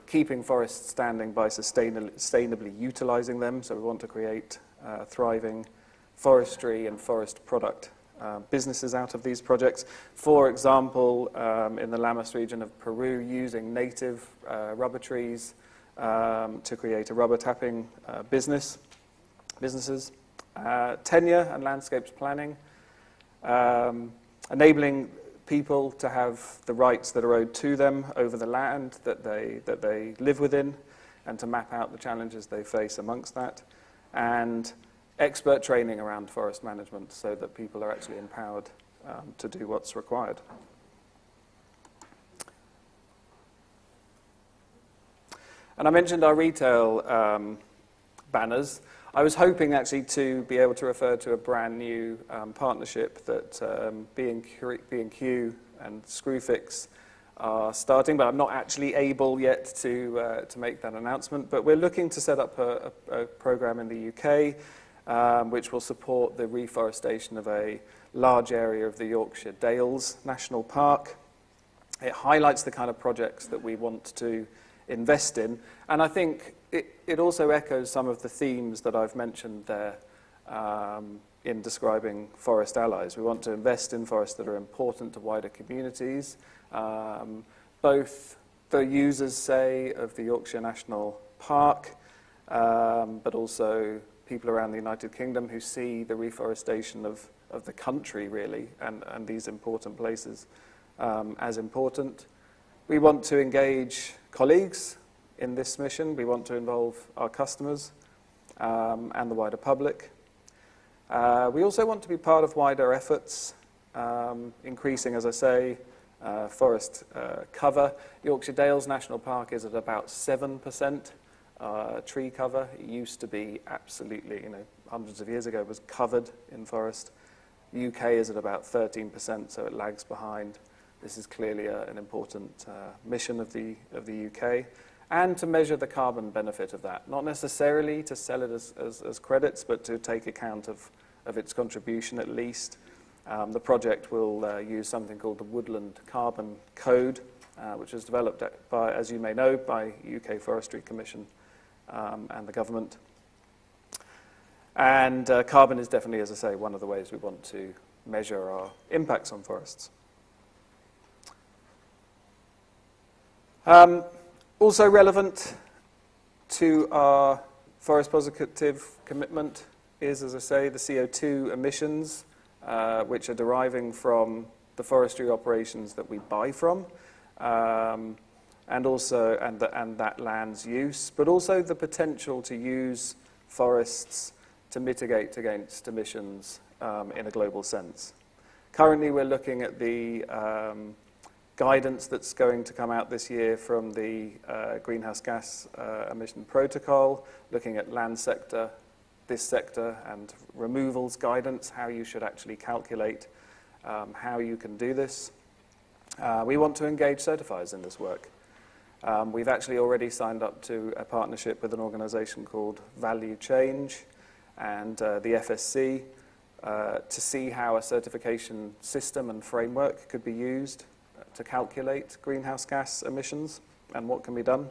keeping forests standing by sustainably utilising them. So we want to create thriving forestry and forest product businesses out of these projects. For example, in the Llamas region of Peru, using native rubber trees to create a rubber tapping businesses. Tenure and landscapes planning, enabling people to have the rights that are owed to them over the land that they live within, and to map out the challenges they face amongst that, and expert training around forest management so that people are actually empowered to do what's required. And I mentioned our retail banners. I was hoping actually to be able to refer to a brand new partnership that B&Q and Screwfix are starting, but I'm not actually able yet to make that announcement. But we're looking to set up a program in the UK which will support the reforestation of a large area of the Yorkshire Dales National Park. It highlights the kind of projects that we want to invest in, and I think it also echoes some of the themes that I've mentioned there in describing Forest Allies. We want to invest in forests that are important to wider communities, both the users, say, of the Yorkshire National Park, but also people around the United Kingdom who see the reforestation of the country, really, and these important places as important. We want to engage colleagues in this mission. We want to involve our customers and the wider public. We also want to be part of wider efforts, increasing, as I say, forest cover. Yorkshire Dales National Park is at about 7% tree cover. It used to be absolutely, hundreds of years ago, it was covered in forest. The UK is at about 13%, so it lags behind. This is clearly an important mission of the UK, and to measure the carbon benefit of that. Not necessarily to sell it as credits, but to take account of its contribution at least. The project will use something called the Woodland Carbon Code, which was developed by, as you may know, by UK Forestry Commission and the government. And carbon is definitely, as I say, one of the ways we want to measure our impacts on forests. Also relevant to our forest positive commitment is, as I say, the CO2 emissions, which are deriving from the forestry operations that we buy from, and that land's use, but also the potential to use forests to mitigate against emissions in a global sense. Currently, we're looking at the guidance that's going to come out this year from the greenhouse gas emission protocol, looking at land sector, this sector, and removals guidance, how you should actually calculate how you can do this. We want to engage certifiers in this work. We've actually already signed up to a partnership with an organisation called Value Change and the FSC to see how a certification system and framework could be used to calculate greenhouse gas emissions and what can be done.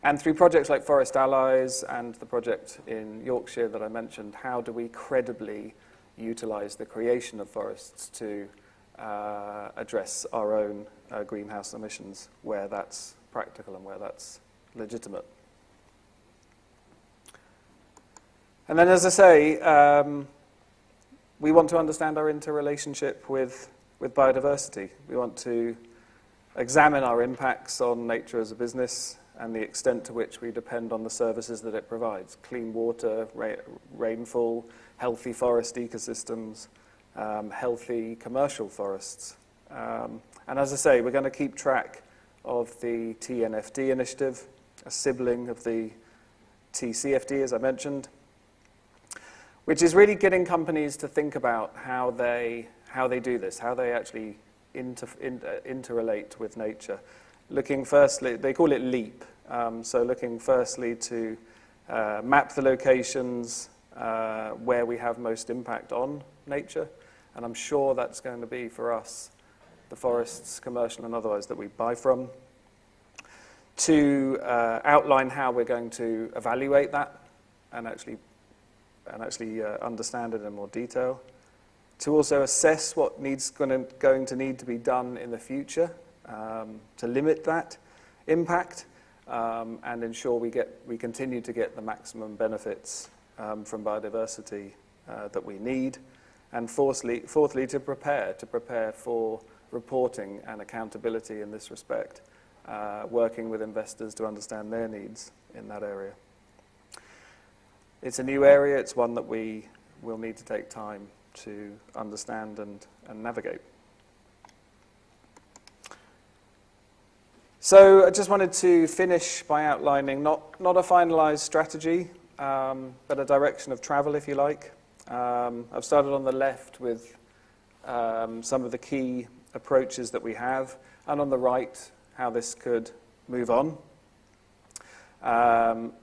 And through projects like Forest Allies and the project in Yorkshire that I mentioned, how do we credibly utilise the creation of forests to address our own greenhouse emissions where that's practical and where that's legitimate. And then, as I say, we want to understand our interrelationship with biodiversity. We want to examine our impacts on nature as a business and the extent to which we depend on the services that it provides. Clean water, rainfall, healthy forest ecosystems, healthy commercial forests. And as I say, we're going to keep track of the TNFD initiative, a sibling of the TCFD, as I mentioned, which is really getting companies to think about how they do this, how they actually interrelate with nature. Looking firstly, they call it LEAP, So looking firstly to map the locations where we have most impact on nature, and I'm sure that's going to be for us the forests, commercial and otherwise, that we buy from, to outline how we're going to evaluate that and actually understand it in more detail, to also assess what going to need to be done in the future to limit that impact and ensure we continue to get the maximum benefits from biodiversity that we need, and fourthly to prepare for reporting and accountability in this respect, working with investors to understand their needs in that area. It's a new area. It's one that we will need to take time to understand and navigate. So I just wanted to finish by outlining not a finalized strategy, but a direction of travel, if you like. I've started on the left with some of the key approaches that we have, and on the right, how this could move on.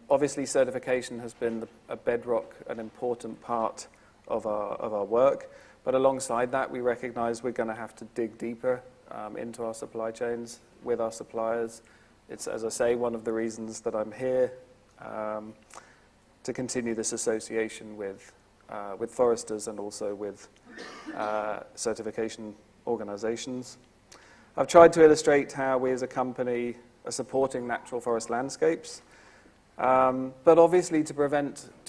Obviously, certification has been a bedrock, an important part of our work, but alongside that, we recognize we're going to have to dig deeper into our supply chains with our suppliers. It's, as I say, one of the reasons that I'm here, to continue this association with foresters and also with certification organizations. I've tried to illustrate how we as a company are supporting natural forest landscapes, but obviously to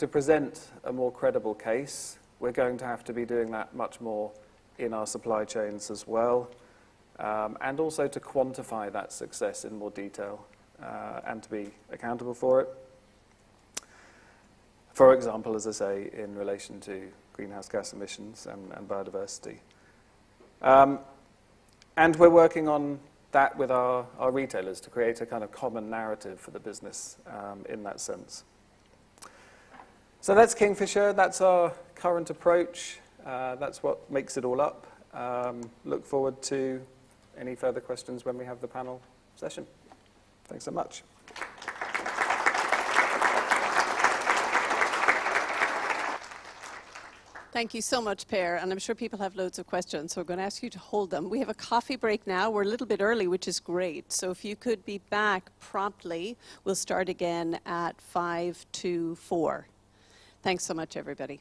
present a more credible case, we're going to have to be doing that much more in our supply chains as well, and also to quantify that success in more detail and to be accountable for it. For example, as I say, in relation to greenhouse gas emissions and biodiversity. And we're working on that with our retailers to create a kind of common narrative for the business in that sense. So that's Kingfisher. That's our current approach. That's what makes it all up. Look forward to any further questions when we have the panel session. Thanks so much. Thank you so much, Per, and I'm sure people have loads of questions, so we're going to ask you to hold them. We have a coffee break now. We're a little bit early, which is great. So if you could be back promptly, we'll start again at 5 to 4. Thanks so much, everybody.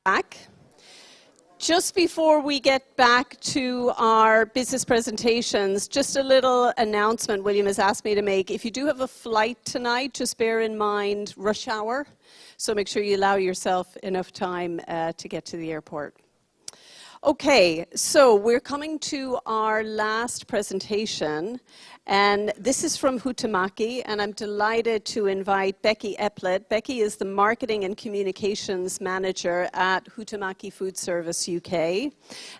back. Just before we get back to our business presentations, just a little announcement William has asked me to make. If you do have a flight tonight, just bear in mind rush hour. So make sure you allow yourself enough time to get to the airport. Okay, so we're coming to our last presentation, and this is from Huhtamaki, and I'm delighted to invite Becky Epplett. Becky is the Marketing and Communications Manager at Huhtamaki Food Service UK,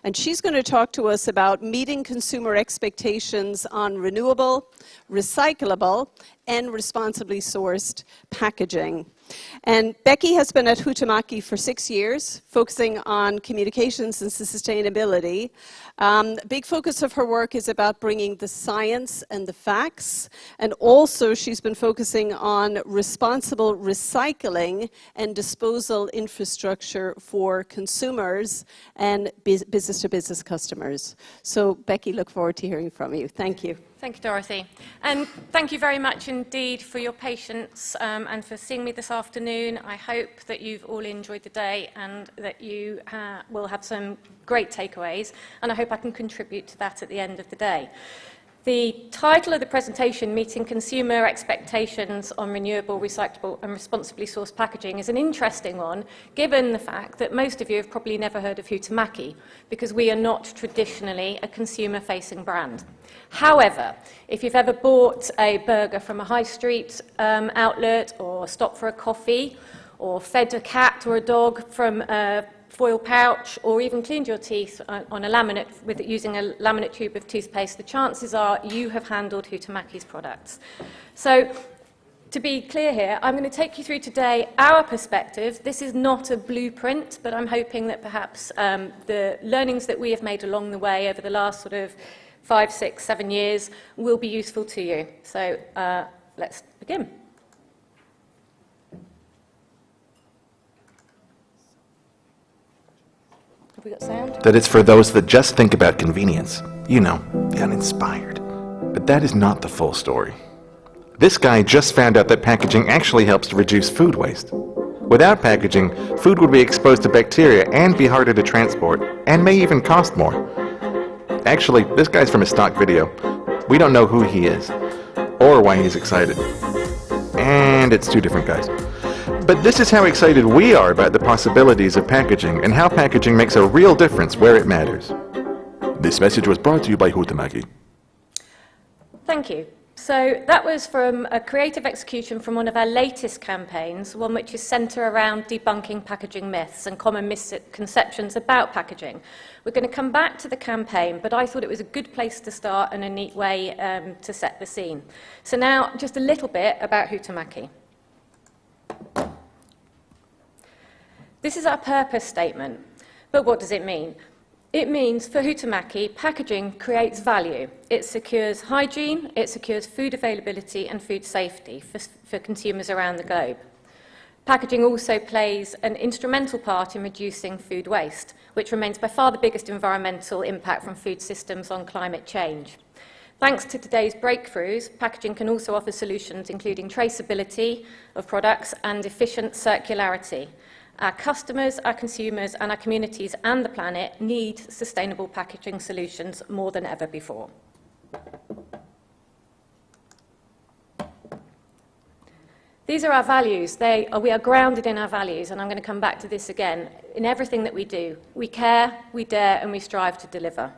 and she's going to talk to us about meeting consumer expectations on renewable, recyclable, and responsibly sourced packaging. And Becky has been at Huhtamaki for 6 years, focusing on communications and sustainability. Big focus of her work is about bringing the science and the facts, and also she's been focusing on responsible recycling and disposal infrastructure for consumers and business-to-business customers. So, Becky, look forward to hearing from you. Thank you. Thank you, Dorothy. And thank you very much indeed for your patience and for seeing me this afternoon. I hope that you've all enjoyed the day and that you will have some great takeaways, and I hope I can contribute to that at the end of the day. The title of the presentation, Meeting Consumer Expectations on Renewable, Recyclable and Responsibly Sourced Packaging, is an interesting one, given the fact that most of you have probably never heard of Huhtamaki, because we are not traditionally a consumer-facing brand. However, if you've ever bought a burger from a high street outlet, or stopped for a coffee, or fed a cat or a dog from a foil pouch, or even cleaned your teeth on a laminate using a laminate tube of toothpaste, the chances are you have handled Huhtamaki's products. So, to be clear here, I'm going to take you through today our perspective. This is not a blueprint, but I'm hoping that perhaps the learnings that we have made along the way over the last sort of 5, 6, 7 years will be useful to you. So let's begin. Have we got sound? That it's for those that just think about convenience. You know, the uninspired. But that is not the full story. This guy just found out that packaging actually helps to reduce food waste. Without packaging, food would be exposed to bacteria and be harder to transport, and may even cost more. Actually, this guy's from a stock video. We don't know who he is, or why he's excited. And it's two different guys. But this is how excited we are about the possibilities of packaging and how packaging makes a real difference where it matters. This message was brought to you by Huhtamaki. Thank you. So that was from a creative execution from one of our latest campaigns, one which is centred around debunking packaging myths and common misconceptions about packaging. We're going to come back to the campaign, but I thought it was a good place to start and a neat way to set the scene. So now, just a little bit about Huhtamaki. This is our purpose statement, but what does it mean? It means, for Huhtamaki, packaging creates value. It secures hygiene, it secures food availability and food safety for consumers around the globe. Packaging also plays an instrumental part in reducing food waste, which remains by far the biggest environmental impact from food systems on climate change. Thanks to today's breakthroughs, packaging can also offer solutions including traceability of products and efficient circularity. Our customers, our consumers, and our communities and the planet need sustainable packaging solutions more than ever before. These are our values. We are grounded in our values, and I'm going to come back to this again. In everything that we do, we care, we dare, and we strive to deliver.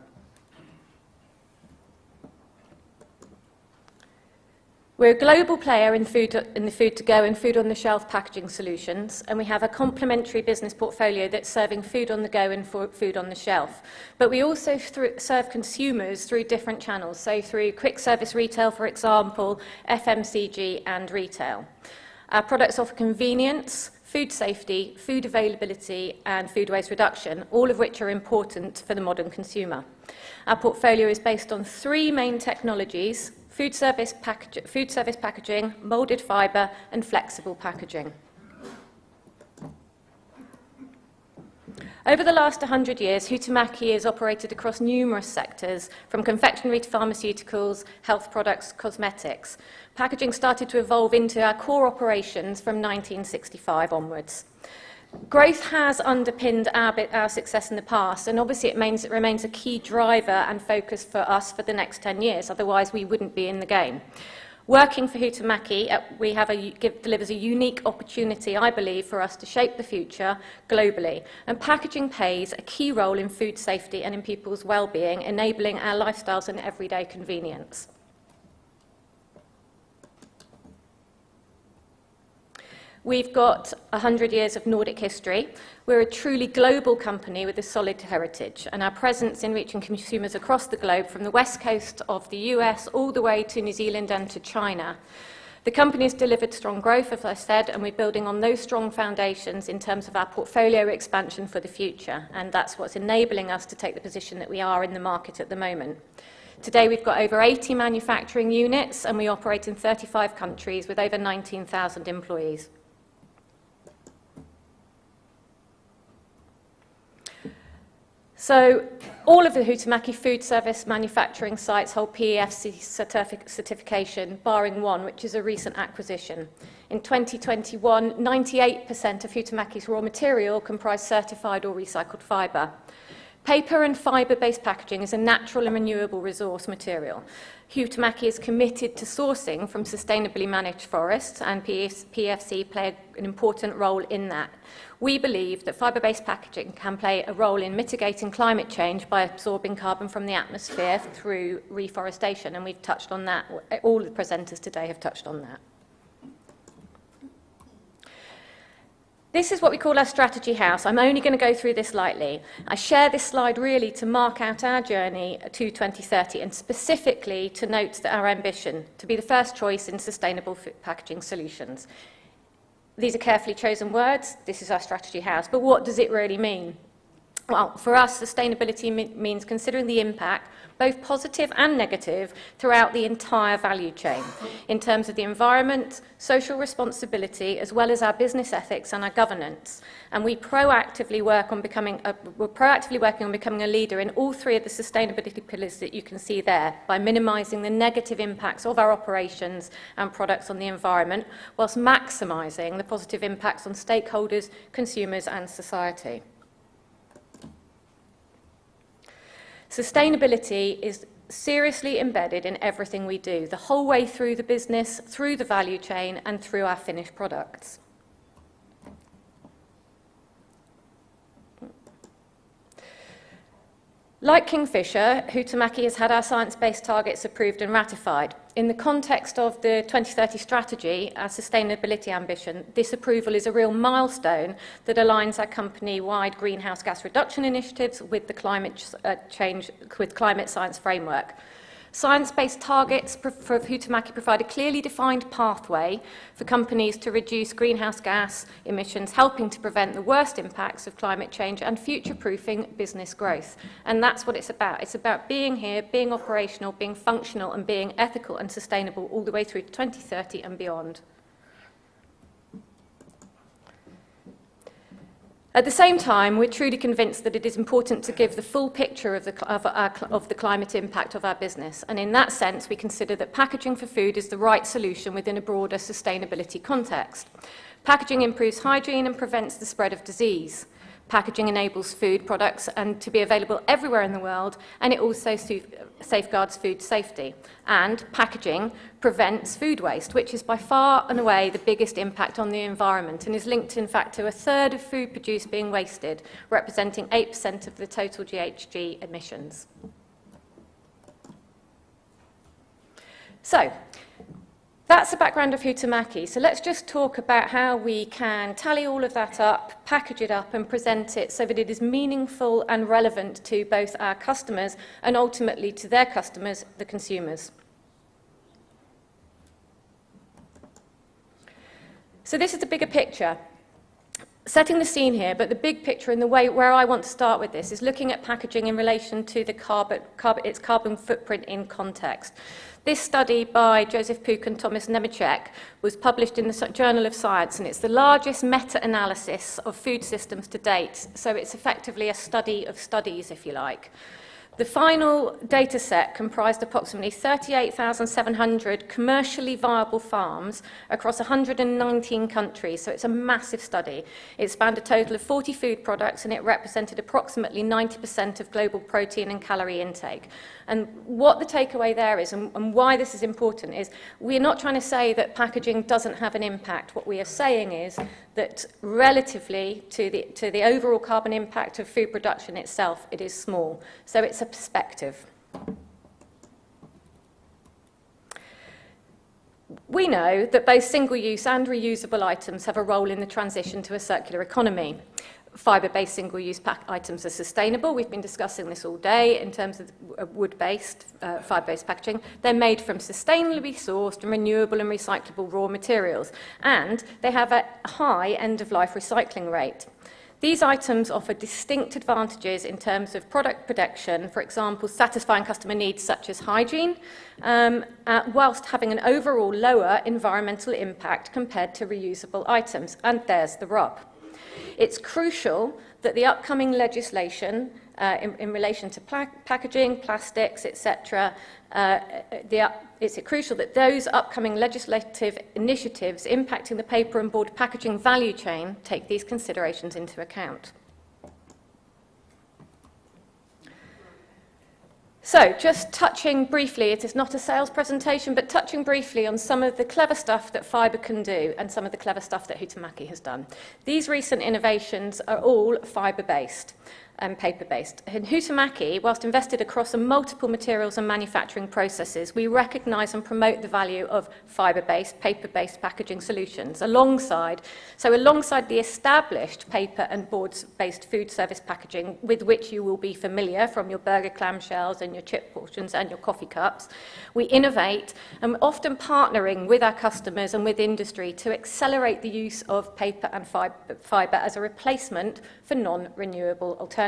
We're a global player in the food-to-go and food-on-the-shelf packaging solutions, and we have a complementary business portfolio that's serving food on the go and food on the shelf. But we also serve consumers through different channels, so through quick service retail, for example, FMCG and retail. Our products offer convenience, food safety, food availability and food waste reduction, all of which are important for the modern consumer. Our portfolio is based on 3 main technologies: food service packaging, moulded fibre and flexible packaging. Over the last 100 years, Huhtamaki has operated across numerous sectors, from confectionery to pharmaceuticals, health products, cosmetics. Packaging started to evolve into our core operations from 1965 onwards. Growth has underpinned our success in the past, and obviously it remains a key driver and focus for us for the next 10 years, otherwise we wouldn't be in the game. Working for Huhtamaki, delivers a unique opportunity, I believe, for us to shape the future globally. And packaging plays a key role in food safety and in people's well-being, enabling our lifestyles and everyday convenience. We've got 100 years of Nordic history. We're a truly global company with a solid heritage, and our presence in reaching consumers across the globe, from the west coast of the US all the way to New Zealand and to China. The company has delivered strong growth, as I said, and we're building on those strong foundations in terms of our portfolio expansion for the future, and that's what's enabling us to take the position that we are in the market at the moment. Today we've got over 80 manufacturing units, and we operate in 35 countries with over 19,000 employees. So all of the Huhtamaki food service manufacturing sites hold PEFC certification, barring one, which is a recent acquisition. In 2021, 98% of Huhtamaki's raw material comprised certified or recycled fibre. Paper and fibre-based packaging is a natural and renewable resource material. Huhtamaki is committed to sourcing from sustainably managed forests, and PEFC play an important role in that. We believe that fibre-based packaging can play a role in mitigating climate change by absorbing carbon from the atmosphere through reforestation, and we've touched on that. All the presenters today have touched on that. This is what we call our strategy house. I'm only going to go through this lightly. I share this slide really to mark out our journey to 2030, and specifically to note that our ambition to be the first choice in sustainable packaging solutions. These are carefully chosen words. This is our strategy house. But what does it really mean? Well, for us, sustainability means considering the impact, both positive and negative, throughout the entire value chain, in terms of the environment, social responsibility, as well as our business ethics and our governance. And we're proactively working on becoming a leader in all three of the sustainability pillars that you can see there, by minimising the negative impacts of our operations and products on the environment, whilst maximising the positive impacts on stakeholders, consumers and society. Sustainability is seriously embedded in everything we do, the whole way through the business, through the value chain, and through our finished products. Like Kingfisher, Huhtamaki has had our science-based targets approved and ratified. In the context of the 2030 strategy, our sustainability ambition, this approval is a real milestone that aligns our company-wide greenhouse gas reduction initiatives with the climate science framework. Science-based targets for Huhtamaki provide a clearly defined pathway for companies to reduce greenhouse gas emissions, helping to prevent the worst impacts of climate change and future-proofing business growth. And that's what it's about. It's about being here, being operational, being functional, and being ethical and sustainable all the way through to 2030 and beyond. At the same time, we're truly convinced that it is important to give the full picture of the climate impact of our business. And in that sense, we consider that packaging for food is the right solution within a broader sustainability context. Packaging improves hygiene and prevents the spread of disease. Packaging enables food products and to be available everywhere in the world, and it also safeguards food safety. And packaging prevents food waste, which is by far and away the biggest impact on the environment, and is linked, in fact, to a third of food produced being wasted, representing 8% of the total GHG emissions. So, that's the background of Huhtamaki. So let's just talk about how we can tally all of that up, package it up and present it so that it is meaningful and relevant to both our customers and ultimately to their customers, the consumers. So this is the bigger picture. Setting the scene here, but the big picture and the way where I want to start with this is looking at packaging in relation to its carbon footprint in context. This study by Joseph Pook and Thomas Nemeczek was published in the Journal of Science, and it's the largest meta-analysis of food systems to date, so it's effectively a study of studies, if you like. The final data set comprised approximately 38,700 commercially viable farms across 119 countries, so it's a massive study. It spanned a total of 40 food products and it represented approximately 90% of global protein and calorie intake. And what the takeaway there is, and why this is important, is we're not trying to say that packaging doesn't have an impact. What we are saying is that relatively to the overall carbon impact of food production itself, it is small. So it's a perspective. We know that both single-use and reusable items have a role in the transition to a circular economy. Fibre-based single-use items are sustainable. We've been discussing this all day in terms of wood-based, fibre-based packaging. They're made from sustainably sourced and renewable and recyclable raw materials, and they have a high end-of-life recycling rate. These items offer distinct advantages in terms of product protection, for example, satisfying customer needs such as hygiene, whilst having an overall lower environmental impact compared to reusable items. And there's the rub. It's crucial that the upcoming legislation in relation to packaging, plastics, etc., it's crucial that those upcoming legislative initiatives impacting the paper and board packaging value chain take these considerations into account. So, just touching briefly, it is not a sales presentation, but touching briefly on some of the clever stuff that fibre can do and some of the clever stuff that Huhtamäki has done. These recent innovations are all fibre-based and paper-based. In Huhtamäki, whilst invested across multiple materials and manufacturing processes, we recognise and promote the value of fibre-based, paper-based packaging solutions alongside the established paper and boards-based food service packaging with which you will be familiar from your burger clamshells and your chip portions and your coffee cups. We innovate and often partnering with our customers and with industry to accelerate the use of paper and fibre as a replacement for non-renewable alternatives.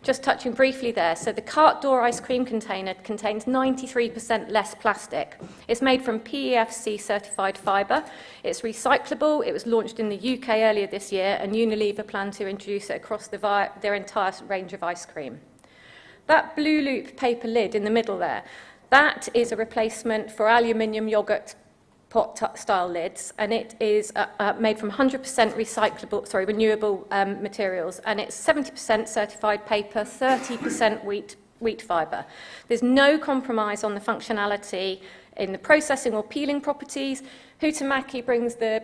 Just touching briefly there, so the cart door ice cream container contains 93% less plastic. It's made from PEFC certified fibre. It's recyclable. It was launched in the UK earlier this year, and Unilever plan to introduce it across their entire range of ice cream. That blue loop paper lid in the middle there, that is a replacement for aluminium yoghurt pot-style lids, and it is made from 100% renewable materials, and it's 70% certified paper, 30% wheat fibre. There's no compromise on the functionality in the processing or peeling properties. Huhtamäki brings the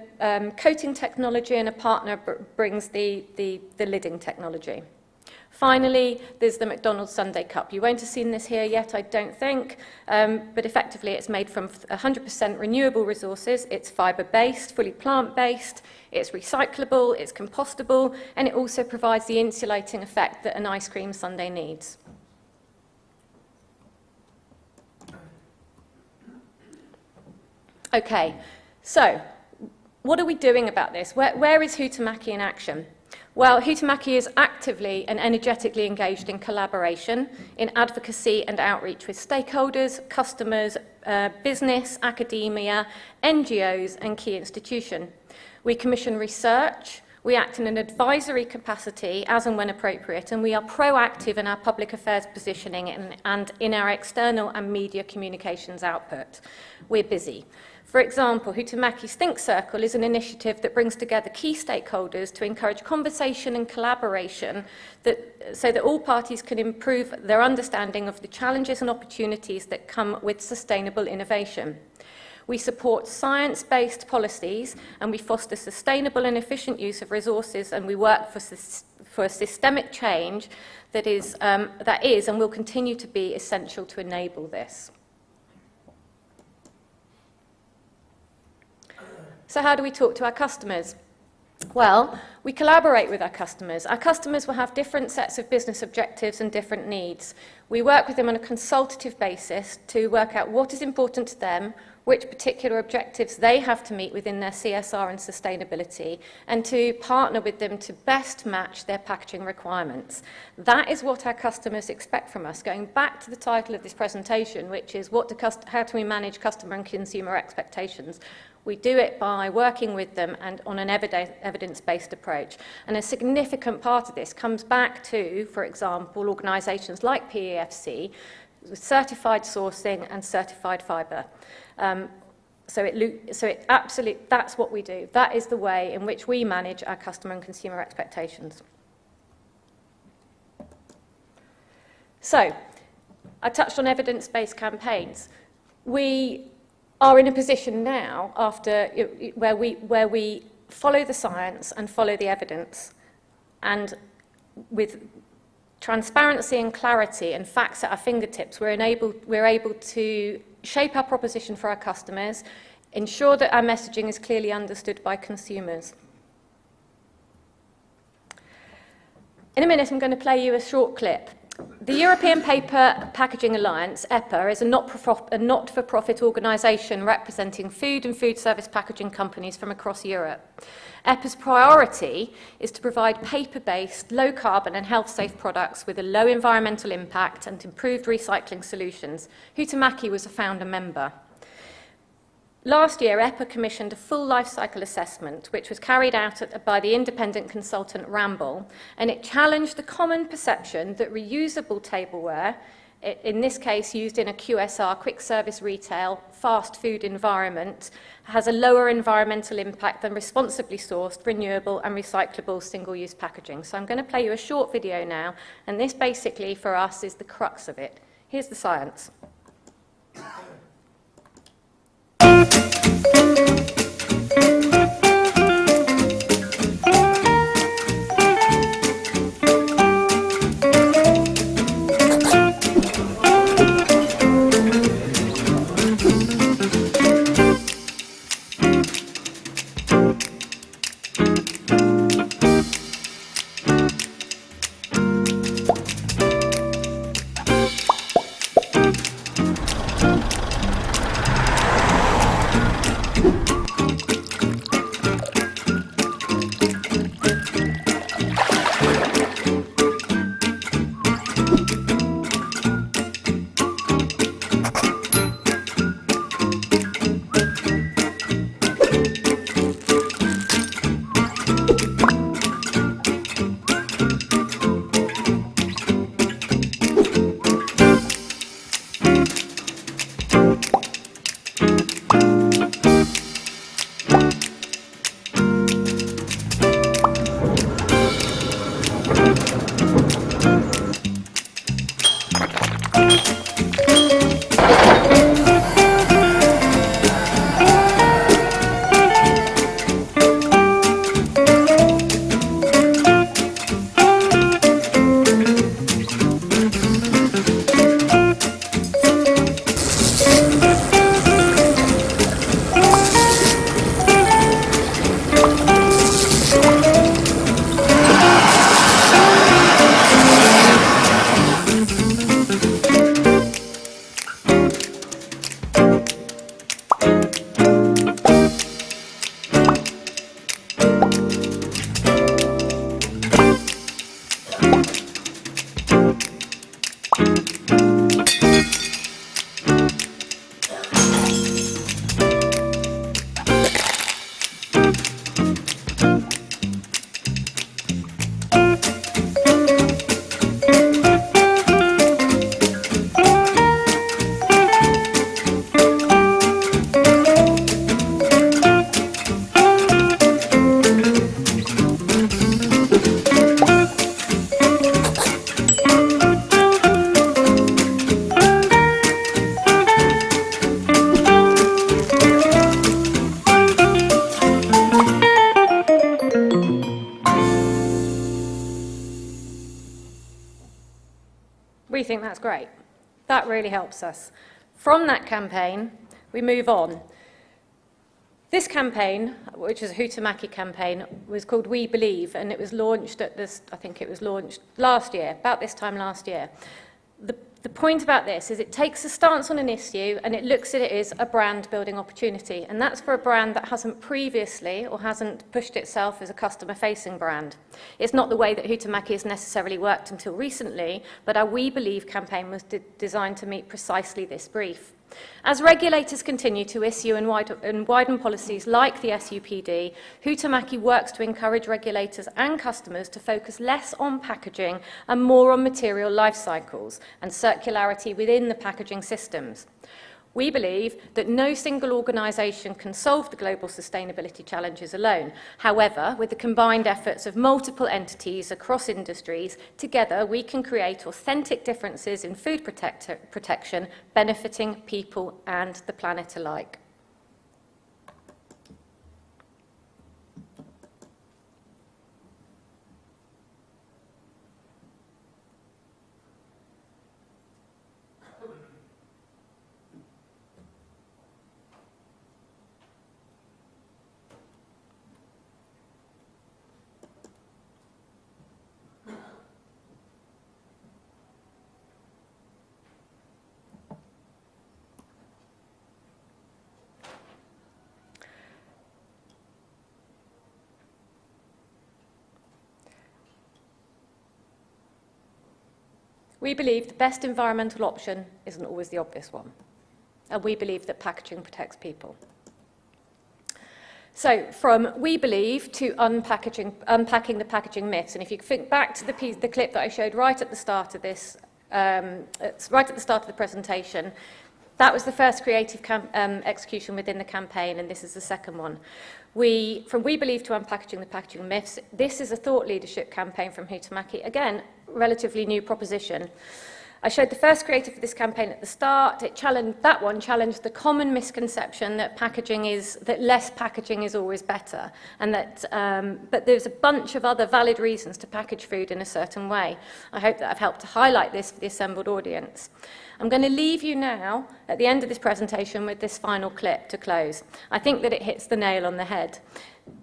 coating technology, and a partner brings the lidding technology. Finally, there's the McDonald's Sundae Cup. You won't have seen this here yet, I don't think, but effectively it's made from 100% renewable resources. It's fibre-based, fully plant-based, it's recyclable, it's compostable, and it also provides the insulating effect that an ice cream sundae needs. Okay, so what are we doing about this? Where is Huhtamäki in action? Well, Huhtamäki is actively and energetically engaged in collaboration, in advocacy and outreach with stakeholders, customers, business, academia, NGOs and key institutions. We commission research, we act in an advisory capacity as and when appropriate, and we are proactive in our public affairs positioning and in our external and media communications output. We're busy. For example, Huhtamäki's Think Circle is an initiative that brings together key stakeholders to encourage conversation and collaboration so that all parties can improve their understanding of the challenges and opportunities that come with sustainable innovation. We support science-based policies, and we foster sustainable and efficient use of resources, and we work for systemic change that is and will continue to be essential to enable this. So how do we talk to our customers? Well, we collaborate with our customers. Our customers will have different sets of business objectives and different needs. We work with them on a consultative basis to work out what is important to them, which particular objectives they have to meet within their CSR and sustainability, and to partner with them to best match their packaging requirements. That is what our customers expect from us, going back to the title of this presentation, which is how do we manage customer and consumer expectations. We do it by working with them and on an evidence-based approach. And a significant part of this comes back to, for example, organisations like PEFC, with certified sourcing and certified fibre. That's what we do. That is the way in which we manage our customer and consumer expectations. So, I touched on evidence-based campaigns. We are in a position now, where we follow the science and follow the evidence, and with transparency and clarity and facts at our fingertips, we're able to shape our proposition for our customers, ensure that our messaging is clearly understood by consumers. In a minute, I'm going to play you a short clip. The European Paper Packaging Alliance, EPA, is a not-for-profit organisation representing food and food service packaging companies from across Europe. EPA's priority is to provide paper-based, low-carbon and health-safe products with a low environmental impact and improved recycling solutions. Huhtamäki was a founder member. Last year, EPA commissioned a full life cycle assessment, which was carried out by the independent consultant Ramble, and it challenged the common perception that reusable tableware, in this case used in a QSR, quick service retail, fast food environment, has a lower environmental impact than responsibly sourced, renewable and recyclable single-use packaging. So I'm going to play you a short video now, and this basically for us is the crux of it. Here's the science. We think that's great. That really helps us. From that campaign, we move on. This campaign, which is a Huhtamäki campaign, was called We Believe, and it was launched at this, I think it was launched last year, about this time last year. The point about this is it takes a stance on an issue and it looks at it as a brand building opportunity, and that's for a brand that hasn't previously or hasn't pushed itself as a customer facing brand. It's not the way that Huhtamäki has necessarily worked until recently, but our We Believe campaign was designed to meet precisely this brief. As regulators continue to issue and widen policies like the SUPD, Huhtamäki works to encourage regulators and customers to focus less on packaging and more on material life cycles and circularity within the packaging systems. We believe that no single organisation can solve the global sustainability challenges alone. However, with the combined efforts of multiple entities across industries, together we can create authentic differences in food protection, benefiting people and the planet alike. We believe the best environmental option isn't always the obvious one, and we believe that packaging protects people. So, from we believe to unpacking the packaging myths, and if you think back to the clip that I showed right at the start of this, right at the start of the presentation, that was the first creative execution within the campaign, and this is the second one. From We Believe to Unpackaging the Packaging Myths, this is a thought leadership campaign from Huhtamäki. Again, relatively new proposition. I showed the first creative for this campaign at the start. That one challenged the common misconception that less packaging is always better, and that, but there's a bunch of other valid reasons to package food in a certain way. I hope that I've helped to highlight this for the assembled audience. I'm going to leave you now, at the end of this presentation, with this final clip to close. I think that it hits the nail on the head.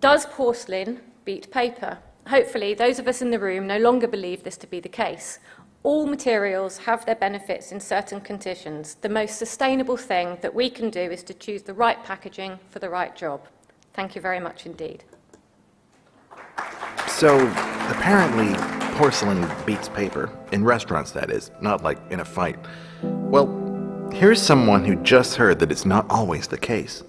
Does porcelain beat paper? Hopefully, those of us in the room no longer believe this to be the case. All materials have their benefits in certain conditions. The most sustainable thing that we can do is to choose the right packaging for the right job. Thank you very much indeed. So, apparently, porcelain beats paper. In restaurants, that is, not like in a fight. Well, here's someone who just heard that it's not always the case.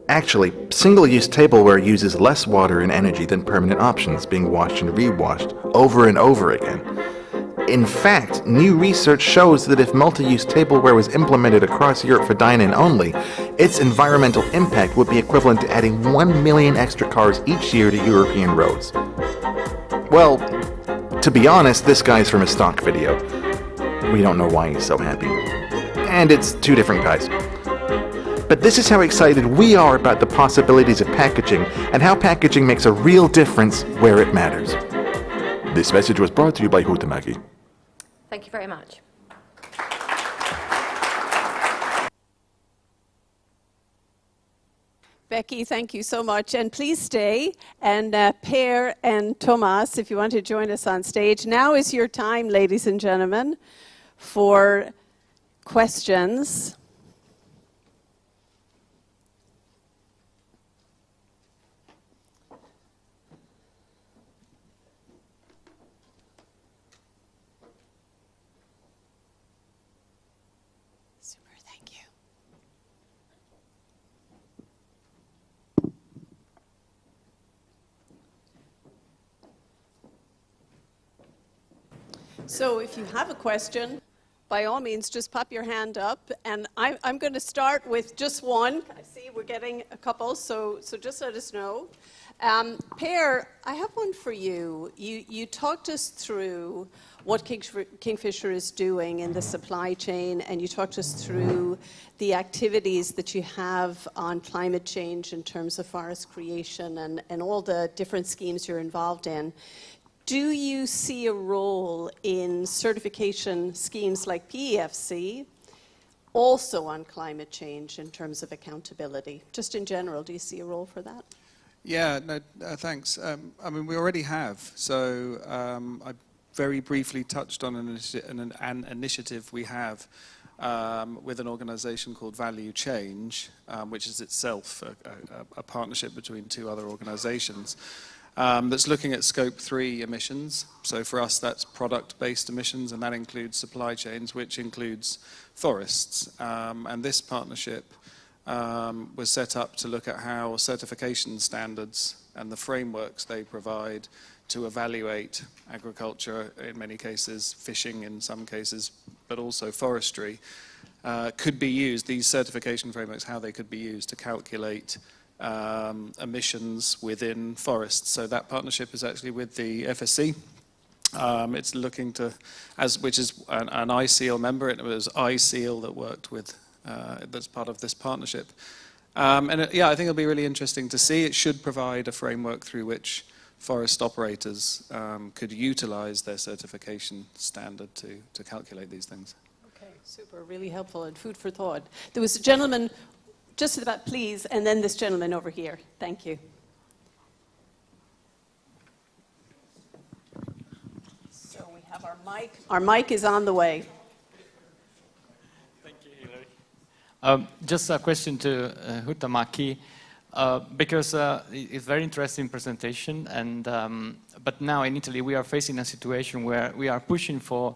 Actually, single-use tableware uses less water and energy than permanent options being washed and rewashed over and over again. In fact, new research shows that if multi-use tableware was implemented across Europe for dine-in only, its environmental impact would be equivalent to adding 1 million extra cars each year to European roads. Well, to be honest, this guy's from a stock video. We don't know why he's so happy. And it's two different guys. But this is how excited we are about the possibilities of packaging and how packaging makes a real difference where it matters. This message was brought to you by Huhtamäki. Thank you very much. Becky, thank you so much. And please stay. And Per and Thomas, if you want to join us on stage. Now is your time, ladies and gentlemen, for questions. So if you have a question, by all means, just pop your hand up. And I'm going to start with just one. I see we're getting a couple, so just let us know. Per, I have one for you. You talked us through what Kingfisher is doing in the supply chain, and you talked us through the activities that you have on climate change in terms of forest creation and all the different schemes you're involved in. Do you see a role in certification schemes like PEFC also on climate change in terms of accountability? Just in general, do you see a role for that? Yeah, no, thanks. I mean, we already have. So I very briefly touched on an initiative we have with an organization called Value Change, which is itself a partnership between two other organizations. that's looking at Scope 3 emissions. So for us, that's product-based emissions, and that includes supply chains, which includes forests. And this partnership was set up to look at how certification standards and the frameworks they provide to evaluate agriculture, in many cases, fishing in some cases, but also forestry, could be used, these certification frameworks, how they could be used to calculate emissions within forests. So that partnership is actually with the FSC. It's looking to, which is an ISEAL member, it was ISEAL that worked with, that's part of this partnership. Yeah, I think it'll be really interesting to see. It should provide a framework through which forest operators could utilize their certification standard to calculate these things. Okay, super, really helpful and food for thought. There was a gentleman just at the back, please, and then this gentleman over here. Thank you. So we have our mic. Our mic is on the way. Thank you, Hilary. Just a question to Huhtamäki, because it's a very interesting presentation, and but now in Italy we are facing a situation where we are pushing for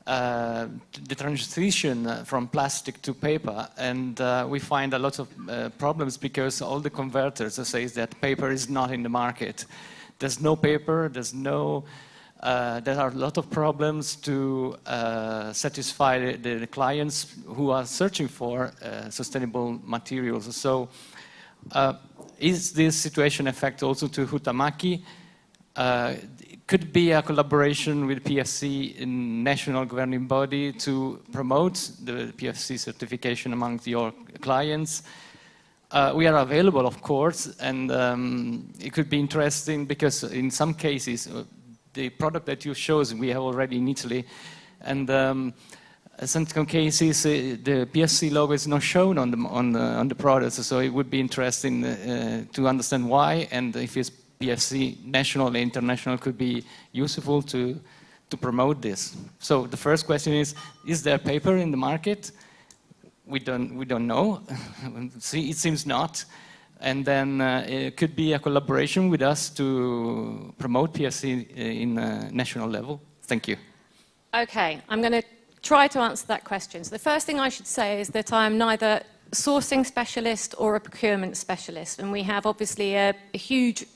the transition from plastic to paper, and we find a lot of problems because all the converters say that paper is not in the market. There's no paper, there are a lot of problems to satisfy the clients who are searching for sustainable materials. So is this situation affect also to Huhtamäki? Could be a collaboration with PEFC in national governing body to promote the PEFC certification among your clients. We are available, of course, and it could be interesting because in some cases the product that you shows we have already in Italy, and in some cases the PEFC logo is not shown on the products, so it would be interesting to understand why, and if it's PEFC national and international could be useful to promote this. So the first question is there paper in the market? We don't know. See, it seems not. And then it could be a collaboration with us to promote PEFC in national level. Thank you. Okay, I'm going to try to answer that question. So the first thing I should say is that I'm neither a sourcing specialist or a procurement specialist, and we have obviously a huge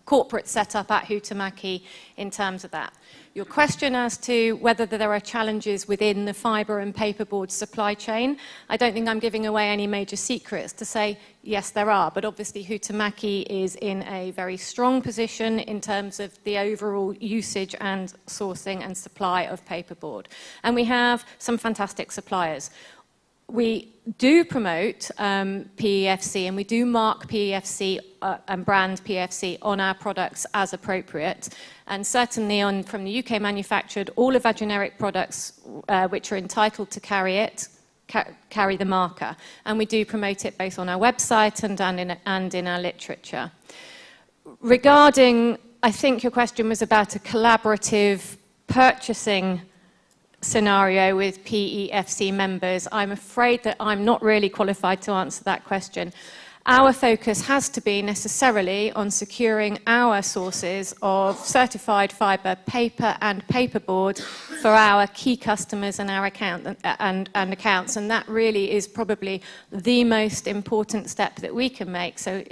corporate setup at Huhtamäki in terms of that. Your question as to whether there are challenges within the fibre and paperboard supply chain, I don't think I'm giving away any major secrets to say yes there are, but obviously Huhtamäki is in a very strong position in terms of the overall usage and sourcing and supply of paperboard. And we have some fantastic suppliers. We do promote PEFC, and we do mark PEFC and brand PEFC on our products as appropriate. And certainly from the UK manufactured, all of our generic products which are entitled to carry the marker. And we do promote it both on our website and in our literature. Regarding, I think your question was about a collaborative purchasing scenario with PEFC members. I'm afraid that I'm not really qualified to answer that question. Our focus has to be necessarily on securing our sources of certified fibre paper and paperboard for our key customers and our accounts, and that really is probably the most important step that we can make. So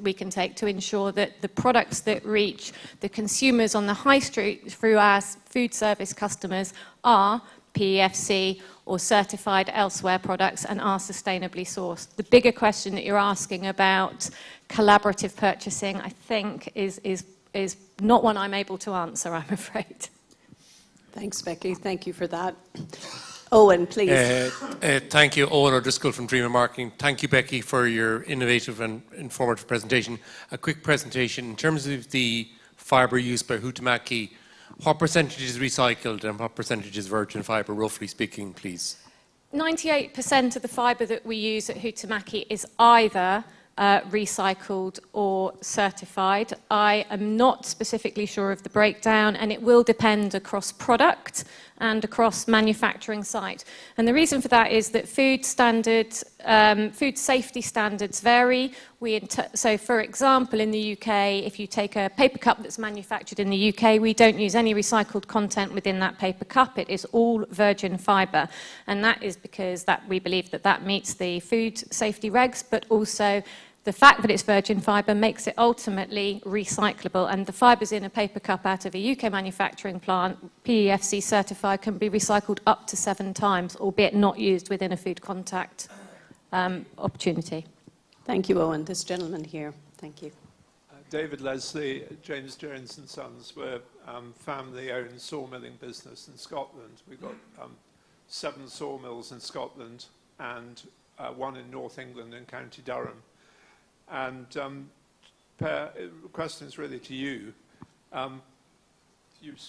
we can take to ensure that the products that reach the consumers on the high street through our food service customers are PEFC or certified elsewhere products and are sustainably sourced. The bigger question that you're asking about collaborative purchasing, I think, is not one I'm able to answer, I'm afraid. Thanks, Becky. Thank you for that. Owen, please. Thank you, Owen O'Driscoll from Dreamer Marketing. Thank you, Becky, for your innovative and informative presentation. A quick presentation. In terms of the fibre used by Huhtamäki, what percentage is recycled and what percentage is virgin fibre, roughly speaking, please? 98% of the fibre that we use at Huhtamäki is either recycled or certified. I am not specifically sure of the breakdown, and it will depend across product and across manufacturing site. And the reason for that is that food standard food safety standards vary. So, for example, in the UK, if you take a paper cup that's manufactured in the UK, we don't use any recycled content within that paper cup. It is all virgin fibre, and that is because we believe that meets the food safety regs, but also the fact that it's virgin fibre makes it ultimately recyclable, and the fibres in a paper cup out of a UK manufacturing plant, PEFC certified, can be recycled up to 7 times, albeit not used within a food contact opportunity. Thank you, Owen. This gentleman here. Thank you. David Leslie, James Jones and Sons. We're family-owned sawmilling business in Scotland. We've got 7 sawmills in Scotland and 1 in North England in County Durham. And Per, the question is really to you. You've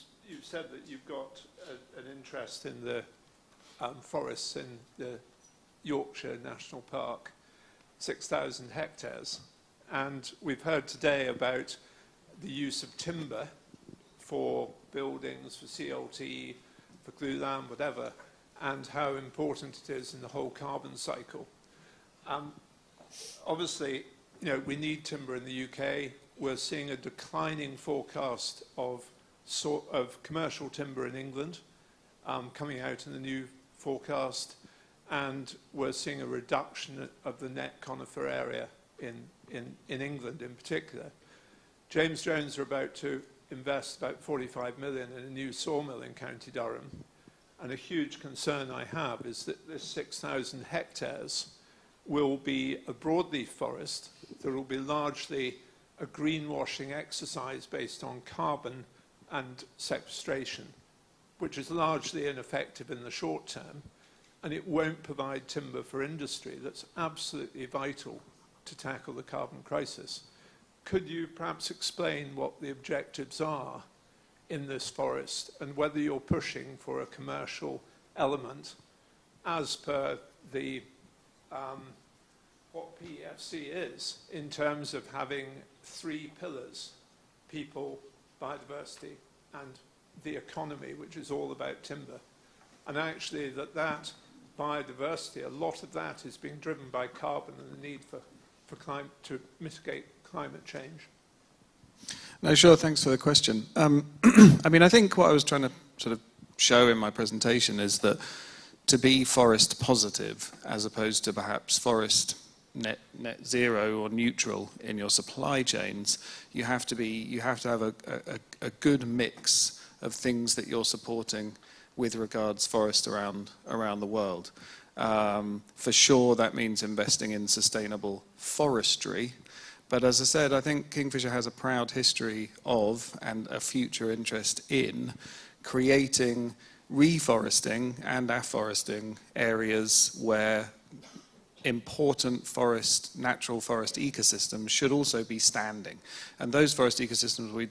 said that you've got an interest in the forests in the Yorkshire National Park, 6,000 hectares. And we've heard today about the use of timber for buildings, for CLT, for glulam, whatever, and how important it is in the whole carbon cycle. Obviously, we need timber in the UK. We're seeing a declining forecast of commercial timber in England coming out in the new forecast, and we're seeing a reduction of the net conifer area in England in particular. James Jones are about to invest about 45 million in a new sawmill in County Durham, and a huge concern I have is that this 6,000 hectares will be a broadleaf forest that will be largely a greenwashing exercise based on carbon and sequestration, which is largely ineffective in the short term, and it won't provide timber for industry that's absolutely vital to tackle the carbon crisis. Could you perhaps explain what the objectives are in this forest and whether you're pushing for a commercial element as per the what PEFC is in terms of having 3 pillars: people, biodiversity, and the economy, which is all about timber. And actually that biodiversity, a lot of that is being driven by carbon and the need to mitigate climate change. No, sure, thanks for the question. I mean, I think what I was trying to sort of show in my presentation is that to be forest positive, as opposed to perhaps forest net zero or neutral in your supply chains, you have to have a good mix of things that you're supporting with regards forest around the world. For sure, that means investing in sustainable forestry. But as I said, I think Kingfisher has a proud history of and a future interest in creating reforesting and afforesting areas where important natural forest ecosystems should also be standing. And those forest ecosystems,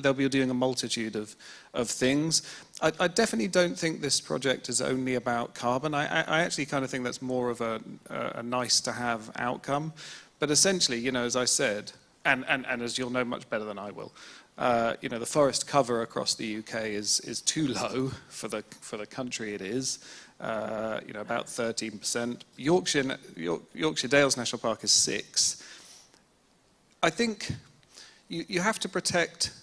they'll be doing a multitude of things. I definitely don't think this project is only about carbon. I actually kind of think that's more of a nice to have outcome. But essentially, as I said, and as you'll know much better than I will, the forest cover across the UK is too low for the country it is. About 13%. Yorkshire Dales National Park is 6%. I think you have to protect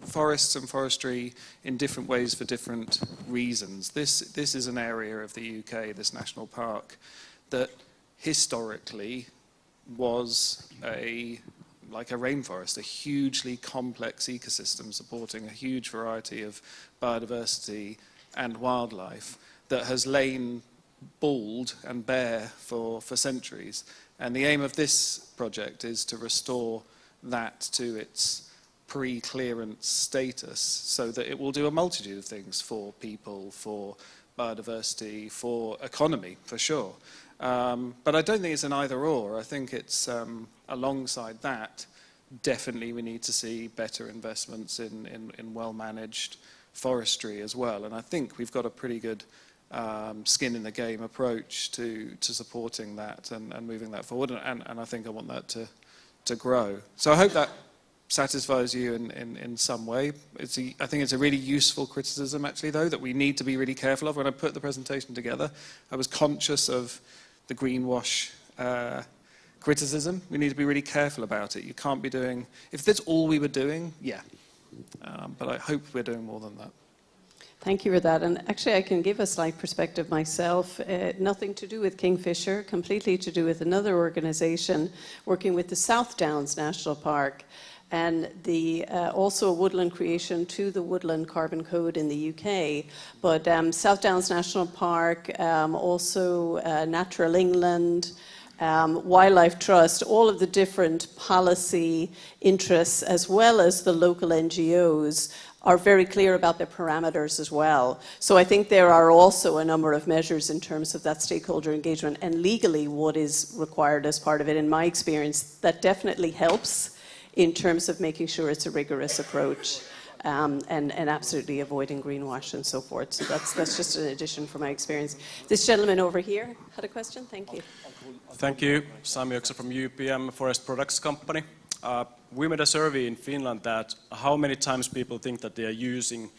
forests and forestry in different ways for different reasons. This is an area of the UK, this national park, that historically was like a rainforest, a hugely complex ecosystem supporting a huge variety of biodiversity and wildlife that has lain bald and bare for centuries. And the aim of this project is to restore that to its pre-clearance status so that it will do a multitude of things for people, for biodiversity, for economy, for sure. But I don't think it's an either-or. I think it's alongside that, definitely we need to see better investments in well-managed forestry as well. And I think we've got a pretty good skin in the game approach to supporting that and moving that forward. And I think I want that to grow. So I hope that satisfies you in some way. I think it's a really useful criticism, actually, though, that we need to be really careful of. When I put the presentation together, I was conscious of the greenwash criticism. We need to be really careful about it. You can't be doing, if that's all we were doing, yeah. But I hope we're doing more than that. Thank you for that. And actually, I can give a slight perspective myself. Nothing to do with Kingfisher, completely to do with another organisation working with the South Downs National Park, and also a woodland creation to the Woodland Carbon Code in the UK. But South Downs National Park, also Natural England, Wildlife Trust, all of the different policy interests, as well as the local NGOs, are very clear about their parameters as well. So I think there are also a number of measures in terms of that stakeholder engagement and legally what is required as part of it. In my experience, that definitely helps in terms of making sure it's a rigorous approach and absolutely avoiding greenwash and so forth. So that's just an addition from my experience. This gentleman over here had a question. Thank you. Thank you. Sami Oksa from UPM Forest Products Company. We made a survey in Finland that how many times people think that they are using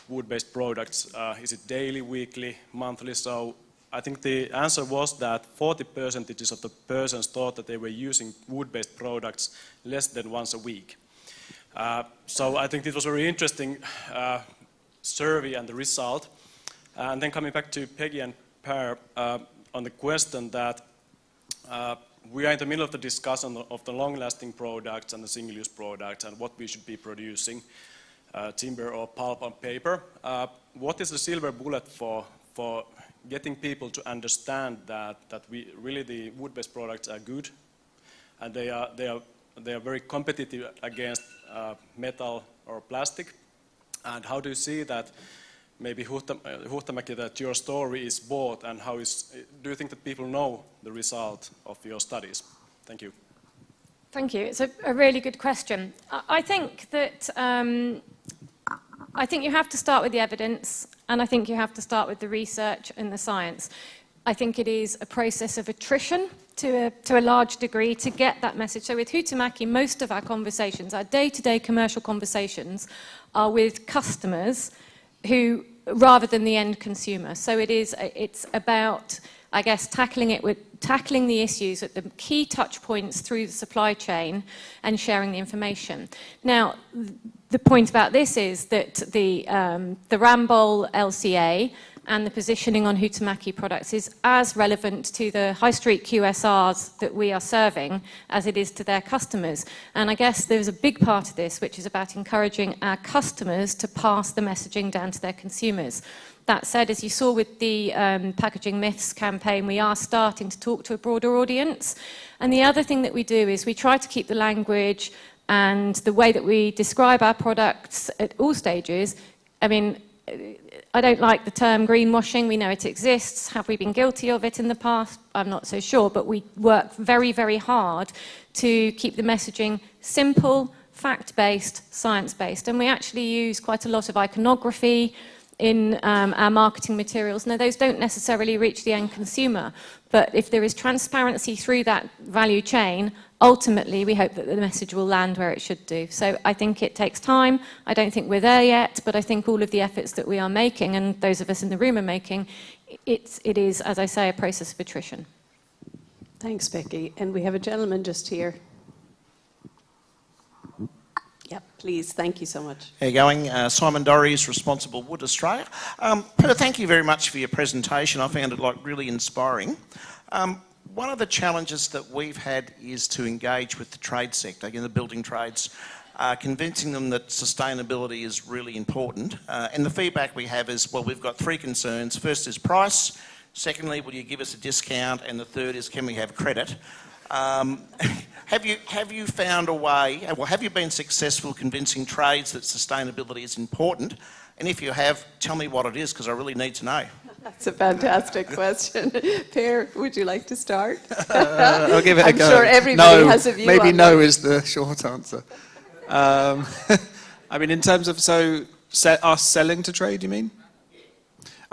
wood-based products. Is it daily, weekly, monthly? So I think the answer was that 40% of the persons thought that they were using wood-based products less than once a week. So I think it was a very interesting survey and the result. And then coming back to Peggy and Per on the question that we are in the middle of the discussion of the long-lasting products and the single-use products and what we should be producing, timber or pulp and paper. What is the silver bullet for getting people to understand that really the wood-based products are good and they are very competitive against metal or plastic? And how do you see that? Maybe Huhtamäki, that your story is bought, and do you think that people know the result of your studies? Thank you. Thank you. It's a really good question. I think that I think you have to start with the evidence, and I think you have to start with the research and the science. I think it is a process of attrition to a large degree to get that message. So with Huhtamäki, most of our conversations, our day-to-day commercial conversations, are with customers who, rather than the end consumer. So it's about, I guess, tackling the issues at the key touch points through the supply chain and sharing the information. Now, the point about this is that the Ramboll LCA and the positioning on Huhtamäki products is as relevant to the high street QSRs that we are serving as it is to their customers. And I guess there's a big part of this which is about encouraging our customers to pass the messaging down to their consumers. That said, as you saw with the Packaging Myths campaign, we are starting to talk to a broader audience. And the other thing that we do is we try to keep the language and the way that we describe our products at all stages. I mean, I don't like the term greenwashing. We know it exists. Have we been guilty of it in the past? I'm not so sure, but we work very, very hard to keep the messaging simple, fact-based, science-based. And we actually use quite a lot of iconography in our marketing materials. Now, those don't necessarily reach the end consumer, but if there is transparency through that value chain, ultimately we hope that the message will land where it should do. So I think it takes time. I don't think we're there yet, but I think all of the efforts that we are making, and those of us in the room are making, it is, as I say, a process of attrition. Thanks, Becky. And we have a gentleman just here. Yep, please. Thank you so much. How are you going? Simon Dorries, Responsible Wood Australia. Peter, thank you very much for your presentation. I found it really inspiring. One of the challenges that we've had is to engage with the trade sector, the building trades, convincing them that sustainability is really important. And the feedback we have is, well, we've got three concerns. First is price. Secondly, will you give us a discount? And the third is, can we have credit? Have you found a way, well, have you been successful convincing trades that sustainability is important? And if you have, tell me what it is, because I really need to know. That's a fantastic question. Per, would you like to start? I'll give it a go. I'm sure everybody has a view on maybe no that. is the short answer. I mean, in terms of, us selling to trade, you mean?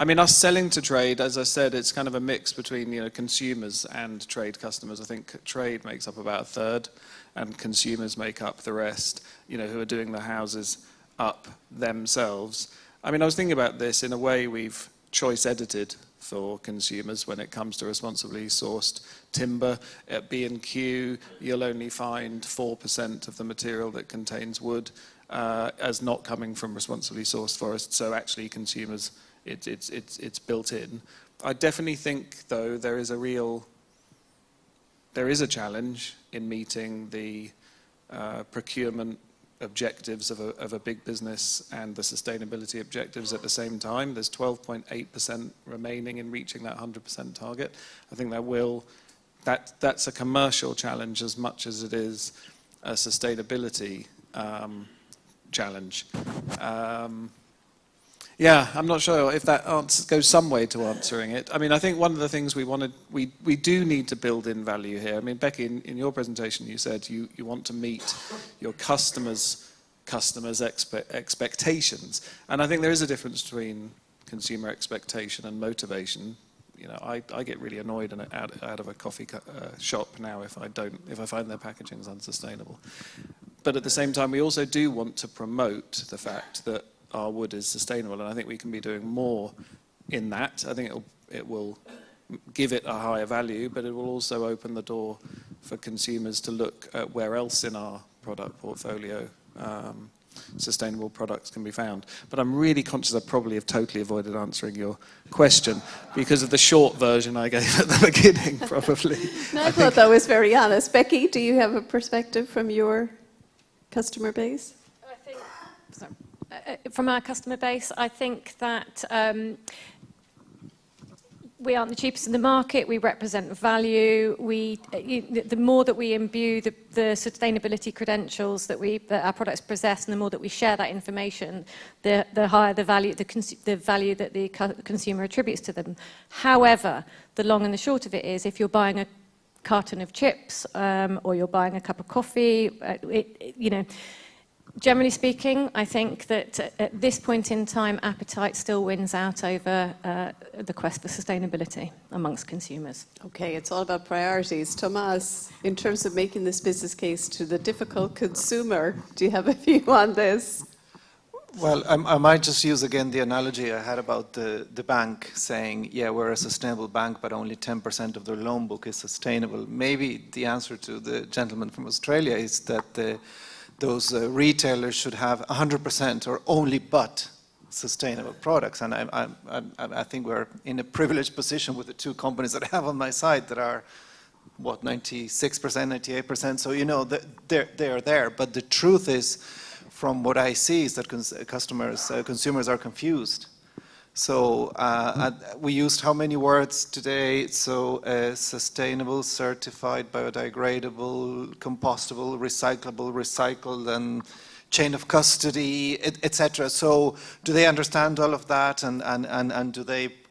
I mean, us selling to trade, as I said, it's kind of a mix between, consumers and trade customers. I think trade makes up about a third, and consumers make up the rest, who are doing the houses up themselves. I mean, I was thinking about this. In a way, we've choice edited for consumers when it comes to responsibly sourced timber. At B&Q, you'll only find 4% of the material that contains wood as not coming from responsibly sourced forests. So actually, consumers, it's built in. I definitely think, though, there is a challenge in meeting the procurement objectives of a big business and the sustainability objectives at the same time. There's 12.8% remaining in reaching that 100% target. I think that's a commercial challenge as much as it is a sustainability challenge. Yeah, I'm not sure if that goes some way to answering it. I mean, I think one of the things we do need to build in value here. I mean, Becky, in your presentation, you said you want to meet your customers' expectations. And I think there is a difference between consumer expectation and motivation. You know, I get really annoyed out of a coffee shop now if I find their packaging is unsustainable. But at the same time, we also do want to promote the fact that our wood is sustainable, and I think we can be doing more in that. I think it will give it a higher value, but it will also open the door for consumers to look at where else in our product portfolio sustainable products can be found. But I'm really conscious I probably have totally avoided answering your question because of the short version I gave at the beginning, probably. No, I thought that was very honest. Becky, do you have a perspective from your customer base? From our customer base, I think that we aren't the cheapest in the market. We represent value. The more that we imbue the sustainability credentials that our products possess, and the more that we share that information, the higher the value, the value that the consumer attributes to them. However, the long and the short of it is, if you're buying a carton of chips or you're buying a cup of coffee, you know. Generally speaking, I think that at this point in time, appetite still wins out over the quest for sustainability amongst consumers. Okay, it's all about priorities. Tomas, in terms of making this business case to the difficult consumer, do you have a view on this? Well, I might just use again the analogy I had about the bank saying, yeah, we're a sustainable bank, but only 10% of their loan book is sustainable. Maybe the answer to the gentleman from Australia is that those retailers should have 100% or only but sustainable products. And I think we're in a privileged position with the two companies that I have on my side that are, what, 96%, 98%. So, you know, they're there. But the truth is, from what I see, is that consumers are confused. So we used how many words today? So sustainable, certified, biodegradable, compostable, recyclable, recycled, and chain of custody, etc. So do they understand all of that, and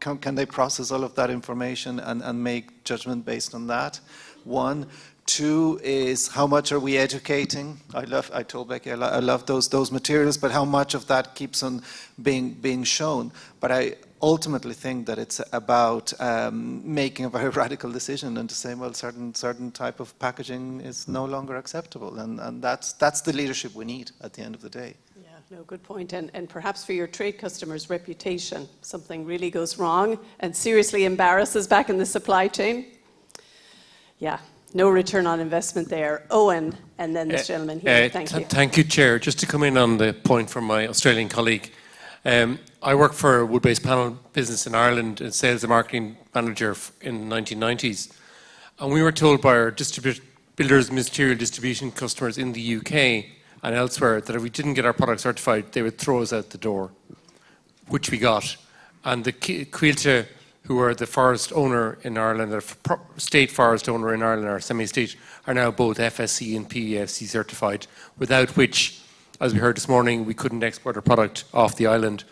can they process all of that information and make judgment based on that? One. Two is, how much are we educating? I told Becky I love those materials, but how much of that keeps on being shown? But I ultimately think that it's about making a very radical decision and to say, well, certain type of packaging is no longer acceptable, and that's the leadership we need at the end of the day. No, good point. And perhaps for your trade customers' reputation, something really goes wrong and seriously embarrasses back in the supply chain. Yeah. No return on investment there. Owen, and then this gentleman here. Thank you. Thank you, Chair. Just to come in on the point from my Australian colleague. I worked for a wood-based panel business in Ireland as sales and marketing manager in the 1990s. And we were told by our builders material distribution customers in the UK and elsewhere that if we didn't get our product certified, they would throw us out the door, which we got. And the Quilta, who are the forest owner in Ireland, the state forest owner in Ireland, or semi-state, are now both FSC and PEFC certified, without which, as we heard this morning, we couldn't export our product off the island.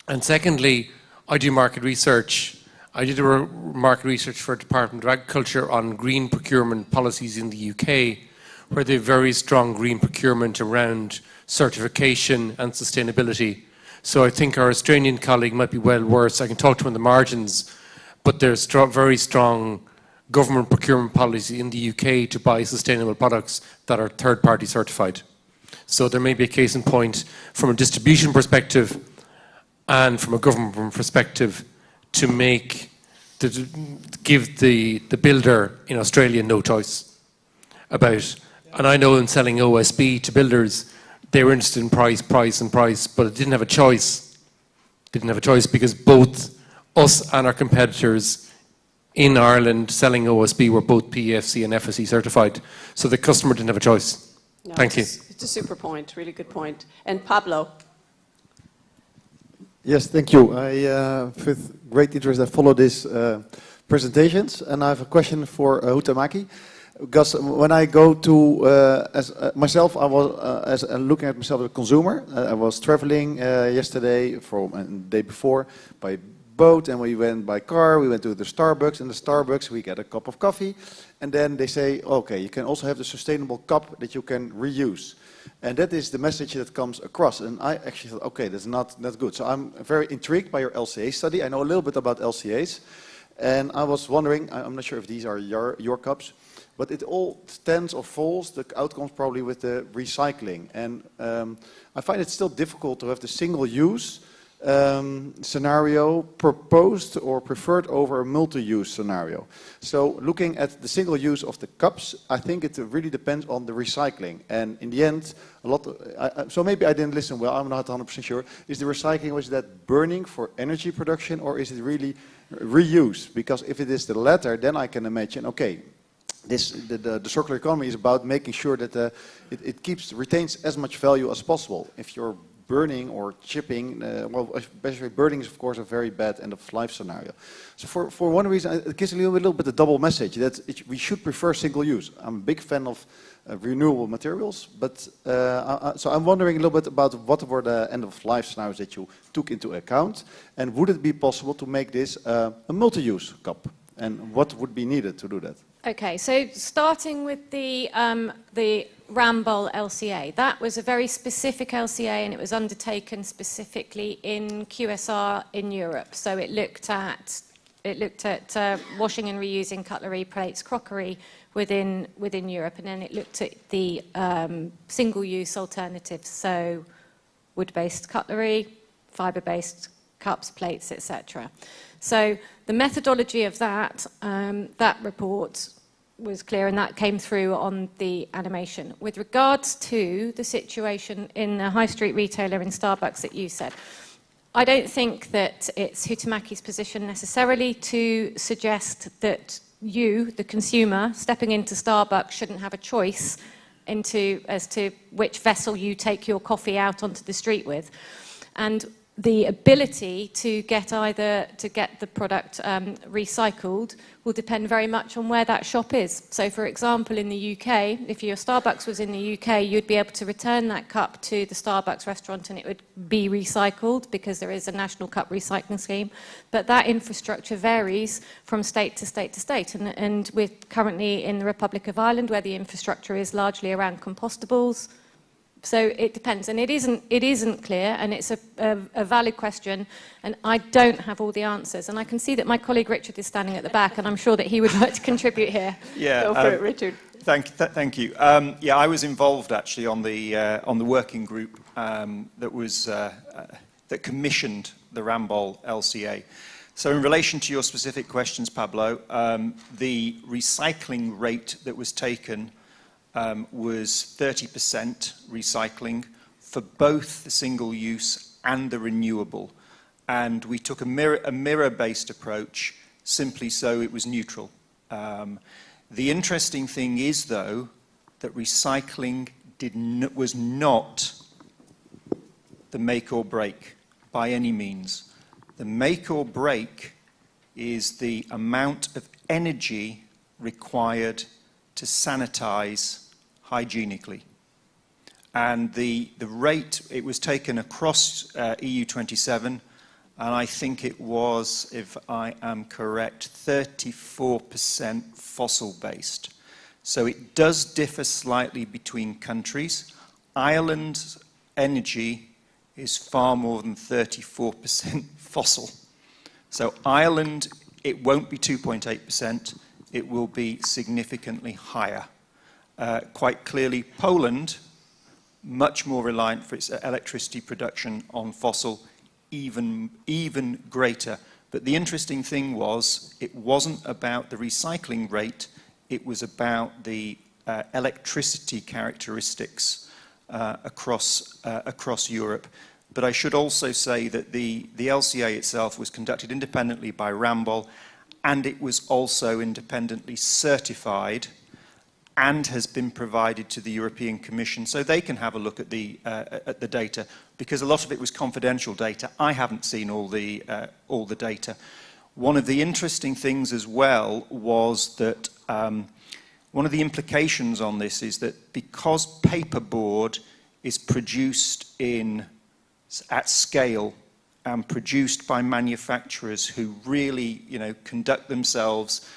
And secondly, I do market research. I did market research for the Department of Agriculture on green procurement policies in the UK, where they have very strong green procurement around certification and sustainability. So I think our Australian colleague might be well worse. I can talk to him on the margins, but there's very strong government procurement policy in the UK to buy sustainable products that are third-party certified. So there may be a case in point from a distribution perspective. and from a government perspective to give the builder in Australia no choice about. And I know in selling OSB to builders, they were interested in price, but it didn't have a choice. Didn't have a choice because both us and our competitors in Ireland selling OSB were both PEFC and FSC certified. So the customer didn't have a choice. No, Thank you. It's a super point, really good point. And Pablo. Yes, thank you. With great interest, I follow these presentations, and I have a question for Huhtamäki. Because when I go to, myself, I was looking at myself as a consumer. I was traveling yesterday, and the day before, by boat, and we went by car. We went to the Starbucks. In the Starbucks, we get a cup of coffee, and then they say, okay, you can also have the sustainable cup that you can reuse. And that is the message that comes across. And I actually thought, okay, that's good. So I'm very intrigued by your LCA study. I know a little bit about LCAs. And I was wondering, I'm not sure if these are your cups, but it all stands or falls, the outcomes probably with the recycling. And I find it still difficult to have the single-use scenario proposed or preferred over a multi-use scenario. So looking at the single use of the cups, I think it really depends on the recycling. And in the end, so maybe I didn't listen well, I'm not 100% sure. Is the recycling, was that burning for energy production, or is it really reuse? Because if it is the latter, then I can imagine, okay, the circular economy is about making sure that it retains as much value as possible. If you're burning or chipping, well, especially burning is of course a very bad end of life scenario. So for one reason, it gives a little bit a double message that we should prefer single use. I'm a big fan of renewable materials, but so I'm wondering a little bit about what were the end of life scenarios that you took into account, and would it be possible to make this a multi-use cup, and what would be needed to do that? Okay, so starting with the Ramboll LCA, that was a very specific LCA, and it was undertaken specifically in QSR in Europe. So it looked at washing and reusing cutlery, plates, crockery within Europe, and then it looked at the single-use alternatives, so wood-based cutlery, fibre-based cups, plates, etc. So the methodology of that report was clear, and that came through on the animation. With regards to the situation in the high street retailer in Starbucks that you said, I don't think that it's Huhtamäki's position necessarily to suggest that you, the consumer, stepping into Starbucks shouldn't have a choice as to which vessel you take your coffee out onto the street with. And the ability to get the product recycled will depend very much on where that shop is. So, for example, in the UK, if your Starbucks was in the UK, you'd be able to return that cup to the Starbucks restaurant and it would be recycled because there is a national cup recycling scheme. But that infrastructure varies from state to state to state. And we're currently in the Republic of Ireland, where the infrastructure is largely around compostables. So it depends, and it isn't clear, and it's a valid question, and I don't have all the answers. And I can see that my colleague Richard is standing at the back, and I'm sure that he would like to contribute here. Yeah, go for it, Richard. Thank you. Yeah, I was involved actually on the working group that commissioned the Ramboll LCA. So in relation to your specific questions, Pablo, the recycling rate that was taken was 30% recycling for both the single-use and the renewable. And we took a mirror-based approach simply so it was neutral. The interesting thing is, though, that recycling was not the make or break by any means. The make or break is the amount of energy required to sanitize hygienically. And the rate, it was taken across EU27, and I think it was, if I am correct, 34% fossil-based. So it does differ slightly between countries. Ireland's energy is far more than 34% fossil. So Ireland, it won't be 2.8%. It will be significantly higher. Quite clearly, Poland, much more reliant for its electricity production on fossil, even greater. But the interesting thing was, it wasn't about the recycling rate, it was about the electricity characteristics across Europe. But I should also say that the LCA itself was conducted independently by Ramboll, and it was also independently certified and has been provided to the European Commission so they can have a look at the data, because a lot of it was confidential data. I haven't seen all the data. One of the interesting things as well was that one of the implications on this is that because paperboard is produced at scale and produced by manufacturers who really, conduct themselves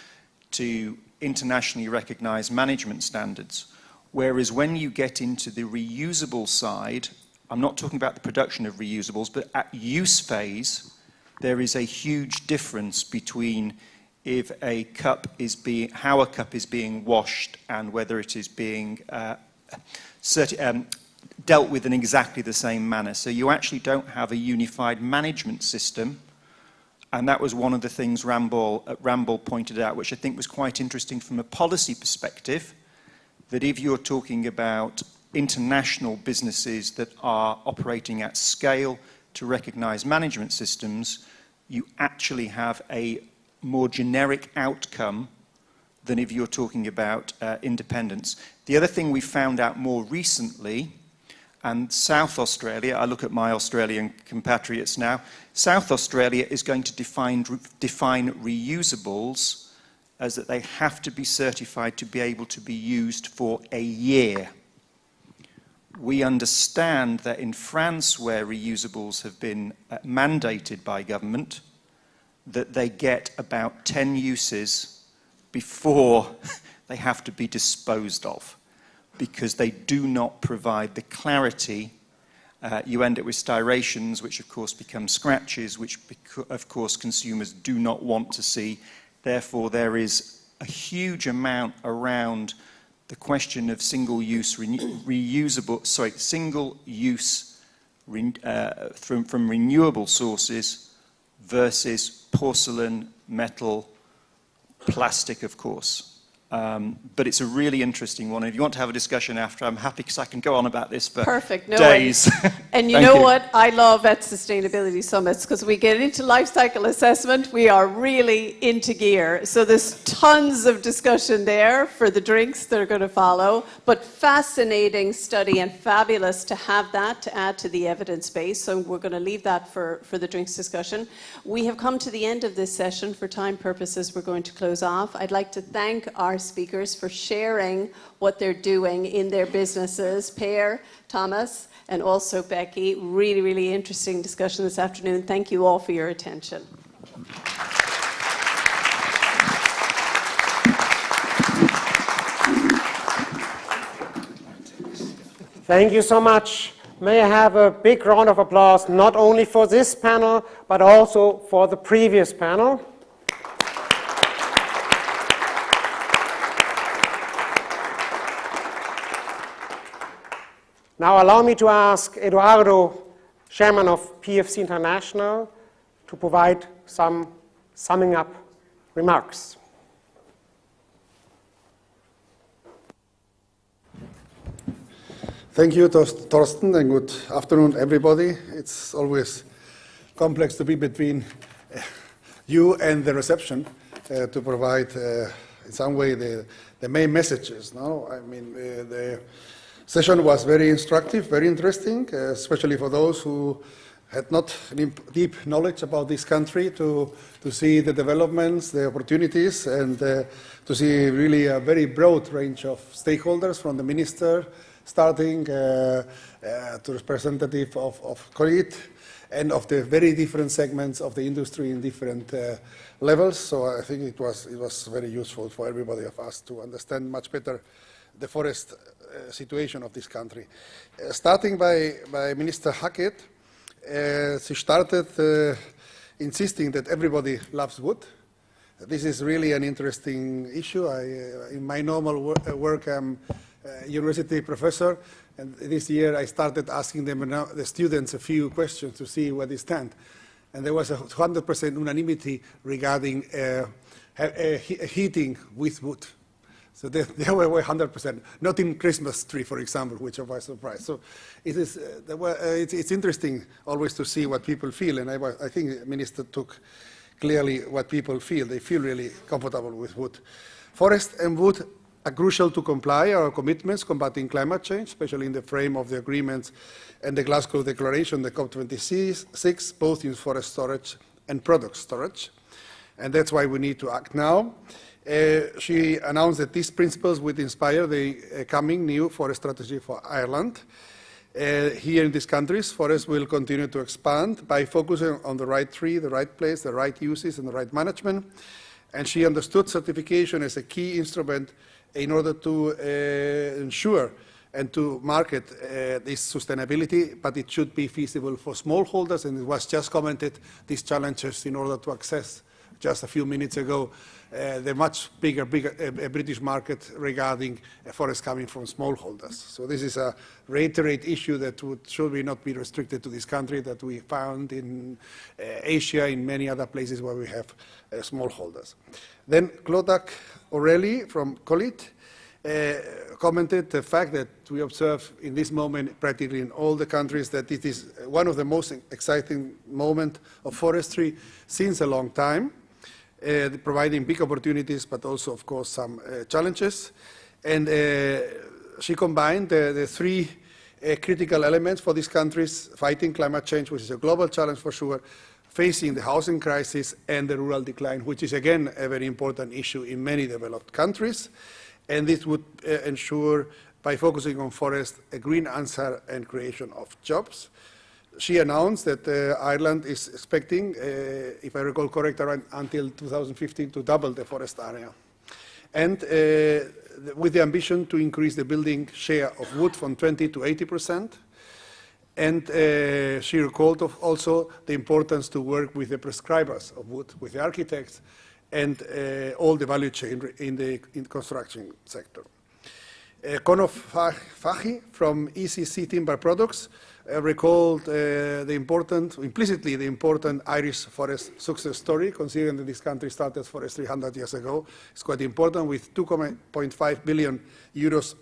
to internationally recognized management standards. Whereas when you get into the reusable side, I'm not talking about the production of reusables, but at use phase, there is a huge difference between if a cup is how a cup is being washed and whether it is being dealt with in exactly the same manner. So you actually don't have a unified management system. And that was one of the things Ramboll pointed out, which I think was quite interesting from a policy perspective, that if you're talking about international businesses that are operating at scale to recognize management systems, you actually have a more generic outcome than if you're talking about independence. The other thing we found out more recently, and South Australia, I look at my Australian compatriots now, South Australia is going to define reusables as that they have to be certified to be able to be used for a year. We understand that in France, where reusables have been mandated by government, that they get about 10 uses before they have to be disposed of, because they do not provide the clarity. You end up with styrations, which of course become scratches, which of course consumers do not want to see. Therefore, there is a huge amount around the question of single-use from renewable sources versus porcelain, metal, plastic, of course. But it's a really interesting one. If you want to have a discussion after, I'm happy, because I can go on about this for days. And you know what I love at sustainability summits, because we get into life cycle assessment, we are really into gear. So there's tons of discussion there for the drinks that are going to follow, but fascinating study and fabulous to have that to add to the evidence base. So we're going to leave that for the drinks discussion. We have come to the end of this session. For time purposes, we're going to close off. I'd like to thank our speakers for sharing what they're doing in their businesses. Per, Thomas, and also Becky. Really, really interesting discussion this afternoon. Thank you all for your attention. Thank you so much. May I have a big round of applause, not only for this panel, but also for the previous panel. Now allow me to ask Eduardo, Chairman of PEFC International, to provide some summing up remarks. Thank you, Torsten, and good afternoon, everybody. It's always complex to be between you and the reception to provide, in some way, the main messages. No, I mean, the session was very instructive, very interesting, especially for those who had not deep knowledge about this country, to see the developments, the opportunities, and to see really a very broad range of stakeholders, from the minister starting to representative of COIT, and of the very different segments of the industry in different levels. So I think it was very useful for everybody of us to understand much better the forest situation of this country. Starting by Minister Hackett, she started insisting that everybody loves wood. This is really an interesting issue. In my normal work, I'm university professor, and this year I started asking them, the students, a few questions to see where they stand. And there was a 100% unanimity regarding heating with wood. So they were 100%, not in Christmas tree, for example, which I was surprised. So it's interesting always to see what people feel, and I think the minister took clearly what people feel. They feel really comfortable with wood. Forest and wood are crucial to comply our commitments combating climate change, especially in the frame of the agreements and the Glasgow Declaration, the COP26, both in forest storage and product storage. And that's why we need to act now. She announced that these principles would inspire the coming new forest strategy for Ireland. Here in these countries, forests will continue to expand by focusing on the right tree, the right place, the right uses, and the right management. And she understood certification as a key instrument in order to ensure and to market this sustainability, but it should be feasible for smallholders, and it was just commented these challenges in order to access just a few minutes ago the much bigger British market regarding forests coming from smallholders. So this is a reiterate issue that should not be restricted to this country, that we found in Asia, in many other places where we have smallholders. Then Clodagh O'Reilly from Colit commented the fact that we observe in this moment practically in all the countries that it is one of the most exciting moments of forestry since a long time. Providing big opportunities, but also, of course, some challenges. And she combined the three critical elements for these countries: fighting climate change, which is a global challenge for sure, facing the housing crisis, and the rural decline, which is, again, a very important issue in many developed countries. And this would ensure, by focusing on forests, a green answer and creation of jobs. She announced that Ireland is expecting, if I recall correct, around until 2015 to double the forest area. And with the ambition to increase the building share of wood from 20 to 80%. And she recalled also the importance to work with the prescribers of wood, with the architects, and all the value chain in the construction sector. Conor Fahy from ECC Timber Products recalled implicitly the important Irish forest success story, considering that this country started forest 300 years ago. It's quite important, with 2.5 billion euros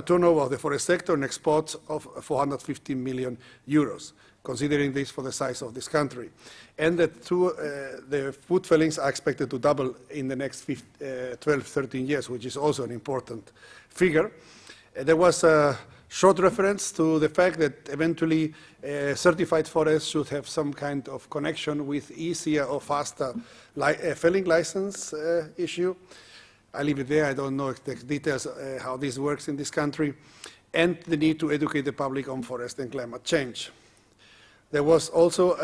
turnover of the forest sector and exports of 450 million euros, considering this for the size of this country. And that the wood fellings are expected to double in the next 12, 13 years, which is also an important figure. There was a short reference to the fact that eventually certified forests should have some kind of connection with easier or faster felling license issue. I leave it there. I don't know the details how this works in this country. And the need to educate the public on forest and climate change. There was also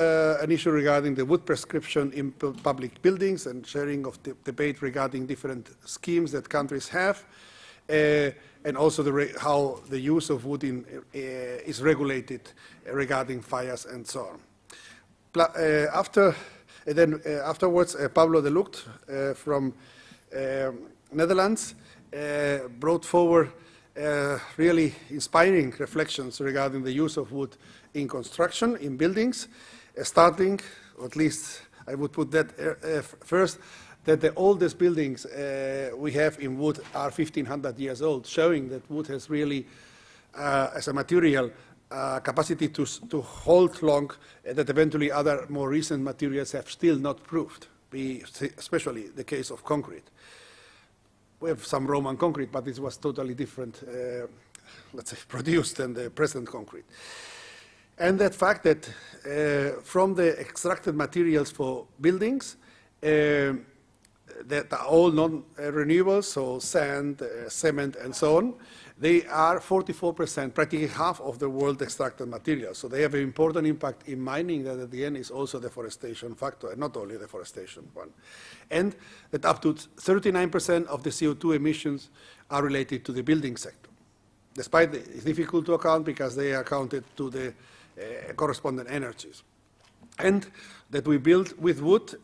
an issue regarding the wood prescription in public buildings and sharing of the debate regarding different schemes that countries have, and also how the use of wood is regulated regarding fires and so on. Afterwards, Pablo de Lucht from Netherlands brought forward really inspiring reflections regarding the use of wood in construction, in buildings, starting, or at least I would put that first, that the oldest buildings we have in wood are 1,500 years old, showing that wood has really, as a material, capacity to hold long, that eventually other more recent materials have still not proved, especially the case of concrete. We have some Roman concrete, but this was totally different, let's say, produced than the present concrete. And that fact that from the extracted materials for buildings, that are all non-renewable, so sand, cement, and so on, they are 44%, practically half of the world extracted materials. So they have an important impact in mining that at the end is also the deforestation factor, and not only the deforestation one. And that up to 39% of the CO2 emissions are related to the building sector. Despite it's difficult to account because they are counted to the corresponding energies. And that we build with wood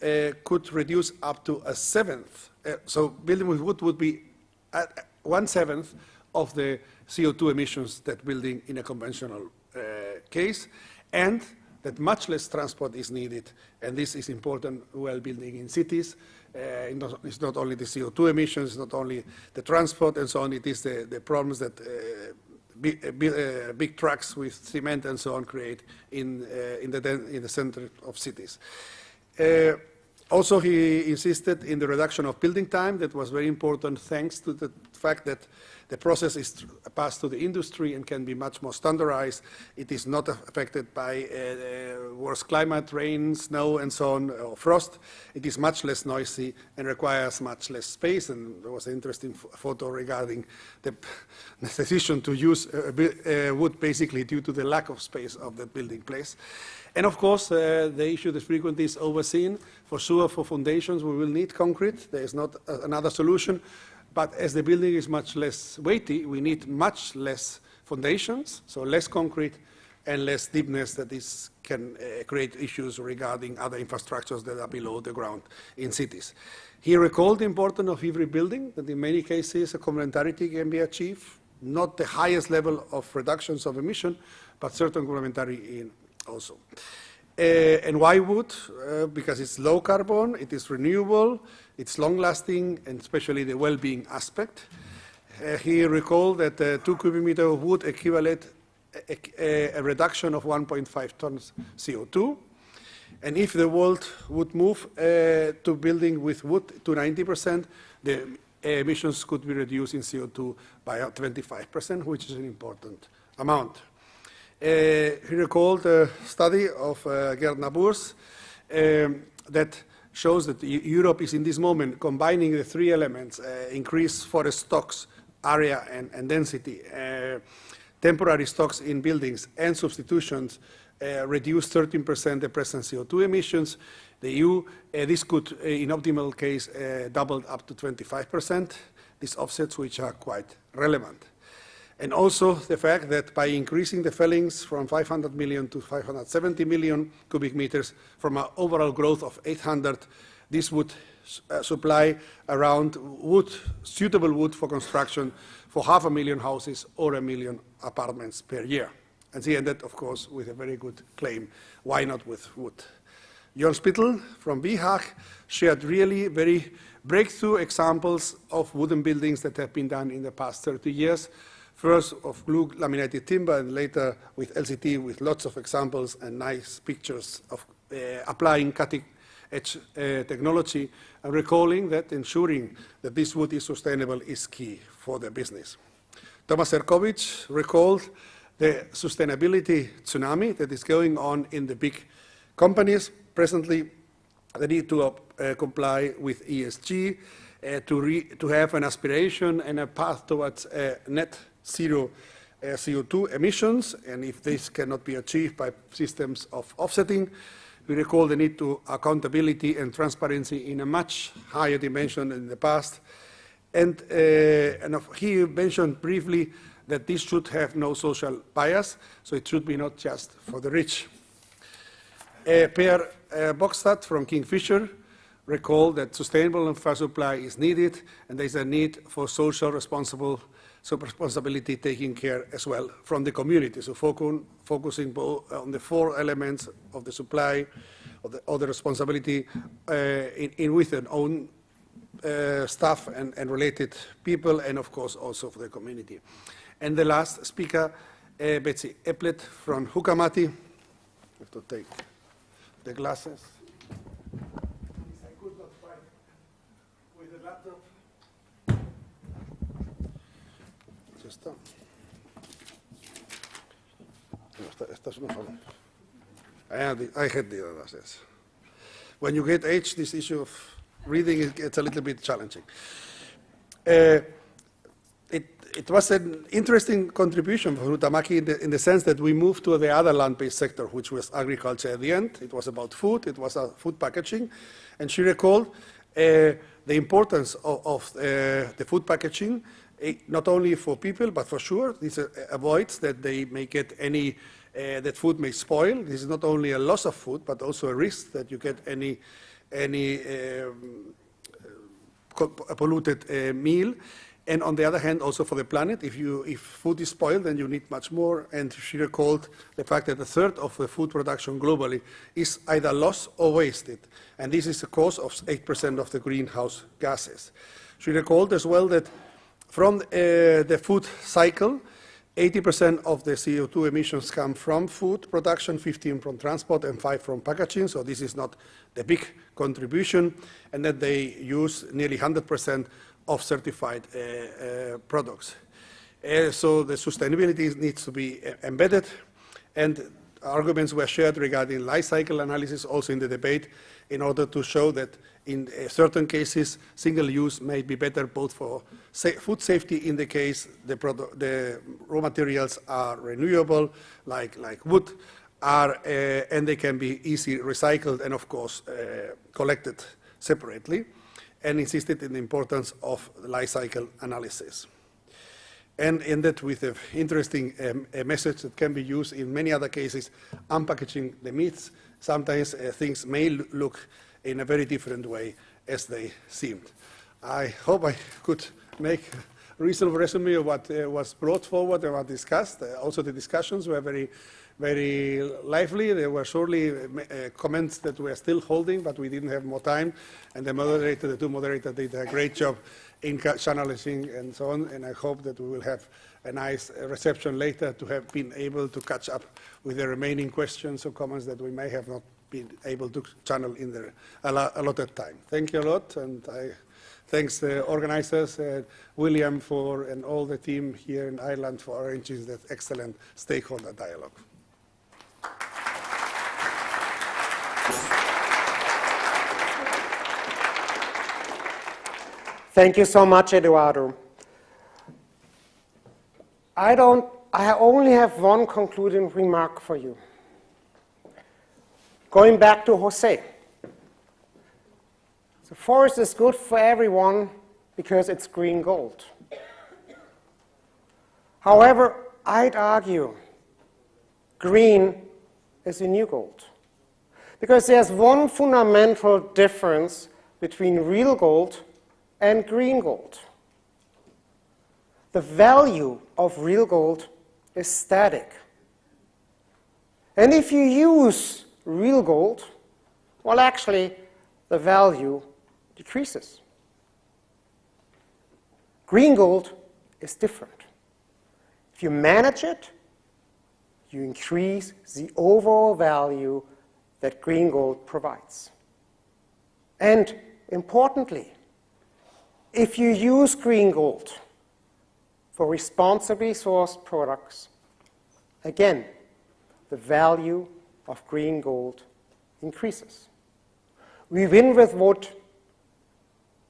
could reduce up to a seventh. So building with wood would be 1/7 of the CO2 emissions that building in a conventional case, and that much less transport is needed. And this is important while building in cities. It's not only the CO2 emissions, it's not only the transport and so on, it is the problems that big trucks with cement and so on create in the center of cities. Also, he insisted in the reduction of building time. That was very important thanks to the fact that the process is passed to the industry and can be much more standardized. It is not affected by worse climate, rain, snow, and so on, or frost. It is much less noisy and requires much less space. And there was an interesting photo regarding the decision to use wood basically due to the lack of space of that building place. And of course, the issue that frequently is overseen, for sure for foundations we will need concrete. There is not another solution. But as the building is much less weighty, we need much less foundations, so less concrete and less deepness that can create issues regarding other infrastructures that are below the ground in cities. He recalled the importance of every building, that in many cases a complementarity can be achieved, not the highest level of reductions of emission, but certain complementarity also. And why wood? Because it's low carbon, it is renewable, it's long-lasting, and especially the well-being aspect. He recalled that 2 cubic meters of wood equivalent a reduction of 1.5 tons CO2. And if the world would move to building with wood to 90%, the emissions could be reduced in CO2 by 25%, which is an important amount. He recalled a study of Gerd Naburs that shows that Europe is in this moment combining the three elements, increased forest stocks, area and density, temporary stocks in buildings, and substitutions reduce 13% the present CO2 emissions. The EU, this could, in optimal case, double up to 25%, these offsets which are quite relevant. And also the fact that by increasing the fellings from 500 million to 570 million cubic meters from an overall growth of 800, this would supply around suitable wood for construction for 500,000 houses or 1 million apartments per year. And he ended, of course, with a very good claim. Why not with wood? Jon Spittel from BHAG shared really very breakthrough examples of wooden buildings that have been done in the past 30 years. First of glue laminated timber, and later with LCT, with lots of examples and nice pictures of applying cutting-edge technology, and recalling that ensuring that this wood is sustainable is key for the business. Thomas Erkovich recalled the sustainability tsunami that is going on in the big companies. Presently, they need to comply with ESG, to have an aspiration and a path towards net zero CO2 emissions, and if this cannot be achieved by systems of offsetting, we recall the need to accountability and transparency in a much higher dimension than in the past. And he mentioned briefly that this should have no social bias, so it should be not just for the rich. Per Bogstad from Kingfisher recalled that sustainable and fair supply is needed, and there is a need for social responsibility taking care as well from the community. So focusing both on the 4 elements of the supply, of the responsibility with their own staff and related people, and of course also for the community. And the last speaker, Betsy Eplet from Huhtamäki. I have to take the glasses. I could not find with the laptop. Estas no son. I had the others, yes. When you get age, this issue of reading, it gets a little bit challenging. It was an interesting contribution for Huhtamäki in the sense that we moved to the other land-based sector, which was agriculture at the end. It was about food, it was food packaging, and she recalled the importance of the food packaging, not only for people, but for sure, this avoids that they may get any, that food may spoil. This is not only a loss of food, but also a risk that you get any polluted meal. And on the other hand, also for the planet, if food is spoiled, then you need much more. And she recalled the fact that a third of the food production globally is either lost or wasted. And this is the cause of 8% of the greenhouse gases. She recalled as well that from the food cycle, 80% of the CO2 emissions come from food production, 15% from transport, and 5% from packaging. So this is not the big contribution. And that they use nearly 100% of certified products. So the sustainability needs to be embedded, and arguments were shared regarding life cycle analysis also in the debate in order to show that in certain cases single use may be better both for food safety in the case the raw materials are renewable like wood and they can be easily recycled and of course collected separately, and insisted in the importance of life cycle analysis. And ended with an interesting message that can be used in many other cases, unpackaging the meats. Sometimes things may look in a very different way as they seemed. I hope I could make a reasonable resume of what was brought forward and what discussed. Also the discussions were very lively. There were surely comments that we are still holding, but we didn't have more time. And the two moderators did a great job in channelizing and so on. And I hope that we will have a nice reception later to have been able to catch up with the remaining questions or comments that we may have not been able to channel in the allotted time. Thank you a lot, and thanks the organizers, William and all the team here in Ireland for arranging that excellent stakeholder dialogue. Thank you so much, Eduardo. I only have one concluding remark for you. Going back to Jose. The forest is good for everyone because it's green gold. However, I'd argue green is the new gold. Because there's one fundamental difference between real gold and green gold. The value of real gold is static. And if you use real gold, well, actually, the value decreases. Green gold is different. If you manage it, you increase the overall value that green gold provides. And importantly, if you use green gold for responsibly sourced products, again, the value of green gold increases. We win with wood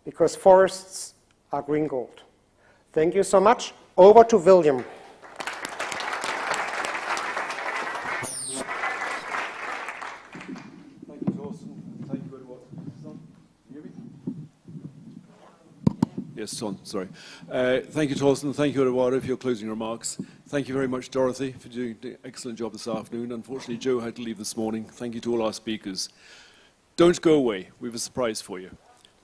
because forests are green gold. Thank you so much. Over to William. Yes, Son, sorry. Thank you, Torsten. Thank you, Eduardo, for your closing remarks. Thank you very much, Dorothy, for doing an excellent job this afternoon. Unfortunately, Joe had to leave this morning. Thank you to all our speakers. Don't go away. We have a surprise for you.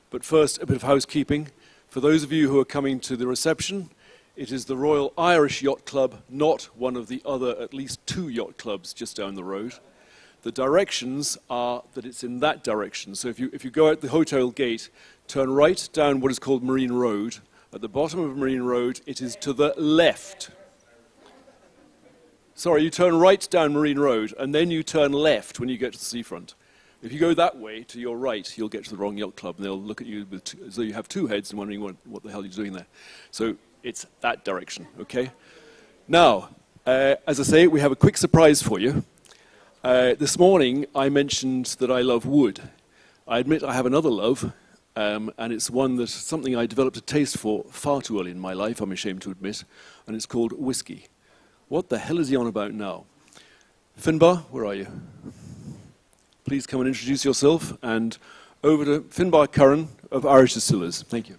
But first, a bit of housekeeping. For those of you who are coming to the reception, it is the Royal Irish Yacht Club, not one of the other at least 2 yacht clubs just down the road. The directions are that it's in that direction. So if you go out the hotel gate, turn right down what is called Marine Road. At the bottom of Marine Road, it is to the left. Sorry, you turn right down Marine Road, and then you turn left when you get to the seafront. If you go that way, to your right, you'll get to the wrong yacht club, and they'll look at you as though you have 2 heads and wondering what the hell you're doing there. So it's that direction, okay? Now, as I say, we have a quick surprise for you. This morning, I mentioned that I love wood. I admit I have another love, and it's something I developed a taste for far too early in my life, I'm ashamed to admit, and it's called whiskey. What the hell is he on about now? Finbar, where are you? Please come and introduce yourself, and over to Finbar Curran of Irish Distillers. Thank you.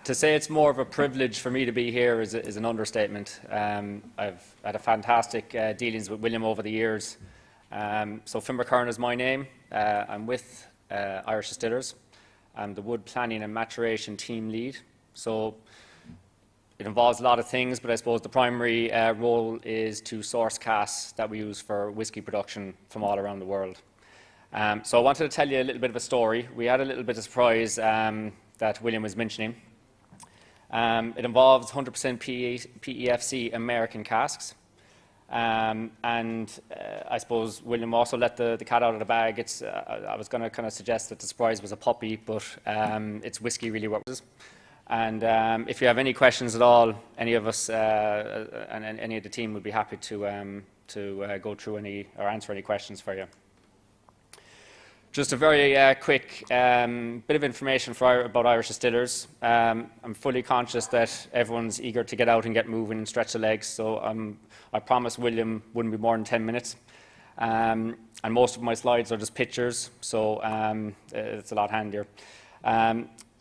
To say it's more of a privilege for me to be here is an understatement. I've had a fantastic dealings with William over the years. So Finbar Curran is my name. I'm with Irish Distillers. I'm the wood planning and maturation team lead. So it involves a lot of things, but I suppose the primary role is to source casks that we use for whiskey production from all around the world. So I wanted to tell you a little bit of a story. We had a little bit of surprise that William was mentioning. It involves 100% PEFC American casks. I suppose William also let the cat out of the bag. I was going to kind of suggest that the surprise was a puppy, but it's whiskey really works. And if you have any questions at all, any of us and any of the team would be happy to go through any or answer any questions for you. Just a very quick bit of information about Irish Distillers. I'm fully conscious that everyone's eager to get out and get moving and stretch the legs, so I promise William wouldn't be more than 10 minutes. And most of my slides are just pictures, so it's a lot handier.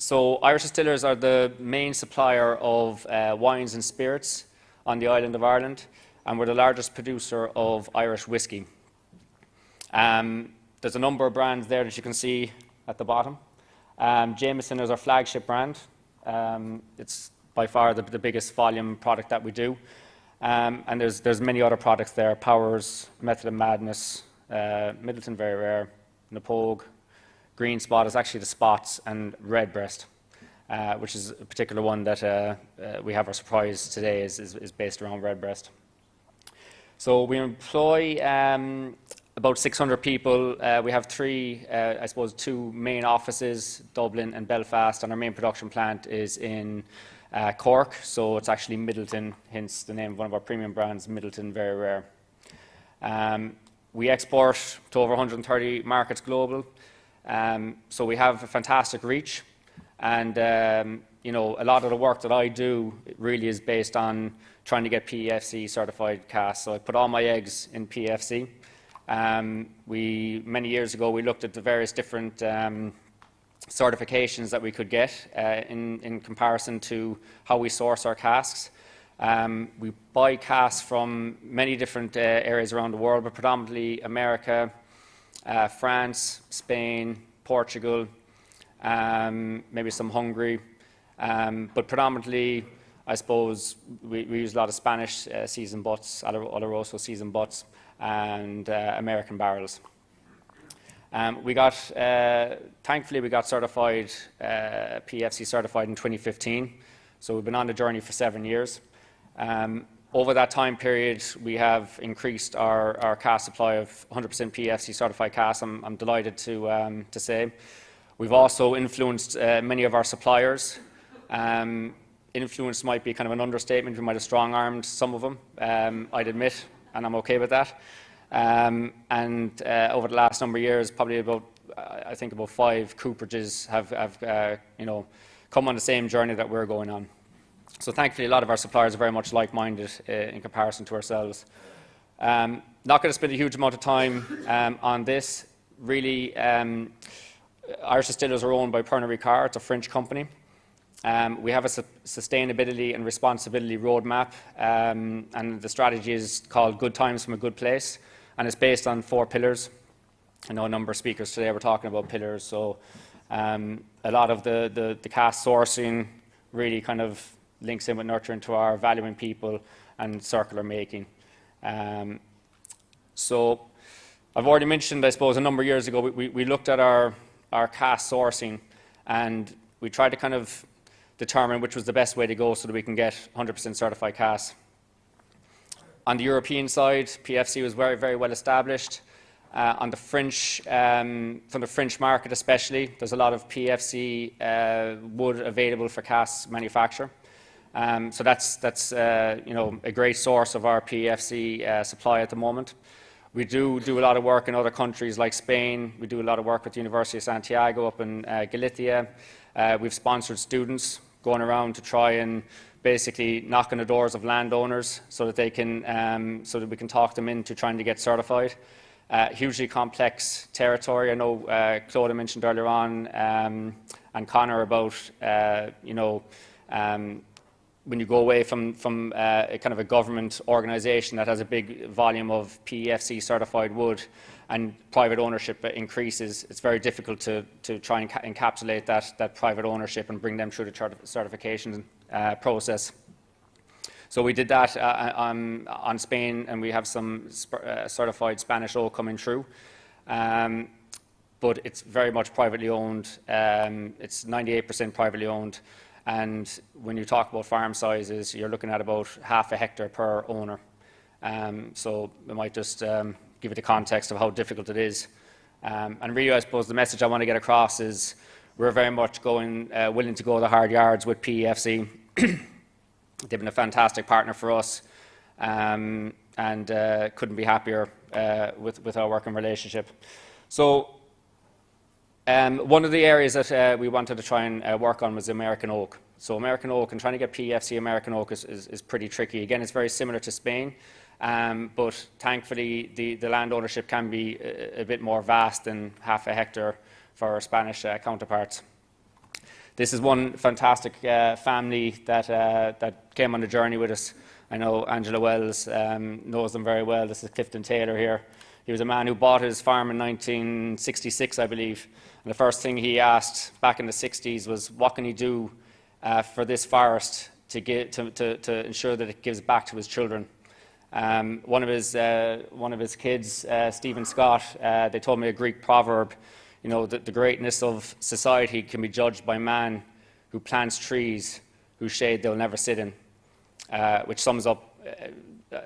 So Irish Distillers are the main supplier of wines and spirits on the island of Ireland, and we're the largest producer of Irish whiskey. There's a number of brands there that you can see at the bottom. Jameson is our flagship brand. It's by far the biggest volume product that we do. And there's many other products there: Powers, Method of Madness, Middleton Very Rare, Napogue, Green Spot is actually the Spots, and Redbreast, which is a particular one that we have our surprise today is based around Redbreast. So we employ about 600 people. We have two main offices, Dublin and Belfast, and our main production plant is in Cork, so it's actually Middleton, hence the name of one of our premium brands, Middleton Very Rare. We export to over 130 markets global, so we have a fantastic reach, and a lot of the work that I do really is based on trying to get PEFC certified casks. So I put all my eggs in PEFC. Many years ago, we looked at the various different certifications that we could get in comparison to how we source our casks. We buy casks from many different areas around the world, but predominantly America, France, Spain, Portugal, maybe some Hungary, but predominantly, I suppose, we use a lot of Spanish seasoned butts, Oloroso seasoned butts, and American barrels. Thankfully, we got certified, PEFC certified in 2015, so we've been on the journey for 7 years. Over that time period, we have increased our cask supply of 100% PEFC certified casks, I'm delighted to say. We've also influenced many of our suppliers. Influence might be kind of an understatement. We might have strong-armed some of them, I'd admit, and I'm okay with that. Over the last number of years, probably I think about 5 cooperages have come on the same journey that we're going on. So thankfully, a lot of our suppliers are very much like-minded in comparison to ourselves. Not going to spend a huge amount of time on this. Really, Irish Distillers are owned by Pernod Ricard. It's a French company. We have a sustainability and responsibility roadmap, and the strategy is called Good Times from a Good Place, and it's based on 4 pillars. I know a number of speakers today were talking about pillars, so a lot of the cask sourcing really kind of links in with nurturing to our valuing people and circular making. So I've already mentioned, I suppose, a number of years ago, we looked at our cask sourcing, and we tried to kind of determine which was the best way to go so that we can get 100% certified casks. On the European side, PEFC was very, very well established. On the French, from the French market especially, there's a lot of PEFC wood available for cask manufacture. So that's a great source of our PEFC supply at the moment. We do a lot of work in other countries like Spain. We do a lot of work with the University of Santiago up in Galicia. We've sponsored students going around to try and basically knock on the doors of landowners so that they can, so that we can talk them into trying to get certified. Hugely complex territory. I know Claude mentioned earlier on, and Connor about when you go away from a kind of a government organisation that has a big volume of PEFC certified wood and private ownership increases, it's very difficult to try and encapsulate that private ownership and bring them through the certification process. So we did that on Spain, and we have some certified Spanish oak coming through. But it's very much privately owned. It's 98% privately owned. And when you talk about farm sizes, you're looking at about half a hectare per owner. So I might just give it the context of how difficult it is. And really, I suppose the message I want to get across is we're very much willing to go the hard yards with PEFC. They've been a fantastic partner for us, and couldn't be happier with our working relationship. So one of the areas that we wanted to try and work on was American oak. So American oak, and trying to get PEFC American oak is pretty tricky. Again, it's very similar to Spain, but thankfully the land ownership can be a bit more vast than half a hectare for our Spanish counterparts. This is one fantastic family that came on the journey with us. I know Angela Wells knows them very well. This is Clifton Taylor here. He was a man who bought his farm in 1966, I believe. And the first thing he asked back in the 60s was, what can he do for this forest to ensure that it gives back to his children? One of his kids, Stephen Scott, they told me a Greek proverb. You know, the greatness of society can be judged by man who plants trees whose shade they'll never sit in, which sums up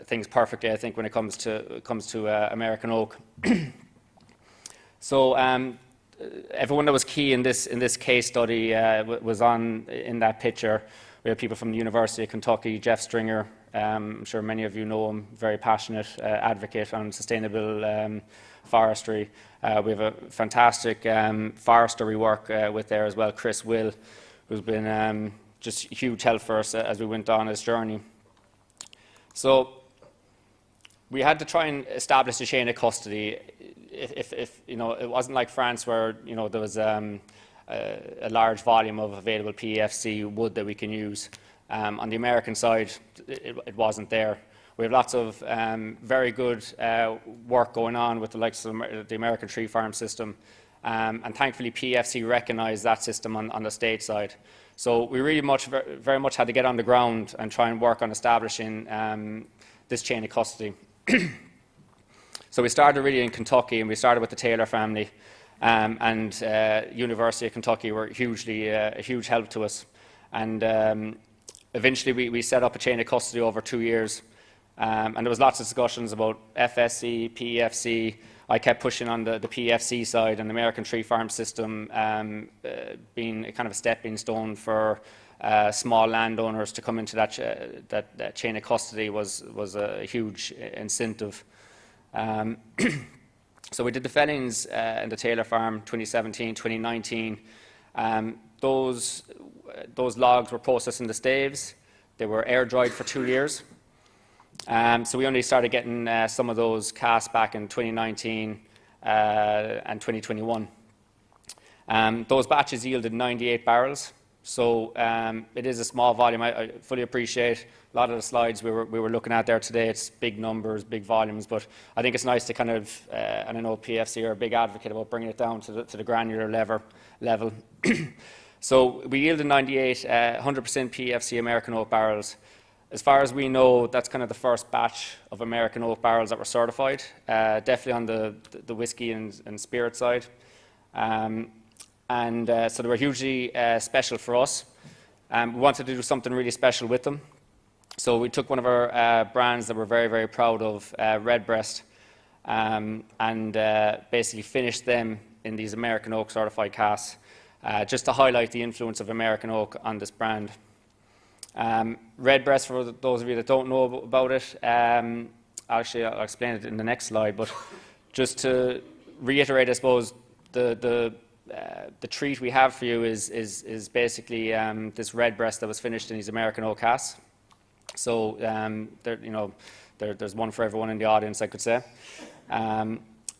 things perfectly, I think, when it comes to American oak. So everyone that was key in this case study was in that picture. We had people from the University of Kentucky, Jeff Stringer. I'm sure many of you know him, very passionate advocate on sustainable forestry. We have a fantastic forester we work with there as well, Chris Will, who's been just huge help for us as we went on this journey. So we had to try and establish a chain of custody. If you know, it wasn't like France where there was a large volume of available PEFC wood that we can use. On the American side, it wasn't there. We have lots of very good work going on with the likes of the American tree farm system, and thankfully PEFC recognised that system on the state side. So we really very much had to get on the ground and try and work on establishing this chain of custody. So we started really in Kentucky, and we started with the Taylor family, and University of Kentucky were a huge help to us. And eventually we set up a chain of custody over 2 years. And there was lots of discussions about FSC, PEFC. I kept pushing on the PEFC side, and the American tree farm system being a kind of a stepping stone for small landowners to come into that chain of custody was a huge incentive. So we did the fellings in the Taylor farm 2017, 2019. Those logs were processed in the staves. They were air dried for 2 years. So we only started getting some of those casts back in 2019 and 2021. Those batches yielded 98 barrels. So it is a small volume. I fully appreciate a lot of the slides we were looking at there today. It's big numbers, big volumes, but I think it's nice to kind of, and I know PEFC are a big advocate about bringing it down to the granular level. So we yielded 98, 100% PEFC American oak barrels. As far as we know, that's kind of the first batch of American oak barrels that were certified, definitely on the whiskey and spirit side. So they were hugely special for us. We wanted to do something really special with them. So we took one of our brands that we're very, very proud of, Redbreast, and basically finished them in these American oak certified casks, just to highlight the influence of American oak on this brand. Redbreast, for those of you that don't know about it, actually I'll explain it in the next slide, but just to reiterate, I suppose, the treat we have for you is basically this Redbreast that was finished in these American oak casks. So there's one for everyone in the audience, I could say.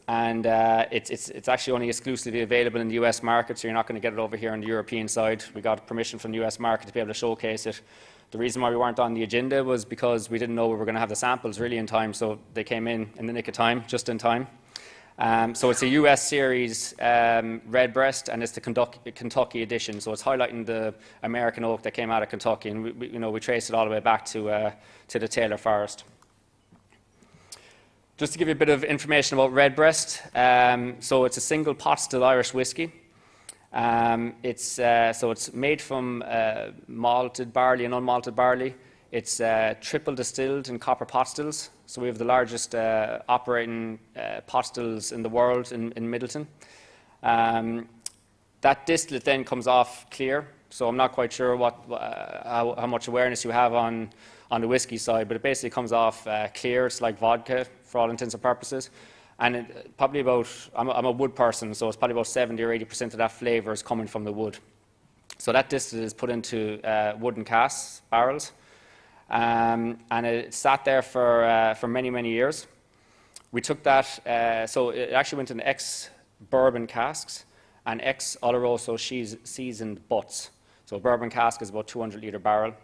It's actually only exclusively available in the US market, so you're not going to get it over here on the European side. We got permission from the US market to be able to showcase it. The reason why we weren't on the agenda was because we didn't know we were going to have the samples really in time, so they came in the nick of time, just in time. So it's a US series Redbreast, and it's the Kentucky edition. So it's highlighting the American oak that came out of Kentucky, and we traced it all the way back to the Taylor Forest. Just to give you a bit of information about Redbreast, so it's a single pot still Irish whiskey. So it's made from malted barley and unmalted barley. It's triple distilled in copper pot stills. So we have the largest operating pot stills in the world in Middleton. That distillate then comes off clear. So I'm not quite sure how much awareness you have on the whiskey side, but it basically comes off clear. It's like vodka for all intents and purposes. And probably about, I'm a wood person, so it's probably about 70 or 80% of that flavour is coming from the wood. So that distillate is put into wooden casks, barrels, and it sat there for many, many years. We took that, so it actually went in ex-bourbon casks and ex-Oloroso seasoned butts. So a bourbon cask is about 200-litre barrel.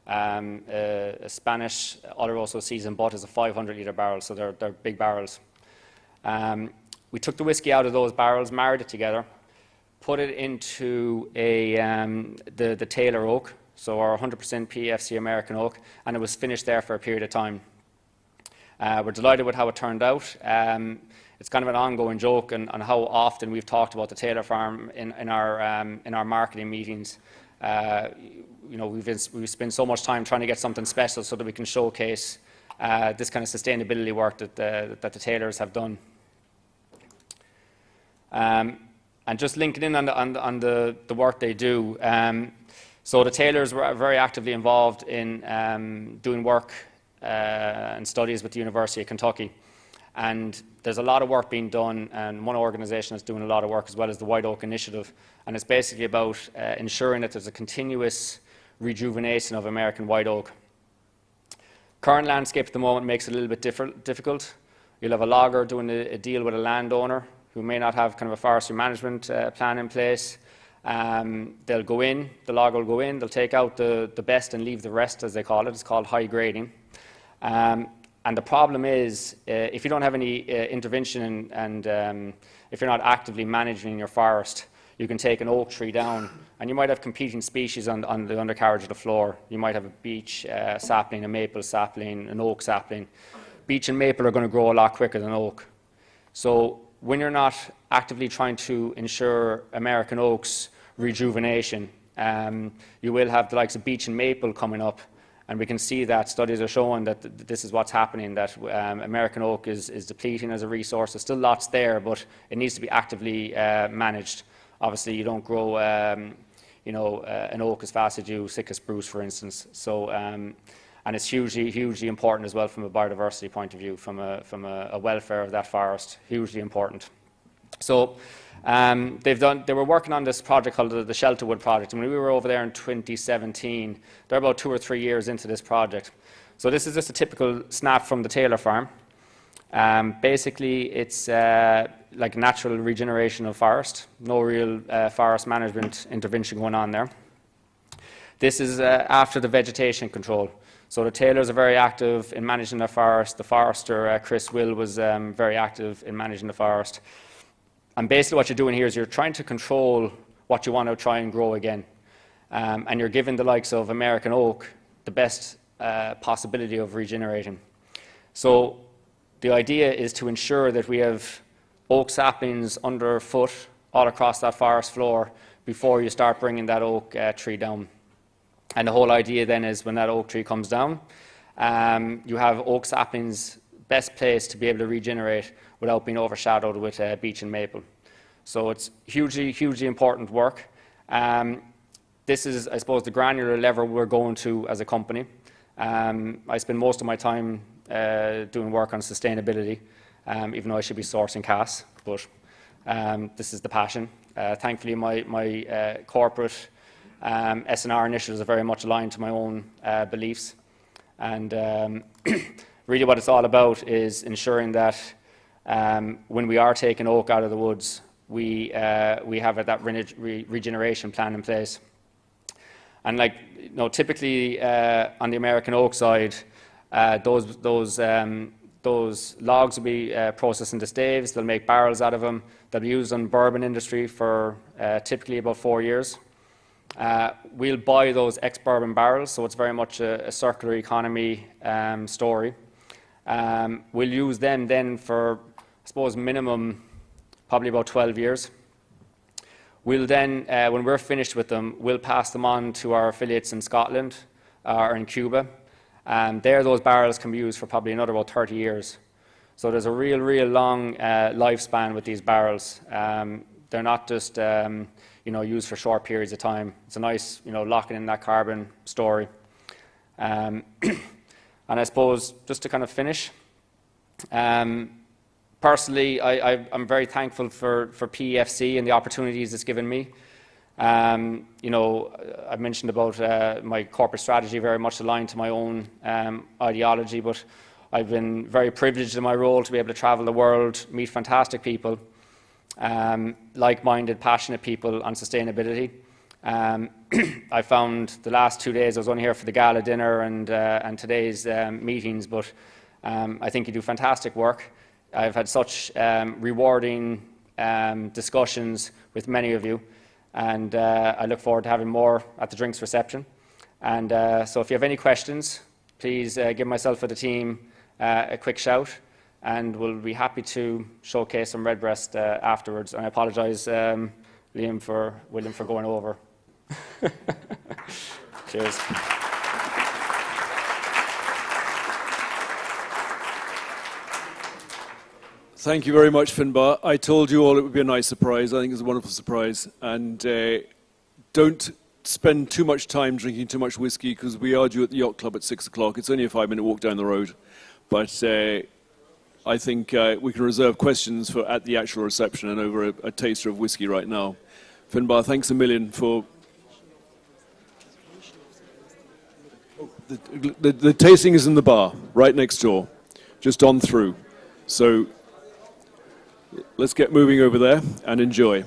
A Spanish Oloroso seasoned butt is a 500-litre barrel, so they're big barrels. We took the whiskey out of those barrels, married it together, put it into the Taylor oak, so our 100% PEFC American oak, and it was finished there for a period of time. We're delighted with how it turned out. It's kind of an ongoing joke on how often we've talked about the Taylor farm in our marketing meetings. We've spent so much time trying to get something special so that we can showcase this kind of sustainability work that the Taylors have done. And just linking in on the work they do. So the Taylors were very actively involved in doing work and studies with the University of Kentucky. And there's a lot of work being done, and one organisation is doing a lot of work as well as the White Oak Initiative. And it's basically about ensuring that there's a continuous rejuvenation of American white oak. Current landscape at the moment makes it a little bit difficult. You'll have a logger doing a deal with a landowner who may not have kind of a forestry management plan in place. They'll go in, the logger will go in, they'll take out the best and leave the rest, as they call it. It's called high grading. And the problem is, if you don't have any intervention and if you're not actively managing your forest, you can take an oak tree down, and you might have competing species on the undercarriage of the floor. You might have a beech sapling, a maple sapling, an oak sapling. Beech and maple are going to grow a lot quicker than oak. So when you're not actively trying to ensure American oak's rejuvenation, you will have the likes of beech and maple coming up. And we can see that studies are showing that this is what's happening, that American oak is depleting as a resource. There's still lots there, but it needs to be actively managed. Obviously, you don't grow an oak as fast as you sitka spruce, for instance. So, and it's hugely important as well from a biodiversity point of view, from a welfare of that forest, hugely important. So they were working on this project called the Shelterwood Project, and when we were over there in 2017, they're about 2 or 3 years into this project. So this is just a typical snap from the Taylor farm. Basically, it's like natural regeneration of forest, no real forest management intervention going on there. This is after the vegetation control. So the Taylors are very active in managing their forest. The forester, Chris Will, was very active in managing the forest. And basically what you're doing here is you're trying to control what you want to try and grow again. And you're giving the likes of American oak the best possibility of regenerating. So the idea is to ensure that we have oak saplings underfoot all across that forest floor before you start bringing that oak tree down. And the whole idea then is when that oak tree comes down, you have oak saplings best placed to be able to regenerate without being overshadowed with beech and maple. So it's hugely important work. This is, I suppose, the granular level we're going to as a company. I spend most of my time doing work on sustainability, even though I should be sourcing CAS, but this is the passion. Thankfully, my corporate S&R initiatives are very much aligned to my own beliefs. And really what it's all about is ensuring that when we are taking oak out of the woods, we have that regeneration plan in place. And like, you know, typically on the American oak side, those logs will be processed into staves. They'll make barrels out of them. They'll be used in the bourbon industry for typically about 4 years. We'll buy those ex-bourbon barrels, so it's very much a circular economy story. We'll use them then for, I suppose, minimum, probably about 12 years. We'll then, when we're finished with them, we'll pass them on to our affiliates in Scotland or in Cuba. There, those barrels can be used for probably another about 30 years. So there's a real long lifespan with these barrels. They're not just you know, used for short periods of time. It's a nice, you know, locking in that carbon story. And I suppose just to kind of finish, personally, I'm very thankful for PEFC and the opportunities it's given me. You know, I've mentioned about my corporate strategy very much aligned to my own ideology, but I've been very privileged in my role to be able to travel the world, meet fantastic people, like-minded, passionate people on sustainability. I found the last 2 days, I was only here for the gala dinner and today's meetings, but I think you do fantastic work. I've had such rewarding discussions with many of you, and I look forward to having more at the drinks reception. And so if you have any questions, please give myself or the team a quick shout, and we'll be happy to showcase some Redbreast afterwards. And I apologise, William, for going over. Cheers. Thank you very much, Finbar. I told you all it would be a nice surprise. I think it's a wonderful surprise. And don't spend too much time drinking too much whiskey, because we are due at the yacht club at 6 o'clock. It's only a 5-minute walk down the road. But I think we can reserve questions for at the actual reception and over a taster of whiskey right now. Finbar, thanks a million for... The tasting is in the bar, right next door, just on through. So let's get moving over there and enjoy.